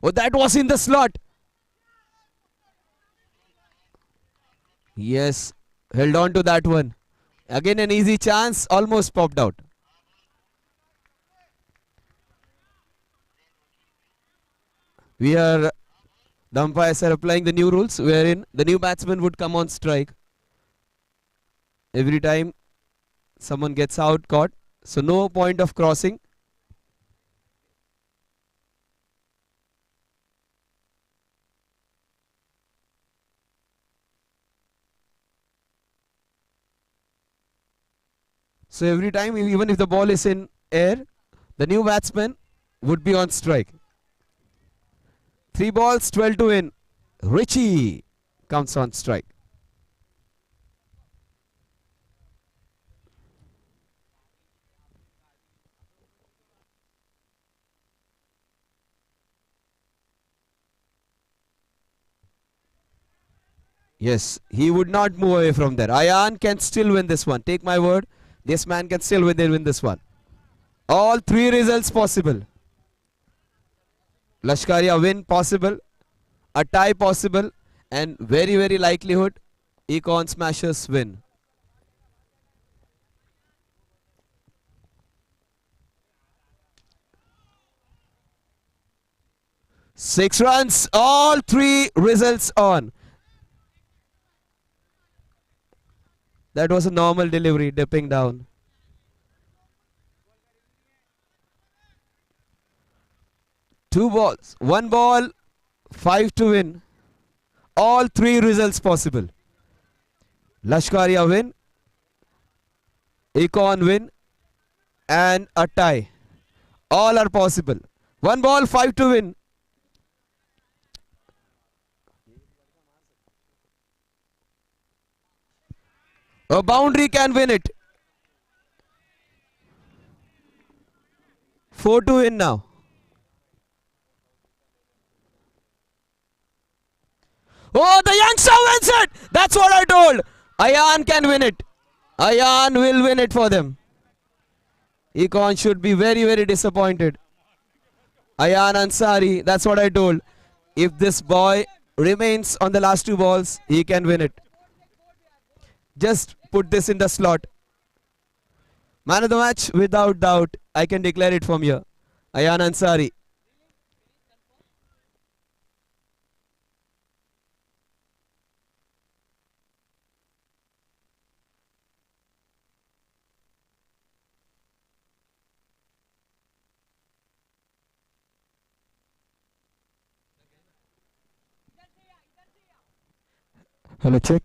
Oh, that was in the slot. Yes, held on to that one. Again an easy chance, almost popped out. The umpires are applying the new rules wherein the new batsman would come on strike every time someone gets out caught. So no point of crossing. So every time, even if the ball is in air, the new batsman would be on strike. 3 balls, 12 to win. Richie comes on strike. Yes, he would not move away from there. Ayan can still win this one. Take my word. This man can still win this one. All 3 results possible. Lashkaria win possible. A tie possible. And very, very likelihood Econ Smashers win. Six runs. All 3 results on. That was a normal delivery, dipping down. Two balls, 1 ball, 5 to win. All 3 results possible. Lashkaria win, Econ win, and a tie. All are possible. 1 ball, 5 to win. A boundary can win it. 4 to win now. Oh, the youngster wins it. That's what I told. Ayan can win it. Ayan will win it for them. Econ should be very, very disappointed. Ayan Ansari, that's what I told. If this boy remains on the last 2 balls, he can win it. Just put this in the slot. Man of the match, without doubt, I can declare it from here. Ayan Ansari. Hello, check.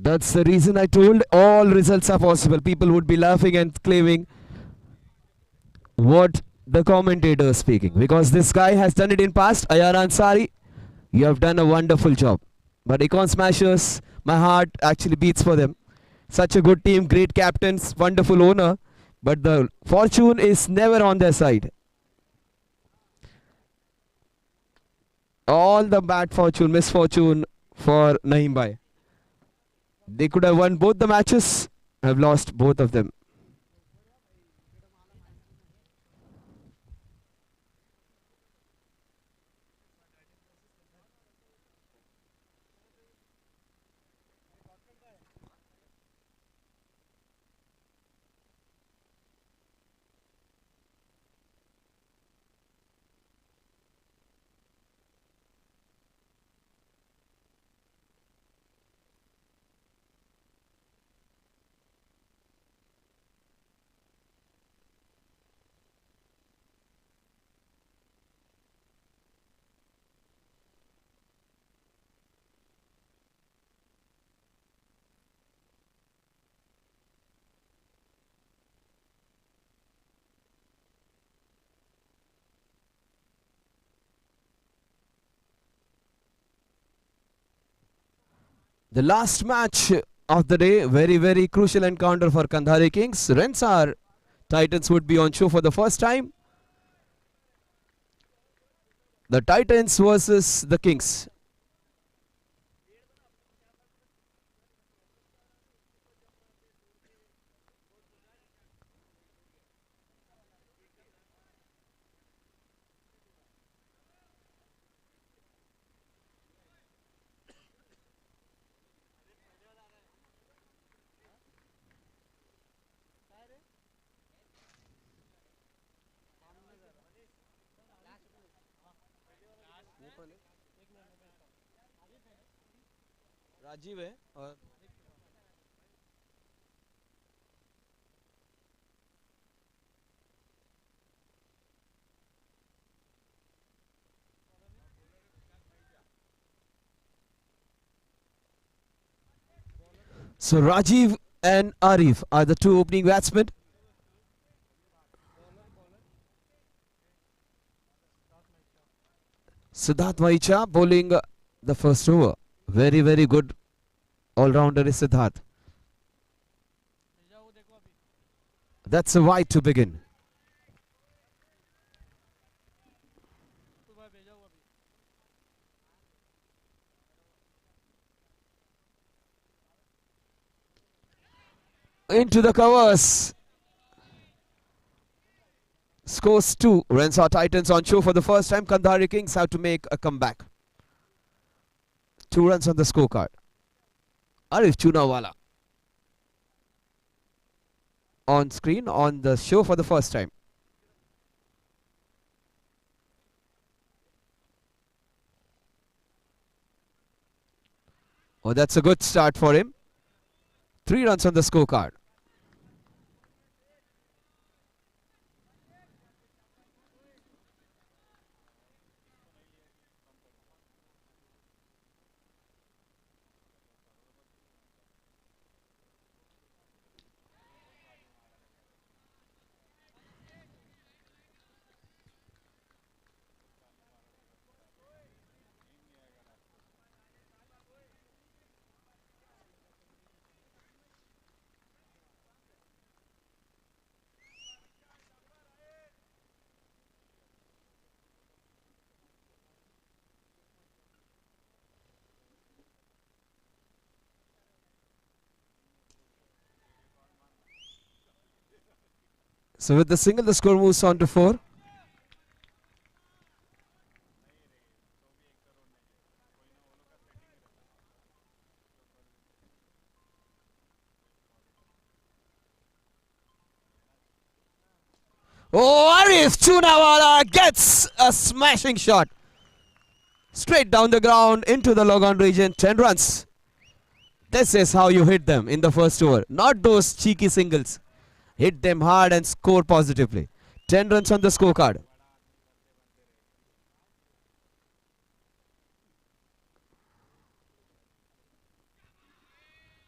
That's the reason I told all results are possible. People would be laughing and claiming what the commentator is speaking. Because this guy has done it in past. Ayan Ansari, you have done a wonderful job. But Econ Smashers, my heart actually beats for them. Such a good team, great captains, wonderful owner. But the fortune is never on their side. All the bad fortune, misfortune for Naeem Bhai. They could have won both the matches, have lost both of them. The last match of the day, very crucial encounter for Kandhari Kings. Rensar Titans would be on show for the first time. The Titans versus the Kings. Rajiv है और so Rajiv and Arif are the two opening batsmen. Siddharth Maicha bowling the first over. Very good all-rounder is Siddharth. That's a wide to begin. Into the covers. Scores 2. Rensar Titans on show for the first time. Kandhari Kings have to make a comeback. 2 runs on the scorecard. Arif Chunawala on screen on the show for the first time. Oh, that's a good start for him. 3 runs on the scorecard. So with the single, the score moves on to 4. Oh, Arif Chunawala gets a smashing shot. Straight down the ground into the log on region. 10 runs. This is how you hit them in the first over. Not those cheeky singles. Hit them hard and score positively. 10 runs on the scorecard.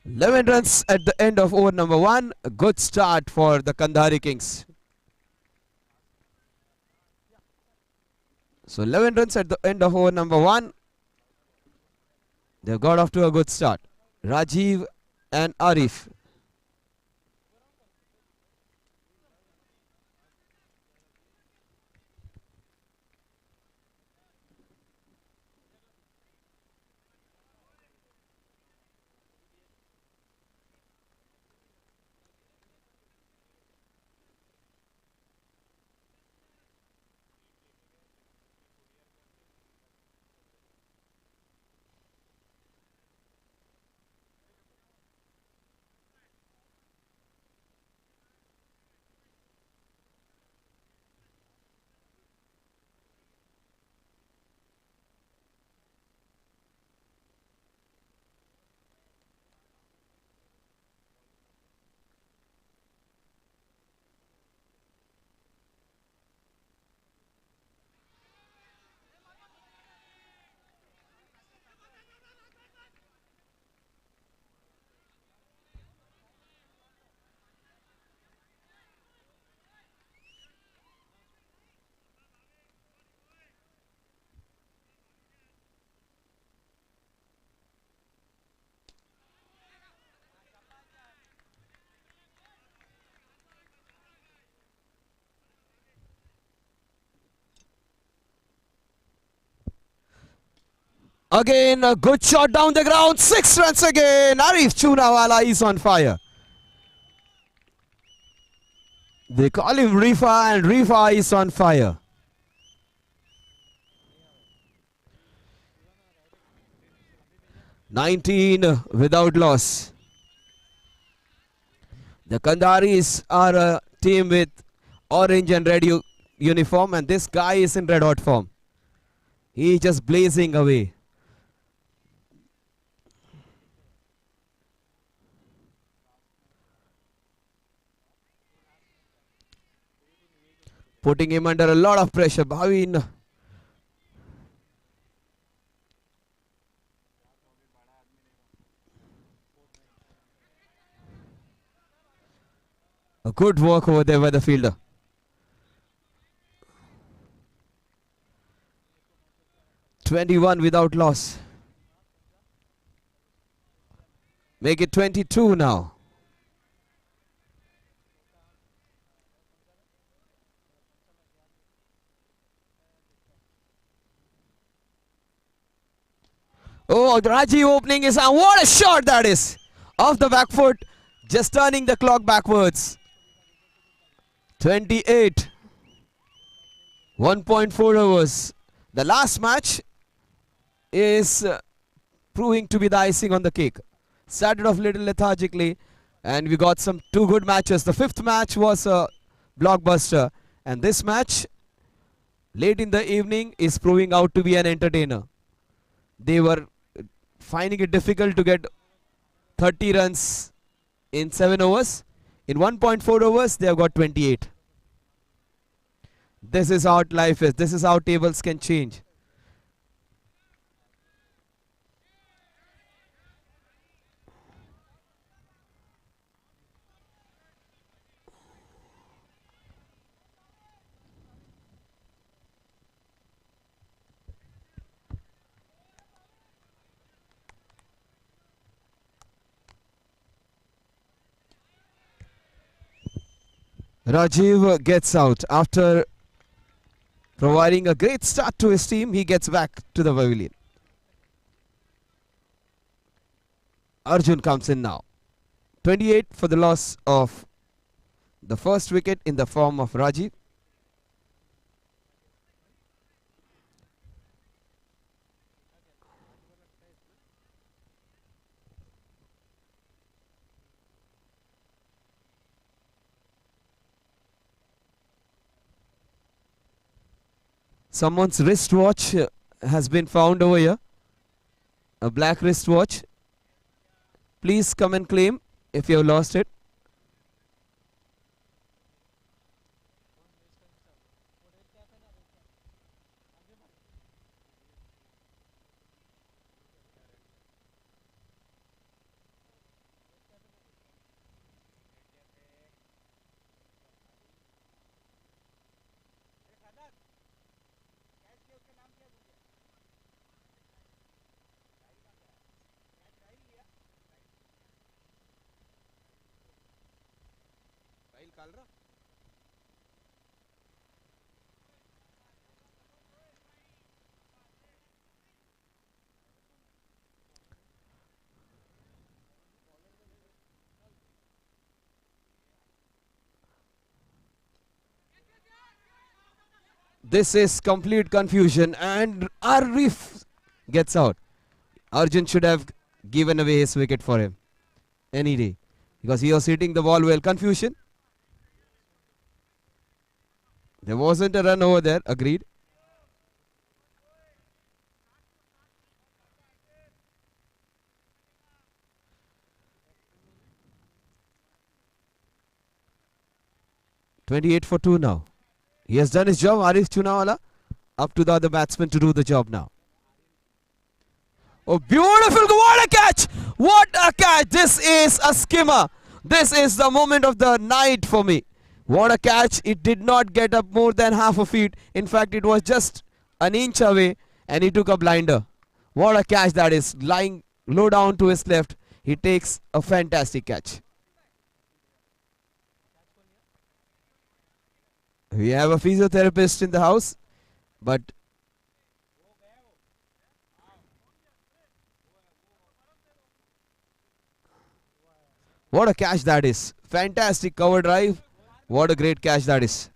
Eleven runs at the end of over number 1. A good start for the Kandhari Kings. So 11 runs at the end of over number 1. They've got off to a good start. Rajiv and Arif. Again, a good shot down the ground. 6 runs again. Arif Chunawala is on fire. They call him Rifa, and Rifa is on fire. "19 without loss." The Kandaris are a team with orange and red uniform, and this guy is in red hot form. He is just blazing away. Putting him under a lot of pressure. Bhavin. A good work over there by the fielder. "21 without loss." Make it 22 now. Oh, Rajiv opening his arm. What a shot that is! Off the back foot, just turning the clock backwards. 28. 1.4 overs. The last match is proving to be the icing on the cake. Started off little lethargically, and we got some 2 good matches. The 5th match was a blockbuster, and this match late in the evening is proving out to be an entertainer. They were finding it difficult to get 30 runs in 7 overs. In 1.4 overs, they have got 28. This is how life is. This is how tables can change. Rajiv gets out after providing a great start to his team. He gets back to the pavilion. Arjun comes in now. 28 for the loss of the first wicket in the form of Rajiv. Someone's wristwatch has been found over here. A black wristwatch. Please come and claim if you have lost it. This is complete confusion, and Arif gets out. Arjun should have given away his wicket for him any day, because he was hitting the ball well. Confusion. There wasn't a run over there, agreed. "28 for 2 now." He has done his job, Arif Chunawala. Up to the other batsman to do the job now. Oh, beautiful! What a catch! What a catch! This is a skimmer. This is the moment of the night for me. What a catch! It did not get up more than half a feet. In fact, it was just an inch away, and he took a blinder. What a catch that is! Lying low down to his left, he takes a fantastic catch. We have a physiotherapist in the house, but What a catch that is. Fantastic cover drive. What a great catch that is.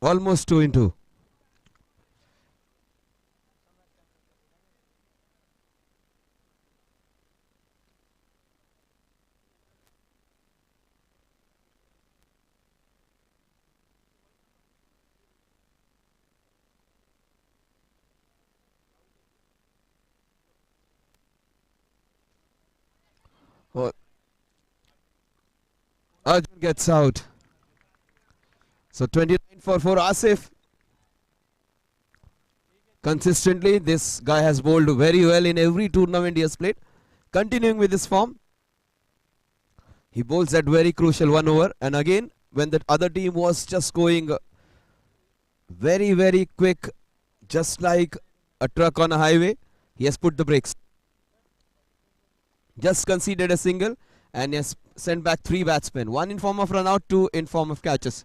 Almost 2 in 2. Oh, Arjun gets out. So 29 for Asif. Consistently, this guy has bowled very well in every tournament he has played. Continuing with his form. He bowls that very crucial 1 over. And again, when the other team was just going very, very quick, just like a truck on a highway, he has put the brakes. Just conceded a single and he has sent back 3 batsmen. 1 in form of run out, 2 in form of catches.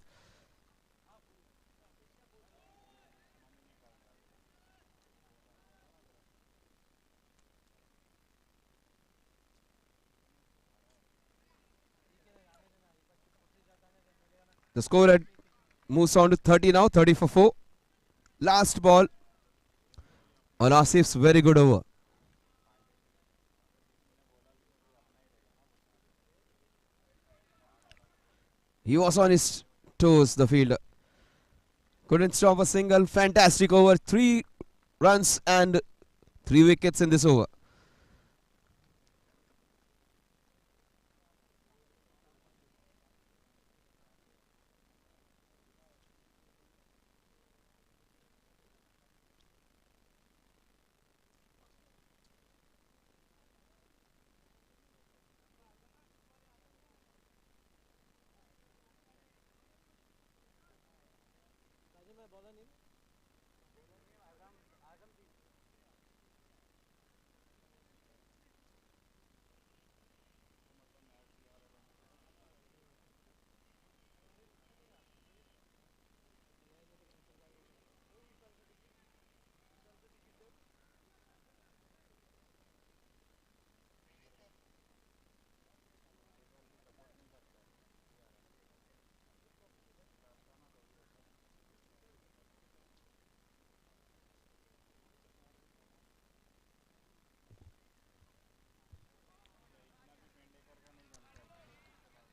The score moves on to 30 now, 30 for 4. Last ball on Asif's very good over. He was on his toes, the fielder. Couldn't stop a single. Fantastic over. 3 runs and 3 wickets in this over.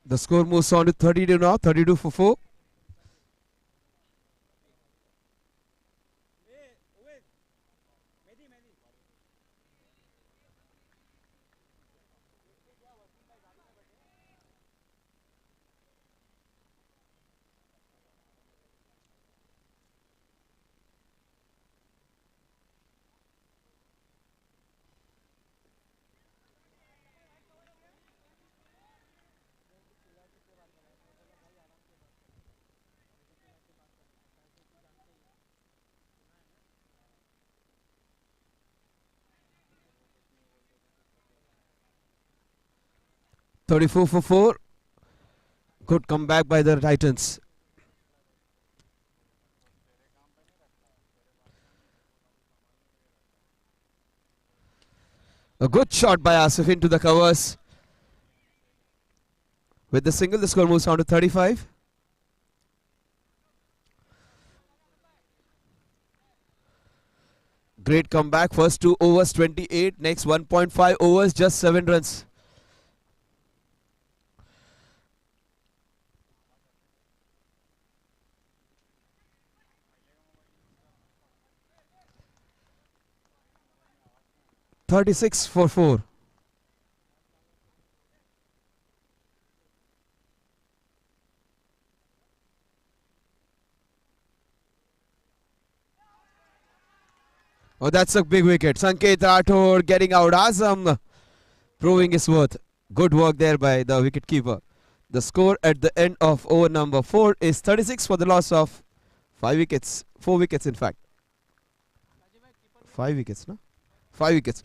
The score moves on to 32 now, 32 for 4. (34 for 4). Good comeback by the Titans. A good shot by Asif into the covers. With the single, the score moves on to 35. Great comeback. First 2 overs, 28. Next 1.5 overs, just 7 runs. (36 for 4). Oh, that's a big wicket. Sanket Rathod getting out. Azam proving his worth. Good work there by the wicketkeeper. The score at the end of over number 4 is 36 for the loss of 5 wickets. 4 wickets in fact. 5 wickets, no? 5 wickets.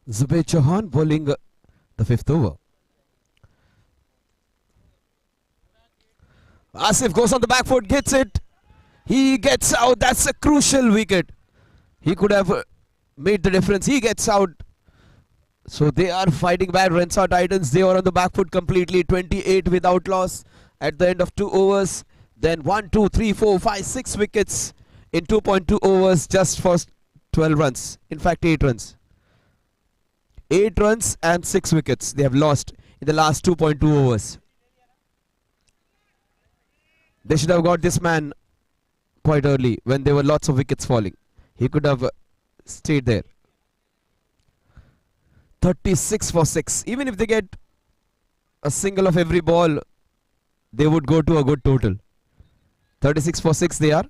Zubair Chauhan bowling the 5th over. Asif goes on the back foot, gets it. He gets out. That's a crucial wicket. He could have made the difference. He gets out. So they are fighting back. Renshaw Titans, they are on the back foot completely. 28 without loss at the end of 2 overs. Then 1, 2, 3, 4, 5, 6 wickets in 2.2 overs just for 12 runs. In fact, 8 runs. 8 runs and 6 wickets they have lost in the last 2.2 overs. They should have got this man quite early when there were lots of wickets falling. He could have stayed there. 36 for 6. Even if they get a single of every ball, they would go to a good total. 36 for 6 they are.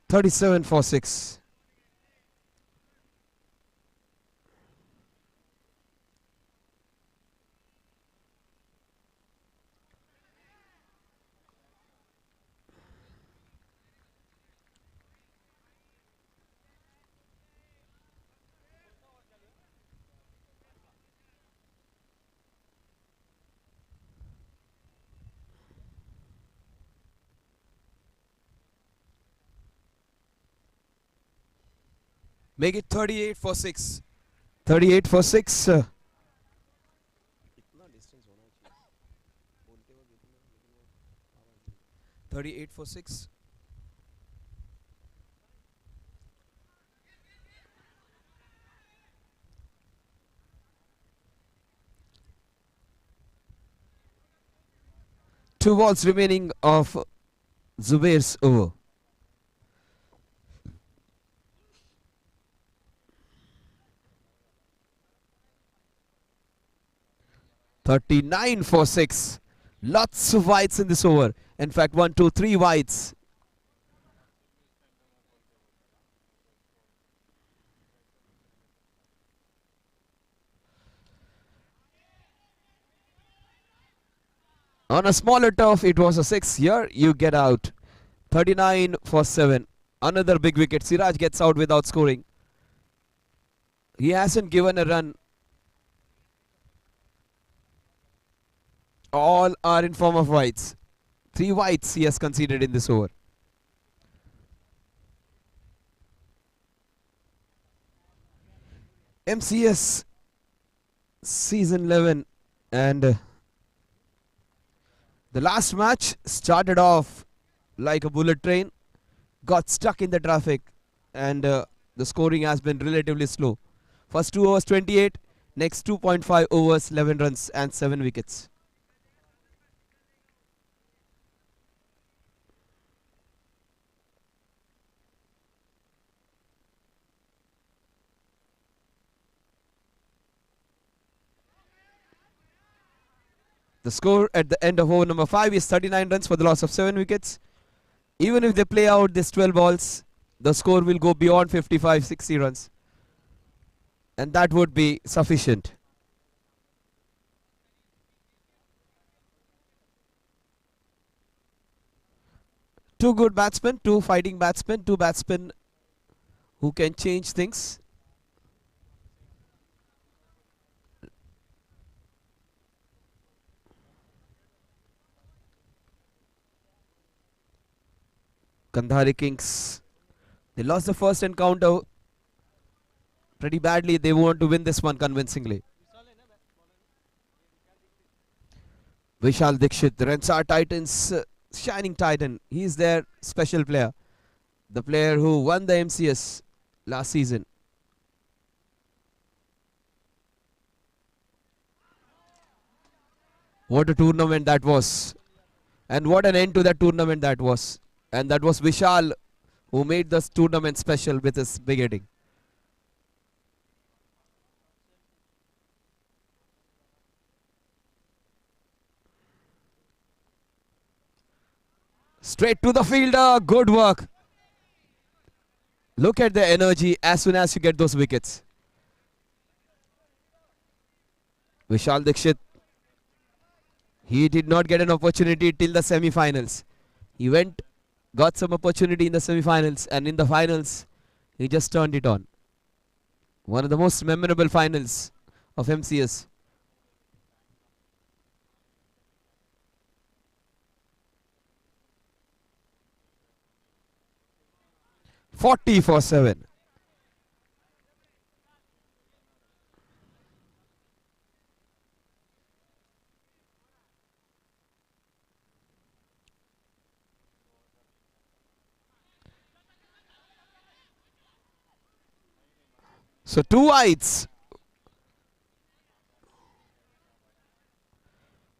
Thirty-seven for 6. Make it 38 for 6. 38 for 6. 38 for 6. Two balls remaining of Zubair's over. $39 for 6. Lots of wides in this over. In fact, 1, 2, 3 wides. On a smaller turf, it was a 6. Here, you get out. 39 for 7. Another big wicket. Siraj gets out without scoring. He hasn't given a run. All are in form of wides. 3 wides he has conceded in this over. MCS season 11, and the last match started off like a bullet train, got stuck in the traffic, and the scoring has been relatively slow. First 2 overs 28, next 2.5 overs 11 runs and 7 wickets. The score at the end of over number 5 is 39 runs for the loss of 7 wickets. Even if they play out these 12 balls, the score will go beyond 55-60 runs. And that would be sufficient. Two good batsmen, two fighting batsmen, two batsmen who can change things. Kandhari Kings, they lost the first encounter pretty badly. They want to win this one convincingly. Vishal Dikshit, the Rensar Titans, shining titan. He is their special player. The player who won the MCS last season. What a tournament that was. And what an end to that tournament that was. And that was Vishal who made this tournament special with his big hitting. Straight to the fielder. Good work. Look at the energy as soon as you get those wickets. Vishal Dikshit, he did not get an opportunity till the semi-finals. He got some opportunity in the semi-finals, and in the finals, he just turned it on. One of the most memorable finals of MCS. "40 for 7. So 2 wides.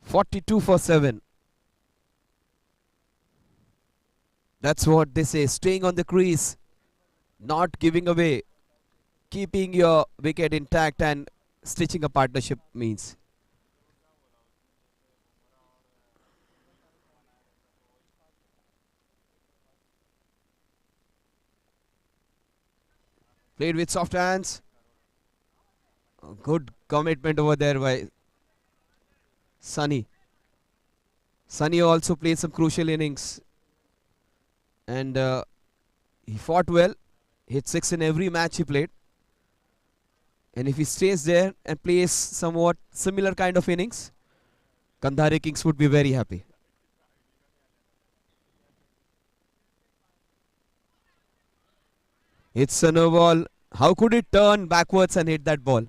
42 for 7. That's what they say. Staying on the crease. Not giving away. Keeping your wicket intact and stitching a partnership means. Played with soft hands. Good commitment over there by Sunny. Sunny also played some crucial innings. And he fought well. Hit 6 in every match he played. And if he stays there and plays somewhat similar kind of innings, Kandhari Kings would be very happy. It's a no ball. How could it turn backwards and hit that ball?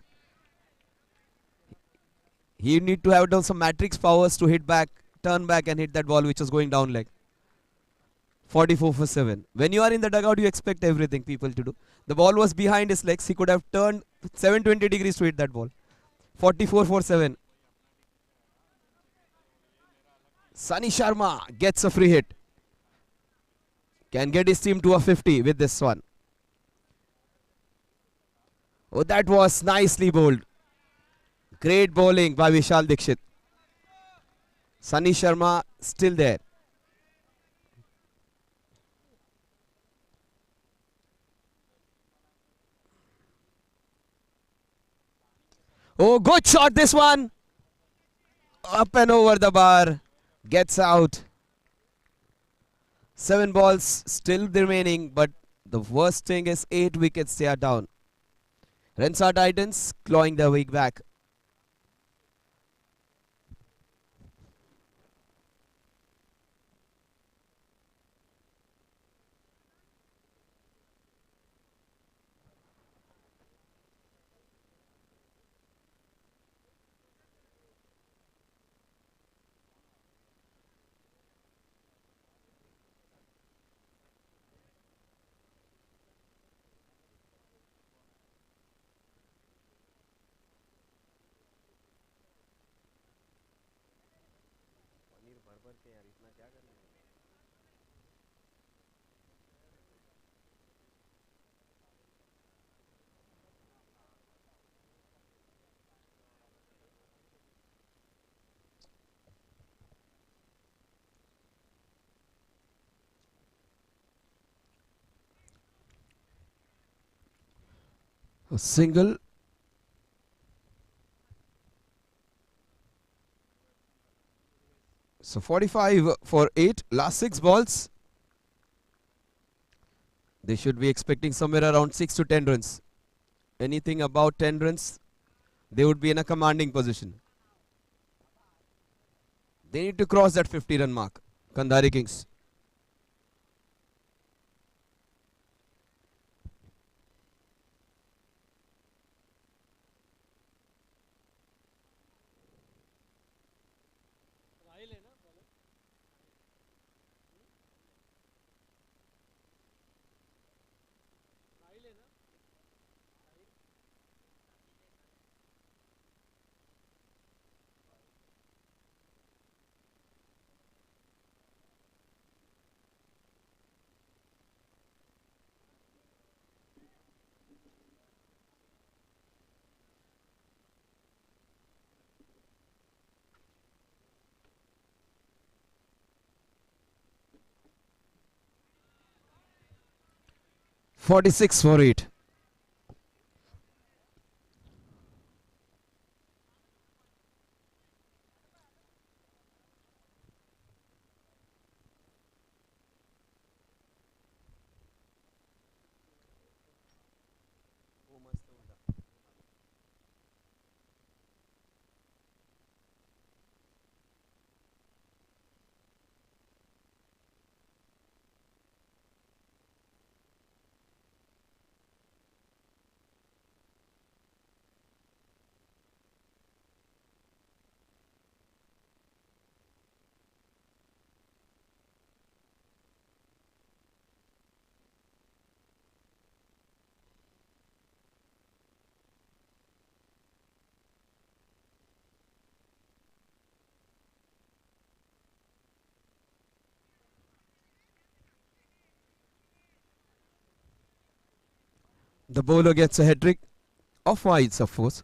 He need to have done some matrix powers to hit back, turn back and hit that ball which was going down leg. 44 for 7. When you are in the dugout, you expect everything people to do. The ball was behind his legs. He could have turned 720 degrees to hit that ball. 44 for 7. Sunny Sharma gets a free hit. Can get his team to a 50 with this one. Oh, that was nicely bowled. Great bowling by Vishal Dikshit. Sunny Sharma still there. Oh, good shot this one. Up and over the bar. Gets out. 7 balls still remaining, but the worst thing is 8 wickets they are down. Rensar Titans clawing their way back. A single. So 45 for 8. Last 6 balls. They should be expecting somewhere around 6 to 10 runs. Anything about 10 runs, they would be in a commanding position. They need to cross that 50 run mark. Kandhari Kings. $46 for 8. The bowler gets a hat trick of wides, of course.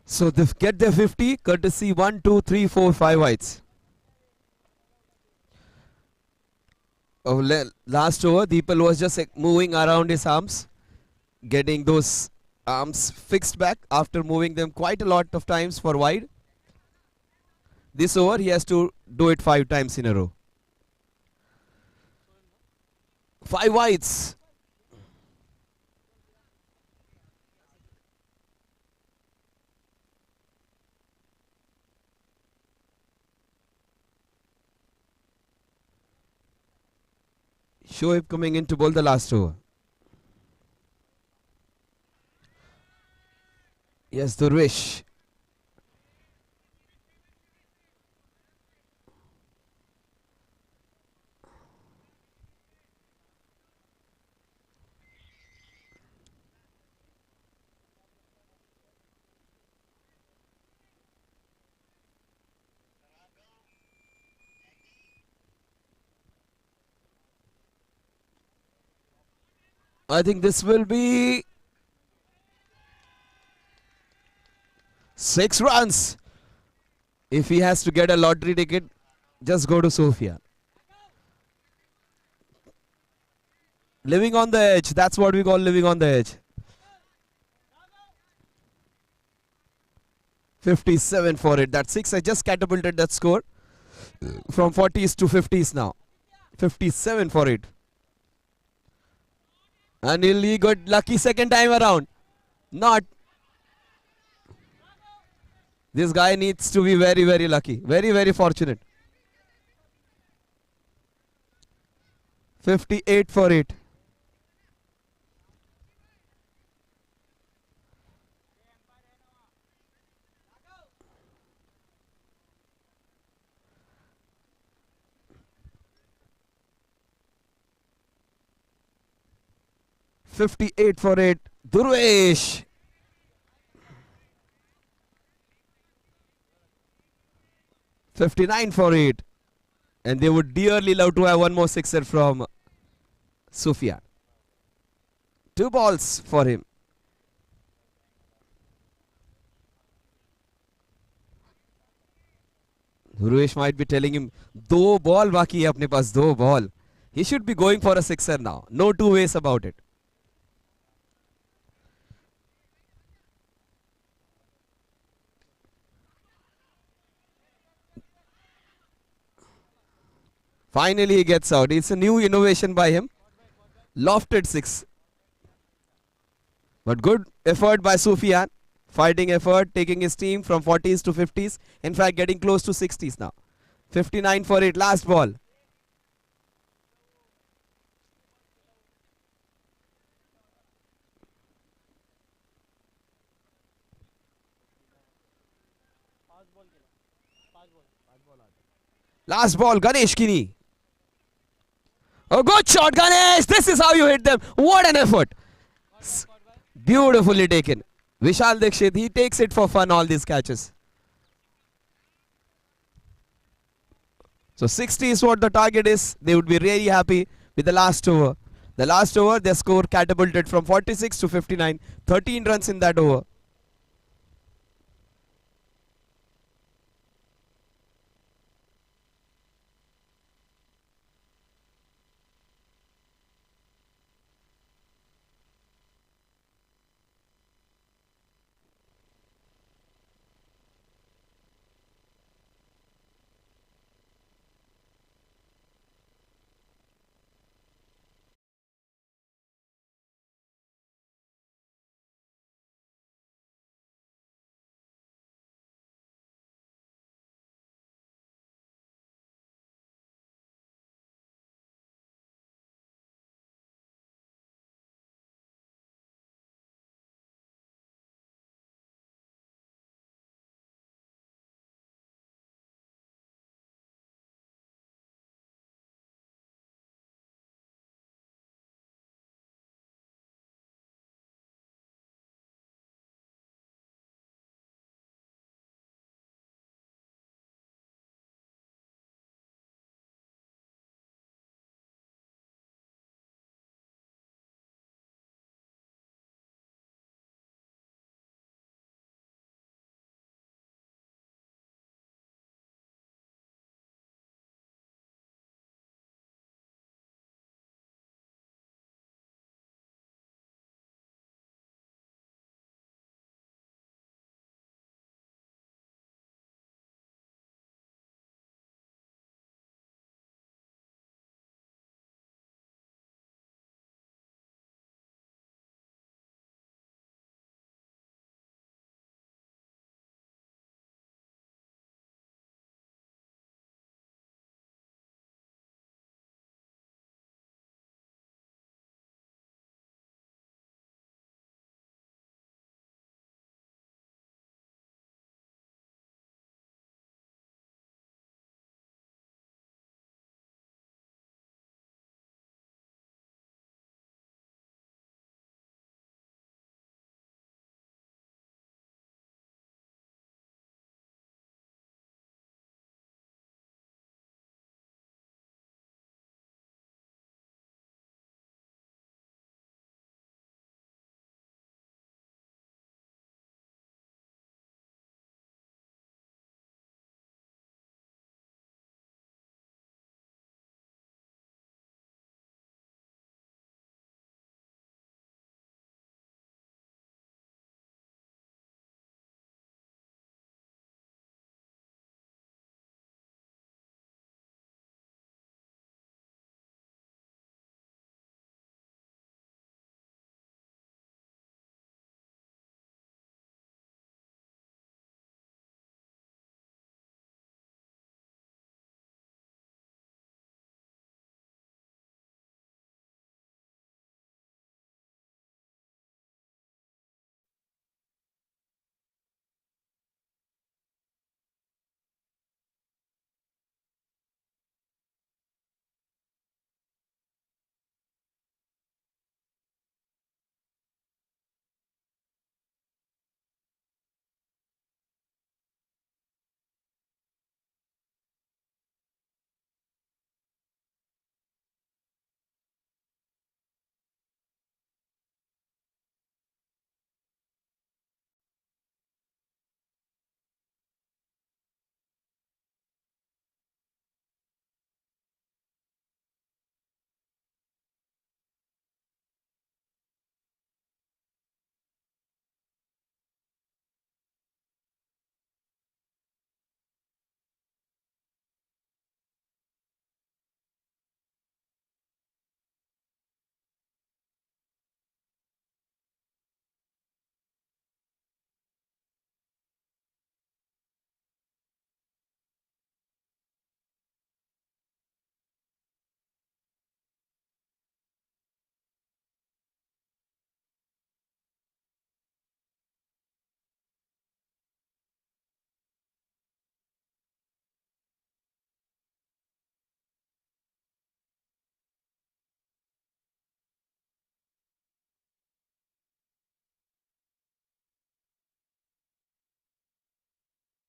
So they get their 50 courtesy 1, 2, 3, 4, 5 wides. Oh, last over, Deepal was just moving around his arms, getting those arms fixed back after moving them quite a lot of times for wide. This over, he has to do it 5 times in a row. 5 wides. Shoaib coming in to bowl the last over. Yes, Durvish. I think this will be 6 runs. If he has to get a lottery ticket, just go to Sofia. Living on the edge. That's what we call living on the edge. 57 for it. That 6 I just catapulted that score from 40s to 50s now. 57 for it. And he got lucky second time around. Not. This guy needs to be very, very lucky. Very, very fortunate. 58 for 8. 58 for 8. Durvesh. $59 for 8. And they would dearly love to have one more sixer from Sufyan. 2 balls for him. Dhruvesh might be telling him, "Do ball baki hai apne paas, do ball." He should be going for a sixer now. No two ways about it. Finally he gets out. It's a new innovation by him. Lofted 6. But good effort by Sufyan. Fighting effort, taking his team from 40s to 50s. In fact, getting close to 60s now. 59 for 8. Last ball. Last ball, Ganesh Kini. A good shot, Ganesh. This is how you hit them. What an effort. Beautifully taken. Vishal Dikshit, he takes it for fun, all these catches. So 60 is what the target is. They would be really happy with the last over. The last over, their score catapulted from 46 to 59. 13 runs in that over.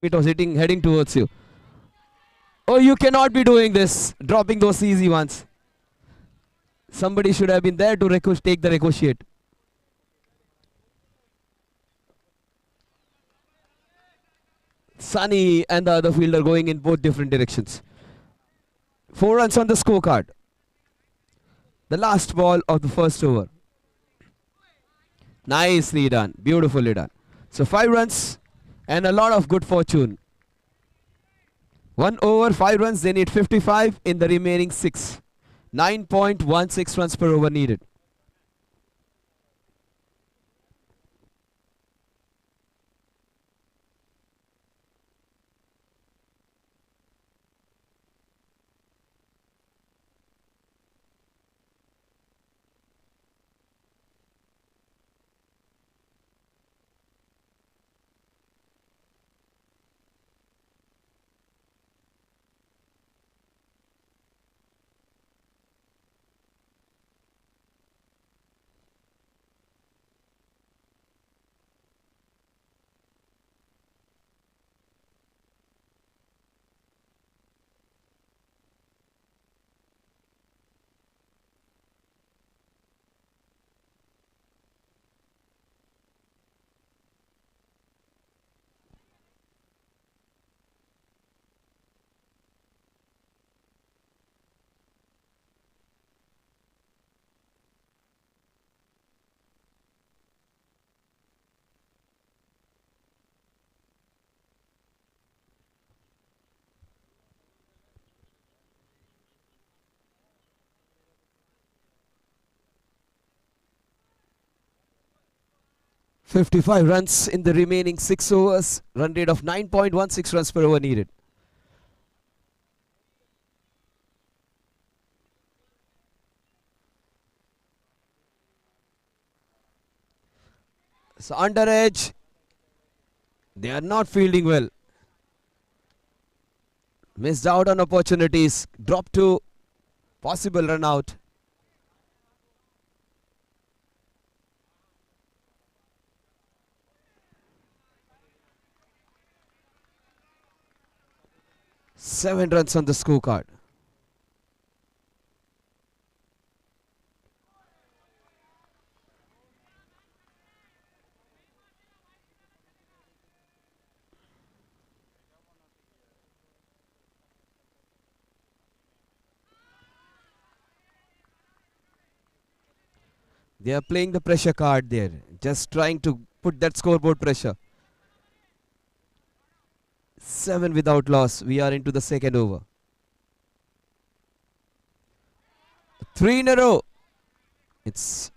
It was heading towards you. Oh, you cannot be doing this, dropping those easy ones. Somebody should have been there to take the ricochet. Sunny and the other fielder going in both different directions. 4 runs on the scorecard. The last ball of the first over. Nicely done. Beautifully done. So 5 runs and a lot of good fortune. 1 over, 5 runs. They need 55 in the remaining 6. 9.16 runs per over needed. .55 runs in the remaining 6 overs. Run rate of 9.16 runs per over needed. So under edge. They are not fielding well. Missed out on opportunities. Drop to possible run out. Seven runs on the scorecard. They are playing the pressure card there, just trying to put that scoreboard pressure. 7 without loss. We are into the second over. 3 in a row. It's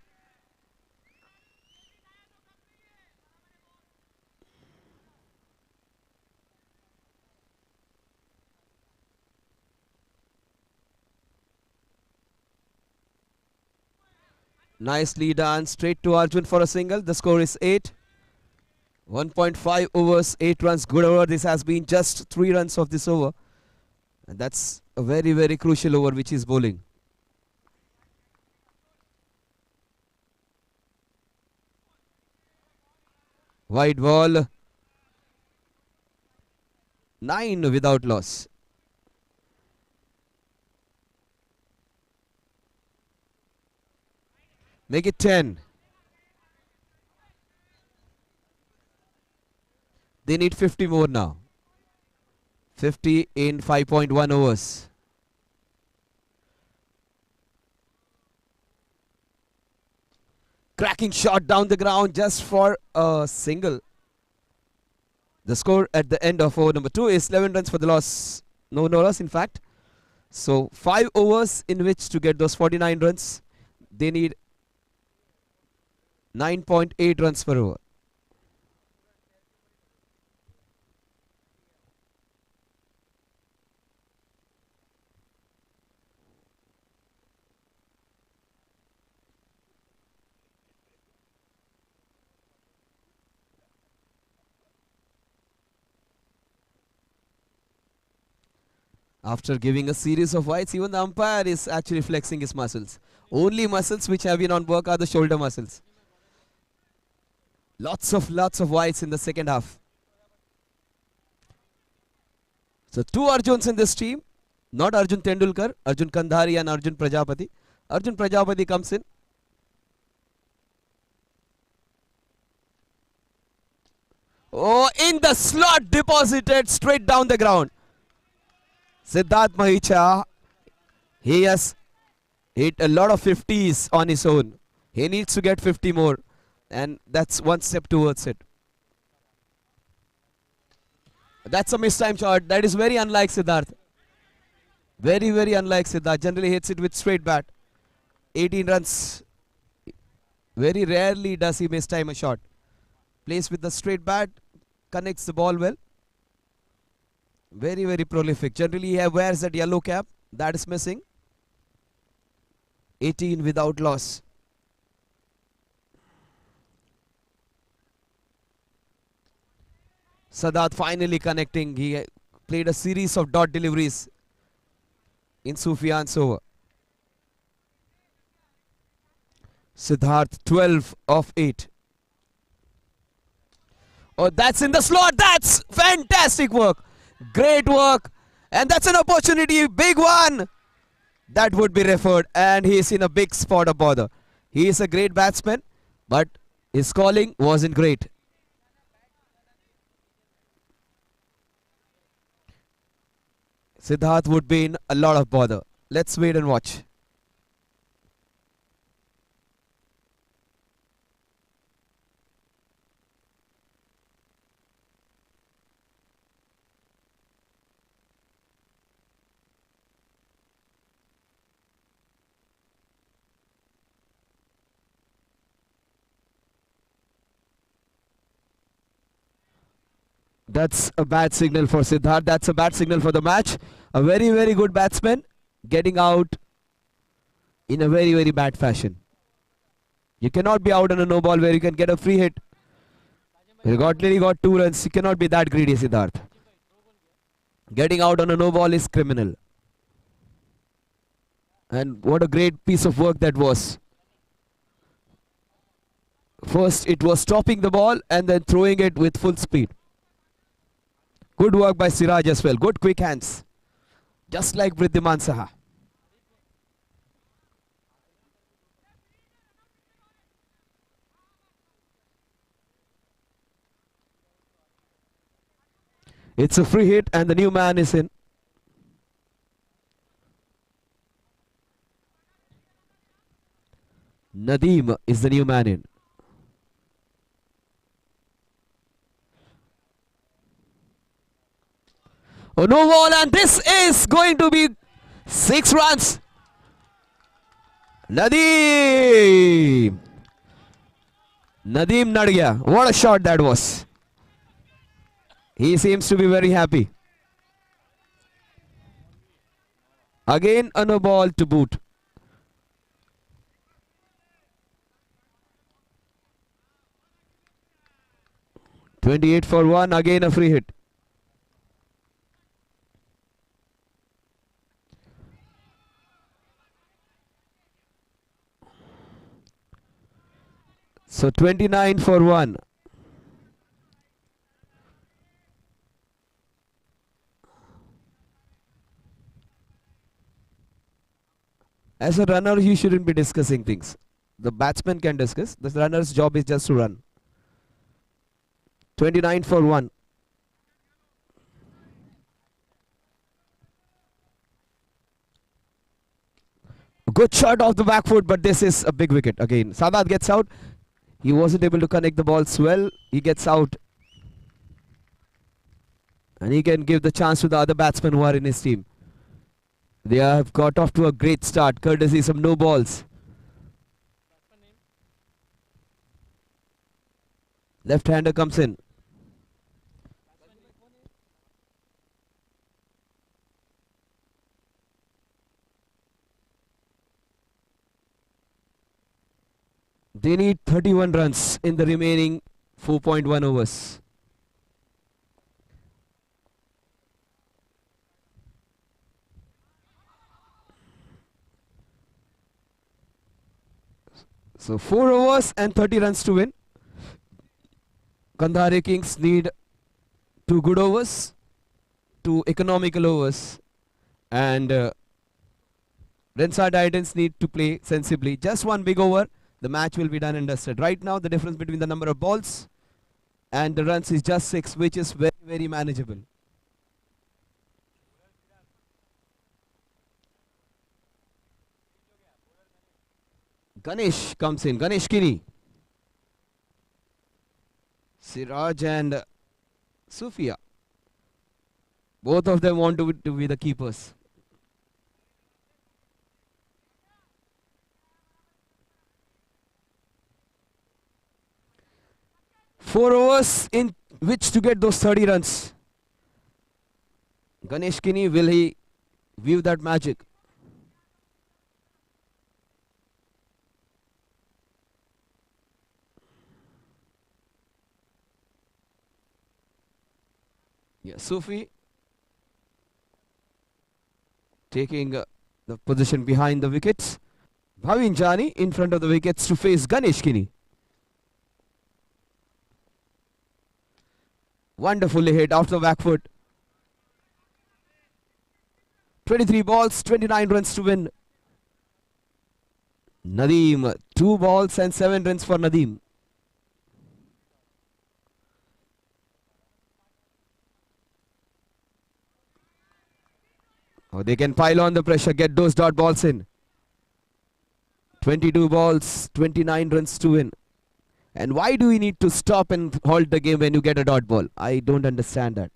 nicely done. Straight to Arjun for a single. The score is 8. 1.5 overs, 8 runs. Good over. This has been just 3 runs of this over. And that's a very, very crucial over which is bowling. Wide ball. 9 without loss. Make it 10. They need 50 more now. 50 in 5.1 overs. Cracking shot down the ground just for a single. The score at the end of over number 2 is 11 runs for the loss. No loss in fact. So 5 overs in which to get those 49 runs. They need 9.8 runs per over. After giving a series of wides, even the umpire is actually flexing his muscles. Only muscles which have been on work are the shoulder muscles. Lots of wides in the second half. So 2 Arjuns in this team. Not Arjun Tendulkar, Arjun Kandhari and Arjun Prajapati. Arjun Prajapati comes in. Oh, in the slot, deposited straight down the ground. Siddharth Mahicha, he has hit a lot of 50s on his own. He needs to get 50 more, and that's one step towards it. That's a mistimed shot. That is very unlike Siddharth. Very, very unlike Siddharth. Generally hits it with straight bat. 18 runs. Very rarely does he mistime a shot. Plays with the straight bat. Connects the ball well. Very, very prolific. Generally he wears that yellow cap. That is missing. 18 without loss. Siddharth finally connecting. He played a series of dot deliveries in Sufyan's over. Siddharth 12 of 8. Oh, that's in the slot. That's fantastic work. Great work. And that's an opportunity. Big one. That would be referred. And he's in a big spot of bother. He is a great batsman, but his calling wasn't great. Siddharth would be in a lot of bother. Let's wait and watch. That's a bad signal for Siddharth. That's a bad signal for the match. A very, very good batsman getting out in a very, very bad fashion. You cannot be out on a no ball where you can get a free hit. You nearly got 2 runs. You cannot be that greedy, Siddharth. Getting out on a no ball is criminal. And what a great piece of work that was. First it was stopping the ball and then throwing it with full speed. Good work by Siraj as well. Good quick hands. Just like Vridhiman Saha. It's a free hit and the new man is in. Nadeem is the new man in. Oh, no ball, and this is going to be 6 runs. Nadeem Nadgya. What a shot that was. He seems to be very happy. Again a no ball to boot. "28 for 1, again a free hit. So 29 for 1. As a runner, you shouldn't be discussing things. The batsman can discuss. The runner's job is just to run. 29 for 1. Good shot off the back foot, but this is a big wicket again. Sadat gets out. He wasn't able to connect the balls well. He gets out. And he can give the chance to the other batsmen who are in his team. They have got off to a great start, courtesy some no balls. Left-hander comes in. They need 31 runs in the remaining 4.1 overs. So 4 overs and 30 runs to win. Kandhari Kings need 2 good overs. to economical overs, and Rensar Titans need to play sensibly. Just one big over, the match will be done and dusted. Right now, the difference between the number of balls and the runs is just 6, which is very, very manageable. Ganesh comes in. Ganesh Kini. Siraj and Sufia. Both of them want to be the keepers. Four overs in which to get those 30 runs. Ganesh Kini, will he view that magic? Yeah, Sufi taking the position behind the wickets. Bhavin Jani in front of the wickets to face Ganesh Kini. Wonderfully hit off the back foot. 23 balls, 29 runs to win. Nadeem, 2 balls and 7 runs for Nadeem. Oh, they can pile on the pressure, get those dot balls in. 22 balls, 29 runs to win. And why do we need to stop and halt the game when you get a dot ball? I don't understand that.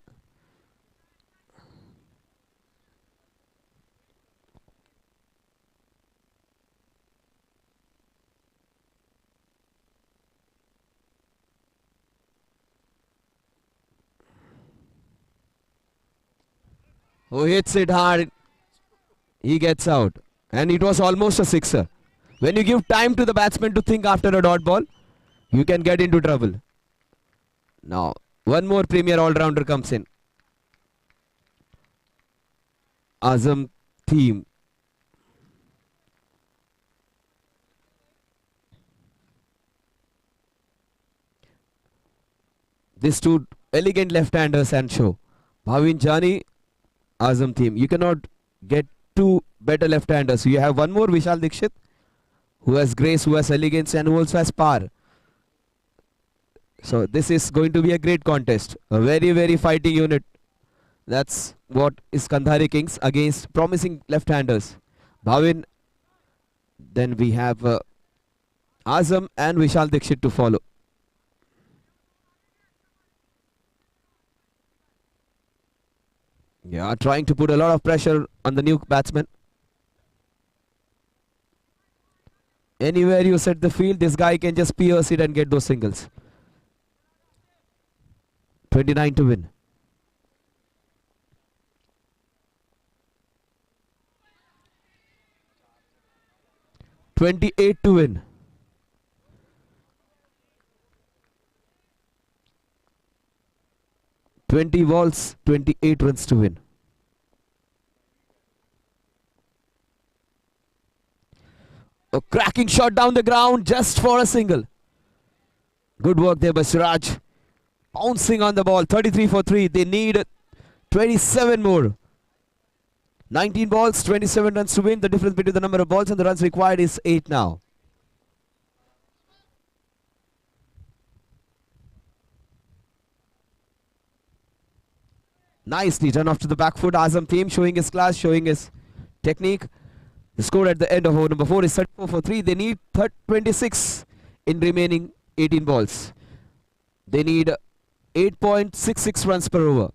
Who hits it hard, he gets out. And it was almost a sixer. When you give time to the batsman to think after a dot ball, you can get into trouble. Now, one more premier all-rounder comes in. Azam team. These two elegant left-handers and show. Bhavin Jani, Azam team. You cannot get two better left-handers. You have one more, Vishal Dikshit, who has grace, who has elegance, and who also has power. So this is going to be a great contest. A very, very fighting unit. That's what is Kandhari Kings against promising left-handers. Bhavin. Then we have Azam and Vishal Dikshit to follow. Yeah, trying to put a lot of pressure on the new batsman. Anywhere you set the field, this guy can just pierce it and get those singles. 29 to win. $28 to win. $20 balls, 28 runs to win. A cracking shot down the ground just for a single. Good work there by Siraj. Bouncing on the ball, 33 for 3. They need 27 more. 19 balls, 27 runs to win. The difference between the number of balls and the runs required is 8 now. Nicely done off to the back foot. Azam team showing his class, showing his technique. The score at the end of over number 4 is 34 for 3. They need 26 in remaining 18 balls. They need 8.66 runs per over.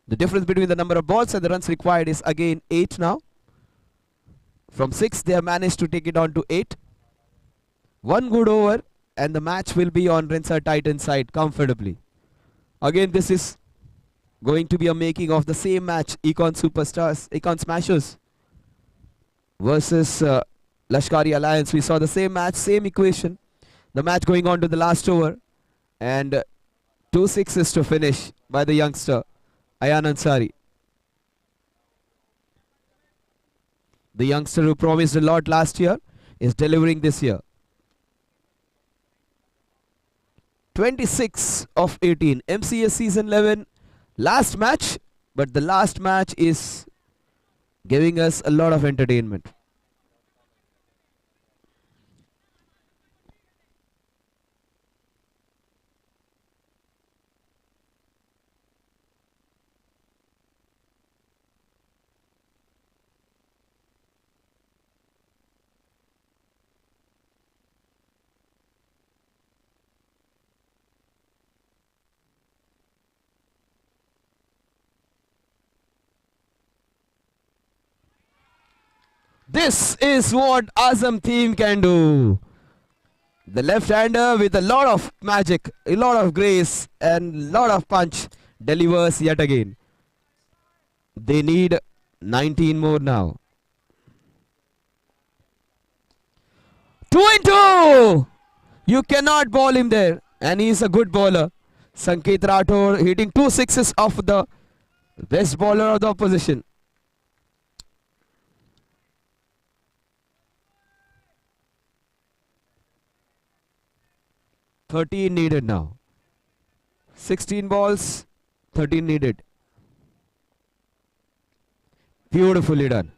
The difference between the number of balls and the runs required is again 8 now. From 6 they have managed to take it on to 8. One good over and the match will be on Rensar Titans side comfortably. Again, this is going to be a making of the same match, Econ Superstars, Econ Smashers versus Lashkari Alliance. We saw the same match, same equation. The match going on to the last over, and 2 sixes to finish by the youngster Ayan Ansari. The youngster who promised a lot last year is delivering this year. 26 of 18. MCS season 11. Last match, but the last match is giving us a lot of entertainment. This is what Azam team can do. The left-hander with a lot of magic, a lot of grace and lot of punch delivers yet again. They need 19 more now. 2-2! You cannot ball him there, and he's a good bowler. Sanket Rathore hitting 2 sixes off the best bowler of the opposition. "13 needed now. 16 balls, 13 needed. Beautifully done.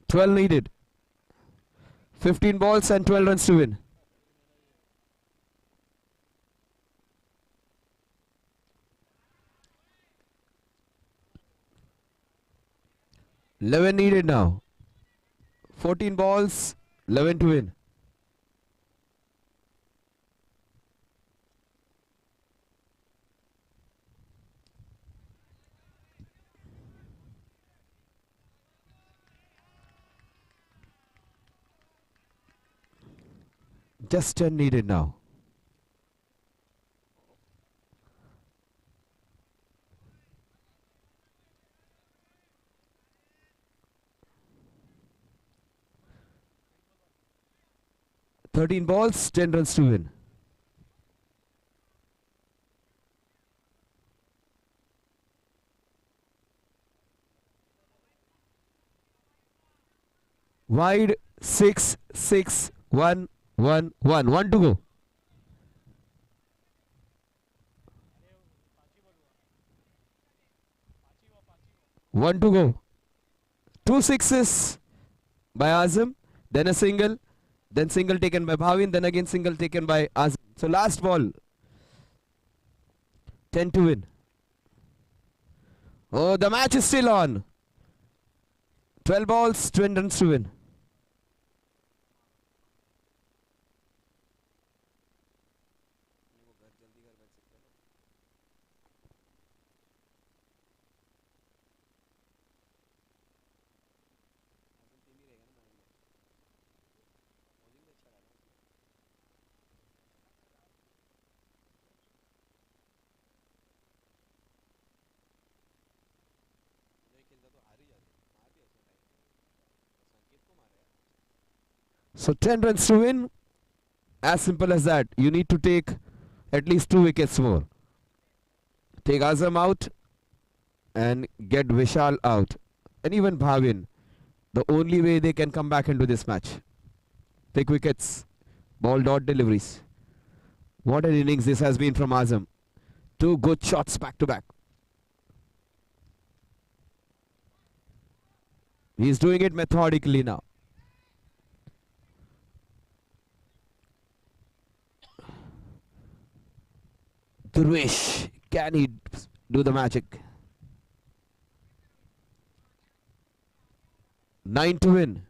12 needed. 15 balls and 12 runs to win. "11 needed now. 14 balls, 11 to win. Just 10 needed now. "13 balls, 10 runs to win. Wide, 6, 6, 1, 1, 1. 1 to go. One to go. 2 sixes by Azam, then a single, then single taken by Bhavin, then again single taken by Azam. So last ball, 10 to win. Oh, the match is still on. 12 balls, 20 runs to win. So 10 runs to win. As simple as that. You need to take at least 2 wickets more. Take Azam out and get Vishal out. And even Bhavin. The only way they can come back into this match. Take wickets. Ball dot deliveries. What an innings this has been from Azam. 2 good shots back to back. He's doing it methodically now. Durvesh, can he do the magic? 9 to win.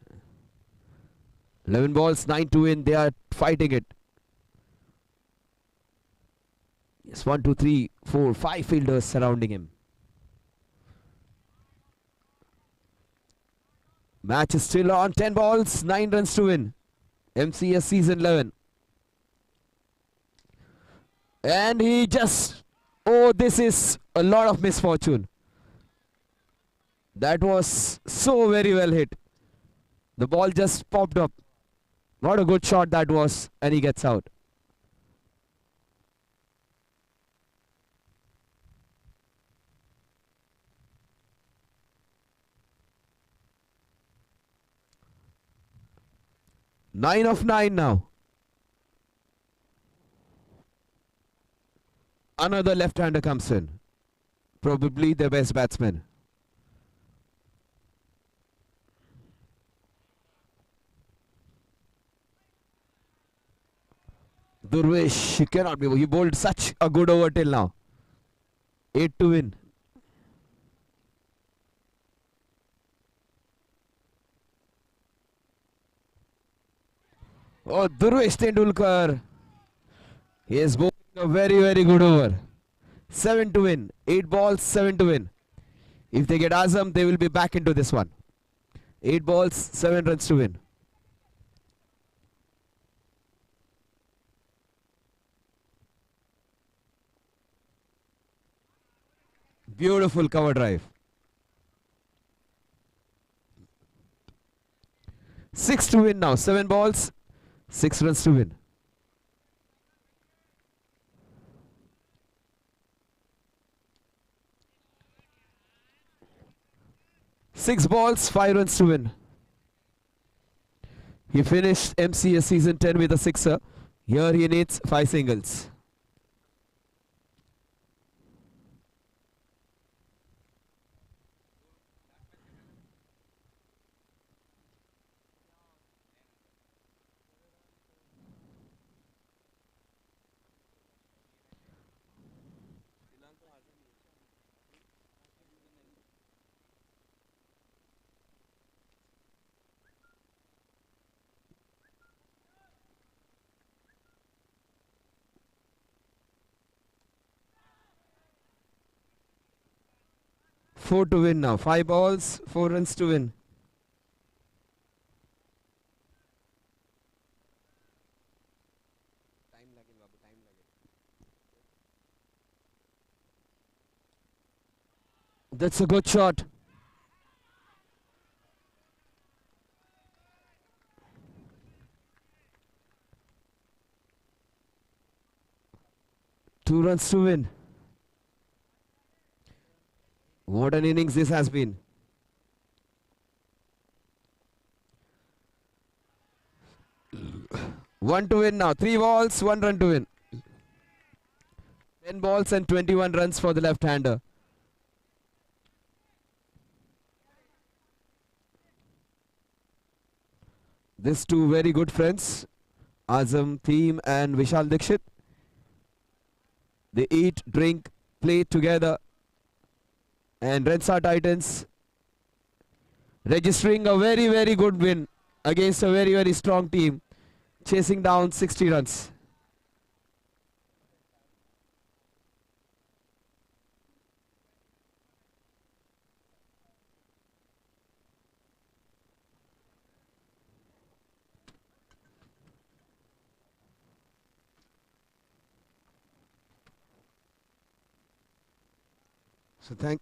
11 balls, 9 to win. They are fighting it. Yes, 1, 2, 3, 4, 5 fielders surrounding him. Match is still on. 10 balls, 9 runs to win. MCS season 11. And he just, oh, this is a lot of misfortune. That was so very well hit. The ball just popped up. What a good shot that was, and he gets out. Nine of 9 now. Another left-hander comes in. Probably their best batsman. Durvesh, he cannot be. He bowled such a good over till now. 8 to win. Oh, Durvesh Tendulkar. He is bowling a very, very good over. 7 to win. 8 balls, 7 to win. If they get Azam, they will be back into this one. 8 balls, 7 runs to win. Beautiful cover drive. 6 to win now. 7 balls, 6 runs to win. Six balls, 5 runs to win. He finished MCS season 10 with a sixer. Here he needs 5 singles. Four to win now. 5 balls, 4 runs to win. That's a good shot. Two runs to win. What an innings this has been. One to win now. 3 balls, 1 run to win. 10 balls and 21 runs for the left-hander. These two very good friends, Azam Theme and Vishal Dikshit. They eat, drink, play together. And Red Star Titans registering a very, very good win against a very, very strong team, chasing down 60 runs. So thank.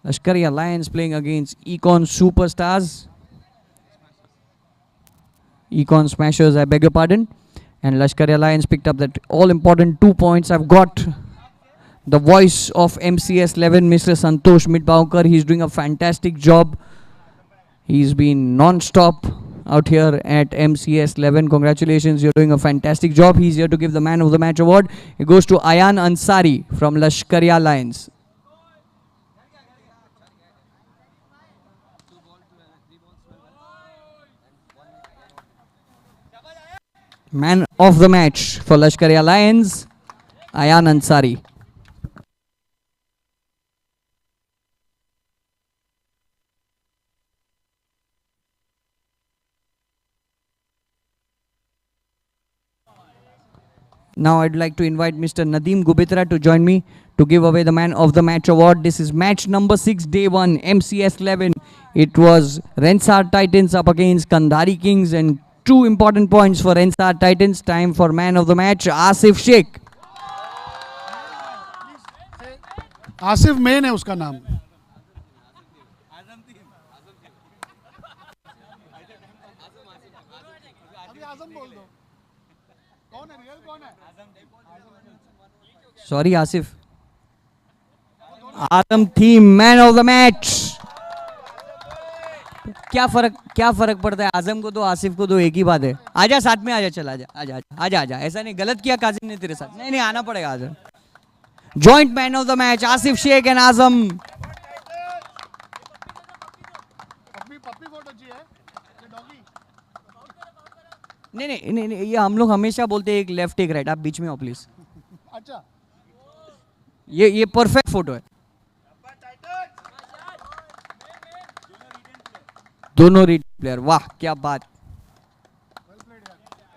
Lashkari Alliance playing against Econ Superstars. Econ Smashers, I beg your pardon. And Lashkari Alliance picked up that all-important 2 points. I've got the voice of MCS 11, Mr. Santosh Midbaunkar. He's doing a fantastic job. He's been non-stop out here at MCS 11. Congratulations, you're doing a fantastic job. He's here to give the Man of the Match award. It goes to Ayan Ansari from Lashkari Alliance. Man of the Match for Lashkari Alliance, Ayan Ansari. Now I'd like to invite Mr. Nadeem Gubitra to join me to give away the Man of the Match award. This is match number 6, day 1, MCS 11. It was Rensar Titans up against Kandhari Kings, and 2 important points for Rensar Titans. Time for Man of the Match, Asif Sheikh. Asif main है उसका नाम. Sorry, Asif. Azam theme, Man of the Match. क्या फर्क पड़ता है? आजम को दो, आसिफ को दो, एक ही बात है. आजा साथ में, आजा, चल आजा आजा आजा आजा. ऐसा नहीं, गलत किया काजिम ने तेरे साथ. नहीं आना पड़ेगा आजा. Joint Man of the Match, Asif Sheikh and Azam. नहीं, ये हम लोग हमेशा बोलते हैं एक लेफ्ट एक राइट. आप बीच में हो प्लीज. अच्छा, ये परफेक्ट फोटो है. दोनों रीड प्लेयर. वाह, क्या बात.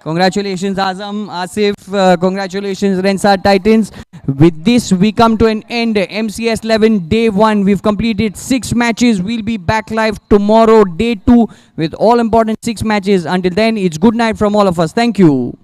Congratulations Azam, Asif, congratulations Rensar Titans. With this we come to an end. MCS 11 day 1. We've completed 6 matches. We'll be back live tomorrow day 2 with all important 6 matches. Until then, it's good night from all of us. Thank you.